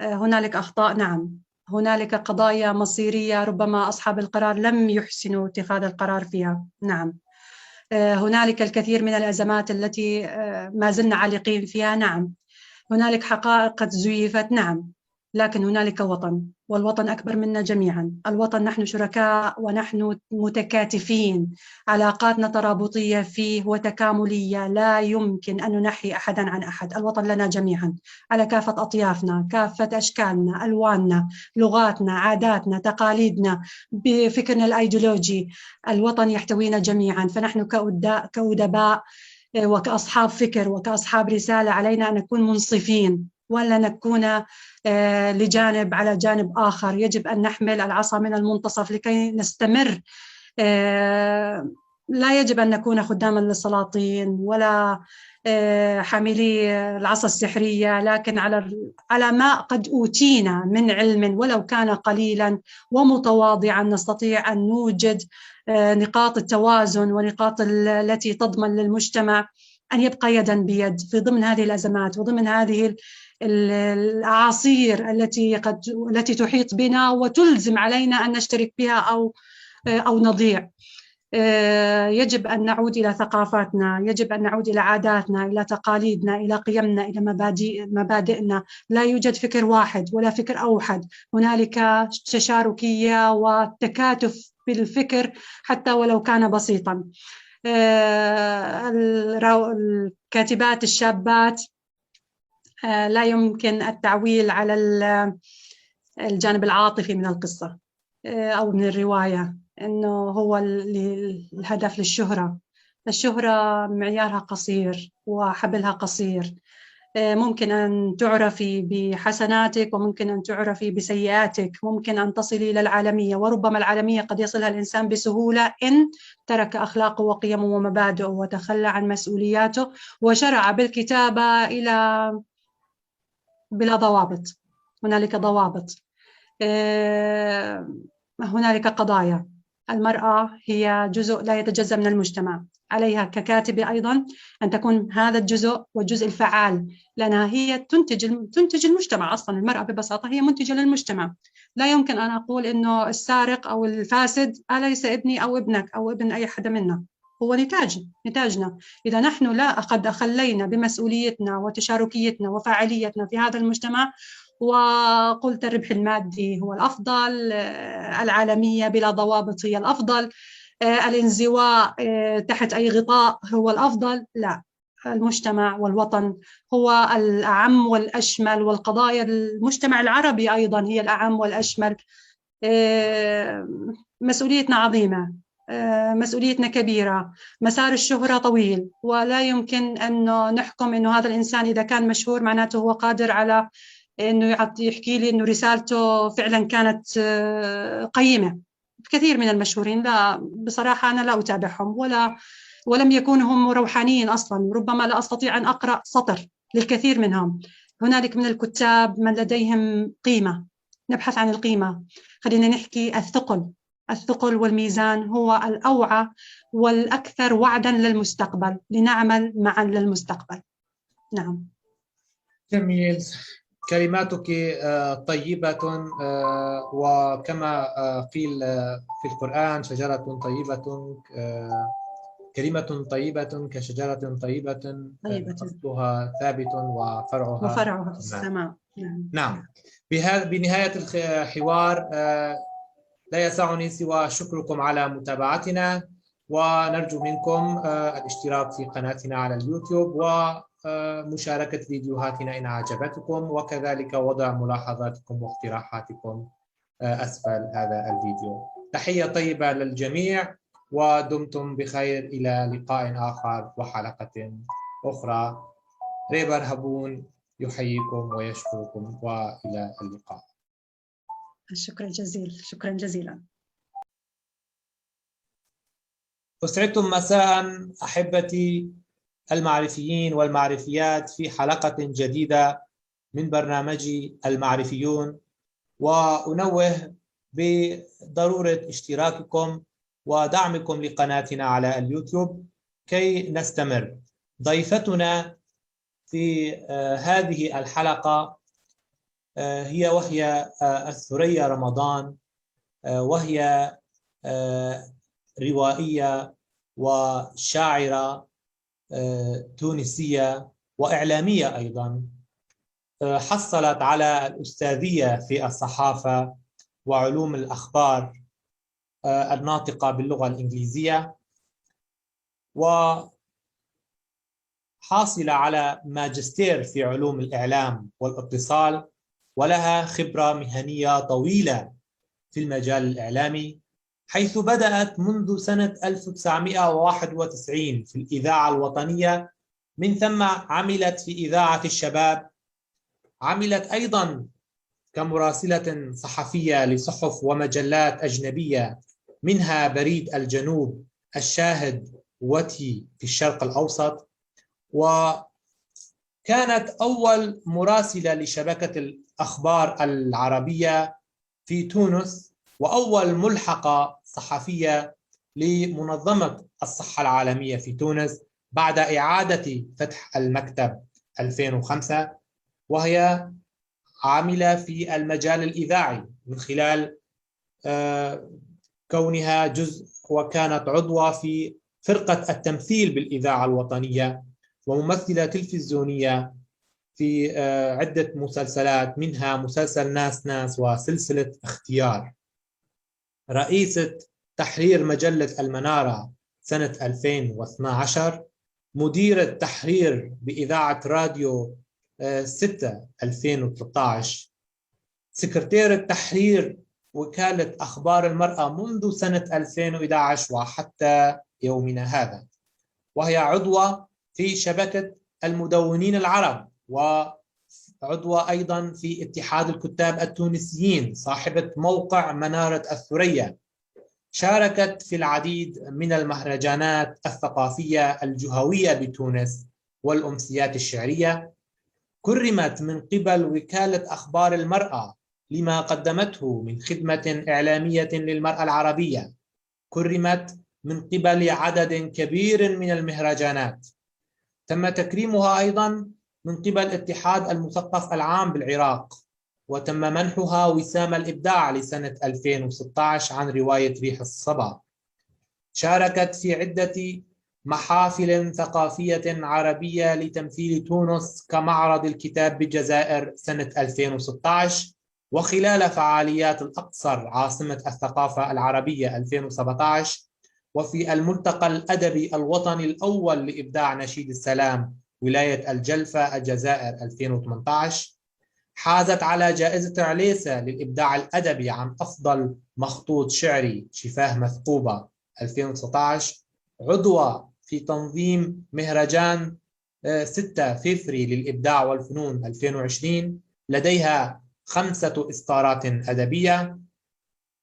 هنالك أخطاء، نعم، هنالك قضايا مصيرية ربما أصحاب القرار لم يحسنوا اتخاذ القرار فيها، نعم. هنالك الكثير من الأزمات التي ما زلنا عالقين فيها، نعم. هنالك حقائق قد زيفت، نعم، لكن هنالك وطن، والوطن أكبر منا جميعا. الوطن نحن شركاء ونحن متكاتفين، علاقاتنا ترابطية فيه وتكاملية، لا يمكن أن ننحي أحدا عن أحد. الوطن لنا جميعا على كافة أطيافنا، كافة أشكالنا، ألواننا، لغاتنا، عاداتنا، تقاليدنا، بفكرنا الأيديولوجي. الوطن يحتوينا جميعا، فنحن كأدباء وكأصحاب فكر وكأصحاب رسالة علينا أن نكون منصفين، ولا نكون لجانب على جانب آخر. يجب أن نحمل العصا من المنتصف لكي نستمر. لا يجب أن نكون خداما للسلاطين ولا حاملي العصا السحرية، لكن على ما قد أوتينا من علم ولو كان قليلا ومتواضعا نستطيع أن نوجد نقاط التوازن ونقاط التي تضمن للمجتمع أن يبقى يدا بيد في ضمن هذه الأزمات وضمن هذه الأعاصير التي تحيط بنا وتلزم علينا أن نشترك بها أو نضيع. يجب أن نعود إلى ثقافاتنا، يجب أن نعود إلى عاداتنا، إلى تقاليدنا، إلى قيمنا، إلى مبادئنا. لا يوجد فكر واحد ولا فكر أوحد، هنالك تشاركية وتكاتف بالفكر حتى ولو كان بسيطا. الكاتبات الشابات لا يمكن التعويل على الجانب العاطفي من القصة أو من الرواية، إنه هو الهدف للشهرة. الشهرة معيارها قصير وحبلها قصير. ممكن أن تعرفي بحسناتك وممكن أن تعرفي بسيئاتك، ممكن أن تصلي إلى العالمية، وربما العالمية قد يصلها الإنسان بسهولة إن ترك أخلاقه وقيمه ومبادئه وتخلى عن مسؤولياته وشرع بالكتابة بلا ضوابط. هنالك ضوابط، هنالك قضايا. المرأة هي جزء لا يتجزأ من المجتمع، عليها ككاتبة أيضا أن تكون هذا الجزء والجزء الفعال، لأنها هي تنتج المجتمع. أصلا المرأة ببساطة هي منتجة للمجتمع. لا يمكن أن أقول إنه السارق أو الفاسد أليس ابني أو ابنك أو ابن أي حدا منا، هو نتاجنا. إذا نحن لا قد أخلينا بمسؤوليتنا وتشاركيتنا وفاعليتنا في هذا المجتمع وقلت الربح المادي هو الأفضل، العالمية بلا ضوابط هي الأفضل، الانزواء تحت أي غطاء هو الأفضل، لا، المجتمع والوطن هو الأعم والأشمل، والقضايا المجتمع العربي أيضا هي الأعم والأشمل. مسؤوليتنا عظيمة، مسؤوليتنا كبيرة، مسار الشهرة طويل، ولا يمكن أن نحكم أنه هذا الإنسان إذا كان مشهور معناته هو قادر على أنه يحكي لي أنه رسالته فعلا كانت قيمة. كثير من المشهورين لا، بصراحة أنا لا أتابعهم ولم يكونوا هم روحانيين أصلا، ربما لا أستطيع أن أقرأ سطر للكثير منهم. هنالك من الكتاب من لديهم قيمة، نبحث عن القيمة. خلينا نحكي الثقل والميزان هو الأوعى والأكثر وعدا للمستقبل، لنعمل معا للمستقبل. نعم. جميل. كلماتك طيبة، وكما قيل في القرآن شجرة طيبة، كلمة طيبة كشجرة طيبة أصلها ثابت وفرعها في السماء. نعم. بنهاية الحوار لا يسعني سوى شكركم على متابعتنا، ونرجو منكم الاشتراك في قناتنا على اليوتيوب ومشاركة فيديوهاتنا إن أعجبتكم، وكذلك وضع ملاحظاتكم واقتراحاتكم أسفل هذا الفيديو. تحية طيبة للجميع ودمتم بخير. إلى لقاء آخر وحلقة أخرى. ريبر هبون يحييكم ويشكركم، وإلى اللقاء. شكرا جزيلا. أسعدتم مساء أحبتي المعرفيين والمعرفيات في حلقة جديدة من برنامج المعرفيون، وأنوه بضرورة اشتراككم ودعمكم لقناتنا على اليوتيوب كي نستمر. ضيفتنا في هذه الحلقة وهي الثريا رمضان، وهي روائية وشاعرة تونسية وإعلامية أيضا. حصلت على الأستاذية في الصحافة وعلوم الأخبار الناطقة باللغة الإنجليزية، وحاصلة على ماجستير في علوم الإعلام والاتصال، ولها خبرة مهنية طويلة في المجال الإعلامي، حيث بدأت منذ سنة 1991 في الإذاعة الوطنية، من ثم عملت في إذاعة الشباب، عملت أيضا كمراسلة صحفية لصحف ومجلات أجنبية، منها بريد الجنوب، الشاهد، وتي في الشرق الأوسط، وكانت أول مراسلة لشبكة الأخبار العربية في تونس، وأول ملحقة صحفية لمنظمة الصحة العالمية في تونس بعد إعادة فتح المكتب 2005، وهي عاملة في المجال الإذاعي من خلال كونها جزء، وكانت عضوة في فرقة التمثيل بالإذاعة الوطنية، وممثلة تلفزيونية في عدة مسلسلات، منها مسلسل ناس ناس وسلسلة اختيار. رئيسة تحرير مجلة المنارة سنة 2012، مديرة تحرير بإذاعة راديو 6 2013، سكرتيرة تحرير وكالة أخبار المرأة منذ سنة 2011 وحتى يومنا هذا، وهي عضوة في شبكة المدونين العرب، وعضوة أيضا في اتحاد الكتاب التونسيين، صاحبة موقع منارة الثريا. شاركت في العديد من المهرجانات الثقافية الجهوية بتونس والأمسيات الشعرية. كرمت من قبل وكالة أخبار المرأة لما قدمته من خدمة إعلامية للمرأة العربية. كرمت من قبل عدد كبير من المهرجانات. تم تكريمها أيضا من قبل اتحاد المثقف العام بالعراق، وتم منحها وسام الإبداع لسنة 2016 عن رواية ريح الصبا. شاركت في عدة محافل ثقافية عربية لتمثيل تونس كمعرض الكتاب بالجزائر سنة 2016، وخلال فعاليات الأقصر عاصمة الثقافة العربية 2017، وفي الملتقى الأدبي الوطني الأول لإبداع نشيد السلام ولاية الجلفة الجزائر 2018. حازت على جائزة عليسة للإبداع الأدبي عن أفضل مخطوط شعري شفاه مثقوبة 2019. عضوة في تنظيم مهرجان 6 فبراير للإبداع والفنون 2020. لديها 5 إصدارات أدبية.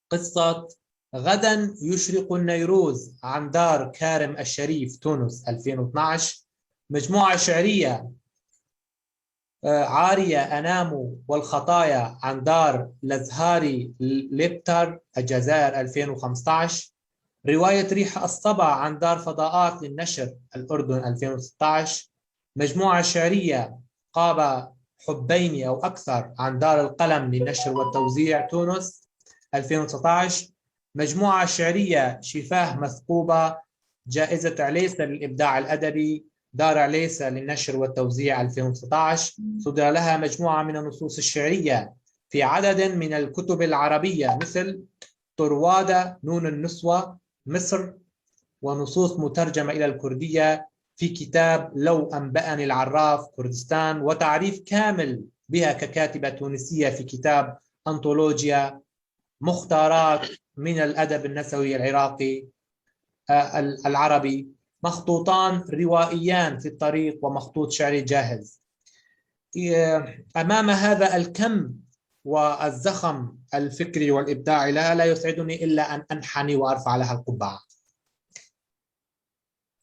قصة غدا يشرق النيروز عن دار كارم الشريف تونس 2012. مجموعة شعرية عارية أنام والخطايا عن دار لزهاري ليبتر الجزائر 2015. رواية ريح الصبا عن دار فضاءات للنشر الأردن 2016. مجموعة شعرية قاب حبين أو أكثر عن دار القلم للنشر والتوزيع تونس 2019. مجموعة شعرية شفاه مثقوبة جائزة عليسة للإبداع الأدبي دار عليسة للنشر والتوزيع 2019. صدر لها مجموعة من النصوص الشعرية في عدد من الكتب العربية مثل طروادة نون النسوة مصر، ونصوص مترجمة إلى الكردية في كتاب لو أنبأني العراف كردستان، وتعريف كامل بها ككاتبة تونسية في كتاب أنطولوجيا مختارات من الأدب النسوي العراقي العربي، مخطوطان روائيان في الطريق ومخطوط شعري جاهز. أمام هذا الكم والزخم الفكري والإبداعي لها لا يسعدني إلا أن أنحني وأرفع لها القبعة.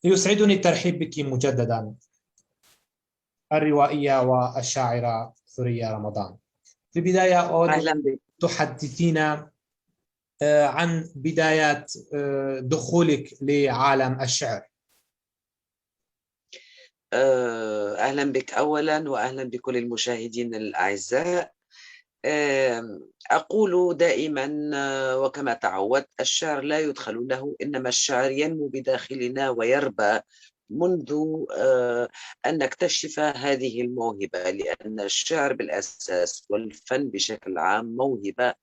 يسعدني الترحيب بك مجددا الروائية والشاعرة ثريا رمضان. في البداية أود تحدثينا عن بدايات دخولك لعالم الشعر. أهلا بك أولا، وأهلا بكل المشاهدين الأعزاء. أقول دائما وكما تعودت: الشعر لا يدخل له، إنما الشعر ينمو بداخلنا ويربى منذ أن نكتشف هذه الموهبة، لأن الشعر بالأساس والفن بشكل عام موهبة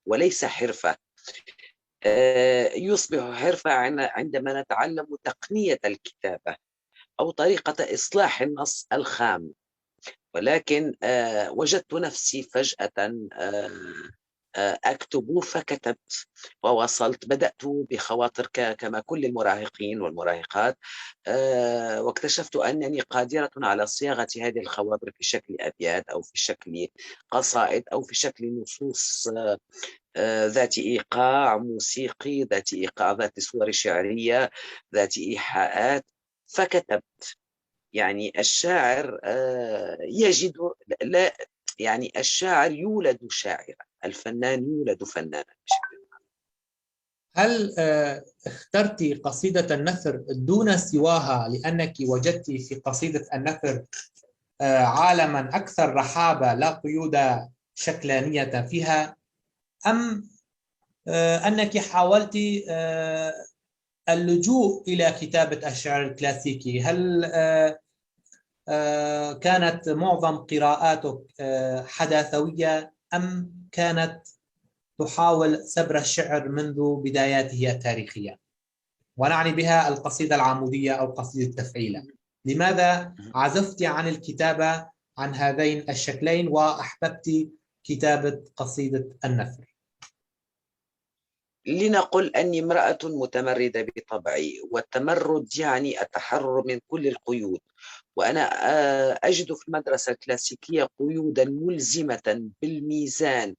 وليس حرفة. يصبح حرفة عندما نتعلم تقنية الكتابة أو طريقة إصلاح النص الخام. ولكن وجدت نفسي فجأة أكتب فكتبت ووصلت. بدأت بخواطر كما كل المراهقين والمراهقات، واكتشفت أنني قادرة على صياغة هذه الخواطر في شكل أبيات أو في شكل قصائد أو في شكل نصوص ذات إيقاع موسيقي، ذات إيقاع، ذات صور شعرية، ذات إيحاءات. فكتبت. يعني الشاعر يجد، لا يعني الشاعر يولد شاعرا، الفنان يولد فنانا. هل اخترت قصيدة النثر دون سواها لأنك وجدت في قصيدة النثر عالما أكثر رحابة لا قيود شكلانية فيها، أم أنك حاولت اللجوء إلى كتابة الشعر الكلاسيكي؟ هل كانت معظم قراءاتك حداثوية أم كانت تحاول سبر الشعر منذ بداياته التاريخية؟ ونعني بها القصيدة العمودية أو قصيدة تفعيلة. لماذا عزفت عن الكتابة عن هذين الشكلين وأحببت كتابة قصيدة النثر؟ لنقل أني امرأة متمردة بطبعي، والتمرد يعني التحرر من كل القيود، وأنا أجد في المدرسة الكلاسيكية قيودا ملزمة بالميزان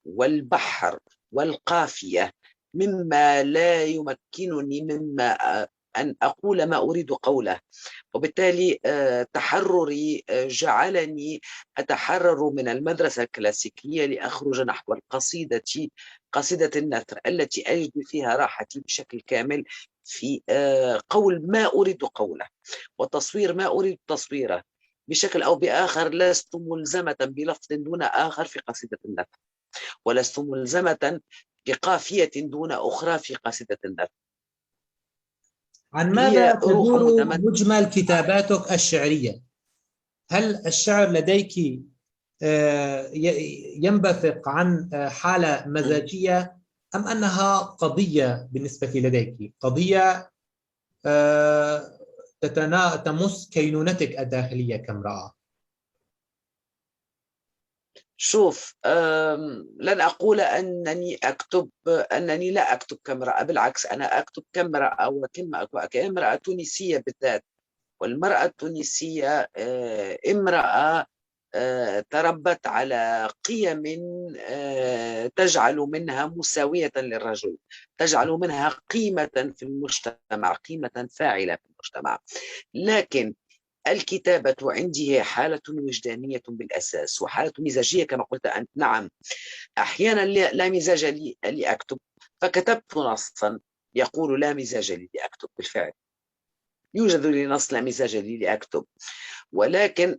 والبحر والقافية، مما لا يمكنني مما أن أقول ما أريد قوله. وبالتالي تحرري جعلني أتحرر من المدرسة الكلاسيكية لأخرج نحو القصيدة، قصيدة النثر، التي أجد فيها راحتي بشكل كامل في قول ما أريد قوله وتصوير ما أريد تصويره. بشكل أو بآخر لست ملزمة بلفظ دون آخر في قصيدة النثر، ولست ملزمة بقافية دون أخرى في قصيدة النثر. عن ماذا تدور مجمل كتاباتك الشعرية؟ هل الشعر لديك ينبثق عن حالة مزاجية أم أنها قضية بالنسبة لديك؟ قضية تمس كينونتك الداخلية كامرأة؟ شوف، لن أقول أنني لا أكتب كامرأة، بالعكس أنا أكتب كامرأة وكامرأة تونسية بالذات. والمرأة التونسية امرأة تربت على قيم تجعل منها مساوية للرجل، تجعل منها قيمة في المجتمع، قيمة فاعلة في المجتمع. لكن الكتابة عندي هي حالة وجدانية بالأساس وحالة مزاجية كما قلت أنت. نعم، أحيانا لا مزاج لي لأكتب، فكتبت نصا يقول لا مزاج لي لأكتب. بالفعل يوجد لي نص لا مزاج لي لأكتب، ولكن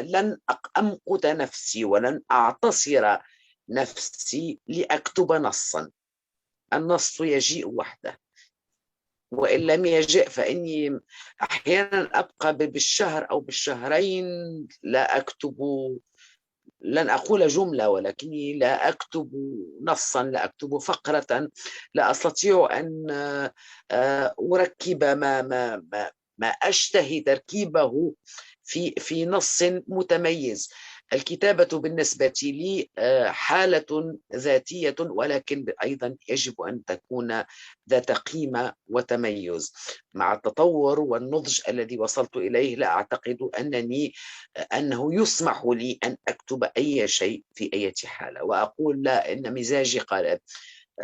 لن أمقت نفسي ولن أعتصر نفسي لأكتب نصا. النص يجيء وحده، وإن لم يجئ فإني أحيانا أبقى بالشهر أو بالشهرين لا أكتب، لن أقول جملة ولكني لا أكتب نصا، لا أكتب فقرة، لا أستطيع أن أركب ما أشتهي تركيبه في نص متميز. الكتابة بالنسبة لي حالة ذاتية، ولكن أيضا يجب أن تكون ذات قيمة وتميز. مع التطور والنضج الذي وصلت إليه لا أعتقد أنه يسمح لي أن أكتب أي شيء في أي حالة وأقول لا إن مزاجي قال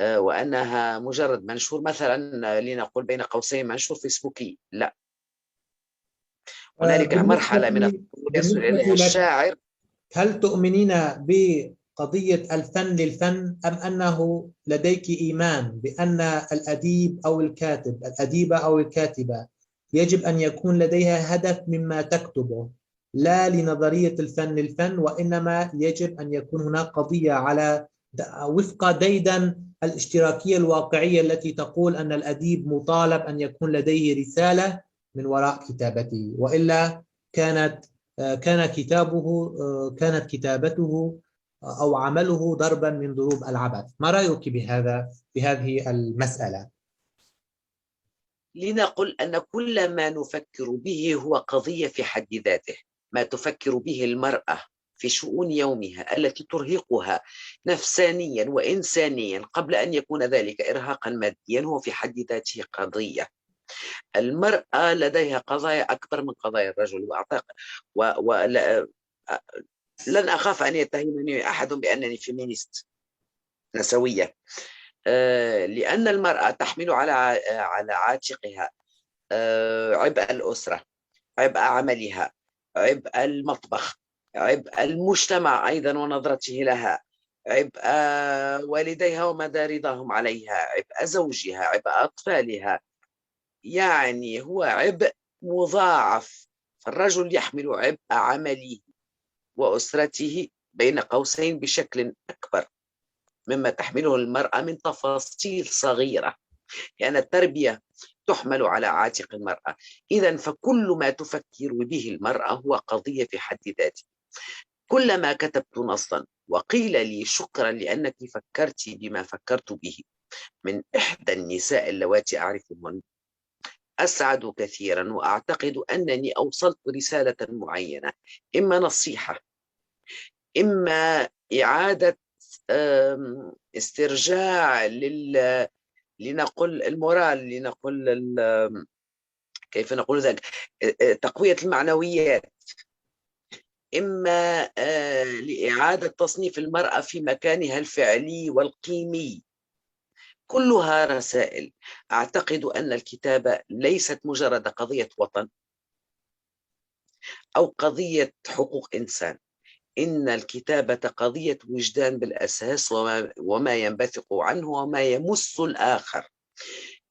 وأنها مجرد منشور، مثلا لنقول بين قوسين منشور فيسبوكي. لا، هنالك مرحلة من يصل إليها الشاعر. هل تؤمنين بقضية الفن للفن أم أنه لديك إيمان بأن الأديب أو الكاتب، الأديبة أو الكاتبة يجب أن يكون لديها هدف مما تكتبه، لا لنظرية الفن وإنما يجب أن يكون هناك قضية على وفق ديدن الاشتراكية الواقعية التي تقول أن الأديب مطالب أن يكون لديه رسالة من وراء كتابته، وإلا كانت كتابته أو عمله ضربا من ضروب العبث. ما رأيك بهذه المسألة؟ لنقل أن كل ما نفكر به هو قضية في حد ذاته. ما تفكر به المرأة في شؤون يومها التي ترهقها نفسانيا وإنسانيا قبل أن يكون ذلك إرهاقا ماديا هو في حد ذاته قضية. المرأة لديها قضايا أكبر من قضايا الرجل، وأعتقد لن أخاف أن يتهمني أحد بأنني فيمينيست نسوية، لأن المرأة تحمل على عاتقها عبء الأسرة، عبء عملها، عبء المطبخ، عبء المجتمع أيضا ونظرته لها، عبء والديها ومدى رضاهم عليها، عبء زوجها، عبء أطفالها. يعني هو عبء مضاعف. فالرجل يحمل عبء عمله وأسرته بين قوسين بشكل أكبر مما تحمله المرأة من تفاصيل صغيرة، لأن التربية تحمل على عاتق المرأة. إذن فكل ما تفكر به المرأة هو قضية في حد ذاته. كلما كتبت نصا وقيل لي شكرا لأنك فكرت بما فكرت به من إحدى النساء اللواتي أعرفهن، أسعد كثيرا، وأعتقد أنني أوصلت رسالة معينة، إما نصيحة، إما إعادة استرجاع لنقل المورال، كيف نقول ذلك، تقوية المعنويات، إما لإعادة تصنيف المرأة في مكانها الفعلي والقيمي. كلها رسائل. أعتقد أن الكتابة ليست مجرد قضية وطن أو قضية حقوق إنسان، إن الكتابة قضية وجدان بالأساس، وما ينبثق عنه وما يمس الآخر.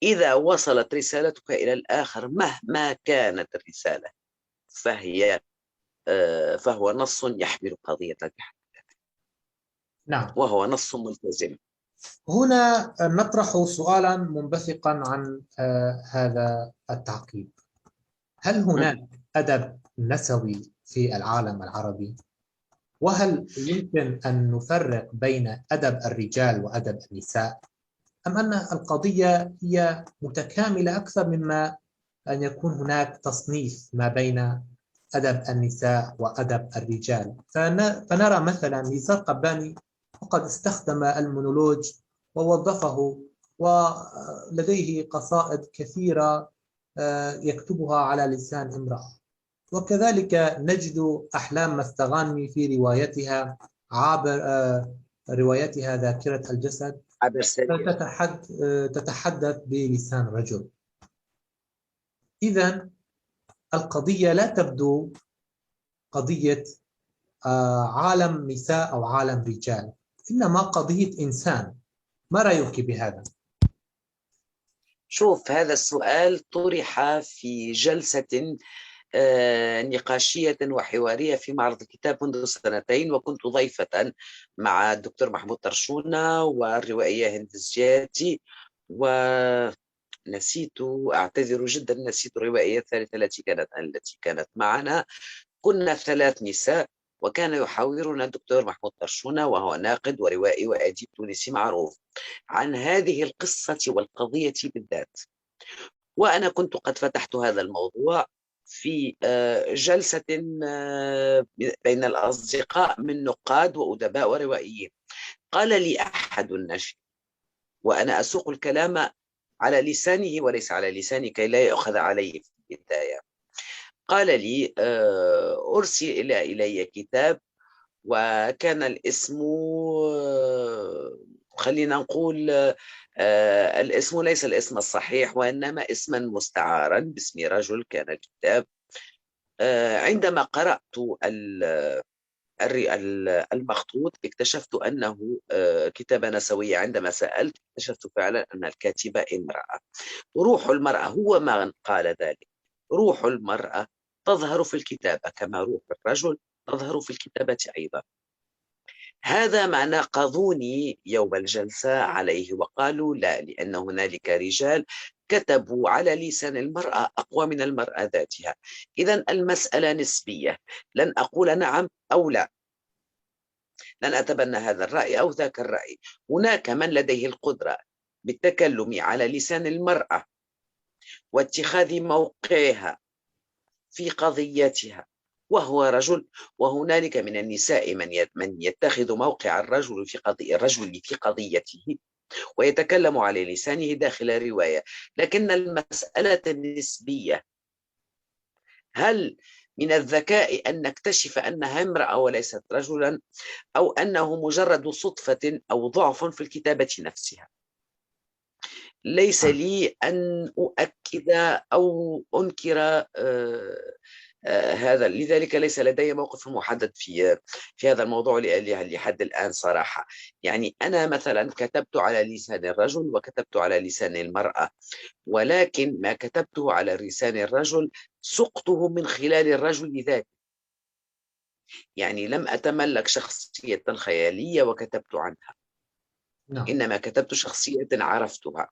إذا وصلت رسالتك إلى الآخر مهما كانت الرسالة فهو نص يحمل قضية بحد ذاته. نعم، وهو نص ملتزم. هنا نطرح سؤالا منبثقا عن هذا التعقيب. هل هناك أدب نسوي في العالم العربي؟ وهل يمكن أن نفرق بين أدب الرجال وأدب النساء؟ أم أن القضية هي متكاملة أكثر مما أن يكون هناك تصنيف ما بين أدب النساء وأدب الرجال؟ فنرى مثلا نزار قباني وقد استخدم المونولوج ووظفه، ولديه قصائد كثيرة يكتبها على لسان امرأة. وكذلك نجد أحلام مستغانمي في روايتها روايتها ذاكرة الجسد تتحدث بلسان رجل. إذن القضية لا تبدو قضية عالم نساء أو عالم رجال، إنما قضية إنسان. ما رأيك بهذا؟ شوف، هذا السؤال طرح في جلسة نقاشية وحوارية في معرض الكتاب منذ 2 سنين، وكنت ضيفة مع الدكتور محمود طرشونة والروائية هند الزياتي، ونسيت، أعتذر جدا، نسيت الروائية الثالثة التي كانت معنا. كنا 3 نساء، وكان يحاورنا الدكتور محمود طرشونة وهو ناقد وروائي وأديب تونسي معروف عن هذه القصة والقضية بالذات. وأنا كنت قد فتحت هذا الموضوع في جلسة بين الأصدقاء من نقاد وأدباء وروائيين. قال لي أحد الناشئين، وأنا أسوق الكلام على لسانه وليس على لساني كي لا يؤخذ علي في البداية، قال لي أرسل إلي كتاب، وكان الاسم خلينا نقول الاسم ليس الاسم الصحيح، وإنما اسما مستعارا باسم رجل كان الكتاب. عندما قرأت المخطوط اكتشفت أنه كتابة نسوية. عندما سألت اكتشفت فعلا أن الكاتبة امرأة. روح المرأة هو من قال ذلك. روح المرأة تظهر في الكتابة كما روح الرجل تظهر في الكتابة أيضا. هذا ما ناقضوني يوم الجلسة عليه وقالوا لا، لأن هنالك رجال كتبوا على لسان المرأة أقوى من المرأة ذاتها. إذن المسألة نسبية، لن أقول نعم أو لا، لن أتبنى هذا الرأي أو ذاك الرأي. هناك من لديه القدرة بالتكلم على لسان المرأة واتخاذ موقعها في قضيتها وهو رجل، وهنالك من النساء من يتخذ موقع الرجل في قضيته ويتكلم على لسانه داخل رواية. لكن المسألة نسبية. هل من الذكاء أن نكتشف أنها امرأة وليست رجلا، أو أنه مجرد صدفة أو ضعف في الكتابة نفسها؟ ليس لي أن أؤكد أو أنكر هذا، لذلك ليس لدي موقف محدد في هذا الموضوع لحد الآن صراحة. يعني أنا مثلا كتبت على لسان الرجل وكتبت على لسان المرأة، ولكن ما كتبته على لسان الرجل سقته من خلال الرجل ذاته. يعني لم أتملك شخصية خيالية وكتبت عنها، إنما كتبت شخصية عرفتها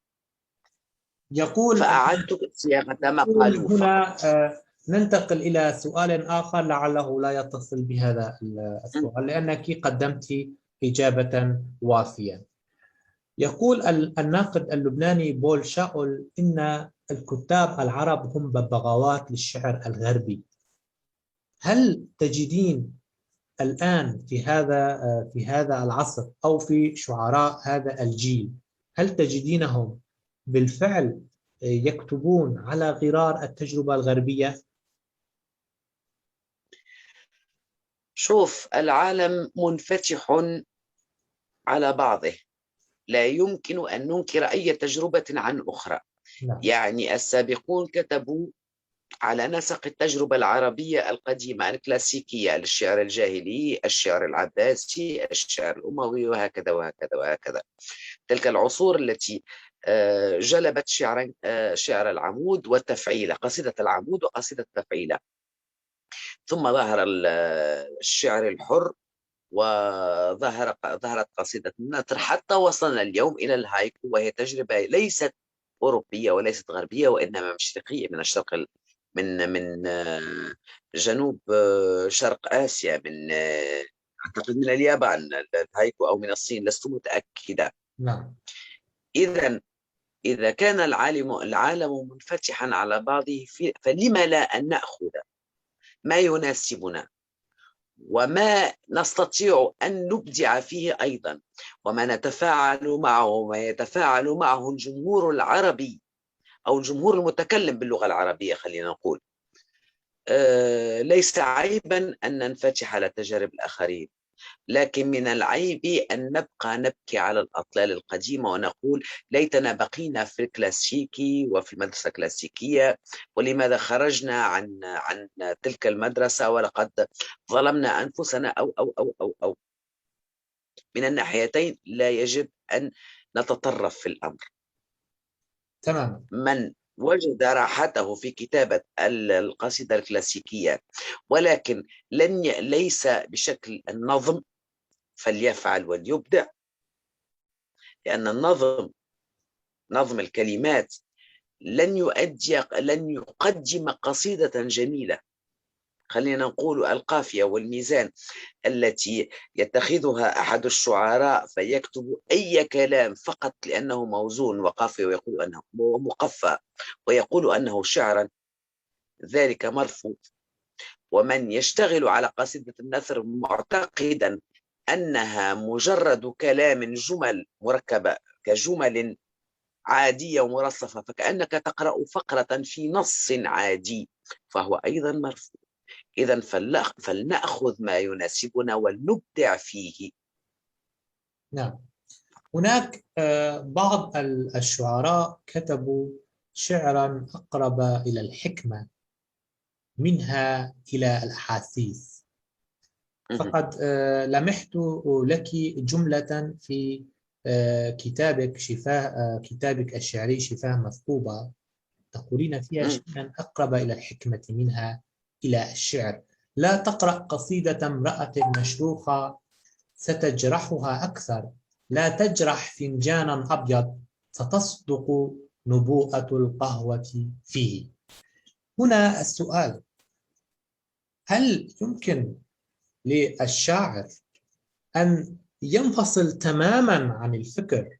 يقول فأعدت صياغة ما قالوا. هنا ننتقل إلى سؤال آخر لعله لا يتصل بهذا السؤال لأنك قدمت إجابة وافية. يقول الناقد اللبناني بول شاول إن الكتاب العرب هم ببغاوات للشعر الغربي. هل تجدين الآن في هذا العصر أو في شعراء هذا الجيل، هل تجدينهم بالفعل يكتبون على غرار التجربة الغربية؟ شوف، العالم منفتح على بعضه، لا يمكن أن ننكر أي تجربة عن أخرى. يعني السابقون كتبوا على نسق التجربة العربية القديمة الكلاسيكية، الشعر الجاهلي، الشعر العباسي، الشعر الأموي، وهكذا وهكذا وهكذا. تلك العصور التي جلبت شعر العمود والتفعيلة، قصيدة العمود وقصيدة التفعيلة. ثم ظهر الشعر الحر وظهرت قصيدة النثر، حتى وصلنا اليوم إلى الهايكو، وهي تجربة ليست أوروبية وليست غربية وإنما مشرقية من الشرق، من جنوب شرق آسيا، من أعتقد من اليابان الهايكو أو من الصين، لست متأكدة. نعم. إذا كان العالم منفتحا على بعضه، فلما لا أن نأخذ ما يناسبنا وما نستطيع أن نبدع فيه أيضا، وما نتفاعل معه وما يتفاعل معه الجمهور العربي أو الجمهور المتكلم باللغة العربية، خلينا نقول. ليس عيبا أن ننفتح على تجارب الآخرين، لكن من العيب أن نبقى نبكي على الأطلال القديمة ونقول ليتنا بقينا في الكلاسيكي وفي المدرسة الكلاسيكية، ولماذا خرجنا عن تلك المدرسة ولقد ظلمنا أنفسنا أو. من الناحيتين لا يجب أن نتطرف في الأمر. تمام. من وجد راحته في كتابة القصيدة الكلاسيكية ولكن ليس بشكل النظم فليفعل وليبدع، لأن نظم الكلمات لن يقدم قصيدة جميلة. خلينا نقول القافية والميزان التي يتخذها أحد الشعراء فيكتب أي كلام فقط لأنه موزون وقافية ويقول أنه مقفى ويقول أنه شعرا، ذلك مرفوض. ومن يشتغل على قصيدة النثر معتقدا أنها مجرد كلام، جمل مركبة كجمل عادية ومرصفة فكأنك تقرأ فقرة في نص عادي، فهو أيضا مرفوض. إذن فلنأخذ ما يناسبنا ولنبدع فيه. نعم. هناك بعض الشعراء كتبوا شعرا أقرب إلى الحكمة منها إلى الأحاسيس. فقد لمحت لك جملة في كتابك الشعري شفاه مثقوبة، تقولين فيها شيئا أقرب إلى الحكمة منها إلى الشعر. لا تقرأ قصيدة امرأة مشروخة ستجرحها أكثر، لا تجرح فنجانا أبيض ستصدق نبوءة القهوة فيه. هنا السؤال: هل يمكن للشاعر أن ينفصل تماما عن الفكر؟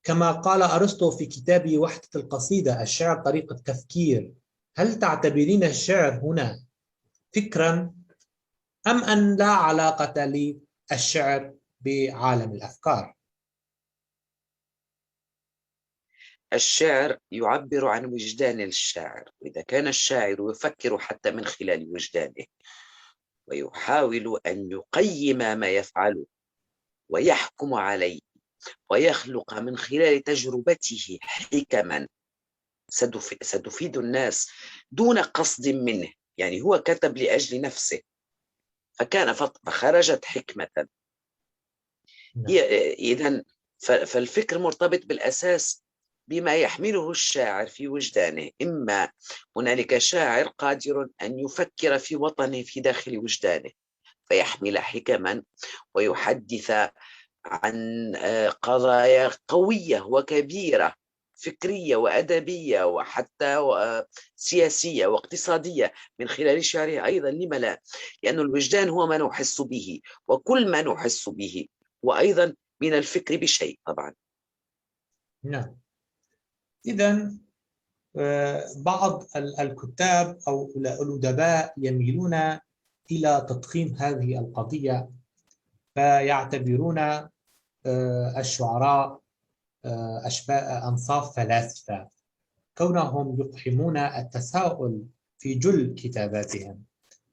كما قال أرسطو في كتابه وحدة القصيدة: الشعر طريقة تفكير. هل تعتبرين الشعر هنا فكرا، أم أن لا علاقة للشعر بعالم الأفكار؟ الشعر يعبر عن وجدان الشاعر، وإذا كان الشاعر يفكر حتى من خلال وجدانه ويحاول أن يقيم ما يفعله ويحكم عليه ويخلق من خلال تجربته حكما ستفيد الناس دون قصد منه، يعني هو كتب لأجل نفسه فخرجت حكمة. إذن فالفكر مرتبط بالأساس بما يحمله الشاعر في وجدانه. إما هنالك شاعر قادر أن يفكر في وطنه في داخل وجدانه فيحمل حكما ويحدث عن قضايا قوية وكبيرة فكرية وأدبية وحتى سياسية واقتصادية من خلال شعره أيضا. لما لا؟ لأن الوجدان هو ما نحس به، وكل ما نحس به وأيضا من الفكر بشيء طبعا. نعم. إذن بعض الكتاب أو الأدباء يميلون إلى تضخيم هذه القضية، فيعتبرون الشعراء أشباه أنصاف فلاسفة، كونهم يقحمون التساؤل في جل كتاباتهم.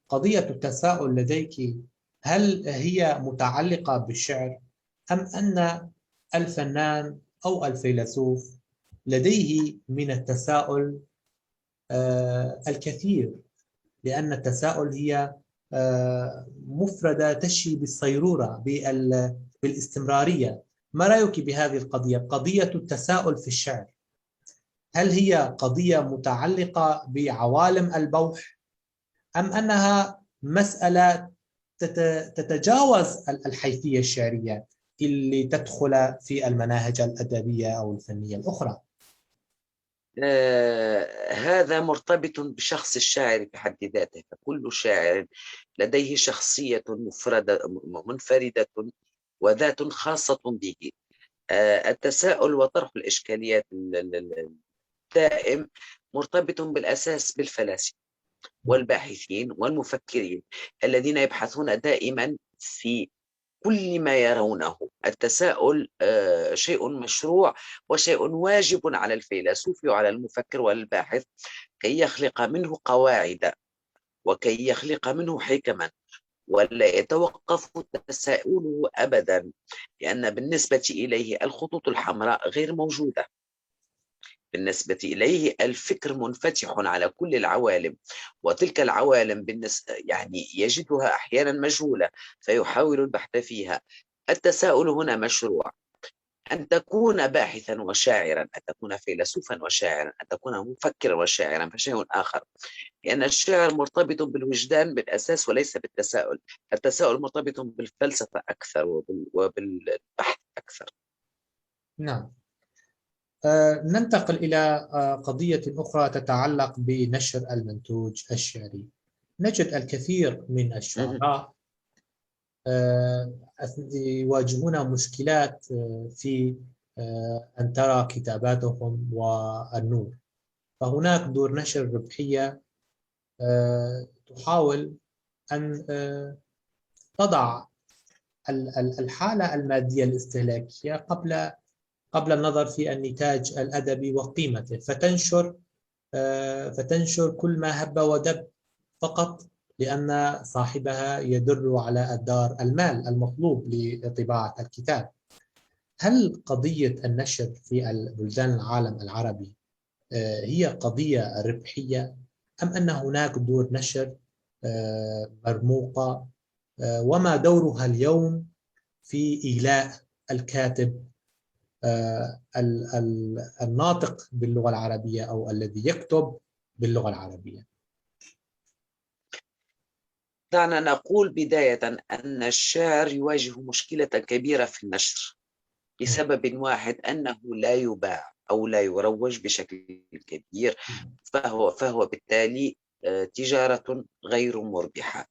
قضية التساؤل لديك هل هي متعلقة بالشعر، أم أن الفنان أو الفيلسوف لديه من التساؤل الكثير؟ لأن التساؤل هي مفردة تشي بالصيرورة بالاستمرارية. ما رأيك بهذه القضية، قضية التساؤل في الشعر؟ هل هي قضية متعلقة بعوالم البوح، أم أنها مسألة تتجاوز الحيثية الشعرية اللي تدخل في المناهج الأدبية أو الفنية الأخرى؟ هذا مرتبط بشخص الشاعر بحد ذاته، فكل شاعر لديه شخصية منفردة وذات خاصة به. التساؤل وطرح الإشكاليات الدائم مرتبط بالأساس بالفلاسفة والباحثين والمفكرين الذين يبحثون دائما في كل ما يرونه. التساؤل شيء مشروع وشيء واجب على الفيلسوف وعلى المفكر والباحث كي يخلق منه قواعد وكي يخلق منه حكما، ولا يتوقف تساؤله أبدا، لأن بالنسبة إليه الخطوط الحمراء غير موجودة. بالنسبة إليه الفكر منفتح على كل العوالم، وتلك العوالم يعني يجدها أحيانا مجهولة فيحاول البحث فيها. التساؤل هنا مشروع. أن تكون باحثا وشاعرا، أن تكون فيلسوفا وشاعرا، أن تكون مفكرا وشاعرا فشيء آخر، لأن الشعر مرتبط بالوجدان بالأساس وليس بالتساؤل. التساؤل مرتبط بالفلسفة أكثر وبالبحث أكثر. نعم. ننتقل إلى قضية أخرى تتعلق بنشر المنتوج الشعري. نجد الكثير من الشعراء يواجهون مشكلات في أن ترى كتاباتهم والنور، فهناك دور نشر ربحية تحاول أن تضع الحالة المادية الاستهلاكية قبل النظر في النتاج الأدبي وقيمته، فتنشر كل ما هب ودب فقط لأن صاحبها يدر على الدار المال المطلوب لطباعة الكتاب. هل قضية النشر في بلدان العالم العربي هي قضية ربحية، أم أن هناك دور نشر مرموقة، وما دورها اليوم في إيلاء الكاتب الناطق باللغة العربية أو الذي يكتب باللغة العربية؟ دعنا نقول بداية أن الشعر يواجه مشكلة كبيرة في النشر لسبب واحد، أنه لا يباع أو لا يروج بشكل كبير، فهو بالتالي تجارة غير مربحة.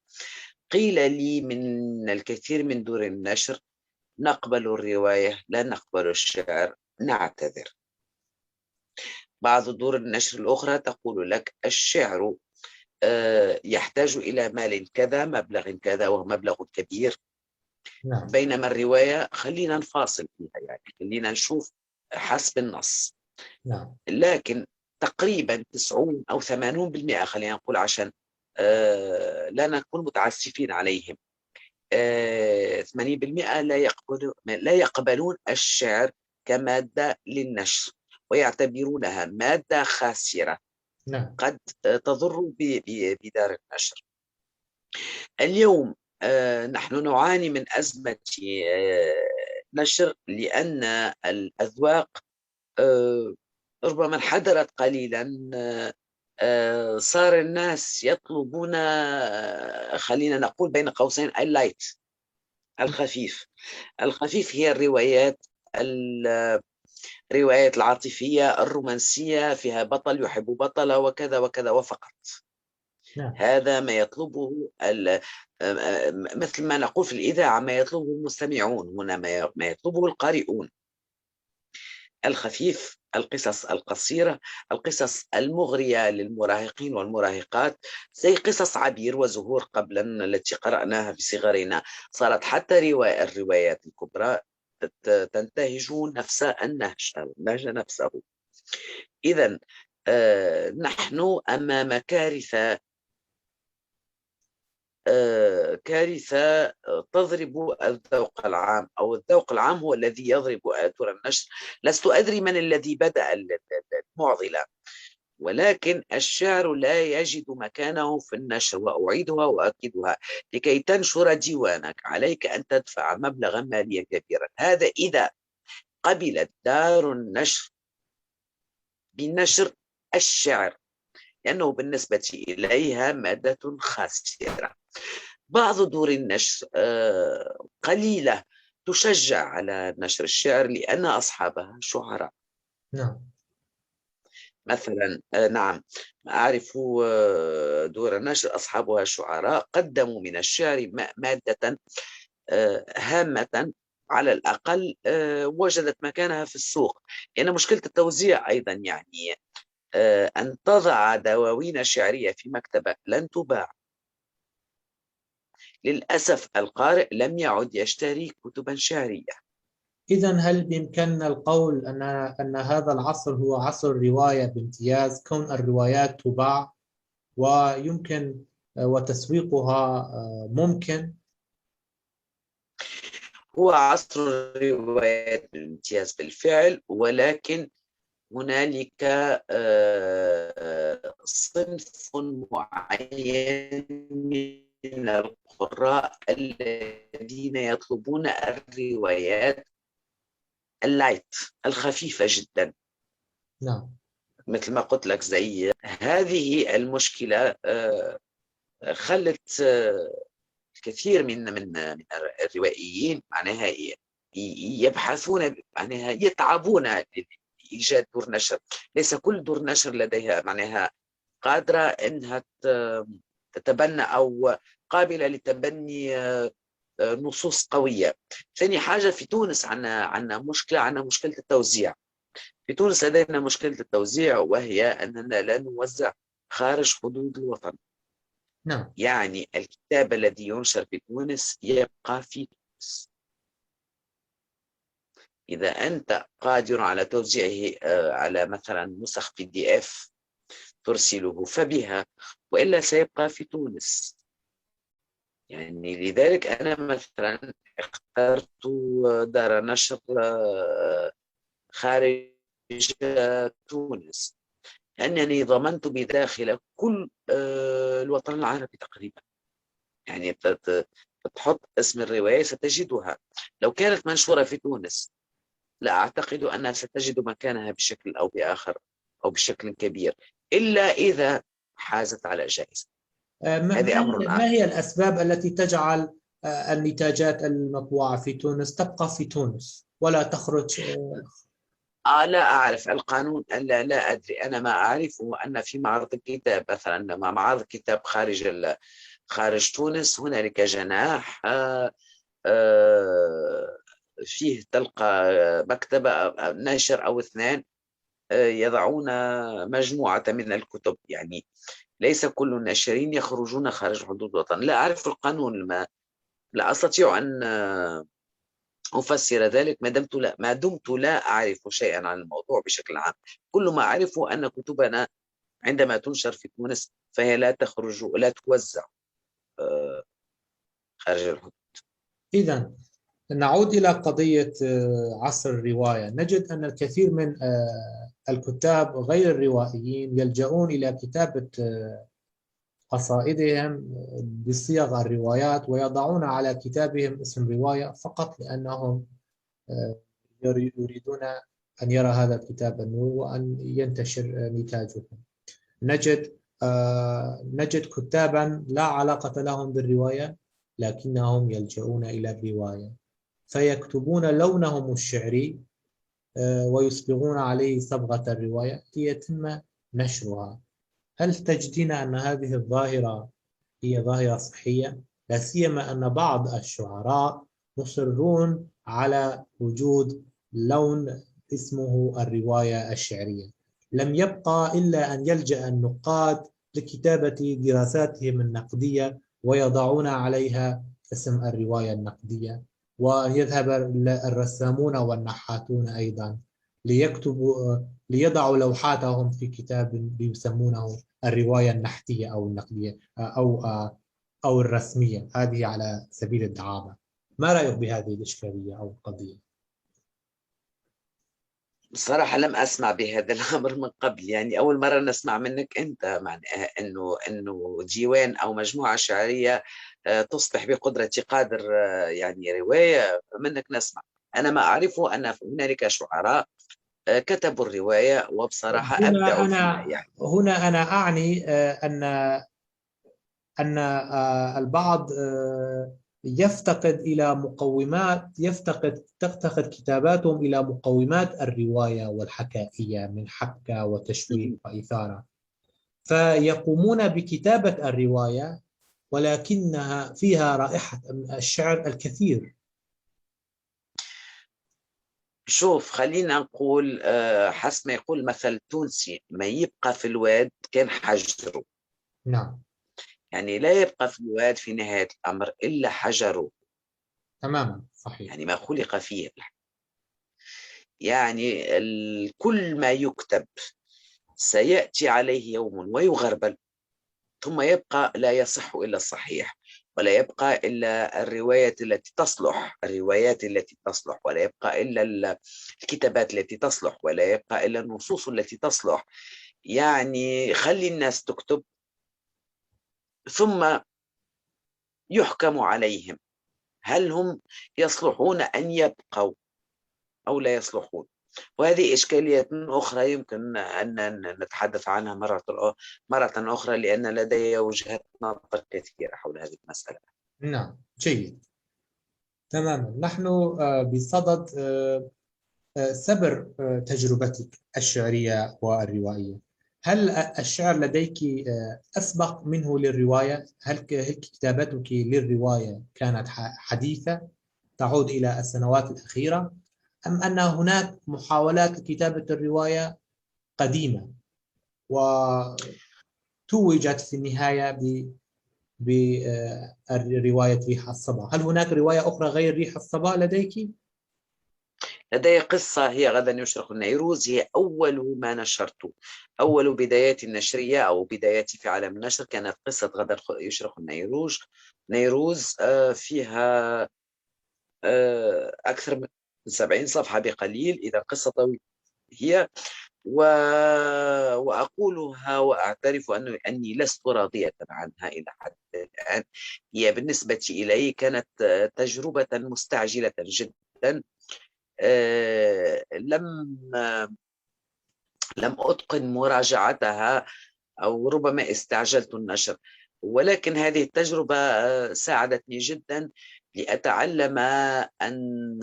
قيل لي من الكثير من دور النشر: نقبل الرواية لا نقبل الشعر، نعتذر. بعض دور النشر الأخرى تقول لك الشعر يحتاج إلى مال كذا، مبلغ كذا ومبلغ كبير، بينما الرواية خلينا نفاصل فيها، يعني خلينا نشوف حسب النص. لكن تقريبا 90 أو 80% خلينا نقول عشان لا نكون متعسفين عليهم، 80% لا يقبلون الشعر كمادة للنشر، ويعتبرونها مادة خاسرة قد تضر بدار النشر. اليوم نحن نعاني من أزمة نشر، لأن الأذواق ربما انحدرت قليلا. صار الناس يطلبون خلينا نقول بين قوسين اللايت، الخفيف. الخفيف هي الروايات العاطفية الرومانسية، فيها بطل يحب بطلة وكذا وكذا وفقط. هذا ما يطلبه مثل ما نقول في الإذاعة، ما يطلبه المستمعون، هنا ما يطلبه القارئون. الخفيف، القصص القصيرة، القصص المغرية للمراهقين والمراهقات، زي قصص عبير وزهور قبلا التي قرأناها في صغرنا. صارت حتى الروايات الكبرى تنتهج نفس النهج نفسه. إذن نحن أمام كارثة تضرب الذوق العام، أو الذوق العام هو الذي يضرب دور النشر. لست أدري من الذي بدأ المعضلة، ولكن الشعر لا يجد مكانه في النشر. وأعيدها وأكدها: لكي تنشر ديوانك عليك أن تدفع مبلغا ماليا كبيرا. هذا إذا قبلت دار النشر بنشر الشعر، لأنه بالنسبة إليها مادة خاسرة. بعض دور النشر قليلة تشجع على نشر الشعر لأن أصحابها شعراء. مثلا نعم، أعرف دور النشر أصحابها شعراء قدموا من الشعر مادة هامة، على الأقل وجدت مكانها في السوق. لأن مشكلة التوزيع أيضا، يعني أن تضع دواوين شعرية في مكتبة لن تباع. للأسف القارئ لم يعد يشتري كتبا شعرية. إذن هل بإمكاننا القول أن هذا العصر هو عصر الرواية بامتياز، كون الروايات تباع ويمكن وتسويقها ممكن؟ هو عصر الروايات بامتياز بالفعل، ولكن هنالك صنف معين من القراء الذين يطلبون الروايات اللايت الخفيفة جدا. مثل ما قلت لك، زي هذه المشكلة خلت الكثير من الروائيين معناها يبحثون، معناها يتعبون لإيجاد دور نشر. ليس كل دور نشر لديها معناها قادرة أنها تتبنى أو قابلة لتبني نصوص قوية. ثاني حاجة، في تونس عندنا مشكلة التوزيع. في تونس لدينا مشكلة التوزيع، وهي أننا لا نوزع خارج حدود الوطن. يعني الكتاب الذي ينشر في تونس يبقى في تونس. إذا أنت قادر على توزيعه على مثلا نسخ PDF ترسله فبها، وإلا سيبقى في تونس. يعني لذلك أنا مثلا اخترت دار نشر خارج تونس، لأنني ضمنت بداخل كل الوطن العربي تقريبا. يعني تحط اسم الرواية ستجدها. لو كانت منشورة في تونس لا أعتقد أنها ستجد مكانها بشكل أو بآخر أو بشكل كبير، إلا إذا حازت على جائزة. هذه أمر ما هي الأسباب التي تجعل النتاجات المطبوعة في تونس تبقى في تونس ولا تخرج؟ لا أعرف القانون، لا أدري. أنا ما أعرفه أن في معرض الكتاب مثلا، معرض الكتاب خارج تونس هنالك جناح فيه تلقى مكتبة ناشر أو اثنان يضعون مجموعة من الكتب، يعني ليس كل الناشرين يخرجون خارج حدود الوطن. لا أعرف القانون، لا أستطيع أن أفسر ذلك ما دمت لا أعرف شيئا عن الموضوع بشكل عام. كل ما أعرفه أن كتبنا عندما تنشر في تونس فهي لا تخرج ولا توزع خارج الحدود. إذن نعود إلى قضية عصر الرواية. نجد أن الكثير من الكتاب غير الروائيين يلجؤون إلى كتابة قصائدهم بصيغ الروايات، ويضعون على كتابهم اسم رواية فقط لأنهم يريدون أن يرى هذا الكتاب النور وأن ينتشر نتاجه. نجد كتابا لا علاقة لهم بالرواية لكنهم يلجؤون إلى الرواية، فيكتبون لونهم الشعري ويصبغون عليه صبغة الرواية ليتم نشرها. هل تجدين أن هذه الظاهرة هي ظاهرة صحية؟ لا سيما أن بعض الشعراء مصرون على وجود لون اسمه الرواية الشعرية. لم يبقى إلا أن يلجأ النقاد لكتابة دراساتهم النقدية ويضعون عليها اسم الرواية النقدية، ويذهب الرسامون والنحاتون أيضا ليضعوا لوحاتهم في كتاب يسمونه الرواية النحتية أو النقدية أو الرسمية، هذه على سبيل الدعابة. ما رأيك بهذه الإشكالية أو القضية؟ بصراحة لم أسمع بهذا الأمر من قبل، يعني أول مرة نسمع منك أنت أنه ديوان أو مجموعة شعرية تصبح بقدرة قادر يعني رواية منك نسمع. أنا ما أعرفه أن هنالك شعراء كتبوا الرواية وبصراحة أبدعوا فيها. يعني هنا أنا أعني أن البعض يفتقد إلى مقومات، تفتقد كتاباتهم إلى مقومات الرواية والحكائية من حبكة وتشويق وإثارة، فيقومون بكتابة الرواية ولكنها فيها رائحة الشعر الكثير. شوف، خلينا نقول حسب ما يقول مثل تونسي: ما يبقى في الواد كان حجره. نعم، يعني لا يبقى في الواد في نهاية الأمر إلا حجره. تماما صحيح. يعني ما خلق فيه. يعني كل ما يكتب سيأتي عليه يوم ويغربل، ثم يبقى لا يصح إلا الصحيح، ولا يبقى إلا الروايات التي تصلح، ولا يبقى إلا الكتابات التي تصلح، ولا يبقى إلا النصوص التي تصلح. يعني خلي الناس تكتب ثم يحكم عليهم هل هم يصلحون أن يبقوا أو لا يصلحون. وهذه إشكالية أخرى يمكن أن نتحدث عنها مرة أخرى، لأن لدي وجهات نظر كثيرة حول هذه المسألة. نعم، جيد، تماما. نحن بصدد سبر تجربتك الشعرية والروائية. هل الشعر لديك أسبق منه للرواية؟ هل كتابتك للرواية كانت حديثة تعود إلى السنوات الأخيرة، أم أن هناك محاولات لكتابة الرواية قديمة وتوجت في النهاية برواية ريح الصبا؟ هل هناك رواية أخرى غير ريح الصبا لديك؟ لدي قصة هي غدا يشرق النيروز، هي أول ما نشرته. أول بداياتي النشرية أو بداياتي في عالم النشر كانت قصة غدا يشرق نيروز فيها أكثر من 70 صفحة بقليل، إذا قصة طويلة هي. وأقولها وأعترف أني لست راضية عنها إلى حد الآن. هي بالنسبة إلي كانت تجربة مستعجلة جدا، لم أتقن مراجعتها أو ربما استعجلت النشر، ولكن هذه التجربة ساعدتني جدا لأتعلم أن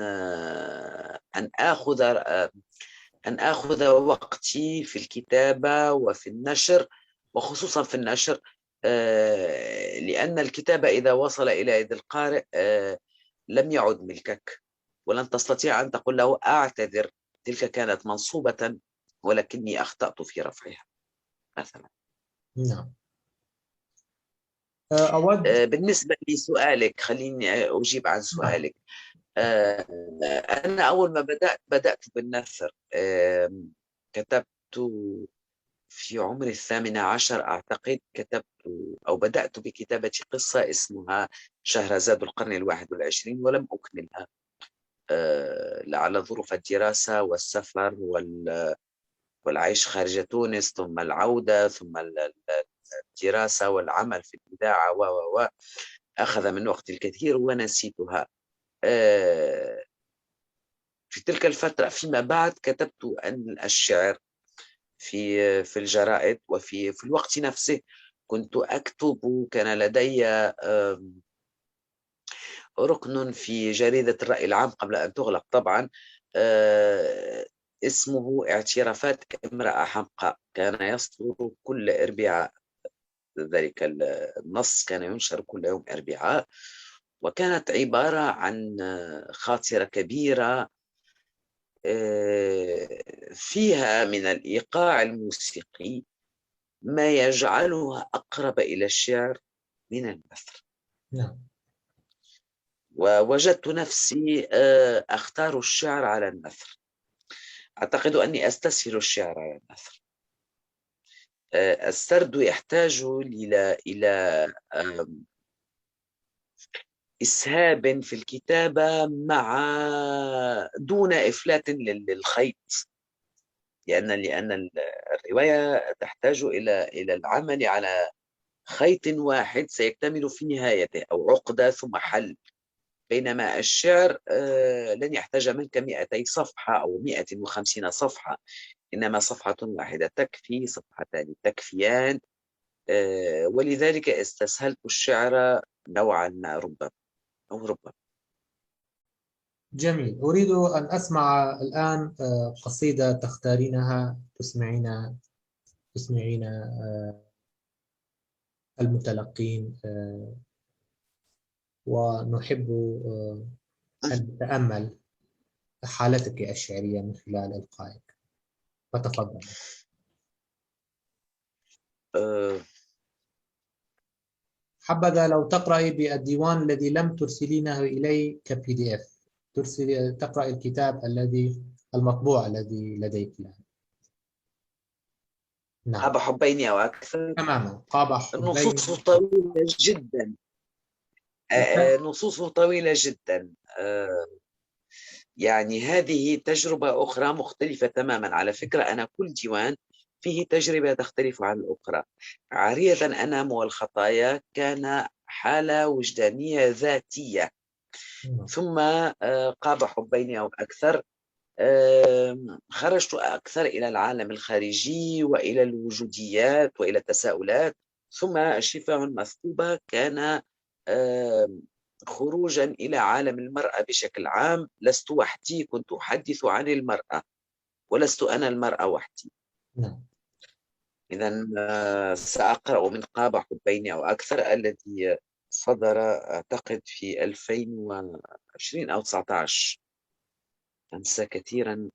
آخذ وقتي في الكتابة وفي النشر، وخصوصا في النشر، لأن الكتابة إذا وصل إلى يد القارئ لم يعد ملكك، ولن تستطيع أن تقول له أعتذر، تلك كانت منصوبة ولكني أخطأت في رفعها مثلا. نعم. أود بالنسبة لسؤالك، خليني أجيب عن سؤالك. أنا أول ما بدأت بالنثر، كتبت في عمر 18 أعتقد، كتبت أو بدأت بكتابة قصة اسمها شهرزاد القرن 21 ولم أكملها، لعل ظروف الدراسة والسفر والعيش خارج تونس، ثم العودة، ثم الدراسة والعمل في الإذاعة أخذ من وقت الكثير ونسيتها. في تلك الفترة فيما بعد كتبت الشعر في الجرائد، وفي الوقت نفسه كنت أكتب. كان لدي ركن في جريدة الرأي العام قبل أن تغلق طبعا، اسمه اعترافات امرأة حمقاء، كان يصدر كل أربعاء. ذلك النص كان ينشر كل يوم أربعاء، وكانت عبارة عن خاطرة كبيرة فيها من الإيقاع الموسيقي ما يجعلها أقرب إلى الشعر من النثر. نعم. ووجدت نفسي أختار الشعر على النثر. أعتقد أني أستسهل الشعر على النثر. السرد يحتاج إلى إسهاب في الكتابة دون إفلات للخيط، لأن الرواية تحتاج إلى العمل على خيط واحد سيكتمل في نهايته، أو عقدة ثم حل، بينما الشعر لن يحتاج منك 200 صفحة أو 150 صفحة، إنما صفحة واحدة تكفي، صفحتان تكفيان. ولذلك استسهلت الشعر نوعا ما، ربما. جميل. أريد أن أسمع الآن قصيدة تختارينها تسمعين المتلقين، ونحب أن نتأمل حالتك الشعرية من خلال إلقائك، فتفضل. حبذا لو تقرأي بالديوان الذي لم ترسلينه إلي كPDF، تقرأ الكتاب المطبوع الذي لديك الآن. نعم. قاب حبين أو أكثر. تماما، قاب حبين. نصوصه طويلة جدا، نصوصه طويلة جدا. يعني هذه تجربة أخرى مختلفة تماما. على فكرة أنا كل ديوان فيه تجربة تختلف عن الأخرى. عارية أنام والخطايا كان حالة وجدانية ذاتية، ثم قاب حبين أو أكثر خرجت أكثر إلى العالم الخارجي وإلى الوجوديات وإلى التساؤلات، ثم الشفاء المثقوبة كان خروجا إلى عالم المرأة بشكل عام. لست وحدي، كنت أحدث عن المرأة ولست أنا المرأة وحدي. إذن سأقرأ من قاب حبين أو أكثر الذي صدر أعتقد في 2020 أو 19. أنسى كثيرا.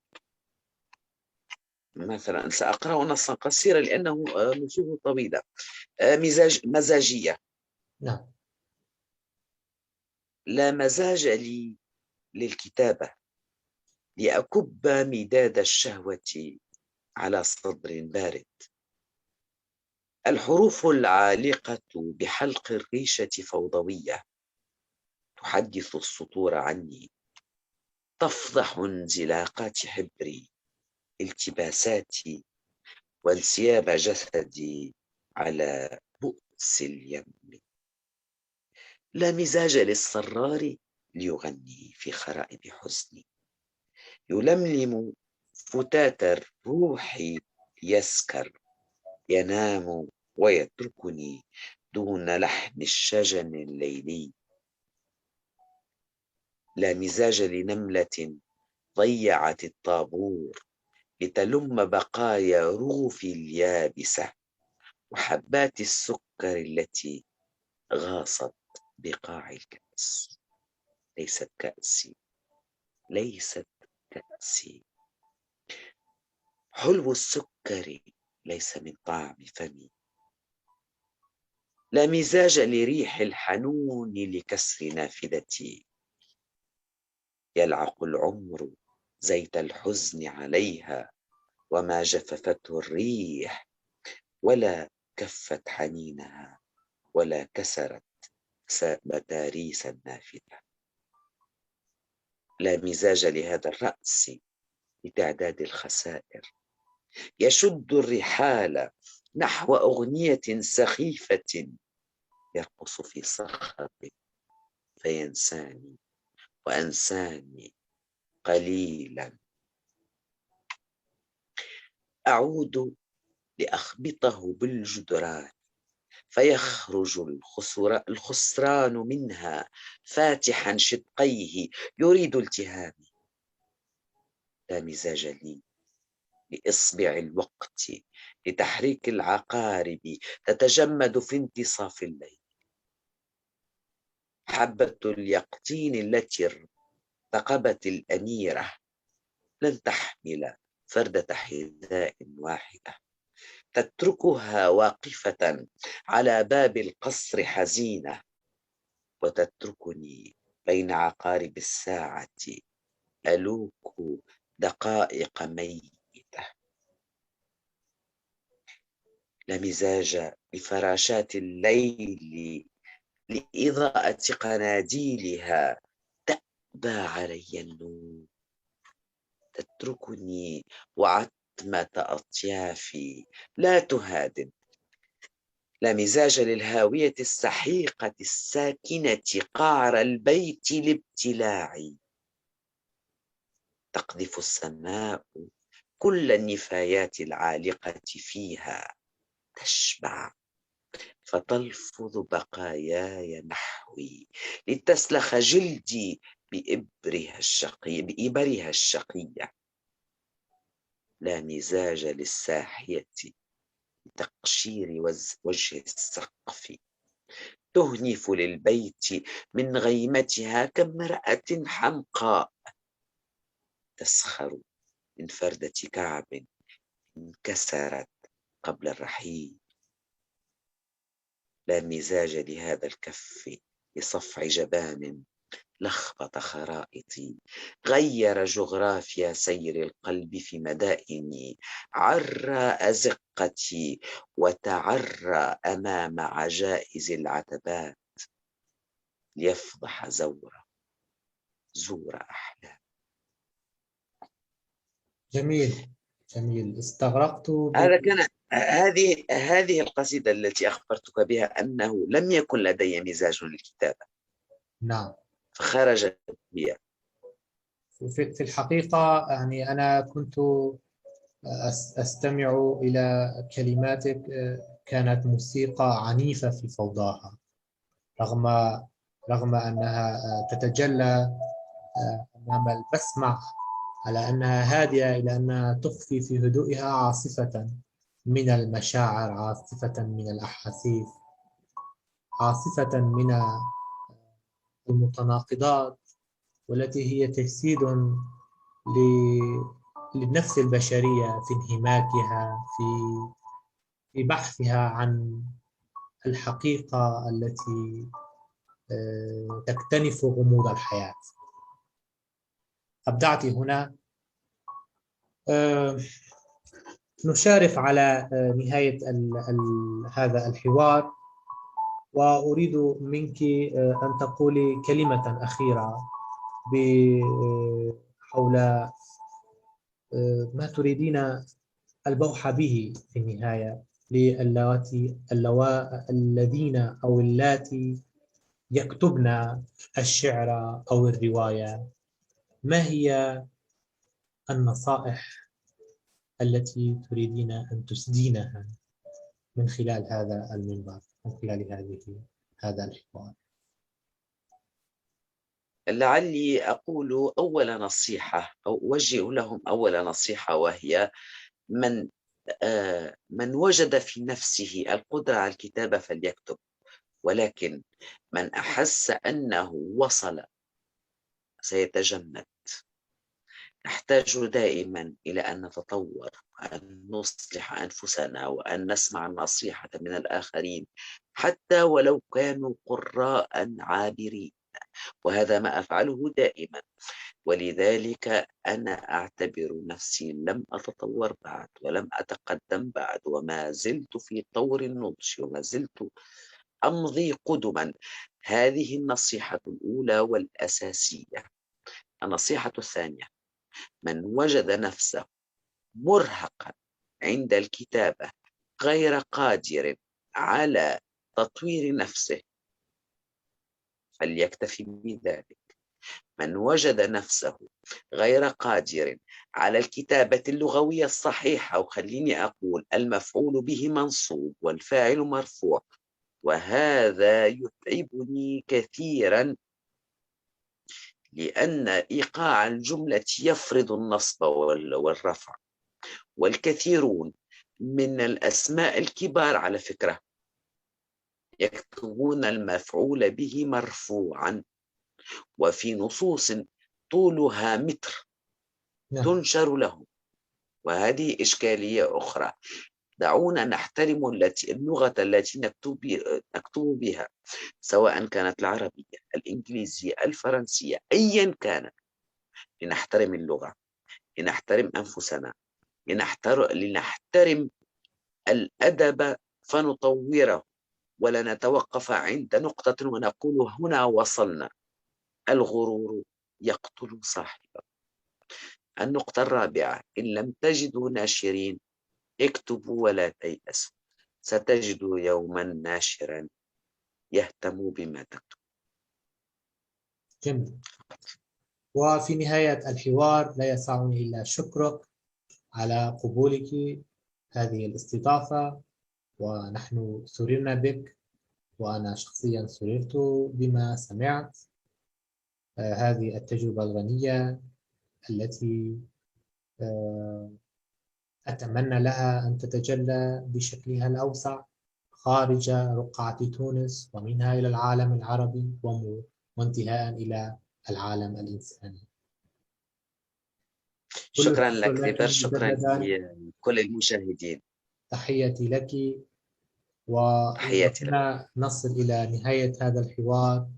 مثلا سأقرأ نصا قصيرا لأنه نصوصه طويلة. مزاجية. نعم. لا مزاج لي للكتابة، لأكب مداد الشهوة على صدر بارد. الحروف العالقة بحلق الريشة فوضوية، تحدث السطور عني، تفضح انزلاقات حبري، التباساتي، وانسياب جسدي على بؤس اليم. لا مزاج للصرار ليغني في خرائب حزني، يلملم فتات الروح يسكر، ينام ويتركني دون لحن الشجن الليلي. لا مزاج لنملة ضيعت الطابور لتلم بقايا رغفي اليابسة، وحبات السكر التي غاصت بقاع الكأس. ليست كأسي، ليست كأسي. حلو السكر ليس من طعم فمي. لا مزاج لريح الحنون لكسر نافذتي. يلعق العمر زيت الحزن عليها، وما جففته الريح ولا كفت حنينها ولا كسرت متاريس النافذة. لا مزاج لهذا الرأس لتعداد الخسائر. يشد الرحال نحو أغنية سخيفة، يرقص في صخب فينساني وأنساني قليلا. أعود لأخبطه بالجدران فيخرج الخسران منها فاتحا شدقيه يريد التهامي. لا مزاج لي لإصبع الوقت لتحريك العقارب تتجمد في انتصاف الليل. حبة اليقطين التي ارتقبت الأميرة لن تحمل فردة حذاء واحدة، تتركها واقفة على باب القصر حزينة، وتتركني بين عقارب الساعة ألوك دقائق ميتة. لا مزاج لفراشات الليل لإضاءة قناديلها تأبى علي النوم، تتركني وعتمة أطيافي لا تهادن. لا مزاج للهاوية السحيقة الساكنة قعر البيت لابتلاعي. تقذف السماء كل النفايات العالقة فيها، تشبع فتلفظ بقاياي نحوي لتسلخ جلدي بإبرها الشقية. لا مزاج للساحية لتقشير وجه السقف، تهنف للبيت من غيمتها كامرأة حمقاء تسخر من فردة كعب انكسرت قبل الرحيل. لا مزاج لهذا الكف لصفع جبان لخبط خرائطي، غير جغرافيا سير القلب في مدائني، عرى أزقتي وتعرى أمام عجائز العتبات ليفضح زور أحلام. جميل جميل. استغرقت هذا كان هذه القصيدة التي أخبرتك بها أنه لم يكن لدي مزاج للكتابة. نعم. فخرجت بي. في الحقيقة يعني أنا كنت أستمع إلى كلماتك، كانت موسيقى عنيفة في فوضاها، رغم أنها تتجلى أمام المسمع على أنها هادئة، إلى أنها تخفي في هدوئها عاصفة من المشاعر، عاصفة من الأحاسيس، عاصفة من المتناقضات، والتي هي تجسيد للنفس البشرية في انهماكها، في بحثها عن الحقيقة التي تكتنف غموض الحياة. أبدعت هنا. نشارف على نهاية هذا الحوار، وأريد منك أن تقولي كلمة أخيرة حول ما تريدين البوح به في النهاية الذين أو اللاتي يكتبن الشعر أو الرواية. ما هي النصائح التي تريدين أن تسدينها من خلال هذا المنبر، من خلال هذا الحوار؟ لعلي أقول أول نصيحة أو أوجه لهم أول نصيحة، وهي من وجد في نفسه القدرة على الكتابة فليكتب، ولكن من أحس أنه وصل سيتجمد. نحتاج دائما إلى أن نتطور وأن نصلح أنفسنا وأن نسمع النصيحة من الآخرين حتى ولو كانوا قراء عابرين، وهذا ما أفعله دائما. ولذلك أنا أعتبر نفسي لم أتطور بعد ولم أتقدم بعد، وما زلت في طور النضج وما زلت أمضي قدما. هذه النصيحة الأولى والأساسية. النصيحة الثانية: من وجد نفسه مرهقا عند الكتابة غير قادر على تطوير نفسه فليكتفي بذلك. من وجد نفسه غير قادر على الكتابة اللغوية الصحيحة، وخليني أقول المفعول به منصوب والفاعل مرفوع، وهذا يتعبني كثيرا لأن إيقاع الجملة يفرض النصب والرفع، والكثيرون من الأسماء الكبار على فكرة يكتبون المفعول به مرفوعا، وفي نصوص طولها متر تنشر لهم، وهذه إشكالية أخرى. دعونا نحترم اللغة التي نكتب بها، سواء كانت العربية، الإنجليزية، الفرنسية، أيا كانت. لنحترم اللغة، لنحترم أنفسنا، لنحترم الأدب فنطوره، ولا نتوقف عند نقطة ونقول هنا وصلنا. الغرور يقتل صاحبه. النقطة الرابعة: إن لم تجدوا ناشرين اكتبوا ولا تيأسوا، ستجدوا يوما ناشرا يهتم بما تكتب. جميل. وفي نهاية الحوار لا يسعني إلا شكرك على قبولك هذه الاستضافة، ونحن سررنا بك، وأنا شخصيا سررت بما سمعت. هذه التجربة الغنية التي أتمنى لها أن تتجلى بشكلها الأوسع خارج رقعة تونس، ومنها إلى العالم العربي وانتهاء إلى العالم الإنساني. شكرا لك ديبر، شكرا لكل المشاهدين. تحياتي لك، وهنا نصل إلى نهاية هذا الحوار.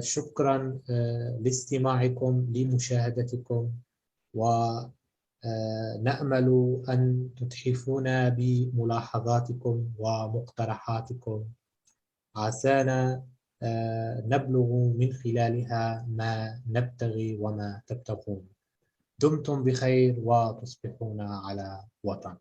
شكرا لاستماعكم، لمشاهدتكم، ونأمل أن تتحفونا بملاحظاتكم ومقترحاتكم، عسانا نبلغ من خلالها ما نبتغي وما تبتغون. دمتم بخير وتصبحون على وطن.